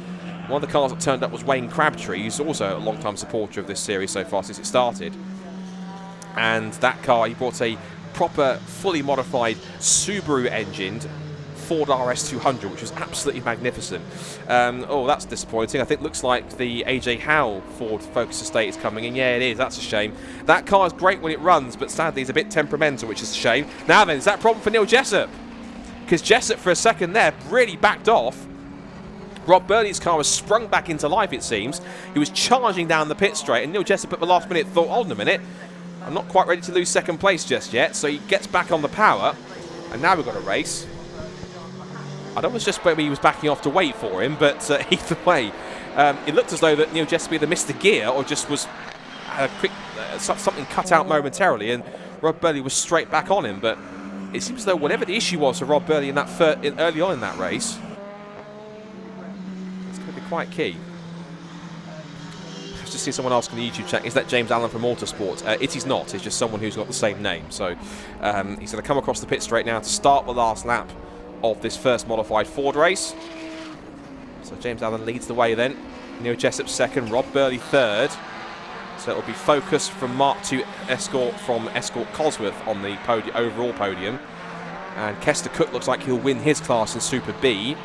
one of the cars that turned up was Wayne Crabtree, who's also a long-time supporter of this series so far since it started. And that car, he brought a proper, fully modified Subaru-engined Ford RS200, which was absolutely magnificent. Oh, that's disappointing. I think looks like the AJ Howe Ford Focus Estate is coming in. Yeah, it is. That's a shame. That car is great when it runs, but sadly it's a bit temperamental, which is a shame. Now then, is that a problem for Neil Jessup? Because Jessup, for a second there, really backed off. Rob Burley's car was sprung back into life, it seems. He was charging down the pit straight, and Neil Jessup at the last minute thought, hold on a minute, I'm not quite ready to lose 2nd place just yet. So he gets back on the power, and now we've got a race. I don't know if it's just maybe he was backing off to wait for him, but either way, it looked as though that Neil Jessup either missed the gear or just was quick, something cut out momentarily, and Rob Burley was straight back on him. But it seems as though whatever the issue was for Rob Burley in that early on in that race, it's going to be quite key. Just see someone asking the YouTube chat, is that James Allen from Motorsport? It is not. It's just someone who's got the same name. So he's going to come across the pit straight now to start the last lap of this first modified Ford race. So James Allen leads the way then. Neil Jessup 2nd, Rob Burley 3rd. So it'll be Focus from Mark II, Escort from Escort Cosworth on the overall podium. And Kester Cook looks like he'll win his class in Super B.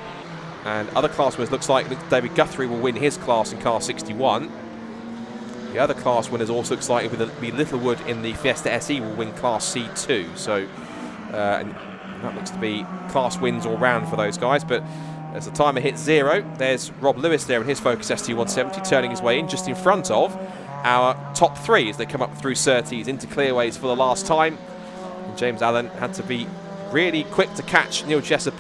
And other class winners looks like David Guthrie will win his class in car 61. The other class winners also looks like it will be Littlewood in the Fiesta SE will win class C2. So and that looks to be class wins all round for those guys. But as the timer hits 0, there's Rob Lewis there in his Focus ST170 turning his way in just in front of our top 3 as they come up through Surtees into clearways for the last time. And James Allen had to be really quick to catch Neil Jessup.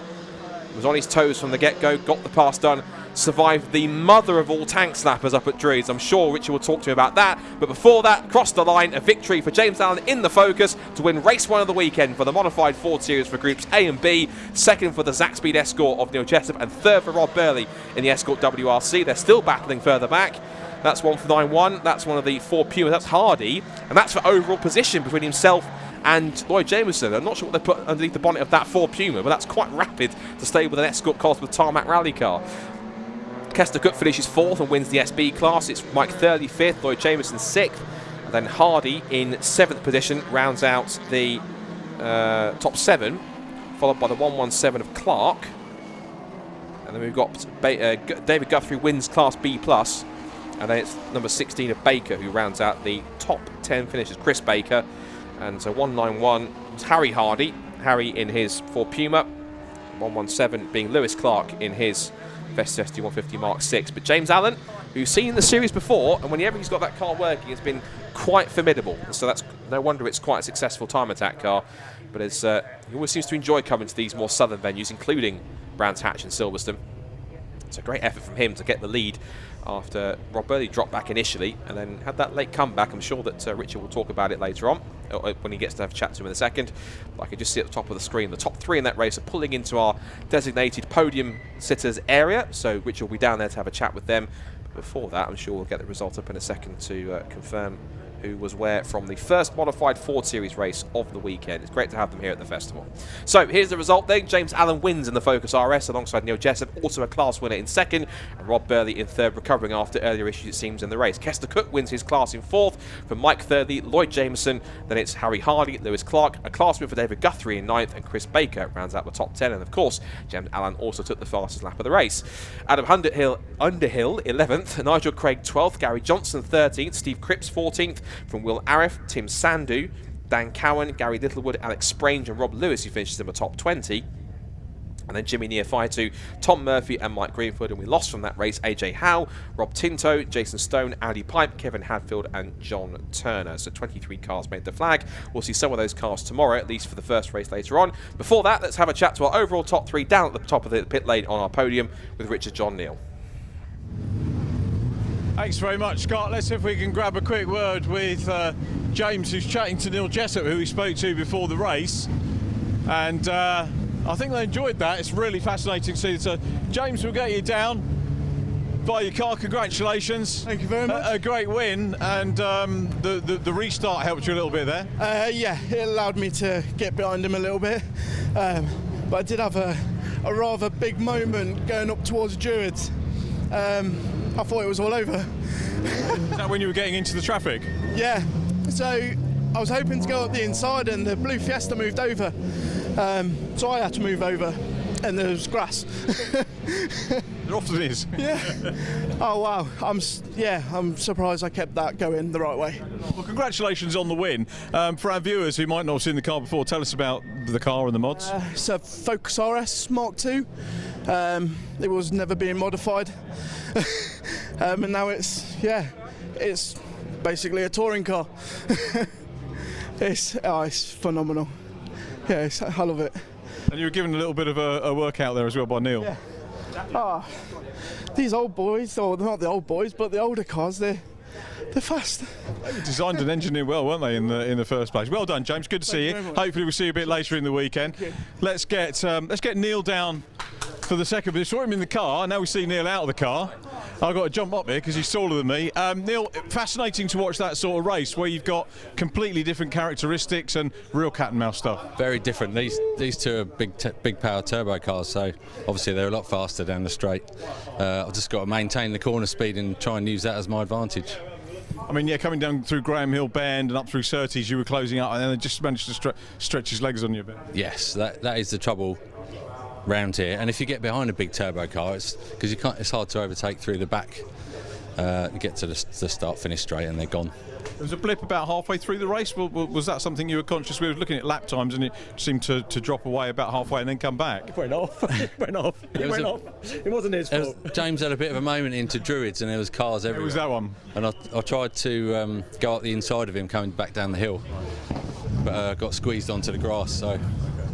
Was on his toes from the get-go, got the pass done, survived the mother of all tank slappers up at Druids. I'm sure Richard will talk to me about that. But before that, crossed the line, a victory for James Allen in the Focus to win race 1 of the weekend for the Modified Ford Series for Groups A and B. Second for the Zaxpeed Escort of Neil Jessup, and third for Rob Burley in the Escort WRC. They're still battling further back. That's one for 9-1. That's one of the 4 Pumas. That's Hardy. And that's for overall position between himself and Lloyd Jameson. I'm not sure what they put underneath the bonnet of that 4 Puma, but that's quite rapid to stay with an Escort Cosworth tarmac rally car. Kester Cook finishes 4th and wins the SB class. It's Mike Thurley 5th, Lloyd Jameson 6th, and then Hardy in 7th position rounds out the top 7, followed by the 117 of Clark. And then we've got David Guthrie wins Class B+, and then it's number 16 of Baker who rounds out the top 10 finishes, Chris Baker. And so 191 is Harry Hardy, Harry in his 4 Puma, 117 being Lewis Clark in his Fiesta ST150 Mark 6. But James Allen, who's seen the series before, and whenever he's got that car working, has been quite formidable. And so that's no wonder it's quite a successful time attack car. But he always seems to enjoy coming to these more southern venues, including Brands Hatch and Silverstone. It's a great effort from him to get the lead after Rob Burley dropped back initially and then had that late comeback. I'm sure that Richard will talk about it later on when he gets to have a chat to him in a second. But I can just see at the top of the screen the top 3 in that race are pulling into our designated podium sitters area, so Richard will be down there to have a chat with them. But before that, I'm sure we'll get the result up in a second to confirm who was where from the first Modified Ford Series race of the weekend. It's great to have them here at the festival. So here's the result then. James Allen wins in the Focus RS alongside Neil Jessup, also a class winner in 2nd, and Rob Burley in 3rd, recovering after earlier issues it seems in the race. Kester Cook wins his class in 4th from Mike Thurley, Lloyd Jameson, then it's Harry Hardy, Lewis Clark, a class win for David Guthrie in 9th, and Chris Baker rounds out the top 10, and of course James Allen also took the fastest lap of the race. Adam Underhill 11th, Nigel Craig 12th, Gary Johnson 13th, Steve Cripps 14th, from Will Arif, Tim Sandu, Dan Cowan, Gary Littlewood, Alex Sprange and Rob Lewis, who finishes in the top 20. And then Jimmy Neophytou, Tom Murphy and Mike Greenford. And we lost from that race AJ Howe, Rob Tinto, Jason Stone, Andy Pipe, Kevin Hadfield and John Turner. So 23 cars made the flag. We'll see some of those cars tomorrow, at least for the first race later on. Before that, let's have a chat to our overall top 3 down at the top of the pit lane on our podium with Richard John Neal. Thanks very much, Scott. Let's see if we can grab a quick word with James, who's chatting to Neil Jessup, who we spoke to before the race. And I think they enjoyed that. It's really fascinating to see. So, James, we'll get you down by your car. Congratulations. Thank you very much. A great win, and the restart helped you a little bit there. Yeah, it allowed me to get behind him a little bit. But I did have a rather big moment going up towards Druids. I thought it was all over. Is that when you were getting into the traffic? Yeah, so I was hoping to go up the inside and the blue Fiesta moved over. So I had to move over and there was grass. There often is. Yeah. Oh wow, I'm surprised I kept that going the right way. Well, congratulations on the win. For our viewers who might not have seen the car before, tell us about the car and the mods. It's a Focus RS Mark II. It was never being modified. And now it's basically a touring car. It's phenomenal. Yeah, I love it. And you were given a little bit of a workout there as well by Neil. Yeah. These old boys, or not the old boys, but the older cars, they're fast. They were designed and engineered well, weren't they, in the first place? Well done, James. Good to see you. Hopefully we'll see you a bit later in the weekend. Let's get Neil down for the second. We saw him in the car. Now we see Neil out of the car. I've got to jump up here because he's taller than me. Neil, fascinating to watch that sort of race where you've got completely different characteristics and real cat and mouse stuff. Very different. These two are big power turbo cars, so obviously they're a lot faster down the straight. I've just got to maintain the corner speed and try and use that as my advantage. I mean, yeah, coming down through Graham Hill Bend and up through Surtees, you were closing up, and then they just managed to stretch his legs on you a bit. Yes, that is the trouble round here. And if you get behind a big turbo car, it's because you can't. It's hard to overtake through the back. You get to the start, finish straight, and they're gone. There was a blip about halfway through the race. Was that something you were conscious? We were looking at lap times, and it seemed to drop away about halfway and then come back. It went off. It went off. It wasn't his fault. James had a bit of a moment into Druids, and there was cars everywhere. It was that one. And I tried to go up the inside of him coming back down the hill, but got squeezed onto the grass. So.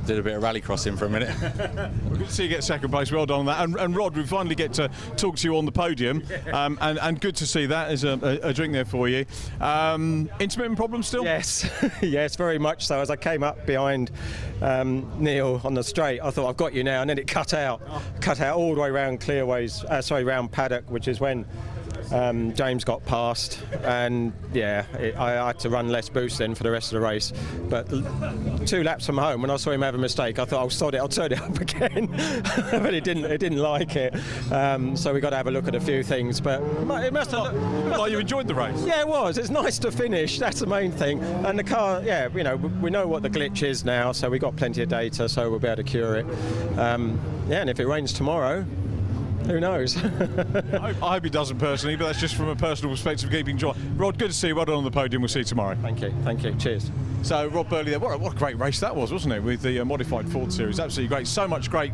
Did a bit of rallycrossing for a minute. Well, good to see you get second place. Well done on that. And Rod, we finally get to talk to you on the podium, and good to see that. There's a drink there for you. Intermittent problems still? Yes, yes, very much so. As I came up behind Neil on the straight, I thought I've got you now, and then it cut out all the way around Clearways, round Paddock, which is when James got past, and yeah, I had to run less boost then for the rest of the race. But 2 laps from home, when I saw him have a mistake, I thought, I'll sod it, I'll turn it up again. But it didn't like it. So we got to have a look at a few things. But it must have. Well, you enjoyed the race. Yeah, it was. It's nice to finish. That's the main thing. And the car, yeah, you know, we know what the glitch is now, so we got plenty of data, so we'll be able to cure it. Yeah, and if it rains tomorrow, who knows? I hope it doesn't personally, but that's just from a personal perspective, keeping joy. Rod, good to see you. Well done on the podium. We'll see you tomorrow. Thank you. Cheers. So Rod Burley there. What a great race that was, wasn't it? With the modified Ford Series. Absolutely great. So much great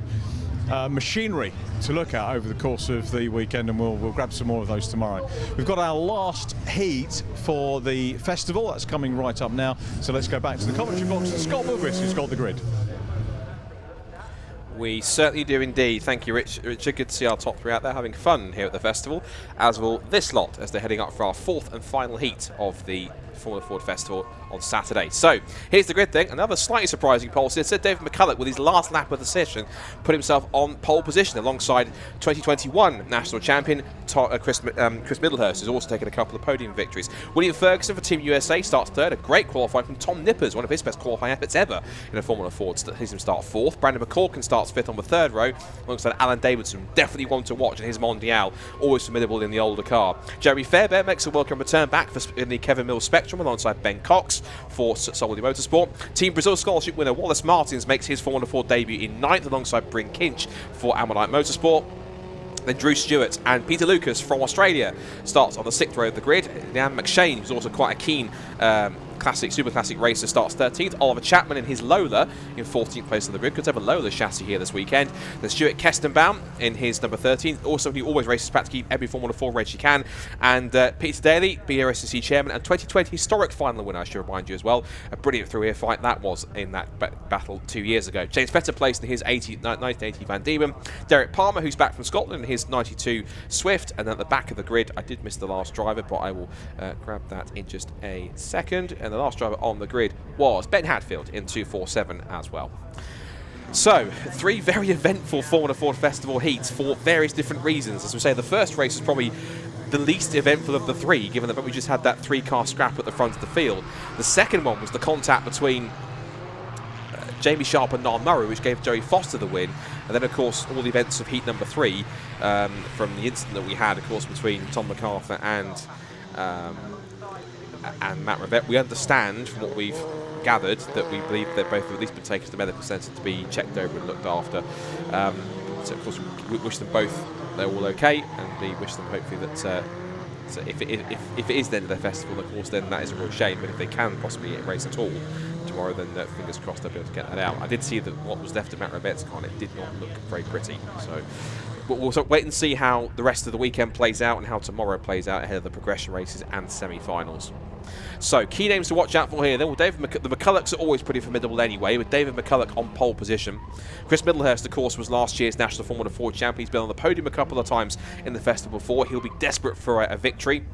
machinery to look at over the course of the weekend, and we'll grab some more of those tomorrow. We've got our last heat for the festival. That's coming right up now. So let's go back to the commentary box and Scott Woodris, who's got the grid. We certainly do indeed. Thank you, Richard. Good to see our top 3 out there having fun here at the festival, as will this lot as they're heading up for our 4th and final heat of the Formula Ford Festival on Saturday. So here's the grid thing. Another slightly surprising pole. So David McCulloch, with his last lap of the session, put himself on pole position alongside 2021 national champion Chris Middlehurst, who's also taken a couple of podium victories. William Ferguson for Team USA starts 3rd. A great qualifying from Tom Nippers, one of his best qualifying efforts ever in a Formula Ford. Sees him start 4th. Brandon McCorkin starts 5th on the 3rd row, alongside Alan Davidson. Definitely one to watch in his Mondial, always formidable in the older car. Jeremy Fairbairn makes a welcome return back in the Kevin Mills Spectrum alongside Ben Cox for Solid Motorsport. Team Brazil Scholarship winner Wallace Martins makes his Formula Ford debut in 9th alongside Bryn Kinch for Ammonite Motorsport. Then Drew Stewart and Peter Lucas from Australia starts on the 6th row of the grid. Leanne McShane, who's also quite a keen super classic racer, starts 13th. Oliver Chapman in his Lola in 14th place on the grid. Could have a Lola chassis here this weekend. Then Stuart Kestenbaum in his number 13. Also, he always races practically every Formula 4 race he can. And Peter Daly, BRSCC chairman and 2020 historic final winner, I should remind you as well. A brilliant through-ear fight that was in that battle 2 years ago. James Vetter placed in his 1980 Van Diemen. Derek Palmer, who's back from Scotland in his 92 Swift. And then at the back of the grid, I did miss the last driver, but I will grab that in just a second. And the last driver on the grid was Ben Hatfield in 247 as well. So, 3 very eventful Formula Ford Festival heats for various different reasons. As we say, the first race was probably the least eventful of the 3, given that we just had that 3-car scrap at the front of the field. The second one was the contact between Jamie Sharp and Niall Murray, which gave Joey Foster the win. And then, of course, all the events of heat number 3, from the incident that we had, of course, between Tom MacArthur and Matt Rivette. We understand from what we've gathered that we believe that both have at least been taken to the medical centre to be checked over and looked after. So of course we wish them both they're all okay, and we wish them hopefully that so if it is the end of their festival, of course, then that is a real shame. But if they can possibly race at all tomorrow, then fingers crossed they'll be able to get that out. I did see that what was left of Matt Rivette's car, it did not look very pretty. So we'll wait and see how the rest of the weekend plays out and how tomorrow plays out ahead of the progression races and semi-finals. So, key names to watch out for here. Then, well, the McCullochs are always pretty formidable anyway, with David McCulloch on pole position. Chris Middlehurst, of course, was last year's National Formula Ford champion. He's been on the podium a couple of times in the festival before. He'll be desperate for a victory.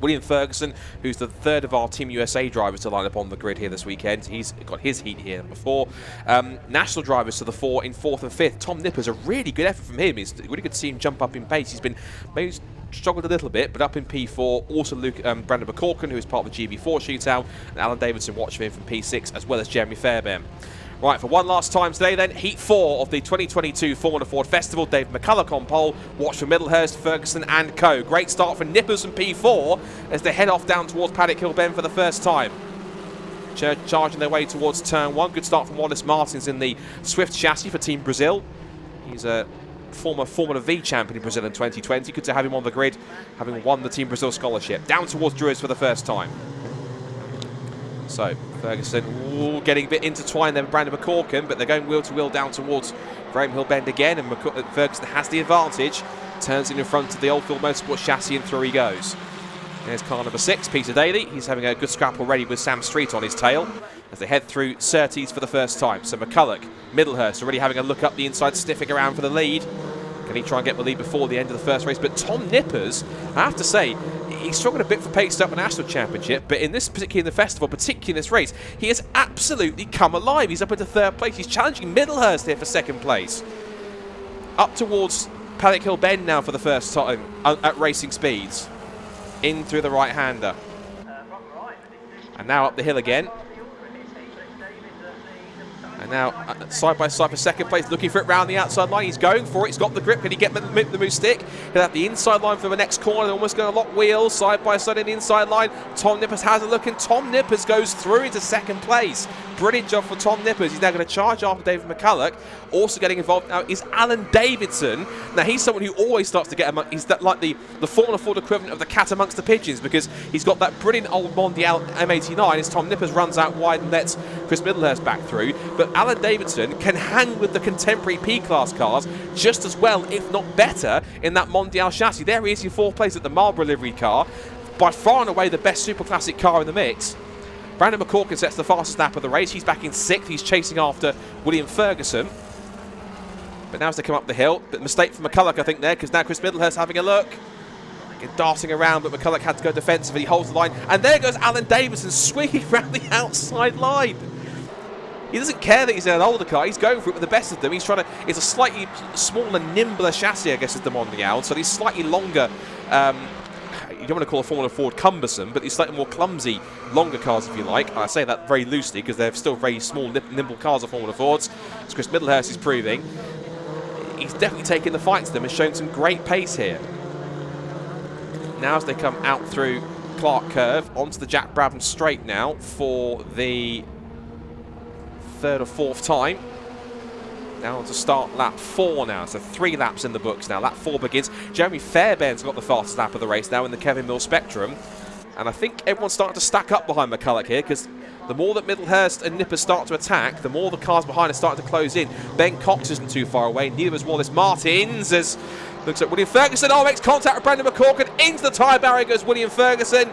William Ferguson, who's the 3rd of our Team USA drivers to line up on the grid here this weekend. He's got his heat here before. National drivers to the 4 in 4th and 5th. Tom Nippers, a really good effort from him. It's really good to see him jump up in pace. He's been maybe struggled a little bit, but up in P4. Also Brandon McCorkin, who is part of the GB4 shootout, and Alan Davidson watching him from P6, as well as Jeremy Fairbairn. Right, for one last time today then, Heat 4 of the 2022 Formula Ford Festival. Dave McCulloch on pole, watch for Middlehurst, Ferguson and co. Great start for Nippers and P4 as they head off down towards Paddock Hill Bend for the first time. Charging their way towards turn 1. Good start from Wallace Martins in the Swift chassis for Team Brazil. He's a former Formula V champion in Brazil in 2020. Good to have him on the grid, having won the Team Brazil scholarship. Down towards Druids for the first time. So, Ferguson getting a bit intertwined there with Brandon McCorkin, but they're going wheel to wheel down towards Graham Hill Bend again, and Ferguson has the advantage. Turns in front of the Oldfield Motorsport chassis and through he goes. There's car number 6, Peter Daly. He's having a good scrap already with Sam Street on his tail as they head through Surtees for the first time. So McCulloch, Middlehurst already having a look up the inside, sniffing around for the lead. Can he try and get the lead before the end of the first race? But Tom Nippers, I have to say, he's struggled a bit for pace up in the National Championship, but in this, particularly in the festival, particularly in this race, he has absolutely come alive. He's up into 3rd place. He's challenging Middlehurst here for 2nd place. Up towards Paddock Hill Bend now for the first time at racing speeds. In through the right-hander. And now up the hill again. And now side by side for 2nd place, looking for it round the outside line. He's going for it. He's got the grip. Can he get the move stick? He'll have the inside line for the next corner. They're almost going to lock wheels side by side in the inside line. Tom Nippers has a look, and Tom Nippers goes through into 2nd place. Brilliant job for Tom Nippers. He's now going to charge after David McCulloch. Also getting involved now is Alan Davidson. Now he's someone who always starts to get among. He's like the Formula Ford equivalent of the cat amongst the pigeons, because he's got that brilliant old Mondial M89 as Tom Nippers runs out wide and lets Chris Middlehurst back through. But Alan Davidson can hang with the contemporary P-Class cars just as well, if not better, in that Mondial chassis. There he is in 4th place at the Marlboro livery car. By far and away the best super classic car in the mix. Brandon McCorkin sets the fastest lap of the race. He's back in 6th. He's chasing after William Ferguson. But now as they come up the hill, but mistake for McCulloch, I think, there, because now Chris Middlehurst having a look. Darting around, but McCulloch had to go defensive. He holds the line. And there goes Alan Davidson swinging around the outside line. He doesn't care that he's in an older car. He's going for it with the best of them. He's trying to... It's a slightly smaller, nimbler chassis, I guess, is the Mondial. So these slightly longer... you don't want to call a Formula Ford cumbersome, but these slightly more clumsy, longer cars, if you like. I say that very loosely because they're still very small, nimble cars of Formula Fords. As Chris Middlehurst is proving, he's definitely taking the fight to them and showing some great pace here. Now as they come out through Clark Curve, onto the Jack Brabham straight now for the 3rd or 4th time. Now to start lap 4 now, so 3 laps in the books now. Lap 4 begins. Jeremy Fairbairn's got the fastest lap of the race now in the Kevin Mills Spectrum. And I think everyone's starting to stack up behind McCulloch here, because the more that Middlehurst and Nippers start to attack, the more the cars behind are starting to close in. Ben Cox isn't too far away, neither is Wallace Martins, as looks at William Ferguson. Oh, makes contact with Brandon McCorkin. Into the tyre barrier goes William Ferguson.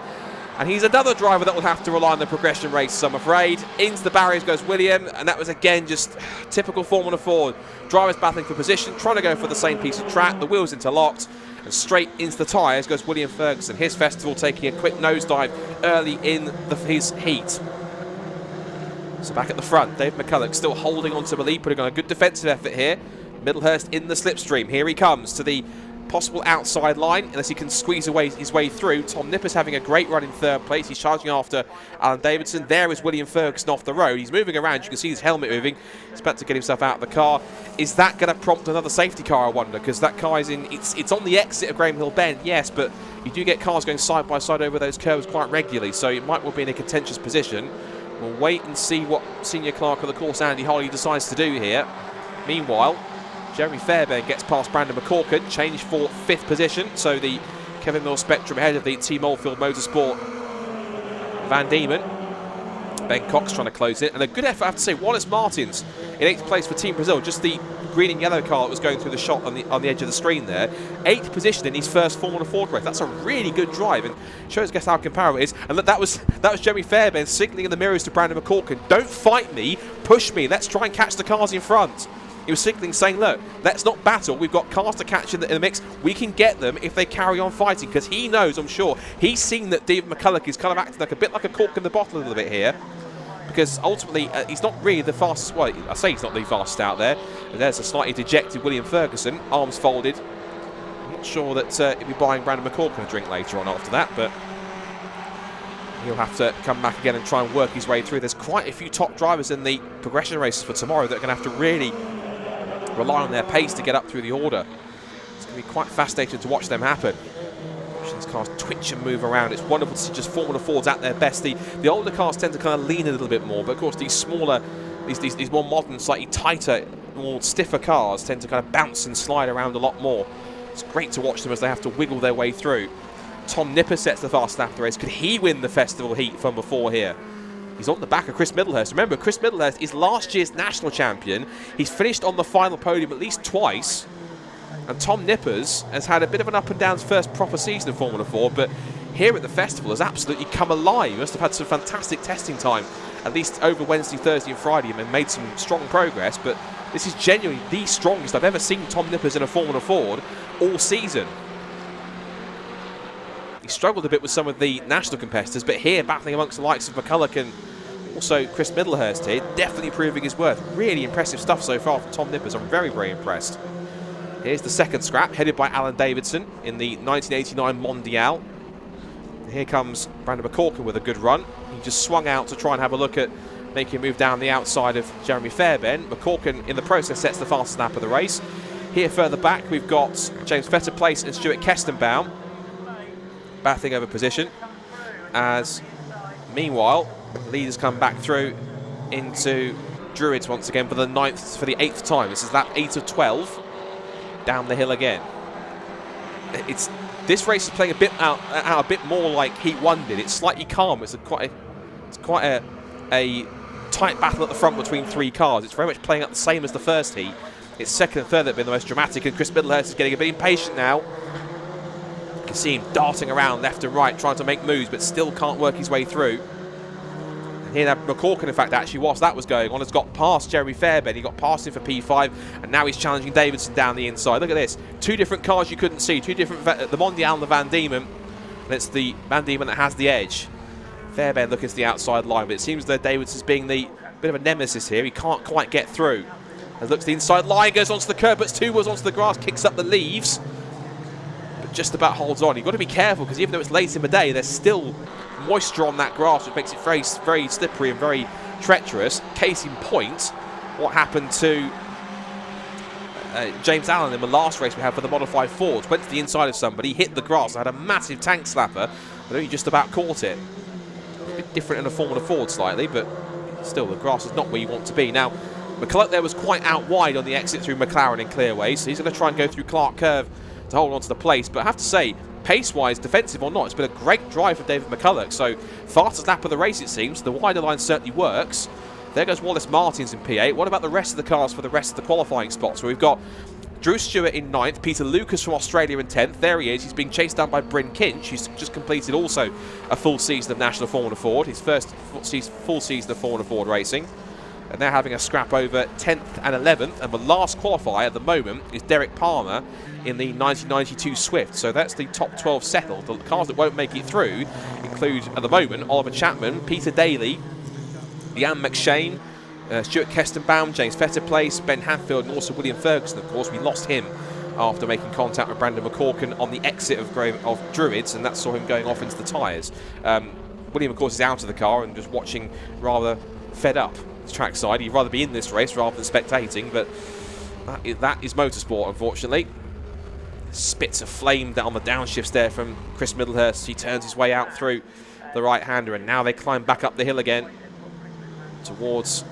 And he's another driver that will have to rely on the progression races, I'm afraid. Into the barriers goes William, and that was again just typical Formula Ford. Drivers battling for position, trying to go for the same piece of track. The wheels interlocked, and straight into the tyres goes William Ferguson. His festival taking a quick nosedive early in his heat. So back at the front, Dave McCulloch still holding on to the lead, putting on a good defensive effort here. Middlehurst in the slipstream. Here he comes to the possible outside line, unless he can squeeze away his way through. Tom Nippers having a great run in 3rd place. He's charging after Alan Davidson. There is William Ferguson off the road. He's moving around. You can see his helmet moving. He's about to get himself out of the car. Is that going to prompt another safety car, I wonder? Because that car is in... It's on the exit of Graham Hill Bend, yes, but you do get cars going side by side over those curves quite regularly, so it might well be in a contentious position. We'll wait and see what senior clerk of the course, Andy Harley, decides to do here. Meanwhile, Jeremy Fairbairn gets past Brandon McCorkin, changed for 5th position. So the Kevin Mills Spectrum ahead of the Team Oldfield Motorsport Van Diemen. Ben Cox trying to close it. And a good effort, I have to say, Wallace Martins in 8th place for Team Brazil. Just the green and yellow car that was going through the shot on the edge of the screen there. 8th position in his first Formula Ford race. That's a really good drive and shows, I guess, how comparable it is. And that was Jeremy Fairbairn signalling in the mirrors to Brandon McCorkin. Don't fight me, push me. Let's try and catch the cars in front. He was signalling, saying, look, let's not battle. We've got cars to catch in the mix. We can get them if they carry on fighting, because he knows, I'm sure, he's seen that David McCulloch is kind of acting like a bit like a cork in the bottle a little bit here, because ultimately he's not really the fastest. Well, I say he's not the fastest out there. And there's a slightly dejected William Ferguson, arms folded. I'm not sure that he'll be buying Brandon McCorkin a drink later on after that, but He'll have to come back again and try and work his way through. There's quite a few top drivers in the progression races for tomorrow that are going to have to really rely on their pace to get up through the order. It's going to be quite fascinating to watch them happen. Watching these cars twitch and move around. It's wonderful to see just Formula Fords at their best. The older cars tend to kind of lean a little bit more, but of course these smaller, these more modern, slightly tighter, more stiffer cars tend to kind of bounce and slide around a lot more. It's great to watch them as they have to wiggle their way through. Tom Nipper sets the fastest lap of the race. Could he win the festival heat from before here? He's on the back of Chris Middlehurst. Remember, Chris Middlehurst is last year's national champion. He's finished on the final podium at least twice. And Tom Nippers has had a bit of an up and down first proper season of Formula Ford, but here at the festival has absolutely come alive. He must have had some fantastic testing time, at least over Wednesday, Thursday and Friday, and made some strong progress. But this is genuinely the strongest I've ever seen Tom Nippers in a Formula Ford all season. He struggled a bit with some of the national competitors, but here, battling amongst the likes of McCulloch and also Chris Middlehurst here, definitely proving his worth. Really impressive stuff so far from Tom Nippers. I'm very, very impressed. Here's the second scrap, headed by Alan Davidson in the 1989 Mondial. Here comes Brandon McCorkin with a good run. He just swung out to try and have a look at making a move down the outside of Jeremy Fairbairn. McCorkin, in the process, sets the fastest lap of the race. Here further back, we've got James Fetterplace and Stuart Kestenbaum battling over position, as meanwhile leaders come back through into Druids once again for the 8th time. This is lap 8 of 12 down the hill again. This race is playing a bit out a bit more like Heat 1 did. It's slightly calm. It's quite a tight battle at the front between three cars. It's very much playing out the same as the first heat. It's second and third that have been the most dramatic, and Chris Middlehurst is getting a bit impatient now. You can see him darting around left and right, trying to make moves, but still can't work his way through. And here, McCorkin, in fact, actually, whilst that was going on, has got past Jeremy Fairbairn. He got past him for P5, and now he's challenging Davidson down the inside. Look at this. Two different cars you couldn't see. Two different, the Mondial and the Van Diemen. And it's the Van Diemen that has the edge. Fairbairn looking to the outside line, but it seems that Davidson's being the bit of a nemesis here. He can't quite get through. As looks to the inside line, goes onto the curb, puts two wheels onto the grass, kicks up the leaves, but just about holds on. You've got to be careful, because even though it's late in the day, there's still moisture on that grass, which makes it very, very slippery and very treacherous. Case in point, what happened to James Allen in the last race we had for the modified Fords. Went to the inside of somebody, hit the grass, had a massive tank slapper, but only just about caught it. A bit different in a Formula Ford slightly, but still the grass is not where you want to be. Now, McCulloch there was quite out wide on the exit through McLaren in clearways, so he's going to try and go through Clark Curve to hold on to the place. But I have to say, pace-wise, defensive or not, it's been a great drive for David McCulloch. So, fastest lap of the race, it seems. The wider line certainly works. There goes Wallace Martins in P8. What about the rest of the cars for the rest of the qualifying spots? So we've got Drew Stewart in 9th, Peter Lucas from Australia in 10th. There he is. He's being chased down by Bryn Kinch, who's just completed also a full season of National Formula Ford, his first full season of Formula Ford racing. And they're having a scrap over 10th and 11th. And the last qualifier at the moment is Derek Palmer in the 1992 Swift. So that's the top 12 settled. The cars that won't make it through include, at the moment, Oliver Chapman, Peter Daly, Ian McShane, Stuart Kestenbaum, James Fetterplace, Ben Hadfield, and also William Ferguson, of course. We lost him after making contact with Brandon McCorkin on the exit of Druids, and that saw him going off into the tyres. William, of course, is out of the car and just watching rather fed up. Trackside, he'd rather be in this race rather than spectating, but that is motorsport, unfortunately. Spits of flame down the downshifts there from Chris Middlehurst. He turns his way out through the right-hander, and now they climb back up the hill again towards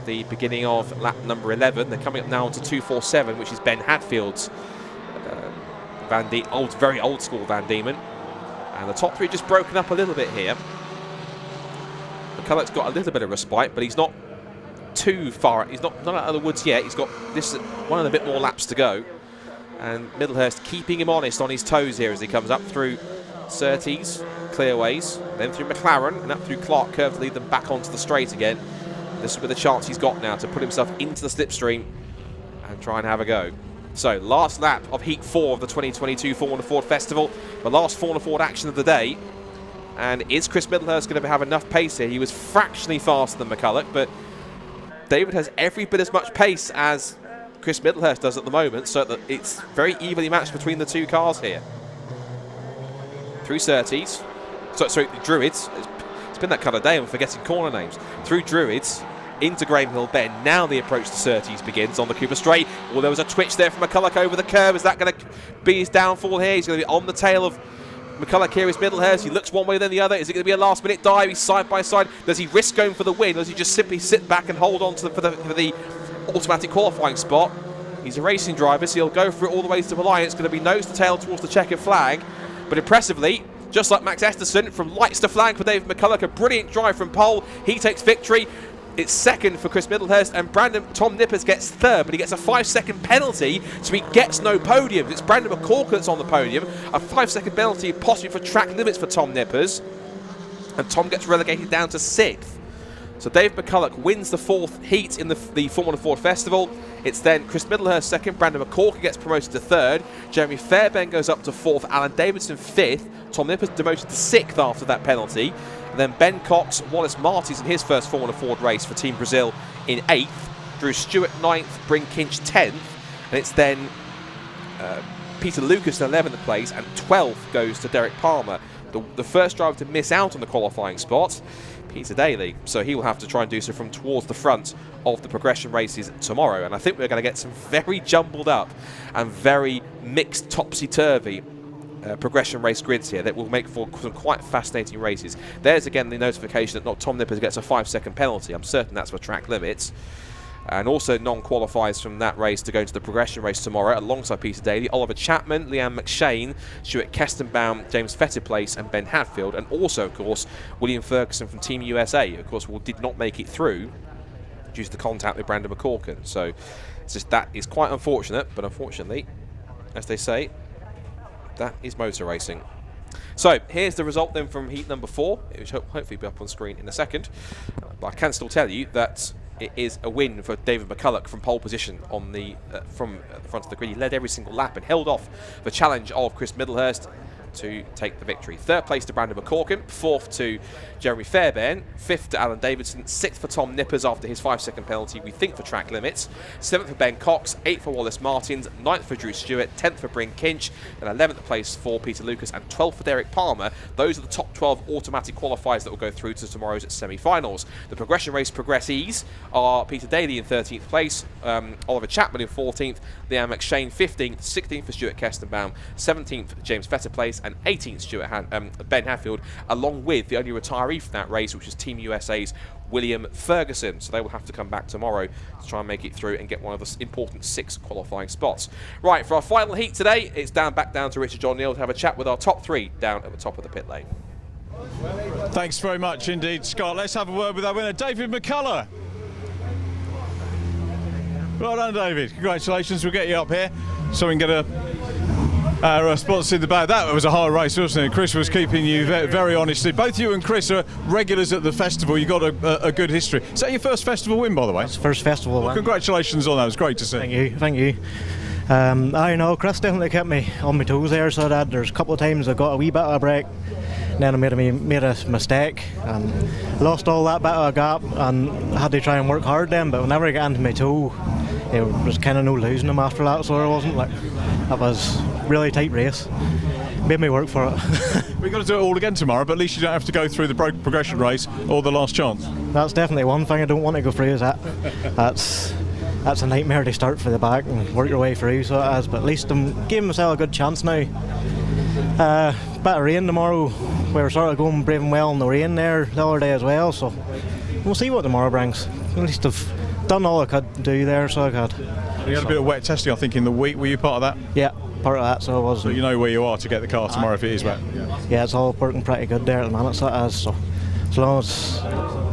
the beginning of lap number 11. They're coming up now onto 247, which is Ben Hadfield's very old school Van Diemen, and the top three just broken up a little bit here. McCulloch's got a little bit of respite, but he's not too far. He's not out of the woods yet. He's got this one and a bit more laps to go. And Middlehurst keeping him honest on his toes here as he comes up through Surtees, Clearways, then through McLaren, and up through Clark Curve to lead them back onto the straight again. This will be the chance he's got now to put himself into the slipstream and try and have a go. So, last lap of Heat 4 of the 2022 Formula Ford Festival. The last Formula Ford action of the day. And is Chris Middlehurst going to have enough pace here? He was fractionally faster than McCulloch, but David has every bit as much pace as Chris Middlehurst does at the moment, so that it's very evenly matched between the two cars here. Through Surtees, sorry, Druids. It's been that kind of day. I'm forgetting corner names. Through Druids into Graham Hill Bend. Now the approach to Surtees begins on the Cooper Straight. Well, there was a twitch there from McCulloch over the curve. Is that going to be his downfall here? He's going to be on the tail of McCulloch here is Middlehurst. He looks one way then the other. Is it going to be a last-minute dive? He's side by side. Does he risk going for the win, or does he just simply sit back and hold on to for the automatic qualifying spot? He's a racing driver, so he'll go through all the way to the line. It's going to be nose to tail towards the checkered flag. But impressively, just like Max Esterson, from lights to flag for David McCulloch, a brilliant drive from pole. He takes victory. It's second for Chris Middlehurst, and Tom Nippers gets third, but he gets a 5-second penalty, so he gets no podium. It's Brandon McCorkle that's on the podium. A 5-second penalty, possibly for track limits for Tom Nippers, and Tom gets relegated down to 6th. So Dave McCulloch wins the 4th heat in the Formula Ford Festival. It's then Chris Middlehurst second, Brandon McCorkle gets promoted to 3rd, Jeremy Fairbairn goes up to 4th, Alan Davidson 5th, Tom Nippers demoted to 6th after that penalty. And then Ben Cox, Wallace Martins in his first Formula Ford race for Team Brazil in 8th. Drew Stewart 9th, Bryn Kinch 10th. And it's then Peter Lucas in 11th place, and 12th goes to Derek Palmer. The first driver to miss out on the qualifying spot, Peter Daly. So he will have to try and do so from towards the front of the progression races tomorrow. And I think we're going to get some very jumbled up and very mixed topsy-turvy progression race grids here that will make for some quite fascinating races. There's again the notification that not Tom Nippers gets a 5-second penalty. I'm certain that's for track limits. And also non-qualifies from that race to go into the progression race tomorrow alongside Peter Daly, Oliver Chapman, Leanne McShane, Stuart Kestenbaum, James Fetterplace and Ben Hadfield, and also of course William Ferguson from Team USA, of course, did not make it through due to the contact with Brandon McCorkle. So it's just, that is quite unfortunate, but unfortunately, as they say, that is motor racing. So here's the result then from heat number 4. It will hopefully be up on screen in a second. But I can still tell you that it is a win for David McCulloch from pole position on the from the front of the grid. He led every single lap and held off the challenge of Chris Middlehurst to take the victory. 3rd place to Brandon McCorkle, 4th to Jeremy Fairbairn, 5th to Alan Davidson, 6th for Tom Nippers after his 5-second penalty, we think for track limits, 7th for Ben Cox, 8th for Wallace Martins, 9th for Drew Stewart, 10th for Bryn Kinch, and 11th place for Peter Lucas, and 12th for Derek Palmer. Those are the top 12 automatic qualifiers that will go through to tomorrow's semi-finals. The progression race progressees are Peter Daly in 13th place, Oliver Chapman in 14th, Leanne McShane 15th, 16th for Stuart Kestenbaum, 17th James Fetterplace, and 18th Ben Hadfield, along with the only retiree from that race, which is Team USA's William Ferguson. So they will have to come back tomorrow to try and make it through and get one of the important 6 qualifying spots. Right, for our final heat today, it's back down to Richard John Neal to have a chat with our top 3 down at the top of the pit lane. Thanks very much indeed, Scott. Let's have a word with our winner, David McCulloch. Well done, David. Congratulations. We'll get you up here so we can get our spots in the back. That was a hard race, wasn't it? Chris was keeping you very honestly. Both you and Chris are regulars at the festival. You've got a good history. Is that your first festival win, by the way? It's first festival win. Congratulations on that. It was great to see. Thank you. I know Chris definitely kept me on my toes there, so that there's a couple of times I got a wee bit of a break, and then I made a mistake and lost all that bit of a gap and had to try and work hard then, but whenever I got into my toe, it was kind of no losing them after that, so it wasn't like, it was really tight race. Made me work for it. We've got to do it all again tomorrow, but at least you don't have to go through the progression race or the last chance. That's definitely one thing I don't want to go through, is that. That's a nightmare to start for the back and work your way through, so it is, but at least I'm giving myself a good chance now. Bit of rain tomorrow, we were sort of going brave and well in the rain there the other day as well, so we'll see what tomorrow brings. At least I've done all I could do there, so I could. You had a bit of wet testing, I think, in the week. Were you part of that? Yeah, part of that, so I was. So you know where you are to get the car tomorrow if it is wet? Yeah, it's all working pretty good there at the minute, so it is, so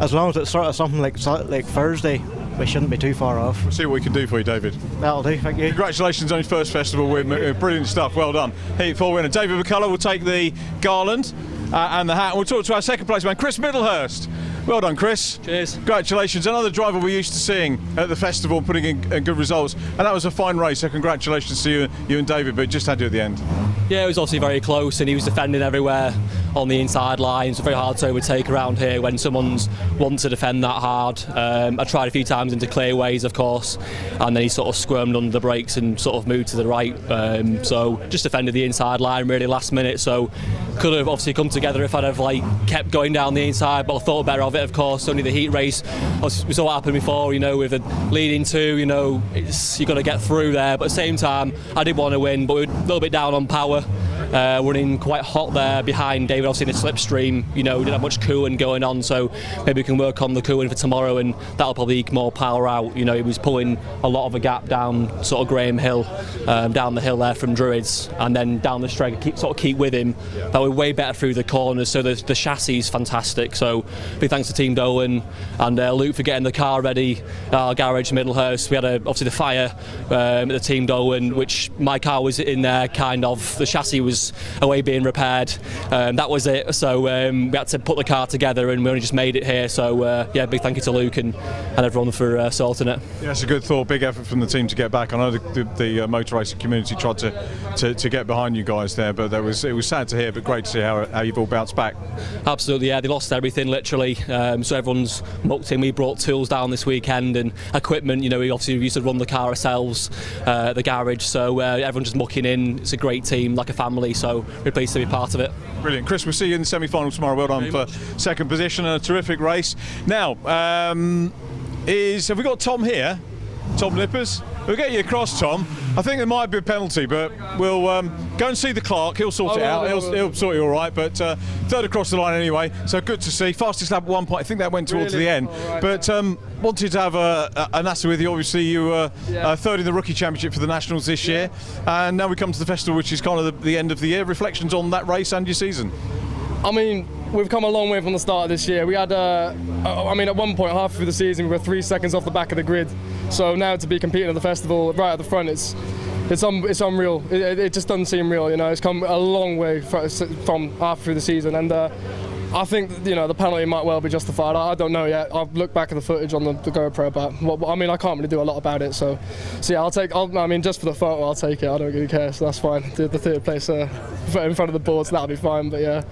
as long as it's sort of something like Thursday, we shouldn't be too far off. We'll see what we can do for you, David. That'll do, thank you. Congratulations on your first festival win. Brilliant stuff, well done. Heat 4 winner David McCulloch will take the garland and the hat. We'll talk to our second place man, Chris Middlehurst. Well done, Chris. Cheers. Congratulations. Another driver we're used to seeing at the festival putting in good results, and that was a fine race, so congratulations to you and David, but just had you at the end. Yeah, it was obviously very close and he was defending everywhere. on the inside line. It's very hard to overtake around here when someone's wanting to defend that hard. I tried a few times into clearways, of course, and then he sort of squirmed under the brakes and sort of moved to the right. So just defended the inside line really last minute. So could have obviously come together if I'd have like kept going down the inside, but I thought better of it, of course. Only the heat race. We saw what happened before, you know, with the leading two, you know, you've got to get through there. But at the same time, I did want to win, but we were a little bit down on power. Running quite hot there behind David, obviously in the slipstream. You know, we didn't have much cooling going on, so maybe we can work on the cooling for tomorrow, and that'll probably eke more power out. You know, he was pulling a lot of a gap down sort of Graham Hill, down the hill there from Druids, and then down the straight, keep with him. But we're way better through the corners, so the chassis is fantastic. So big thanks to Team Dolan and Luke for getting the car ready. Our garage, Middlehurst, we had obviously the fire at the Team Dolan, which my car was in there kind of. The chassis was away being repaired. That was it. So we had to put the car together, and we only just made it here. So yeah, big thank you to Luke and everyone for sorting it. Yeah, it's a good thought. Big effort from the team to get back. I know the motor racing community tried to get behind you guys there, but it was sad to hear, but great to see how you've all bounced back. Absolutely, yeah. They lost everything literally. So everyone's mucked in. We brought tools down this weekend and equipment. You know, we obviously used to run the car ourselves at the garage. So everyone's just mucking in. It's a great team, like a family. So we're pleased to be part of it. Brilliant. Chris, we'll see you in the semi-final tomorrow. Well done for second position and a terrific race. Now, have we got Tom here? Tom Lippers? We'll get you across, Tom. I think there might be a penalty, but we'll go and see the clerk. He'll sort it out. He'll sort you all right. But third across the line anyway, so good to see. Fastest lap at one point. I think that went towards the end. Right, but wanted to have a natter with you. Obviously, you were third in the Rookie Championship for the Nationals this year. And now we come to the festival, which is kind of the end of the year. Reflections on that race and your season? I mean, we've come a long way from the start of this year. We had, I mean, at one point, half through the season, we were 3 seconds off the back of the grid. So now to be competing at the festival right at the front, it's unreal. It just doesn't seem real, you know. It's come a long way from half through the season, and I think, you know, the penalty might well be justified. I don't know yet. I've looked back at the footage on the GoPro, but I mean, I can't really do a lot about it. So yeah, I mean, just for the photo, I'll take it. I don't really care, so that's fine. The third place in front of the board, so that'll be fine. But yeah,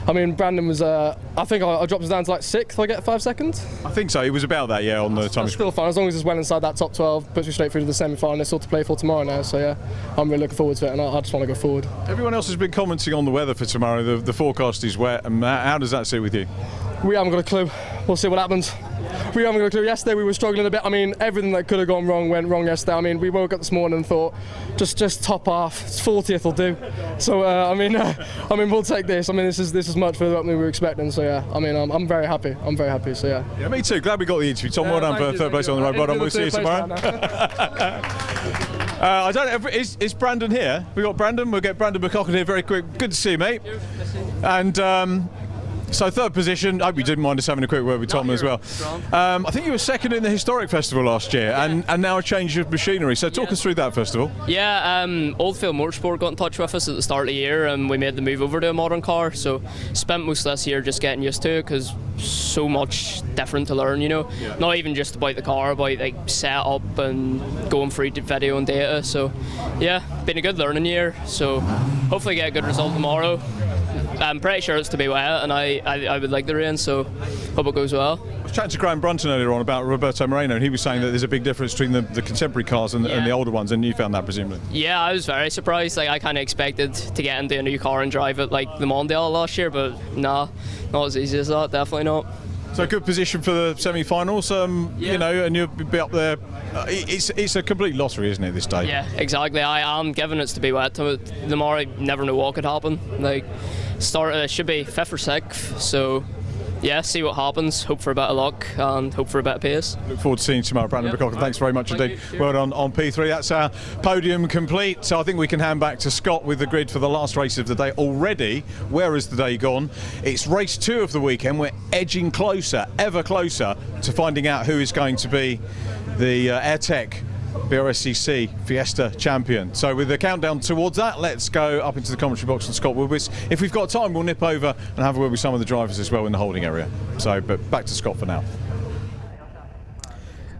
I mean, Brandon was. I think I dropped us down to like 6th. I get 5 seconds. I think so. He was about that, yeah, on the time. That's still fine as long as it's well inside that top 12. Puts me straight through to the semi-final. It's all to play for tomorrow now. So yeah, I'm really looking forward to it, and I just want to go forward. Everyone else has been commenting on the weather for tomorrow. The forecast is wet, and how does that sit with you? We haven't got a clue. We'll see what happens. We haven't got a clue. Yesterday we were struggling a bit. I mean, everything that could have gone wrong went wrong yesterday. I mean, we woke up this morning and thought, just top half, 40th will do. So I mean, we'll take this. I mean, this is much further up than we were expecting. So yeah, I mean, I'm very happy. I'm very happy. So yeah. Yeah, me too. Glad we got the interview. Tom, well done for third place on the road. Well done. We'll see you tomorrow. I don't know. Is Brandon here? We got Brandon. We'll get Brandon McCocken here very quick. Good to see you, mate. And. So third position, I hope you didn't mind us having a quick word with Tom as well. I think you were second in the Historic Festival last year, and now a change of machinery. So talk us through that festival. Yeah, Oldfield Motorsport got in touch with us at the start of the year, and we made the move over to a modern car. So spent most of this year just getting used to it, because so much different to learn, you know. Yeah. Not even just about the car, about like setup and going through video and data. So yeah, been a good learning year. So hopefully get a good result tomorrow. I'm pretty sure it's to be wet, and I would like the rain, so hope it goes well. I was chatting to Graham Brunton earlier on about Roberto Moreno, and he was saying that there's a big difference between the contemporary cars and the older ones, and you found that presumably. Yeah, I was very surprised. Like, I kind of expected to get into a new car and drive it like the Mondial last year, but nah, not as easy as that, definitely not. So good position for the semi-finals, you know, and you'll be up there. It's a complete lottery, isn't it, this day? Yeah, exactly. I am giving it to be wet tomorrow. I never know what could happen. Like, should be 5th or 6th, so yeah, see what happens, hope for a bit of luck and hope for a bit of pace. Look forward to seeing you tomorrow, Brandon McCocken. Thanks very much indeed. Well done on P3. That's our podium complete, so I think we can hand back to Scott with the grid for the last race of the day already. Where has the day gone? It's race 2 of the weekend. We're edging closer, ever closer, to finding out who is going to be the AIRTEC BRSCC Fiesta champion. So with the countdown towards that, let's go up into the commentary box and Scott Woodward. If we've got time, we'll nip over and have a word with some of the drivers as well in the holding area. So, but back to Scott for now.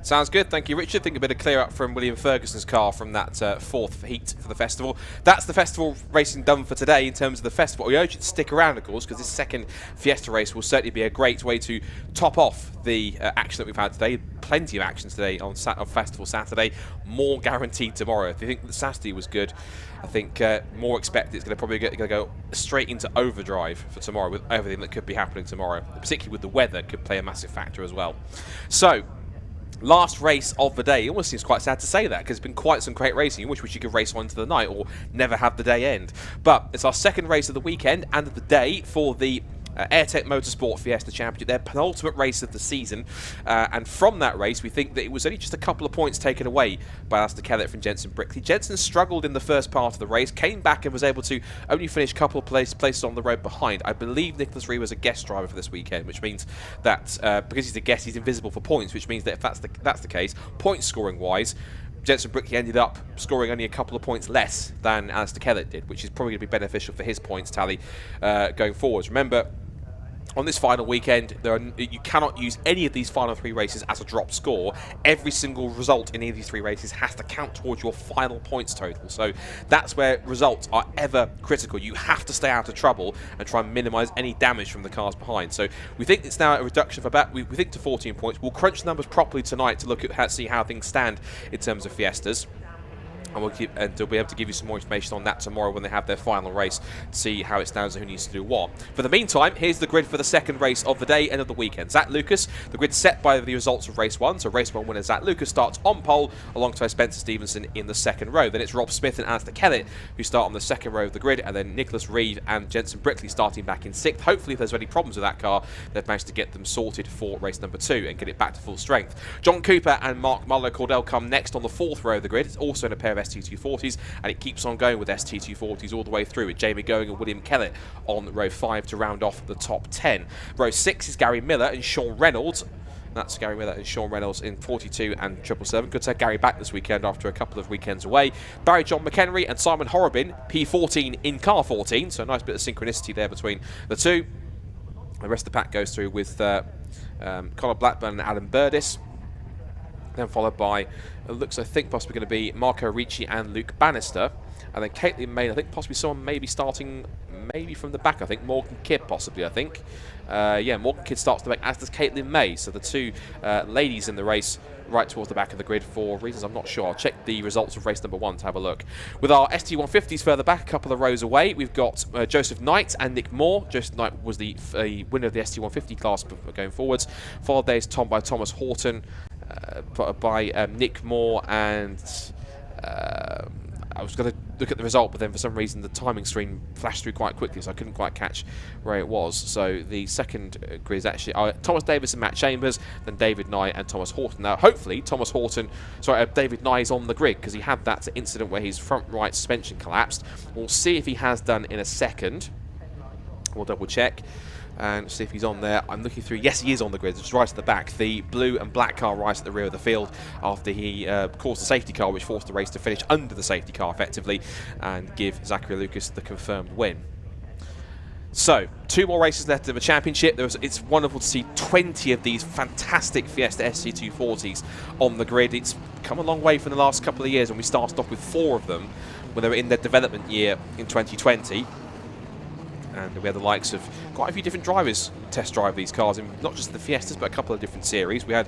Sounds good. Thank you, Richard. I think a bit of clear up from William Ferguson's car from that fourth heat for the festival. That's the festival racing done for today in terms of the festival. We urge you to stick around, of course, because this second Fiesta race will certainly be a great way to top off the action that we've had today. Plenty of action today on Festival Saturday. More guaranteed tomorrow. If you think that Saturday was good, I think more expected. It's going to probably go straight into overdrive for tomorrow with everything that could be happening tomorrow. Particularly with the weather could play a massive factor as well. So, last race of the day. It almost seems quite sad to say that because it's been quite some great racing. You wish you could race on into the night or never have the day end. But it's our second race of the weekend and of the day for the AIRTEC Motorsport Fiesta Championship, their penultimate race of the season. And from that race, we think that it was only just a couple of points taken away by Alistair Kellett from Jensen Brickley. Jensen struggled in the first part of the race, came back and was able to only finish a couple of places on the road behind. I believe Nicholas Reeve was a guest driver for this weekend, which means that because he's a guest, he's invisible for points, which means that if that's the case, point scoring wise, Jensen Brickley ended up scoring only a couple of points less than Alistair Kellett did, which is probably going to be beneficial for his points tally going forwards. Remember, on this final weekend, you cannot use any of these final three races as a drop score. Every single result in any of these three races has to count towards your final points total. So that's where results are ever critical. You have to stay out of trouble and try and minimise any damage from the cars behind. So we think it's now a reduction of about, we think to 14 points. We'll crunch the numbers properly tonight to look at see how things stand in terms of Fiestas. And we'll be able to give you some more information on that tomorrow when they have their final race to see how it stands and who needs to do what. For the meantime, here's the grid for the second race of the day and of the weekend. Zach Lucas, the grid set by the results of race 1. So race 1 winner Zach Lucas starts on pole alongside Spencer Stevenson in the second row. Then it's Rob Smith and Alistair Kellett who start on the second row of the grid, and then Nicholas Reeve and Jensen Brickley starting back in 6th. Hopefully, if there's any problems with that car, they've managed to get them sorted for race number 2 and get it back to full strength. John Cooper and Mark Marlowe-Cordell come next on the 4th row of the grid. It's also in a pair of ST240s. And it keeps on going with ST240s all the way through, with Jamie Going and William Kellett on row 5 to round off the top 10. Row 6 is Gary Miller and Sean Reynolds. That's Gary Miller and Sean Reynolds in 42 and 777. Good to have Gary back this weekend after a couple of weekends away. Barry John McHenry and Simon Horrobin, P14 in car 14. So a nice bit of synchronicity there between the two. The rest of the pack goes through with Conor Blackburn and Adam Burdis. Then followed by, it looks, I think, possibly going to be Marco Ricci and Luke Bannister. And then Caitlin Main, I think possibly someone maybe starting maybe from the back, I think. Morgan Kidd possibly, I think. Yeah, Morgan Kidd starts the back, as does Caitlin May. So the two ladies in the race right towards the back of the grid for reasons I'm not sure. I'll check the results of race number 1 to have a look. With our ST150s further back, a couple of rows away, we've got Joseph Knight and Nick Moore. Joseph Knight was the winner of the ST150 class going forwards. Followed there is by Thomas Horton, by Nick Moore, and I was going to look at the result, but then for some reason the timing screen flashed through quite quickly, so I couldn't quite catch where it was. So the second grid is actually Thomas Davis and Matt Chambers, then David Nye and Thomas Horton. Now, hopefully, David Nye is on the grid because he had that incident where his front right suspension collapsed. We'll see if he has done in a second. We'll double check and see if he's on there. I'm looking through. Yes, he is on the grid. It's right at the back. The blue and black car right at the rear of the field after he caused the safety car, which forced the race to finish under the safety car effectively and give Zachary Lucas the confirmed win. So, 2 more races left of the championship. It's wonderful to see 20 of these fantastic Fiesta ST240s on the grid. It's come a long way from the last couple of years when we started off with 4 of them when they were in their development year in 2020. And we had the likes of quite a few different drivers test drive these cars, in not just the Fiestas, but a couple of different series. We had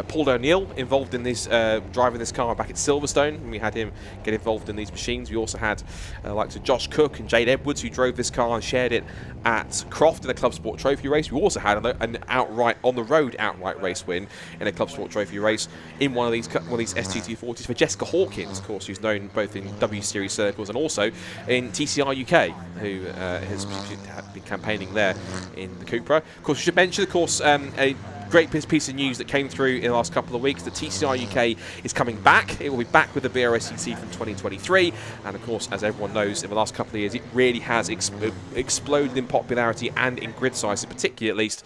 Paul O'Neill involved in this, driving this car back at Silverstone, and we had him get involved in these machines. We also had likes of Josh Cook and Jade Edwards, who drove this car and shared it at Croft in a Club Sport Trophy race. We also had an outright, on-the-road outright race win in a Club Sport Trophy race in one of these ST240s for Jessica Hawkins, of course, who's known both in W Series circles and also in TCR UK, who has been campaigning there in the Cupra. Of course, we should mention, of course, a great piece of news that came through in the last couple of weeks. The TCR UK is coming back. It will be back with the BRSCC from 2023. And, of course, as everyone knows, in the last couple of years, it really has exploded in popularity and in grid sizes, particularly at least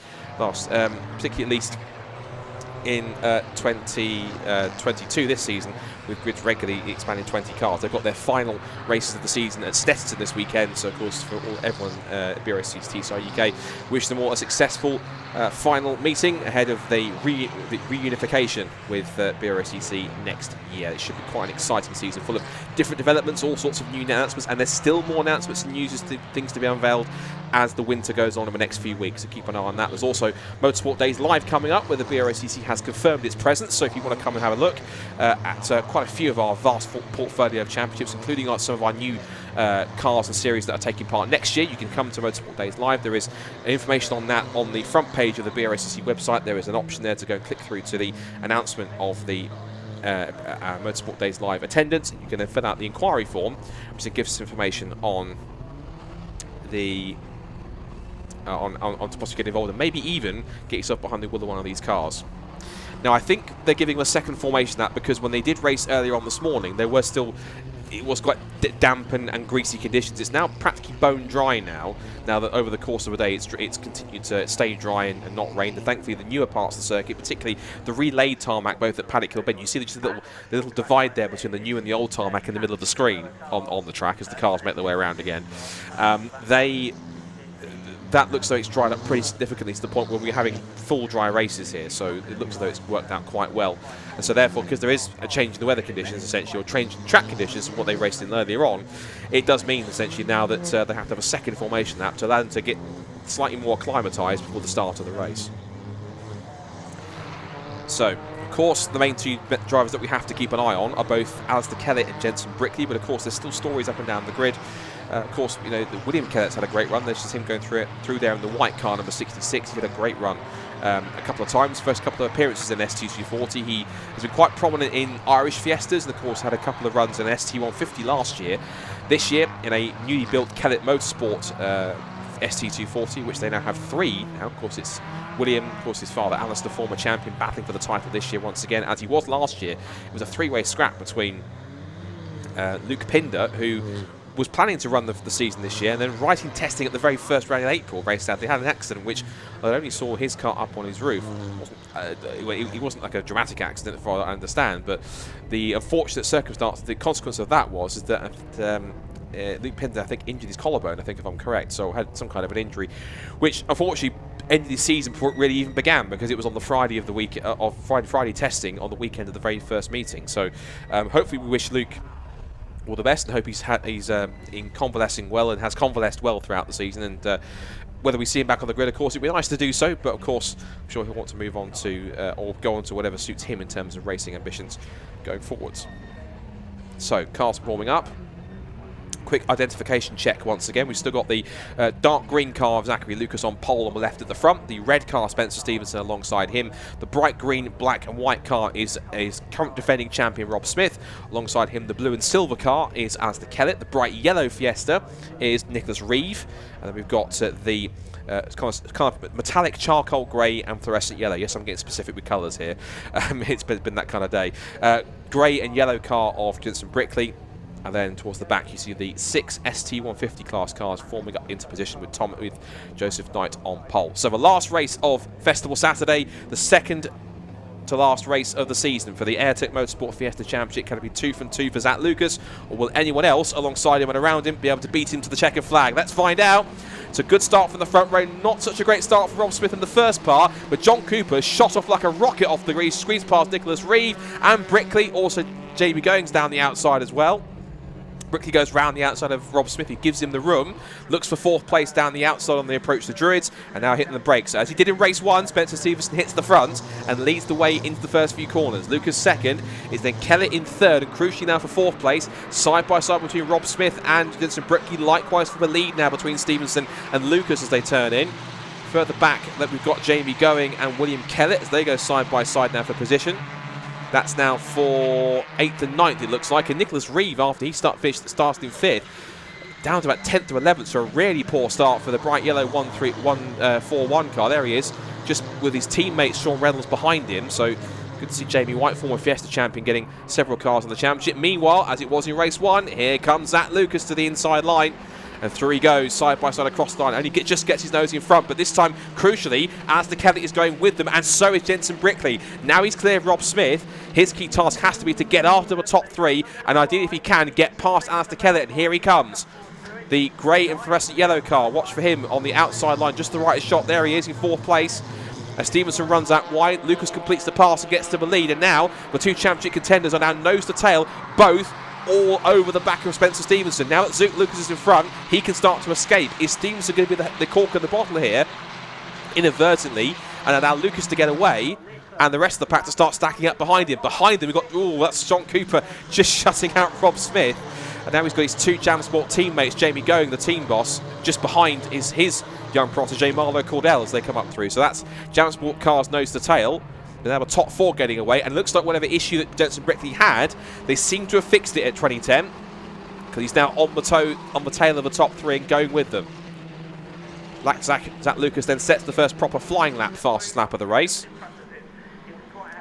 in 2022 this season, with grids regularly expanding 20 cars. They've got their final races of the season at Stetson this weekend, so of course for everyone at BRSCC UK, wish them all a successful final meeting ahead of the reunification with BRSCC next year. It should be quite an exciting season, full of different developments, all sorts of new announcements, and there's still more announcements and news, things to be unveiled as the winter goes on in the next few weeks, so keep an eye on that. There's also Motorsport Days Live coming up, where the BRSCC has confirmed its presence, so if you want to come and have a look at quite a few of our vast portfolio of championships, including some of our new cars and series that are taking part next year, you can come to Motorsport Days Live. There is information on that on the front page of the BRSCC website. There is an option there to go and click through to the announcement of the Motorsport Days Live attendance. You can then fill out the inquiry form, which then gives us information on the on to possibly get involved and maybe even get yourself behind the wheel of one of these cars. Now, I think they're giving them a second formation that because when they did race earlier on this morning, it was quite damp and greasy conditions. It's now practically bone dry now that over the course of a day it's continued to stay dry and not rain. And thankfully, the newer parts of the circuit, particularly the relayed tarmac, both at Paddock Hill Bend, you see the little divide there between the new and the old tarmac in the middle of the screen on the track as the cars make their way around again. That looks as though it's dried up pretty significantly to the point where we're having full dry races here, so it looks as though it's worked out quite well. And so therefore, because there is a change in the weather conditions essentially, or change in track conditions from what they raced in earlier on, it does mean essentially now that they have to have a second formation lap to allow them to get slightly more acclimatised before the start of the race. So, of course, the main two drivers that we have to keep an eye on are both Alistair Kellett and Jenson Brickley, but of course there's still stories up and down the grid. Of course, you know, William Kellett's had a great run. There's just him going through there in the white car, number 66. He had a great run a couple of times. First couple of appearances in ST240. He has been quite prominent in Irish Fiestas, and of course had a couple of runs in ST150 last year. This year, in a newly built Kellett Motorsport ST240, which they now have 3. Now, of course, it's William, of course, his father, Alistair, former champion, battling for the title this year once again, as he was last year. It was a 3-way scrap between Luke Pinder, who was planning to run the season this year, and then right in testing at the very first round in April, very sadly had an accident which I only saw his car up on his roof. It wasn't like a dramatic accident, as far as I understand, but the unfortunate circumstance, the consequence of that was that Luke Pinder, I think, injured his collarbone, I think, if I'm correct, so had some kind of an injury, which unfortunately ended his season before it really even began, because it was on the Friday of the week of Friday testing on the weekend of the very first meeting. So hopefully we wish Luke all the best and hope he's in convalescing well and has convalesced well throughout the season. And whether we see him back on the grid, of course, it'd be nice to do so, but of course I'm sure he'll want to move on to or go on to whatever suits him in terms of racing ambitions going forwards. So cars warming up. Quick identification check once again. We've still got the dark green car of Zachary Lucas on pole on the left at the front. The red car, Spencer Stevenson, alongside him. The bright green, black and white car is current defending champion Rob Smith. Alongside him, the blue and silver car is Alistair Kellett. The bright yellow Fiesta is Nicholas Reeve. And then we've got the it's kind of metallic charcoal grey and fluorescent yellow. Yes, I'm getting specific with colours here. It's been that kind of day. Grey and yellow car of Jenson Brickley. And then towards the back, you see the 6 ST150 class cars forming up into position with Joseph Knight on pole. So the last race of Festival Saturday, the second to last race of the season for the AIRTEC Motorsport Fiesta Championship. Can it be 2 from 2 for Zach Lucas, or will anyone else alongside him and around him be able to beat him to the checkered flag? Let's find out. It's a good start from the front row. Not such a great start for Rob Smith in the first part, but John Cooper shot off like a rocket off the grease, squeezed past Nicholas Reeve and Brickley. Also, Jamie Goings down the outside as well. Brickley goes round the outside of Rob Smith. He gives him the room, looks for 4th place down the outside on the approach to Druids, and now hitting the brakes. As he did in race 1, Spencer Stevenson hits the front and leads the way into the first few corners. Lucas second, is then Kellett in third, and crucially now for 4th place, side by side between Rob Smith and Jenson Brickley, likewise for the lead now between Stevenson and Lucas as they turn in. Further back, we've got Jamie Going and William Kellett as they go side by side now for position. That's now for 8th and 9th, it looks like. And Nicholas Reeve, after he started in 5th, down to about 10th or 11th. So a really poor start for the bright yellow 1-3-1-4-1 car. There he is, just with his teammate Sean Reynolds behind him. So good to see Jamie White, former Fiesta champion, getting several cars in the championship. Meanwhile, as it was in race 1, here comes Zach Lucas to the inside line. And through he goes, side by side across the line. Only just gets his nose in front, but this time, crucially, Alistair Kelly is going with them, and so is Jensen Brickley. Now he's clear of Rob Smith. His key task has to be to get after the top 3, and ideally, if he can, get past Alistair Kelly, and here he comes. The grey and fluorescent yellow car. Watch for him on the outside line, just the right shot. There he is in 4th place. As Stevenson runs out wide, Lucas completes the pass and gets to the lead, and now the 2 championship contenders are now nose to tail, both all over the back of Spencer Stevenson. Now that Zook Lucas is in front, he can start to escape. Is Stevenson going to be the cork in the bottle here, inadvertently, and allow Lucas to get away, and the rest of the pack to start stacking up behind him? Behind him, we've got, that's John Cooper just shutting out Rob Smith. And now he's got his 2 Jam Sport teammates, Jamie Going, the team boss, just behind is his young protege, Marlo Cordell, as they come up through. So that's Jam Sport cars nose to tail. They have a top 4 getting away, and it looks like whatever issue that Jensen Brickley had, they seem to have fixed it at 2010, because he's now on the tail of the top 3 and going with them. Zach Lucas then sets the first proper flying lap, fastest lap of the race.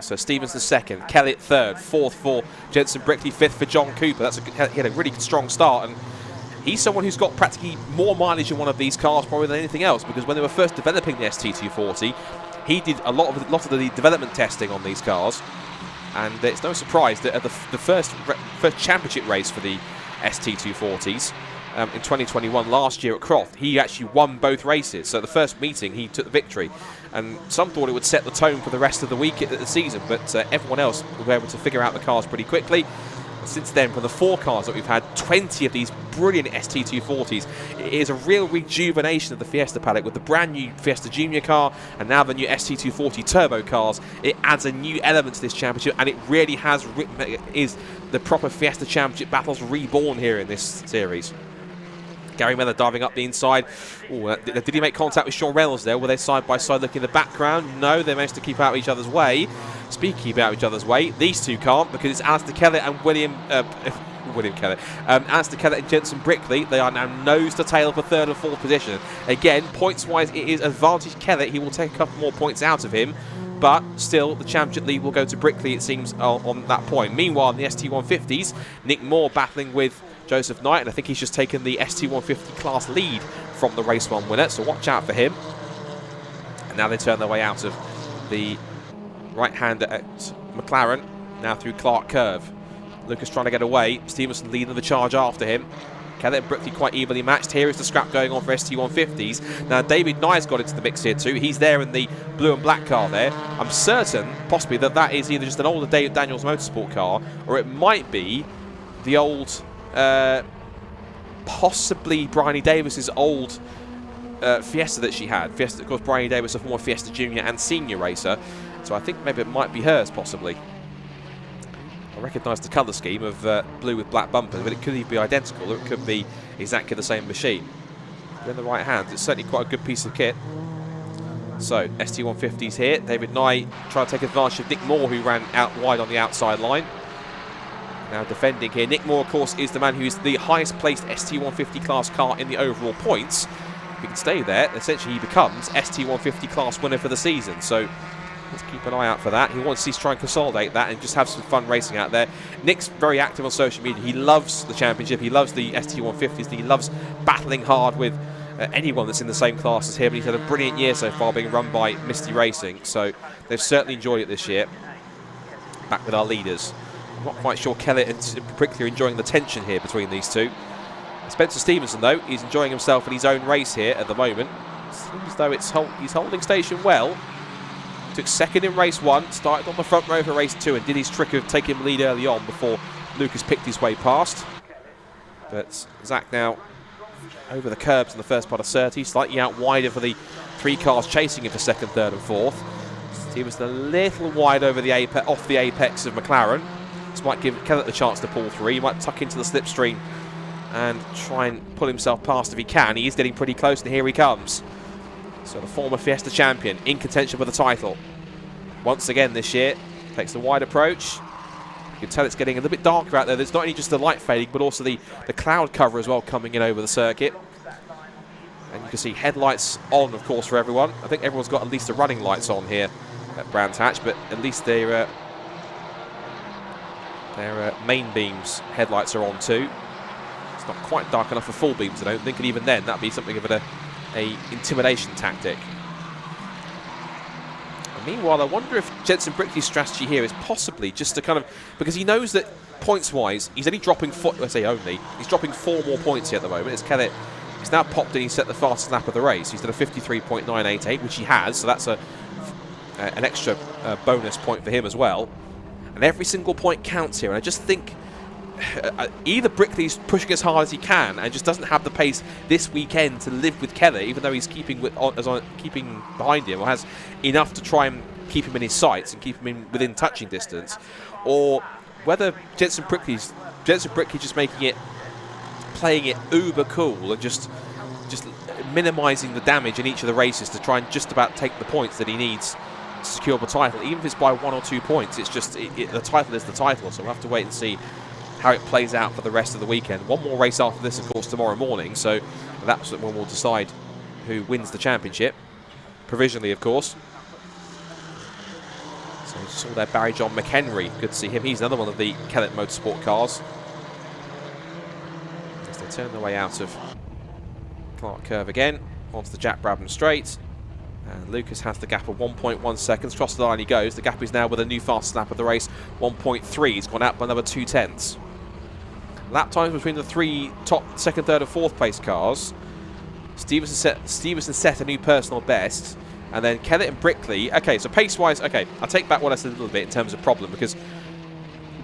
So Stevenson 2nd, Kelly 3rd, 4th for Jensen Brickley, 5th for John Cooper. He had a really strong start, and he's someone who's got practically more mileage in one of these cars probably than anything else, because when they were first developing the ST240, he did a lot of the development testing on these cars, and it's no surprise that at the first championship race for the ST240s in 2021 last year at Croft, he actually won both races. So the first meeting, he took the victory, and some thought it would set the tone for the rest of the week at the season, but everyone else was able to figure out the cars pretty quickly. Since then, from the 4 cars that we've had, 20 of these brilliant ST240s. It is a real rejuvenation of the Fiesta paddock with the brand new Fiesta Junior car and now the new ST240 turbo cars. It adds a new element to this championship, and it really is the proper Fiesta Championship battles reborn here in this series. Gary Miller diving up the inside. Ooh, did he make contact with Sean Reynolds there? Were they side by side looking in the background? No, they managed to keep out of each other's way. Speaking of keep out of each other's way, these 2 can't, because it's Alistair Kelly and Alistair Kelly and Jensen Brickley. They are now nose to tail for 3rd and 4th position. Again, points-wise, it is advantage Kelly. He will take a couple more points out of him, but still, the championship lead will go to Brickley, it seems, on that point. Meanwhile, in the ST150s, Nick Moore battling with Joseph Knight, and I think he's just taken the ST150 class lead from the race 1 winner, so watch out for him. And now they turn their way out of the right-hander at McLaren, now through Clark Curve. Lucas trying to get away, Stevenson leading the charge after him. Kelly and Brickley quite evenly matched. Here is the scrap going on for ST150s. Now David Nye's got into the mix here too. He's there in the blue and black car there. I'm certain, possibly, that is either just an older David Daniels Motorsport car, or it might be the old, possibly Bryony Davis's old Fiesta that she had. Fiesta, of course, Bryony Davis, a former Fiesta Junior and Senior racer. So I think maybe it might be hers, possibly. I recognise the colour scheme of blue with black bumpers, but it could either be identical or it could be exactly the same machine. But in the right hands, it's certainly quite a good piece of kit. So, ST150s here. David Nye trying to take advantage of Nick Moore, who ran out wide on the outside line. Now defending here. Nick Moore, of course, is the man who is the highest placed ST150 class car in the overall points. If he can stay there, essentially he becomes ST150 class winner for the season. So, let's keep an eye out for that. He wants to try and consolidate that and just have some fun racing out there. Nick's very active on social media. He loves the championship. He loves the ST150s. He loves battling hard with anyone that's in the same class as him. And he's had a brilliant year so far being run by Misty Racing. So they've certainly enjoyed it this year. Back with our leaders. I'm not quite sure Kelly and Brickley are enjoying the tension here between these two. Spencer Stevenson, though, is enjoying himself in his own race here at the moment. Seems as though he's holding station well. Took 2nd in race 1, started on the front row for race 2 and did his trick of taking the lead early on before Lucas picked his way past. But Zach now over the curbs in the first part of 30, slightly out wider for the 3 cars chasing him for 2nd, 3rd and 4th. Stevenson a little wide over the off the apex of McLaren. This might give Kellett the chance to pull through. He might tuck into the slipstream and try and pull himself past if he can. He is getting pretty close, and here he comes. So the former Fiesta champion in contention for the title. Once again this year, takes the wide approach. You can tell it's getting a little bit darker out there. There's not only just the light fading, but also the cloud cover as well coming in over the circuit. And you can see headlights on, of course, for everyone. I think everyone's got at least the running lights on here at Brands Hatch, but at least their main beams headlights are on too. not quite dark enough for full beams, I don't think, and even then that'd be something of a intimidation tactic. And meanwhile, I wonder if Jensen Brickley's strategy here is possibly just to kind of, because he knows that points-wise, he's only dropping he's dropping 4 more points here at the moment. It's Kellett. He's now popped in, he's set the fastest lap of the race. He's done a 53.988, which he has, so that's an extra bonus point for him as well. And every single point counts here, and I just think either Brickley's pushing as hard as he can and just doesn't have the pace this weekend to live with Kellett, even though he's keeping behind him, or has enough to try and keep him in his sights and keep him within touching distance, or whether Jensen Brickley just playing it uber cool and just minimising the damage in each of the races to try and just about take the points that he needs to secure the title. Even if it's by 1 or 2 points, it's just the title is the title, so we'll have to wait and see how it plays out for the rest of the weekend. One more race after this, of course, tomorrow morning, so that's when we'll decide who wins the championship, provisionally, of course. So we saw there Barry John McHenry. Good to see him. He's another one of the Kellett Motorsport cars. As they turn their way out of Clark Curve again, onto the Jack Brabham straight. And Lucas has the gap of 1.1 seconds. Across the line he goes. The gap is now with a new fastest lap of the race, 1.3. He's gone out by another 2/10. Lap times between the 3 top, second, third and fourth place cars. Stevenson set a new personal best. And then Kellett and Brickley. Okay, so pace-wise, okay, I'll take back what I said a little bit in terms of problem, because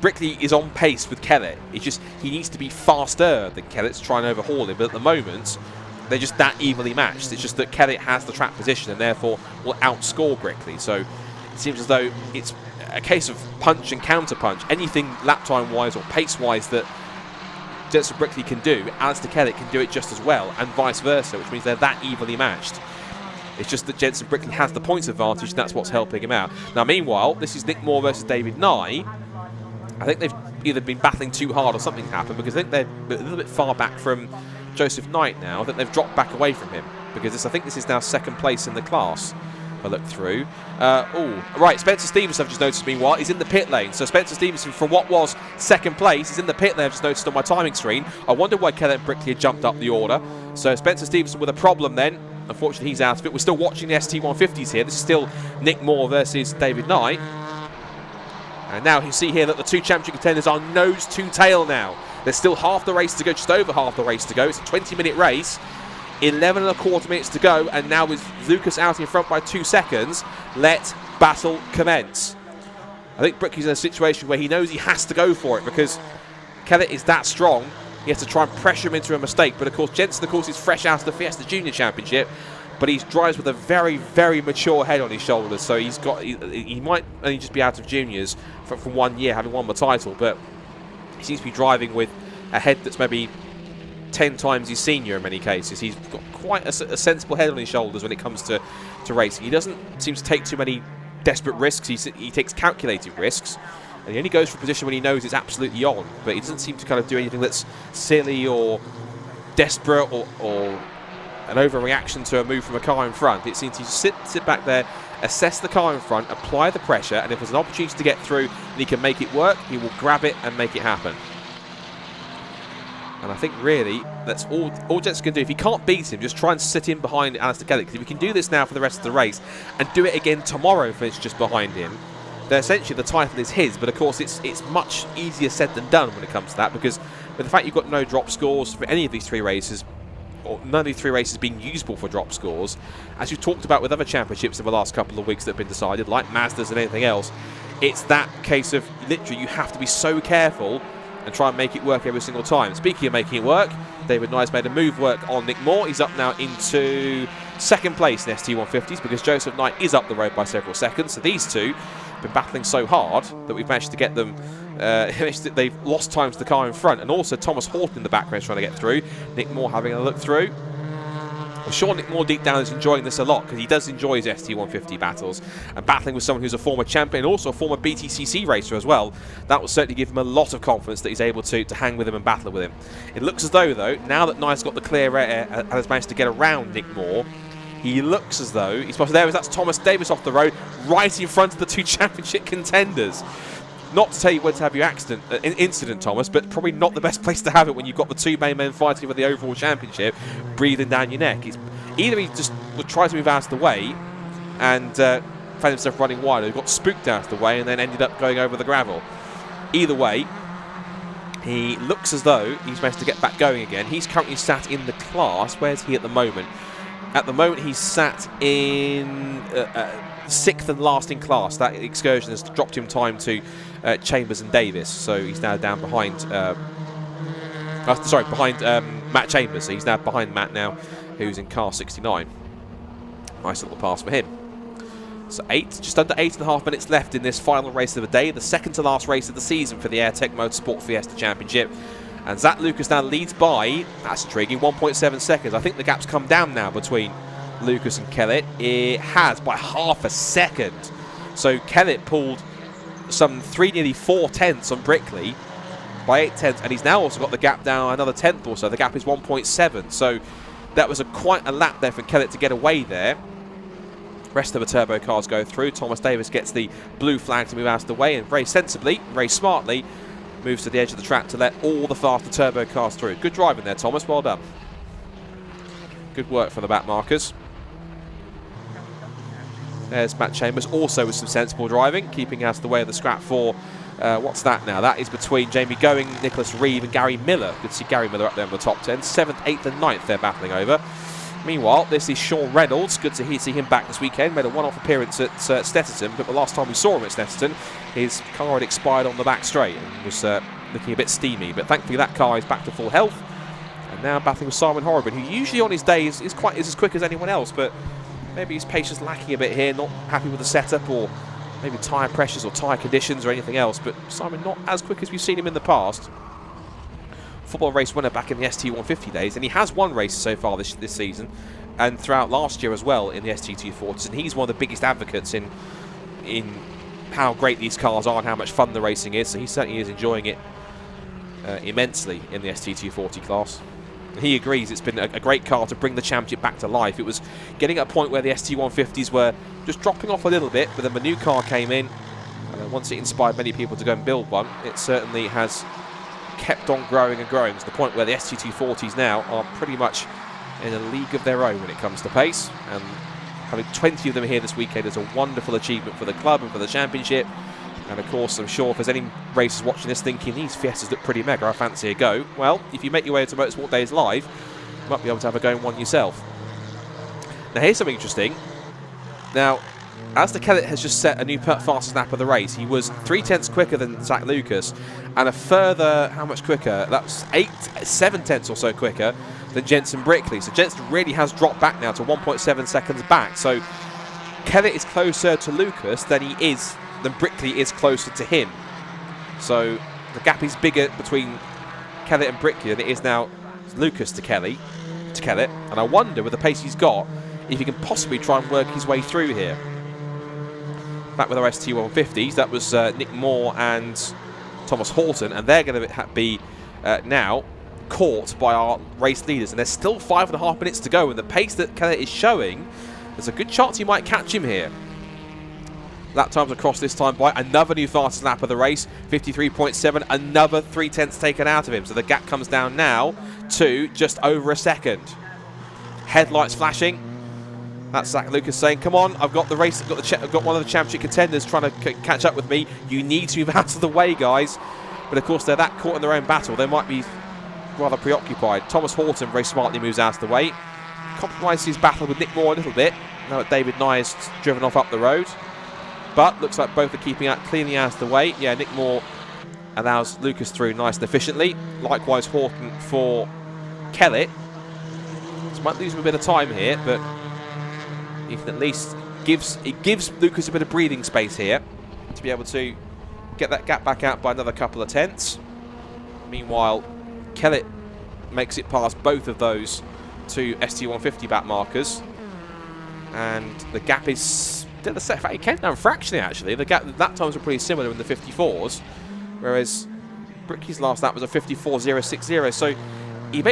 Brickley is on pace with Kellett. It's just he needs to be faster than Kellett to try and overhaul him. But at the moment, they're just that evenly matched. It's just that Kellett has the track position and therefore will outscore Brickley. So it seems as though it's a case of punch and counter-punch. Anything lap time-wise or pace-wise that Jensen Brickley can do, Alistair Kellett can do it just as well, and vice versa, which means they're that evenly matched. It's just that Jensen Brickley has the points advantage, and that's what's helping him out. Now, meanwhile, this is Nick Moore versus David Nye. I think they've either been battling too hard or something happened, because I think they're a little bit far back from Joseph Knight now. I think they've dropped back away from him, because I think this is now second place in the class. If I look through. Right, Spencer Stevenson, I've just noticed, meanwhile, is in the pit lane. So Spencer Stevenson, from what was second place, is in the pit lane. I've just noticed on my timing screen. I wonder why Kellett and Brickley had jumped up the order. So Spencer Stevenson with a problem then. Unfortunately, he's out of it. We're still watching the ST150s here. This is still Nick Moore versus David Knight. And now you see here that the 2 championship contenders are nose to tail now. There's still half the race to go, just over half the race to go. It's a 20-minute race. 11.25 minutes to go. And now with Lucas out in front by 2 seconds, let battle commence. I think Brickley's in a situation where he knows he has to go for it, because Kellett is that strong. He has to try and pressure him into a mistake. But of course, Jensen, of course, is fresh out of the Fiesta Junior Championship, but he drives with a very, very mature head on his shoulders. So he might only just be out of juniors for 1 year, having won the title, but he seems to be driving with a head that's maybe 10 times his senior in many cases. He's got quite a sensible head on his shoulders when it comes to racing. He doesn't seem to take too many desperate risks. He takes calculated risks. And he only goes for a position when he knows it's absolutely on. But he doesn't seem to kind of do anything that's silly or desperate or an overreaction to a move from a car in front. It seems to sit back there, assess the car in front, apply the pressure, and if there's an opportunity to get through and he can make it work, he will grab it and make it happen. And I think really that's all Jensen can do. If he can't beat him, just try and sit in behind Alistair Kellett. Because if he can do this now for the rest of the race and do it again tomorrow if it's just behind him, then essentially the title is his. But of course it's much easier said than done when it comes to that, because with the fact you've got no drop scores for any of these 3 races, or none of these 3 races being usable for drop scores, as we've talked about with other championships in the last couple of weeks that have been decided, like Mazdas and anything else, it's that case of literally you have to be so careful and try and make it work every single time. Speaking of making it work, David Nye's made a move work on Nick Moore. He's up now into second place in ST150s, because Joseph Knight is up the road by several seconds. So these two have been battling so hard that we've managed to get them, they've lost time to the car in front. And also Thomas Horton in the background is trying to get through. Nick Moore having a look through. I'm sure Nick Moore deep down is enjoying this a lot, because he does enjoy his ST150 battles, and battling with someone who's a former champion and also a former BTCC racer as well. That will certainly give him a lot of confidence that he's able to hang with him and battle with him. It looks as though now that Nye's got the clear air and has managed to get around Nick Moore, he looks as though he's possible. That's Thomas Davis off the road, right in front of the 2 championship contenders. Not to tell you when to have your incident, Thomas, but probably not the best place to have it when you've got the two main men fighting for the overall championship breathing down your neck. Either he just would try to move out of the way and found himself running wide, or he got spooked out of the way and then ended up going over the gravel. Either way, he looks as though he's managed to get back going again. He's currently sat in the class. Where's he at the moment? At the moment, he's sat in 6th and last in class. That excursion has dropped him time to Chambers and Davis, so he's now down behind. Behind Matt Chambers. So he's now behind Matt now, who's in car 69. Nice little pass for him. So just under 8.5 minutes left in this final race of the day, the second to last race of the season for the AIRTEC Motorsport Fiesta Championship. And Zach Lucas now leads by, that's intriguing, 1.7 seconds. I think the gap's come down now between Lucas and Kellett. It has by half a second. So Kellett pulled some nearly 4 tenths on Brickley by 8 tenths, and he's now also got the gap down another tenth or so. The gap is 1.7. So that was quite a lap there for Kellett to get away there. Rest of the turbo cars go through. Thomas Davis gets the blue flag to move out of the way, and very sensibly, very smartly, moves to the edge of the track to let all the faster turbo cars through. Good driving there, Thomas. Well done. Good work for the back markers. There's Matt Chambers, also with some sensible driving, keeping out of the way of the scrap for, what's that now? That is between Jamie Going, Nicholas Reeve and Gary Miller. Good to see Gary Miller up there in the top 10. 7th, 8th and 9th they're battling over. Meanwhile, this is Sean Reynolds. Good to see him back this weekend. Made a one-off appearance at Stetterton, but the last time we saw him at Stetterton, his car had expired on the back straight and was looking a bit steamy. But thankfully that car is back to full health. And now battling with Simon Horrobin, who usually on his day is as quick as anyone else, but maybe his patience lacking a bit here, not happy with the setup, or maybe tyre pressures or tyre conditions or anything else. But Simon not as quick as we've seen him in the past. Football race winner back in the ST150 days, and he has won races so far this season, and throughout last year as well in the ST240s. And he's one of the biggest advocates in how great these cars are and how much fun the racing is. So he certainly is enjoying it immensely in the ST240 class. He agrees it's been a great car to bring the championship back to life. It was getting at a point where the ST150s were just dropping off a little bit, but then the new car came in, and once it inspired many people to go and build one, it certainly has kept on growing and growing to the point where the ST240s now are pretty much in a league of their own when it comes to pace. And having 20 of them here this weekend is a wonderful achievement for the club and for the championship. And of course, I'm sure if there's any racers watching this thinking these Fiestas look pretty mega, I fancy a go, well, if you make your way to Motorsport Days Live, you might be able to have a go in one yourself. Now here's something interesting. Now, Alistair Kellett has just set a new fastest lap of the race. He was 3 tenths quicker than Zach Lucas, and a further, how much quicker? That's 7 tenths or so quicker than Jensen Brickley. So Jensen really has dropped back now to 1.7 seconds back. So Kellett is closer to Lucas than Brickley is closer to him. So the gap is bigger between Kellett and Brickley than it is now Lucas to Kellett. And I wonder, with the pace he's got, if he can possibly try and work his way through here. Back with our ST150s, that was Nick Moore and Thomas Horton, and they're going to be now caught by our race leaders. And there's still 5.5 minutes to go, and the pace that Kellett is showing, there's a good chance he might catch him here. Lap times across this time by another new fastest lap of the race, 53.7, another 3 tenths taken out of him. So the gap comes down now to just over a second. Headlights flashing. That's Zach Lucas saying, come on, I've got the race, I've got one of the championship contenders trying to catch up with me. You need to move out of the way, guys. But of course, they're that caught in their own battle. They might be rather preoccupied. Thomas Horton very smartly moves out of the way. Compromises his battle with Nick Moore a little bit. Now that David Nye is driven off up the road. But looks like both are keeping out cleanly out of the way. Yeah, Nick Moore allows Lucas through nice and efficiently. Likewise, Horton for Kellett. This might lose him a bit of time here, but he can at least gives Lucas a bit of breathing space here to be able to get that gap back out by another couple of tenths. Meanwhile, Kellett makes it past both of those two ST150 back markers, and the gap is still the same. In fact, it came down fractionally actually. The gap lap times were pretty similar in the 54s, whereas Brickley's last lap was a 54.060. So he's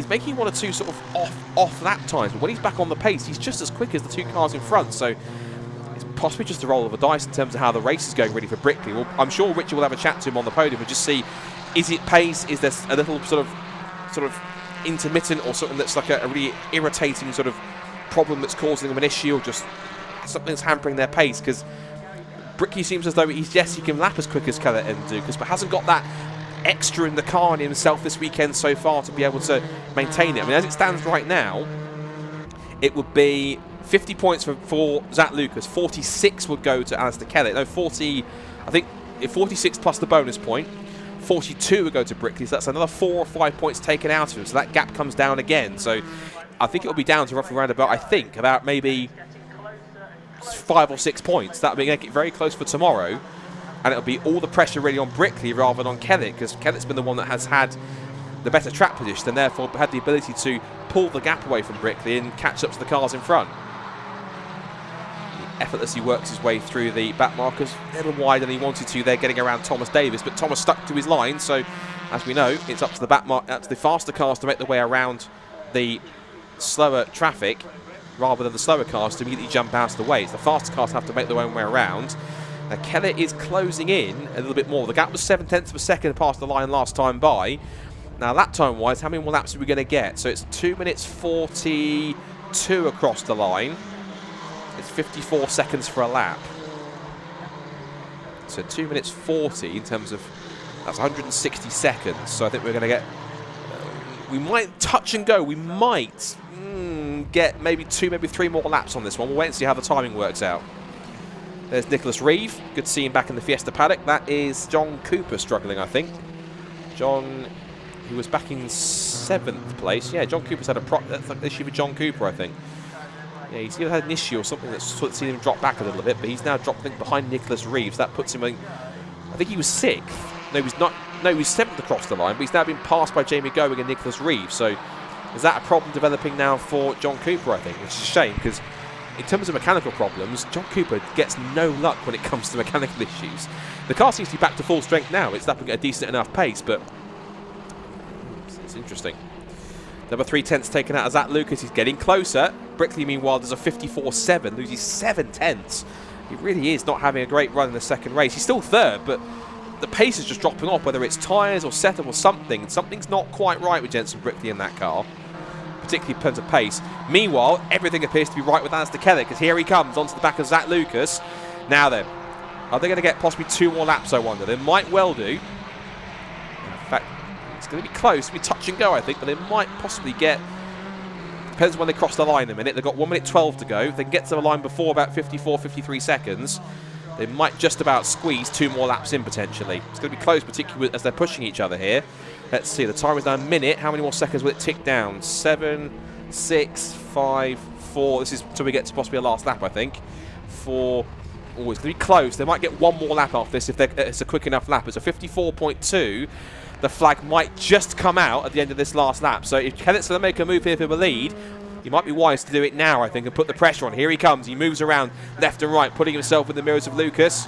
making one or two sort of off lap times, but when he's back on the pace, he's just as quick as the two cars in front. So it's possibly just a roll of the dice in terms of how the race is going really for Brickley. Well, I'm sure Richard will have a chat to him on the podium and just see, is it pace, is there a little sort of intermittent or something that's like a really irritating sort of problem that's causing them an issue, or just something that's hampering their pace, because Brickley seems as though he can lap as quick as Kellett and Dukas, but hasn't got that extra in the car in himself this weekend so far to be able to maintain it. I mean, as it stands right now, it would be 50 points for Zach Lucas, 46 would go to Alistair Kellett. No, 40, I think 46 plus the bonus point. 42 would go to Brickley, so that's another 4 or 5 points taken out of him, so that gap comes down again. So I think it'll be down to roughly around about maybe 5 or 6 points. That'll make it very close for tomorrow, and it'll be all the pressure really on Brickley rather than on Kellett, because Kellett's been the one that has had the better track position and therefore had the ability to pull the gap away from Brickley and catch up to the cars in front. He effortlessly works his way through the back markers, a little wider than he wanted to there, getting around Thomas Davis, but Thomas stuck to his line, so as we know, it's up to the faster cars to make their way around the slower traffic rather than the slower cars to immediately jump out of the way. It's the faster cars have to make their own way around. Now Kellett is closing in a little bit more. The gap was 7/10 of a second past the line last time by. Now lap time wise, how many more laps are we going to get? So it's 2 minutes 42 across the line. It's 54 seconds for a lap. So 2 minutes 40 in terms of, that's 160 seconds. So I think we're going to get, we might touch and go. We might get maybe 2, maybe 3 more laps on this one. We'll wait and see how the timing works out. There's Nicholas Reeve. Good to see him back in the Fiesta paddock. That is John Cooper struggling, I think. John, who was back in 7th place. Yeah, John Cooper's had that's like an issue with John Cooper, I think. Yeah, he's either had an issue or something that's sort of seen him drop back a little bit, but he's now dropped, I think, behind Nicholas Reeves. That puts him in, I think he was 6th. No, he's not. No, he's 7th across the line, but he's now been passed by Jamie Going and Nicholas Reeves. So is that a problem developing now for John Cooper, I think, which is a shame, because in terms of mechanical problems, John Cooper gets no luck when it comes to mechanical issues. The car seems to be back to full strength now. It's lapping at a decent enough pace, but it's interesting. Number 3 tenths taken out of Zach Lucas. He's getting closer. Brickley, meanwhile, does a 54.7, loses 7 tenths. He really is not having a great run in the second race. He's still third, but the pace is just dropping off, whether it's tyres or setup or something. Something's not quite right with Jensen Brickley in that car, particularly in terms of pace. Meanwhile, everything appears to be right with Alistair Kellett, because here he comes onto the back of Zach Lucas. Now then, are they going to get possibly 2 more laps, I wonder? They might well do. In fact, it's going to be close. It'll be touch and go, I think, but they might possibly get... Depends when they cross the line in a minute. They've got 1 minute 12 to go. If they can get to the line before about 54, 53 seconds, they might just about squeeze 2 more laps in, potentially. It's going to be close, particularly as they're pushing each other here. Let's see, the time is now a minute. How many more seconds will it tick down? 7, 6, 5, 4. This is until we get to possibly a last lap, I think. 4. Oh, it's going to be close. They might get 1 more lap after this if it's a quick enough lap. It's a 54.2. The flag might just come out at the end of this last lap. So if Kellett's going to make a move here for the lead, he might be wise to do it now, I think, and put the pressure on. Here he comes. He moves around left and right, putting himself in the mirrors of Lucas.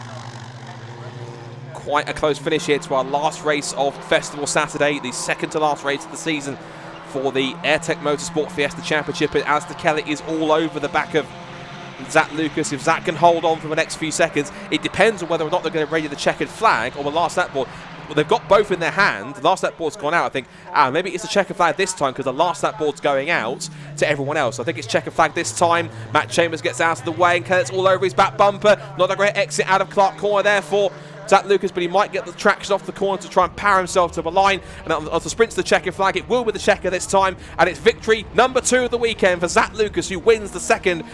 Quite a close finish here to our last race of Festival Saturday, the second to last race of the season for the AIRTEC Motorsport Fiesta Championship. And Alistair Kellett is all over the back of Zach Lucas. If Zach can hold on for the next few seconds, it depends on whether or not they're going to radio the checkered flag or the last lap board. Well, they've got both in their hand. The last lap board's gone out. I think maybe it's a checkered flag this time because the last lap board's going out to everyone else. I think it's checkered flag this time. Matt Chambers gets out of the way and Kellett's all over his back bumper. Not a great exit out of Clark Corner there for Zach Lucas, but he might get the traction off the corner to try and power himself to the line. And as the sprint to the checkered flag, it will with the checker this time. And it's victory number 2 of the weekend for Zach Lucas, who wins the second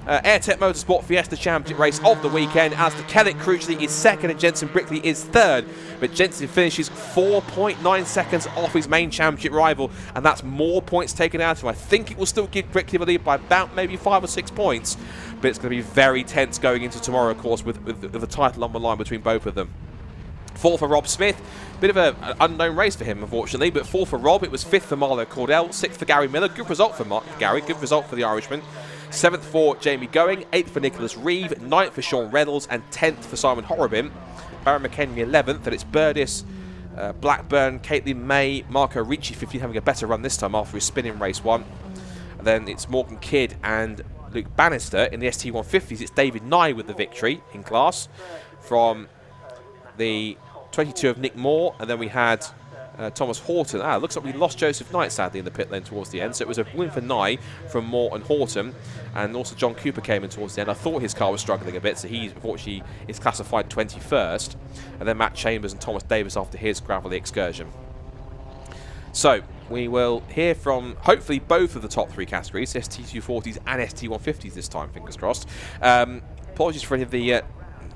AIRTEC Motorsport Fiesta Championship race of the weekend. Alistair Kellett, crucially, is second and Jensen Brickley is third. But Jensen finishes 4.9 seconds off his main championship rival, and that's more points taken out of him. I think it will still give Brickley the lead by about maybe 5 or 6 points, but it's going to be very tense going into tomorrow, of course, with the title on the line between both of them. 4th for Rob Smith. Bit of an unknown race for him, unfortunately, but 4th for Rob. It was 5th for Marlo Cordell, 6th for Gary Miller. Good result for Gary, good result for the Irishman. 7th for Jamie Going, 8th for Nicholas Reeve, 9th for Sean Reynolds, and 10th for Simon Horrobin. Baron McHenry 11th, and it's Burdis, Blackburn, Caitlin May, Marco Ricci 15th, having a better run this time after his spin in race 1. And then it's Morgan Kidd and Luke Bannister. In the ST150s, it's David Nye with the victory in class from the 22 of Nick Moore, and then we had Thomas Horton. Looks like we lost Joseph Knight sadly in the pit lane towards the end, so it was a win for Nye from Moore and Horton, and also John Cooper came in towards the end. I thought his car was struggling a bit, so he unfortunately is classified 21st, and then Matt Chambers and Thomas Davis after his gravelly excursion. So we will hear from hopefully both of the top 3 categories, ST240s and ST150s this time, fingers crossed. Apologies for any of the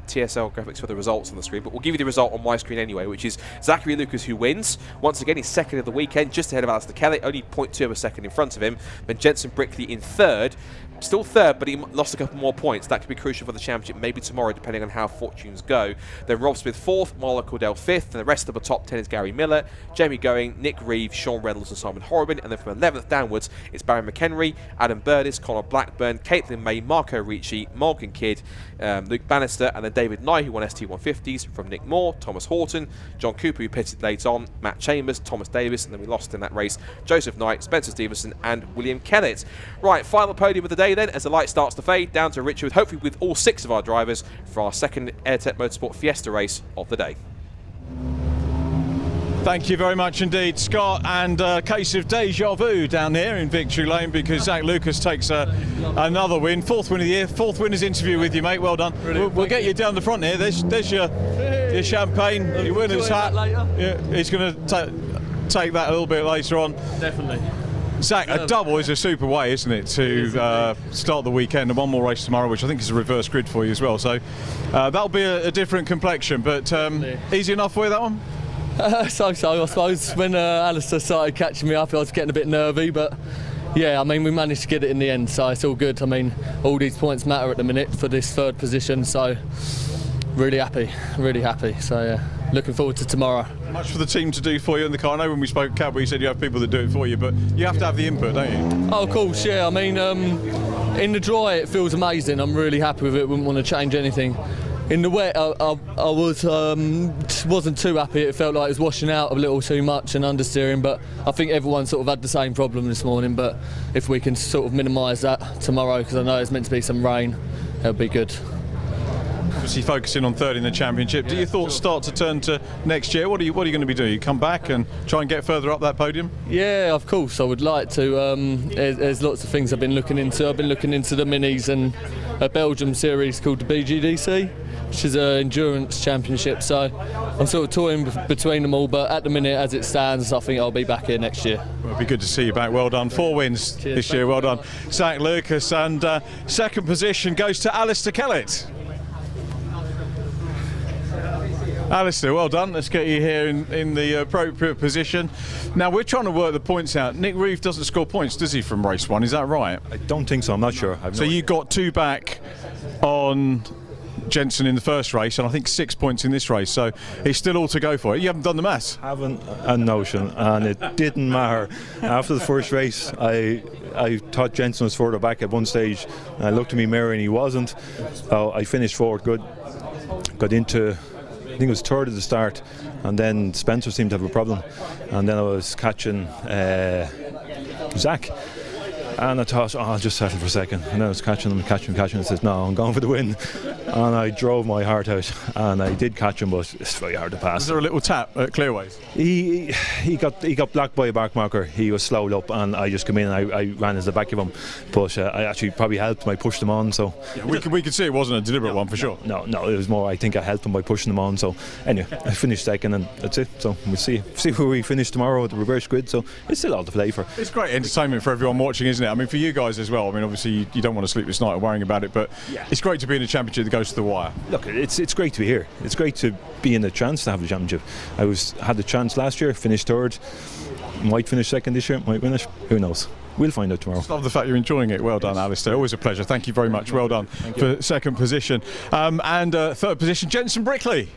TSL graphics for the results on the screen, but we'll give you the result on my screen anyway, which is Zachary Lucas who wins. Once again, he's second of the weekend, just ahead of Alistair Kelly, only 0.2 of a second in front of him. Then Jensen Brickley in third. Still third, but he lost a couple more points. That could be crucial for the championship, maybe tomorrow, depending on how fortunes go. Then Rob Smith fourth, Marla Cordell fifth, and the rest of the top 10 is Gary Miller, Jamie Going, Nick Reeves, Sean Reynolds and Simon Horrobin, and then from 11th downwards, it's Barry McHenry, Adam Burdis, Conor Blackburn, Caitlin May, Marco Ricci, Morgan Kidd, Luke Bannister, and then David Nye, who won ST150s, from Nick Moore, Thomas Horton, John Cooper, who pitted late on, Matt Chambers, Thomas Davis, and then we lost in that race, Joseph Knight, Spencer Stevenson, and William Kellett. Right, final podium of the day then, as the light starts to fade, down to Richard, hopefully with all 6 of our drivers for our second AIRTEC Motorsport Fiesta race of the day. Thank you very much indeed, Scott, and a case of deja vu down here in Victory Lane, because Zach Lucas takes another win, 4th win of the year, 4th winner's interview with you, mate. Well done. We'll get you down the front here. There's your champagne, your winner's hat. Yeah, he's going to take that a little bit later on. Definitely. Zach, a double is a super way, isn't it, to start the weekend, and one more race tomorrow, which I think is a reverse grid for you as well. So that'll be a different complexion, but easy enough for you, that one? So I suppose. When Alistair started catching me up, I was getting a bit nervy, but yeah, I mean, we managed to get it in the end, so it's all good. I mean, all these points matter at the minute for this 3rd position, so really happy. So yeah, looking forward to tomorrow. Much for the team to do for you in the car. I know when we spoke, Cadbury, you said you have people that do it for you, but you have to have the input, don't you? Oh, of course, yeah. I mean, in the dry, it feels amazing. I'm really happy with it. Wouldn't want to change anything. In the wet, I wasn't too happy. It felt like it was washing out a little too much and understeering, but I think everyone sort of had the same problem this morning. But if we can sort of minimise that tomorrow, because I know there's meant to be some rain, it'll be good. Obviously focusing on 3rd in the championship. Do your thoughts start to turn to next year? What are you going to be doing? You come back and try and get further up that podium? Yeah, of course, I would like to. There's lots of things I've been looking into. I've been looking into the minis and a Belgium series called the BGDC, which is an endurance championship. So I'm sort of toying between them all, but at the minute, as it stands, I think I'll be back here next year. Well, it'll be good to see you back. Well done. 4 wins this year. Well done, Zach Lucas. And 2nd position goes to Alistair Kellett. Alistair, well done. Let's get you here in the appropriate position. Now, we're trying to work the points out. Nick Reeve doesn't score points, does he, from race 1? Is that right? I don't think so. I'm not sure. So you got 2 back on Jensen in the first race, and I think 6 points in this race, so it's still all to go for it. You haven't done the maths? Haven't a notion, and it didn't matter. After the first race, I thought Jensen was further back at one stage, and I looked in my mirror and he wasn't. So I finished 4th, good. Got into, I think it was 3rd at the start, and then Spencer seemed to have a problem, and then I was catching Zach. And I thought, I'll just settle for 2nd. And then I was catching him. I said, no, I'm going for the win. And I drove my heart out. And I did catch him, but it's very hard to pass. Was there a little tap at Clearways? He got blocked by a back marker. He was slowed up, and I just came in and I ran into the back of him. But I actually probably helped him. I pushed him on. So yeah, we could see it wasn't a deliberate one for sure. No, it was more. I think I helped him by pushing him on. So anyway, I finished 2nd, and that's it. So we'll see where we finish tomorrow at the reverse grid. So it's still all to play for. It's great entertainment for everyone watching, isn't it? I mean, for you guys as well. I mean, obviously you don't want to sleep this night worrying about it, but yeah, it's great to be in a championship that goes to the wire. Look, it's great to be here. It's great to be in the chance to have the championship. I had the chance last year, finished 3rd, might finish 2nd this year, might win it. Who knows? We'll find out tomorrow. Just love the fact you're enjoying it. Well done, Alistair. Always a pleasure. Thank you very much. Well done for 2nd position. And 3rd position, Jensen Brickley.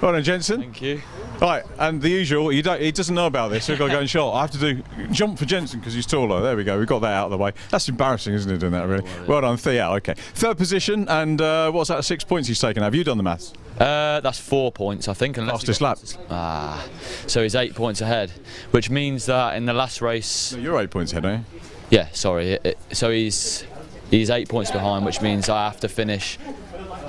Well done, Jensen. Thank you. Right, and the usual, he doesn't know about this, so we've got to go and shot. I have to jump for Jensen because he's taller. There we go, we've got that out of the way. That's embarrassing, isn't it, doing that, really? Well done, yeah, okay. 3rd position, and what's that, 6 points he's taken? Have you done the maths? That's 4 points, I think. Fastest lap. So he's 8 points ahead, which means that in the last race... No, you're 8 points ahead, aren't you? Yeah, sorry. So he's 8 points behind, which means I have to finish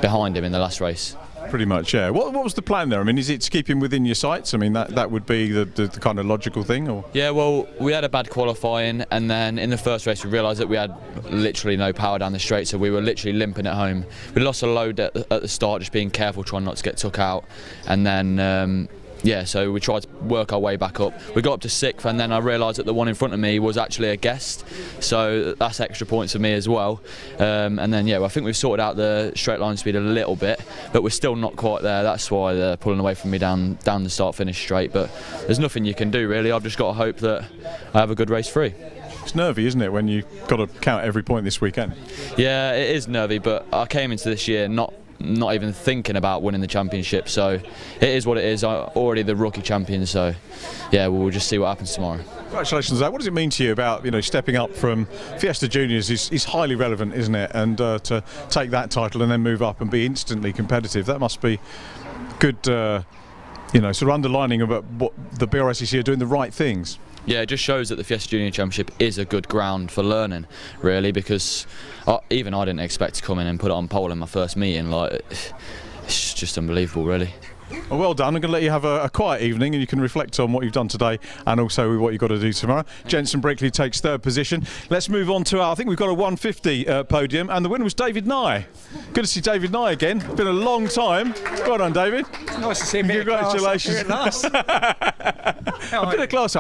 behind him in the last race. Pretty much, yeah. What was the plan there? I mean, is it to keep him within your sights? I mean, that would be the kind of logical thing, or? Yeah, well, we had a bad qualifying, and then in the first race we realised that we had literally no power down the straight, so we were literally limping at home. We lost a load at the start, just being careful, trying not to get took out, and then yeah, so we tried to work our way back up. We got up to 6th, and then I realised that the one in front of me was actually a guest, so that's extra points for me as well. And then, yeah, I think we've sorted out the straight line speed a little bit, but we're still not quite there. That's why they're pulling away from me down the start-finish straight. But there's nothing you can do, really. I've just got to hope that I have a good race through. It's nervy, isn't it, when you've got to count every point this weekend? Yeah, it is nervy, but I came into this year not even thinking about winning the championship, so it is what it is. I'm already the rookie champion, so yeah, we'll just see what happens tomorrow. Congratulations, Zach. What does it mean to you about stepping up from Fiesta Juniors is highly relevant, isn't it? And to take that title and then move up and be instantly competitive, that must be good. Sort of underlining about what the BRSCC are doing the right things. Yeah, it just shows that the Fiesta Junior Championship is a good ground for learning, really, because even I didn't expect to come in and put it on pole in my first meeting. Like, it's just unbelievable, really. Well done. I'm going to let you have a quiet evening and you can reflect on what you've done today and also what you've got to do tomorrow. Jensen Brickley takes 3rd position. Let's move on to I think we've got a 150 podium, and the winner was David Nye. Good to see David Nye again. Been a long time. Well done, David. It's nice to see a bit Congratulations. Of class. A bit of class.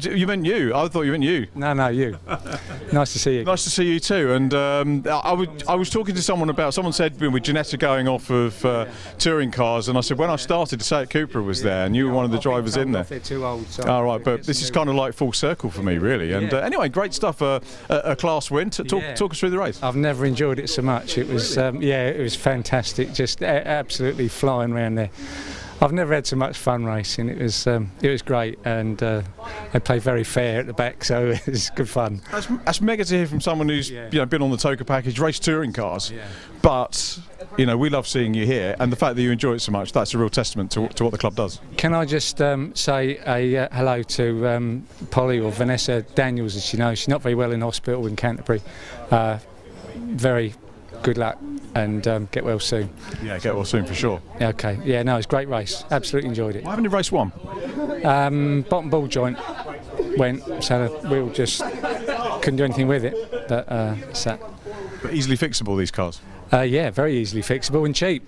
You meant you. I thought you meant you. No, you. Nice to see you. Nice to see you too. And I was talking to someone said with Janetta going off of touring cars, and I said when I started to say Cooper was there and you were one of the drivers in there. They're too old. So all right, but this is kind of like full circle for me, really. And anyway, great stuff. A class win. Talk us through the race. I've never enjoyed it so much. It was it was fantastic. Just absolutely flying around there. I've never had so much fun racing. It was great, and they play very fair at the back, so it was good fun. That's mega to hear from someone who's been on the Toka package, raced touring cars, but we love seeing you here, and the fact that you enjoy it so much, that's a real testament to what the club does. Can I just say a hello to Polly, or Vanessa Daniels, as she knows. She's not very well in hospital in Canterbury. Very good luck, and get well soon. Yeah, get well soon for sure. Okay, yeah, no, it's a great race. Absolutely enjoyed it. Why haven't you raced one? Bottom ball joint went, so the wheel just couldn't do anything with it, but sat. But easily fixable, these cars? Yeah, very easily fixable and cheap.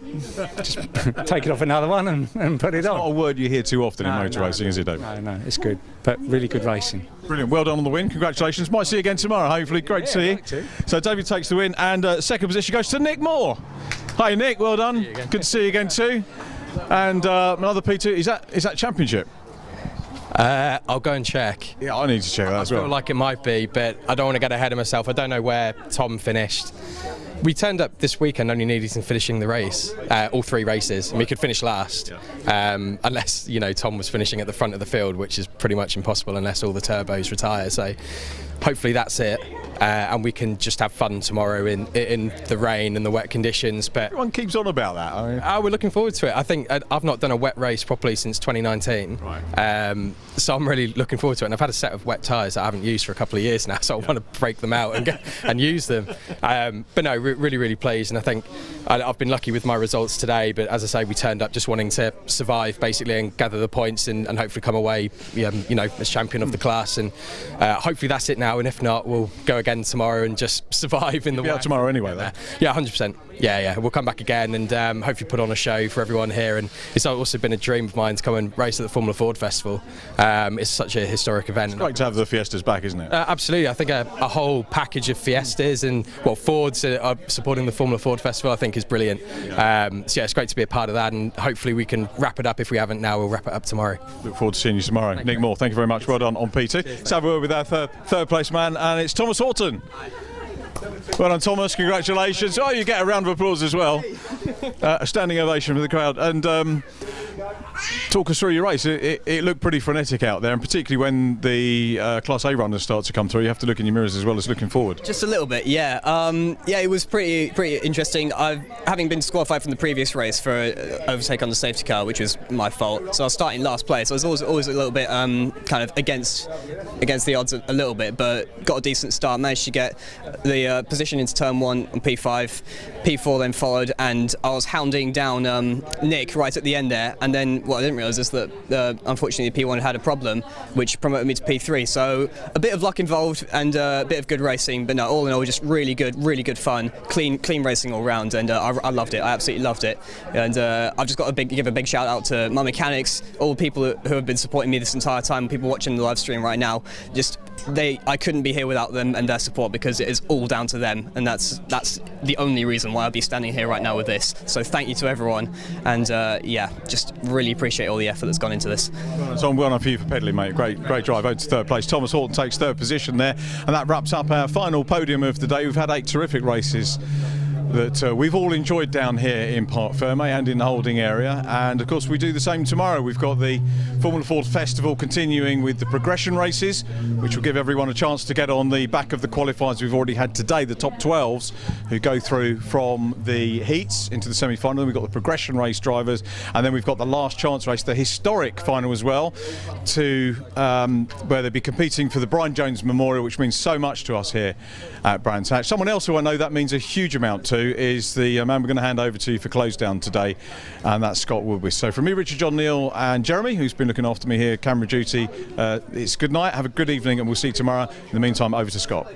Just take it off another one and put it on. Not a word you hear too often in motor racing, is it, Dave? No, it's good, but really good racing. Brilliant, well done on the win, congratulations. Might see you again tomorrow, hopefully. Great to see you. So David takes the win, and 2nd position goes to Nick Moore. Hi Nick, well done. Good to see you again too. And another P2, is that championship? I'll go and check. Yeah, I need to check that as well. I feel like it might be, but I don't want to get ahead of myself. I don't know where Tom finished. We turned up this weekend only needing to finishing the race, all 3 races, and we could finish last, unless Tom was finishing at the front of the field, which is pretty much impossible unless all the turbos retire. So hopefully that's it, and we can just have fun tomorrow in the rain and the wet conditions. But everyone keeps on about that. We're looking forward to it. I think I've not done a wet race properly since 2019, so I'm really looking forward to it. And I've had a set of wet tyres that I haven't used for a couple of years now, so I want to break them out and use them. But no, really pleased, and I think I've been lucky with my results today. But as I say, we turned up just wanting to survive basically and gather the points and hopefully come away, as champion of the class. And hopefully that's it now. And if not, we'll go again tomorrow and just survive in the. Yeah, tomorrow anyway. Though. Yeah, 100%. Yeah, we'll come back again and hopefully put on a show for everyone here. And it's also been a dream of mine to come and race at the Formula Ford Festival. It's such a historic event. It's great to have the Fiestas back, isn't it? Absolutely. I think a whole package of Fiestas and Fords are supporting the Formula Ford Festival, I think is brilliant. So yeah, it's great to be a part of that, and hopefully we can wrap it up. If we haven't now, we'll wrap it up tomorrow. Look forward to seeing you tomorrow. Nick Moore, thank you very much. Well done on P2. Let's have a word with our third place man, and it's Thomas Horton. Well done, Thomas, congratulations. Oh, you get a round of applause as well. A standing ovation from the crowd. And Talk us through your race. It looked pretty frenetic out there, and particularly when the Class A runners start to come through, you have to look in your mirrors as well as looking forward. Just a little bit, yeah. Yeah, it was pretty interesting. Having been disqualified from the previous race for overtake on the safety car, which was my fault, so I was starting last place. I was always a little bit kind of against the odds a little bit, but got a decent start. Managed to get the position into turn 1 on P5. P4 then followed, and I was hounding down Nick right at the end there, and then what I didn't realise is that unfortunately P1 had a problem, which promoted me to P3. So a bit of luck involved and a bit of good racing, but no, all in all, just really good fun, clean racing all round, and I loved it. I absolutely loved it, and I've just got to give a big shout out to my mechanics, all the people who have been supporting me this entire time, people watching the live stream right now. Just I couldn't be here without them and their support, because it is all down to them, and that's the only reason why I'll be standing here right now with this. So thank you to everyone, and yeah, just really appreciate all the effort that's gone into this. Tom, well done for you for pedalling, mate. Great drive out to third place. Thomas Horton takes third position there, and that wraps up our final podium of the day. We've had 8 terrific races that we've all enjoyed down here in Parc Ferme and in the holding area, and of course we do the same tomorrow. We've got the Formula Ford Festival continuing with the progression races, which will give everyone a chance to get on the back of the qualifiers we've already had today, the top 12s who go through from the heats into the semi-final. Then we've got the progression race drivers, and then we've got the last chance race, the historic final as well, to where they'll be competing for the Brian Jones Memorial, which means so much to us here at Brands Hatch. Someone else who I know that means a huge amount to is the man we're going to hand over to for close down today, and that's Scott Woodwith. So from me, Richard, John, Neil and Jeremy, who's been looking after me here, camera duty, it's good night, have a good evening, and we'll see you tomorrow. In the meantime, over to Scott.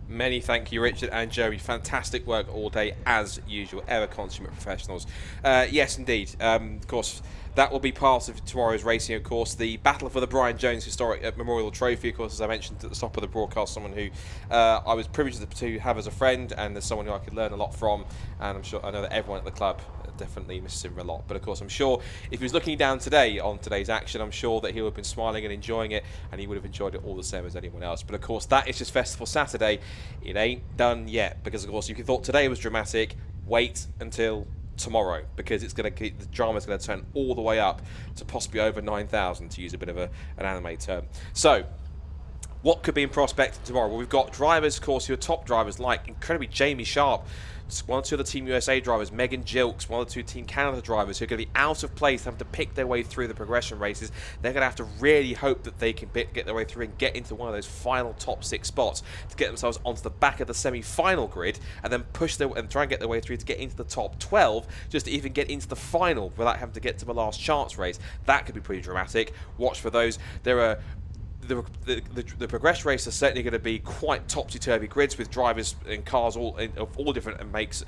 Many thank you, Richard and Jeremy. Fantastic work all day, as usual. Ever consummate professionals. Yes, indeed. Of course, that will be part of tomorrow's racing, of course. The battle for the Brian Jones Historic Memorial Trophy, of course, as I mentioned at the top of the broadcast, someone who I was privileged to have as a friend, and as someone who I could learn a lot from. And I know that everyone at the club definitely misses him a lot. But of course, I'm sure if he was looking down today on today's action, I'm sure that he would have been smiling and enjoying it, and he would have enjoyed it all the same as anyone else. But of course, that is just Festival Saturday. It ain't done yet, because of course, if you thought today was dramatic, wait until tomorrow, because it's going to keep the drama's going to turn all the way up to possibly over 9,000, to use a bit of an anime term. So what could be in prospect tomorrow? Well, we've got drivers, of course, who are top drivers, like incredibly Jamie Sharp, one or two of the Team USA drivers, Megan Gilks, one or two Team Canada drivers, who are going to be out of place, having to pick their way through the progression races. They're going to have to really hope that they can get their way through and get into one of those final top 6 spots to get themselves onto the back of the semi-final grid, and then and try and get their way through to get into the top 12, just to even get into the final without having to get to the last chance race. That could be pretty dramatic. Watch for those. There are the progress race is certainly going to be quite topsy-turvy grids, with drivers and cars of all different makes,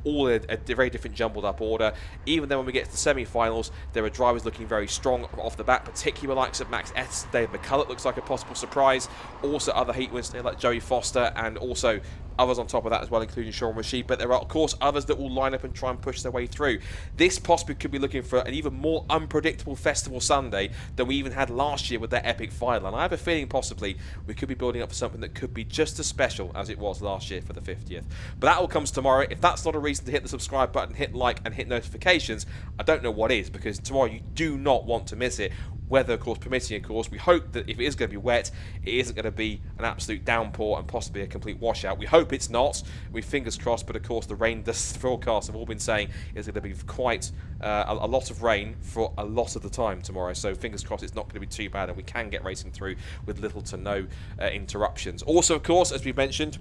all a very different jumbled up order. Even then, when we get to the semi-finals, there are drivers looking very strong off the bat, particularly the likes of Max S. Dave McCulloch looks like a possible surprise. Also other heat winners like Joey Foster, and also others on top of that as well, including Sean Rashid. But there are, of course, others that will line up and try and push their way through. This possibly could be looking for an even more unpredictable Festival Sunday than we even had last year with their epic final. And I have a feeling possibly we could be building up for something that could be just as special as it was last year for the 50th. But that all comes tomorrow. If that's not a reason to hit the subscribe button, hit like and hit notifications, I don't know what is, because tomorrow you do not want to miss it. Weather, of course, permitting, of course. We hope that if it is going to be wet, it isn't going to be an absolute downpour and possibly a complete washout. We hope it's not. We fingers crossed, but of course the rain, the forecasts have all been saying is going to be quite a lot of rain for a lot of the time tomorrow. So fingers crossed it's not going to be too bad, and we can get racing through with little to no interruptions. Also, of course, as we mentioned,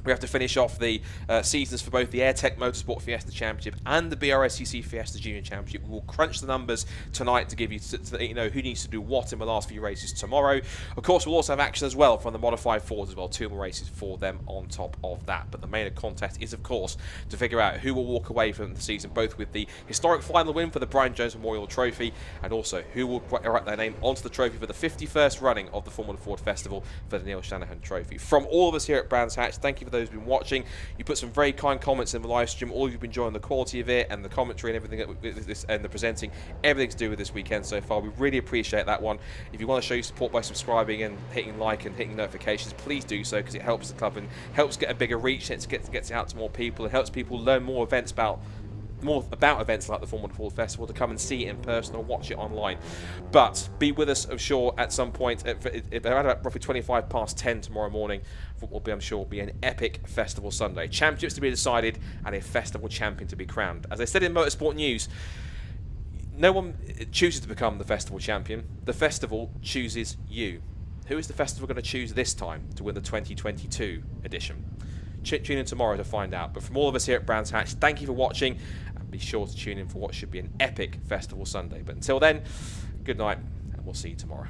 we have to finish off the seasons for both the AIRTEC Motorsport Fiesta Championship and the BRSCC Fiesta Junior Championship. We will crunch the numbers tonight to give you, you know, who needs to do what in the last few races tomorrow. Of course, we'll also have action as well from the modified Fords as well. 2 more races for them on top of that. But the main contest is, of course, to figure out who will walk away from the season, both with the historic final win for the Brian Jones Memorial Trophy, and also who will write their name onto the trophy for the 51st running of the Formula Ford Festival for the Neil Shanahan Trophy. From all of us here at Brands Hatch, thank you for those who've been watching. You put some very kind comments in the live stream. All of you've been enjoying the quality of it and the commentary and everything and the presenting, everything to do with this weekend so far. We really appreciate that one. If you want to show your support by subscribing and hitting like and hitting notifications, please do so, because it helps the club and helps get a bigger reach. It gets it out to more people. It helps people learn more events about more about events like the Formula Ford Festival, to come and see it in person or watch it online. But be with us, I'm sure, at some point. They're at about roughly 25 past 10 tomorrow morning. What will be, I'm sure, be an epic festival Sunday. Championships to be decided and a festival champion to be crowned. As I said in Motorsport News, no one chooses to become the festival champion. The festival chooses you. Who is the festival going to choose this time to win the 2022 edition? Tune in tomorrow to find out. But from all of us here at Brands Hatch, thank you for watching, and be sure to tune in for what should be an epic festival Sunday. But until then, good night, and we'll see you tomorrow.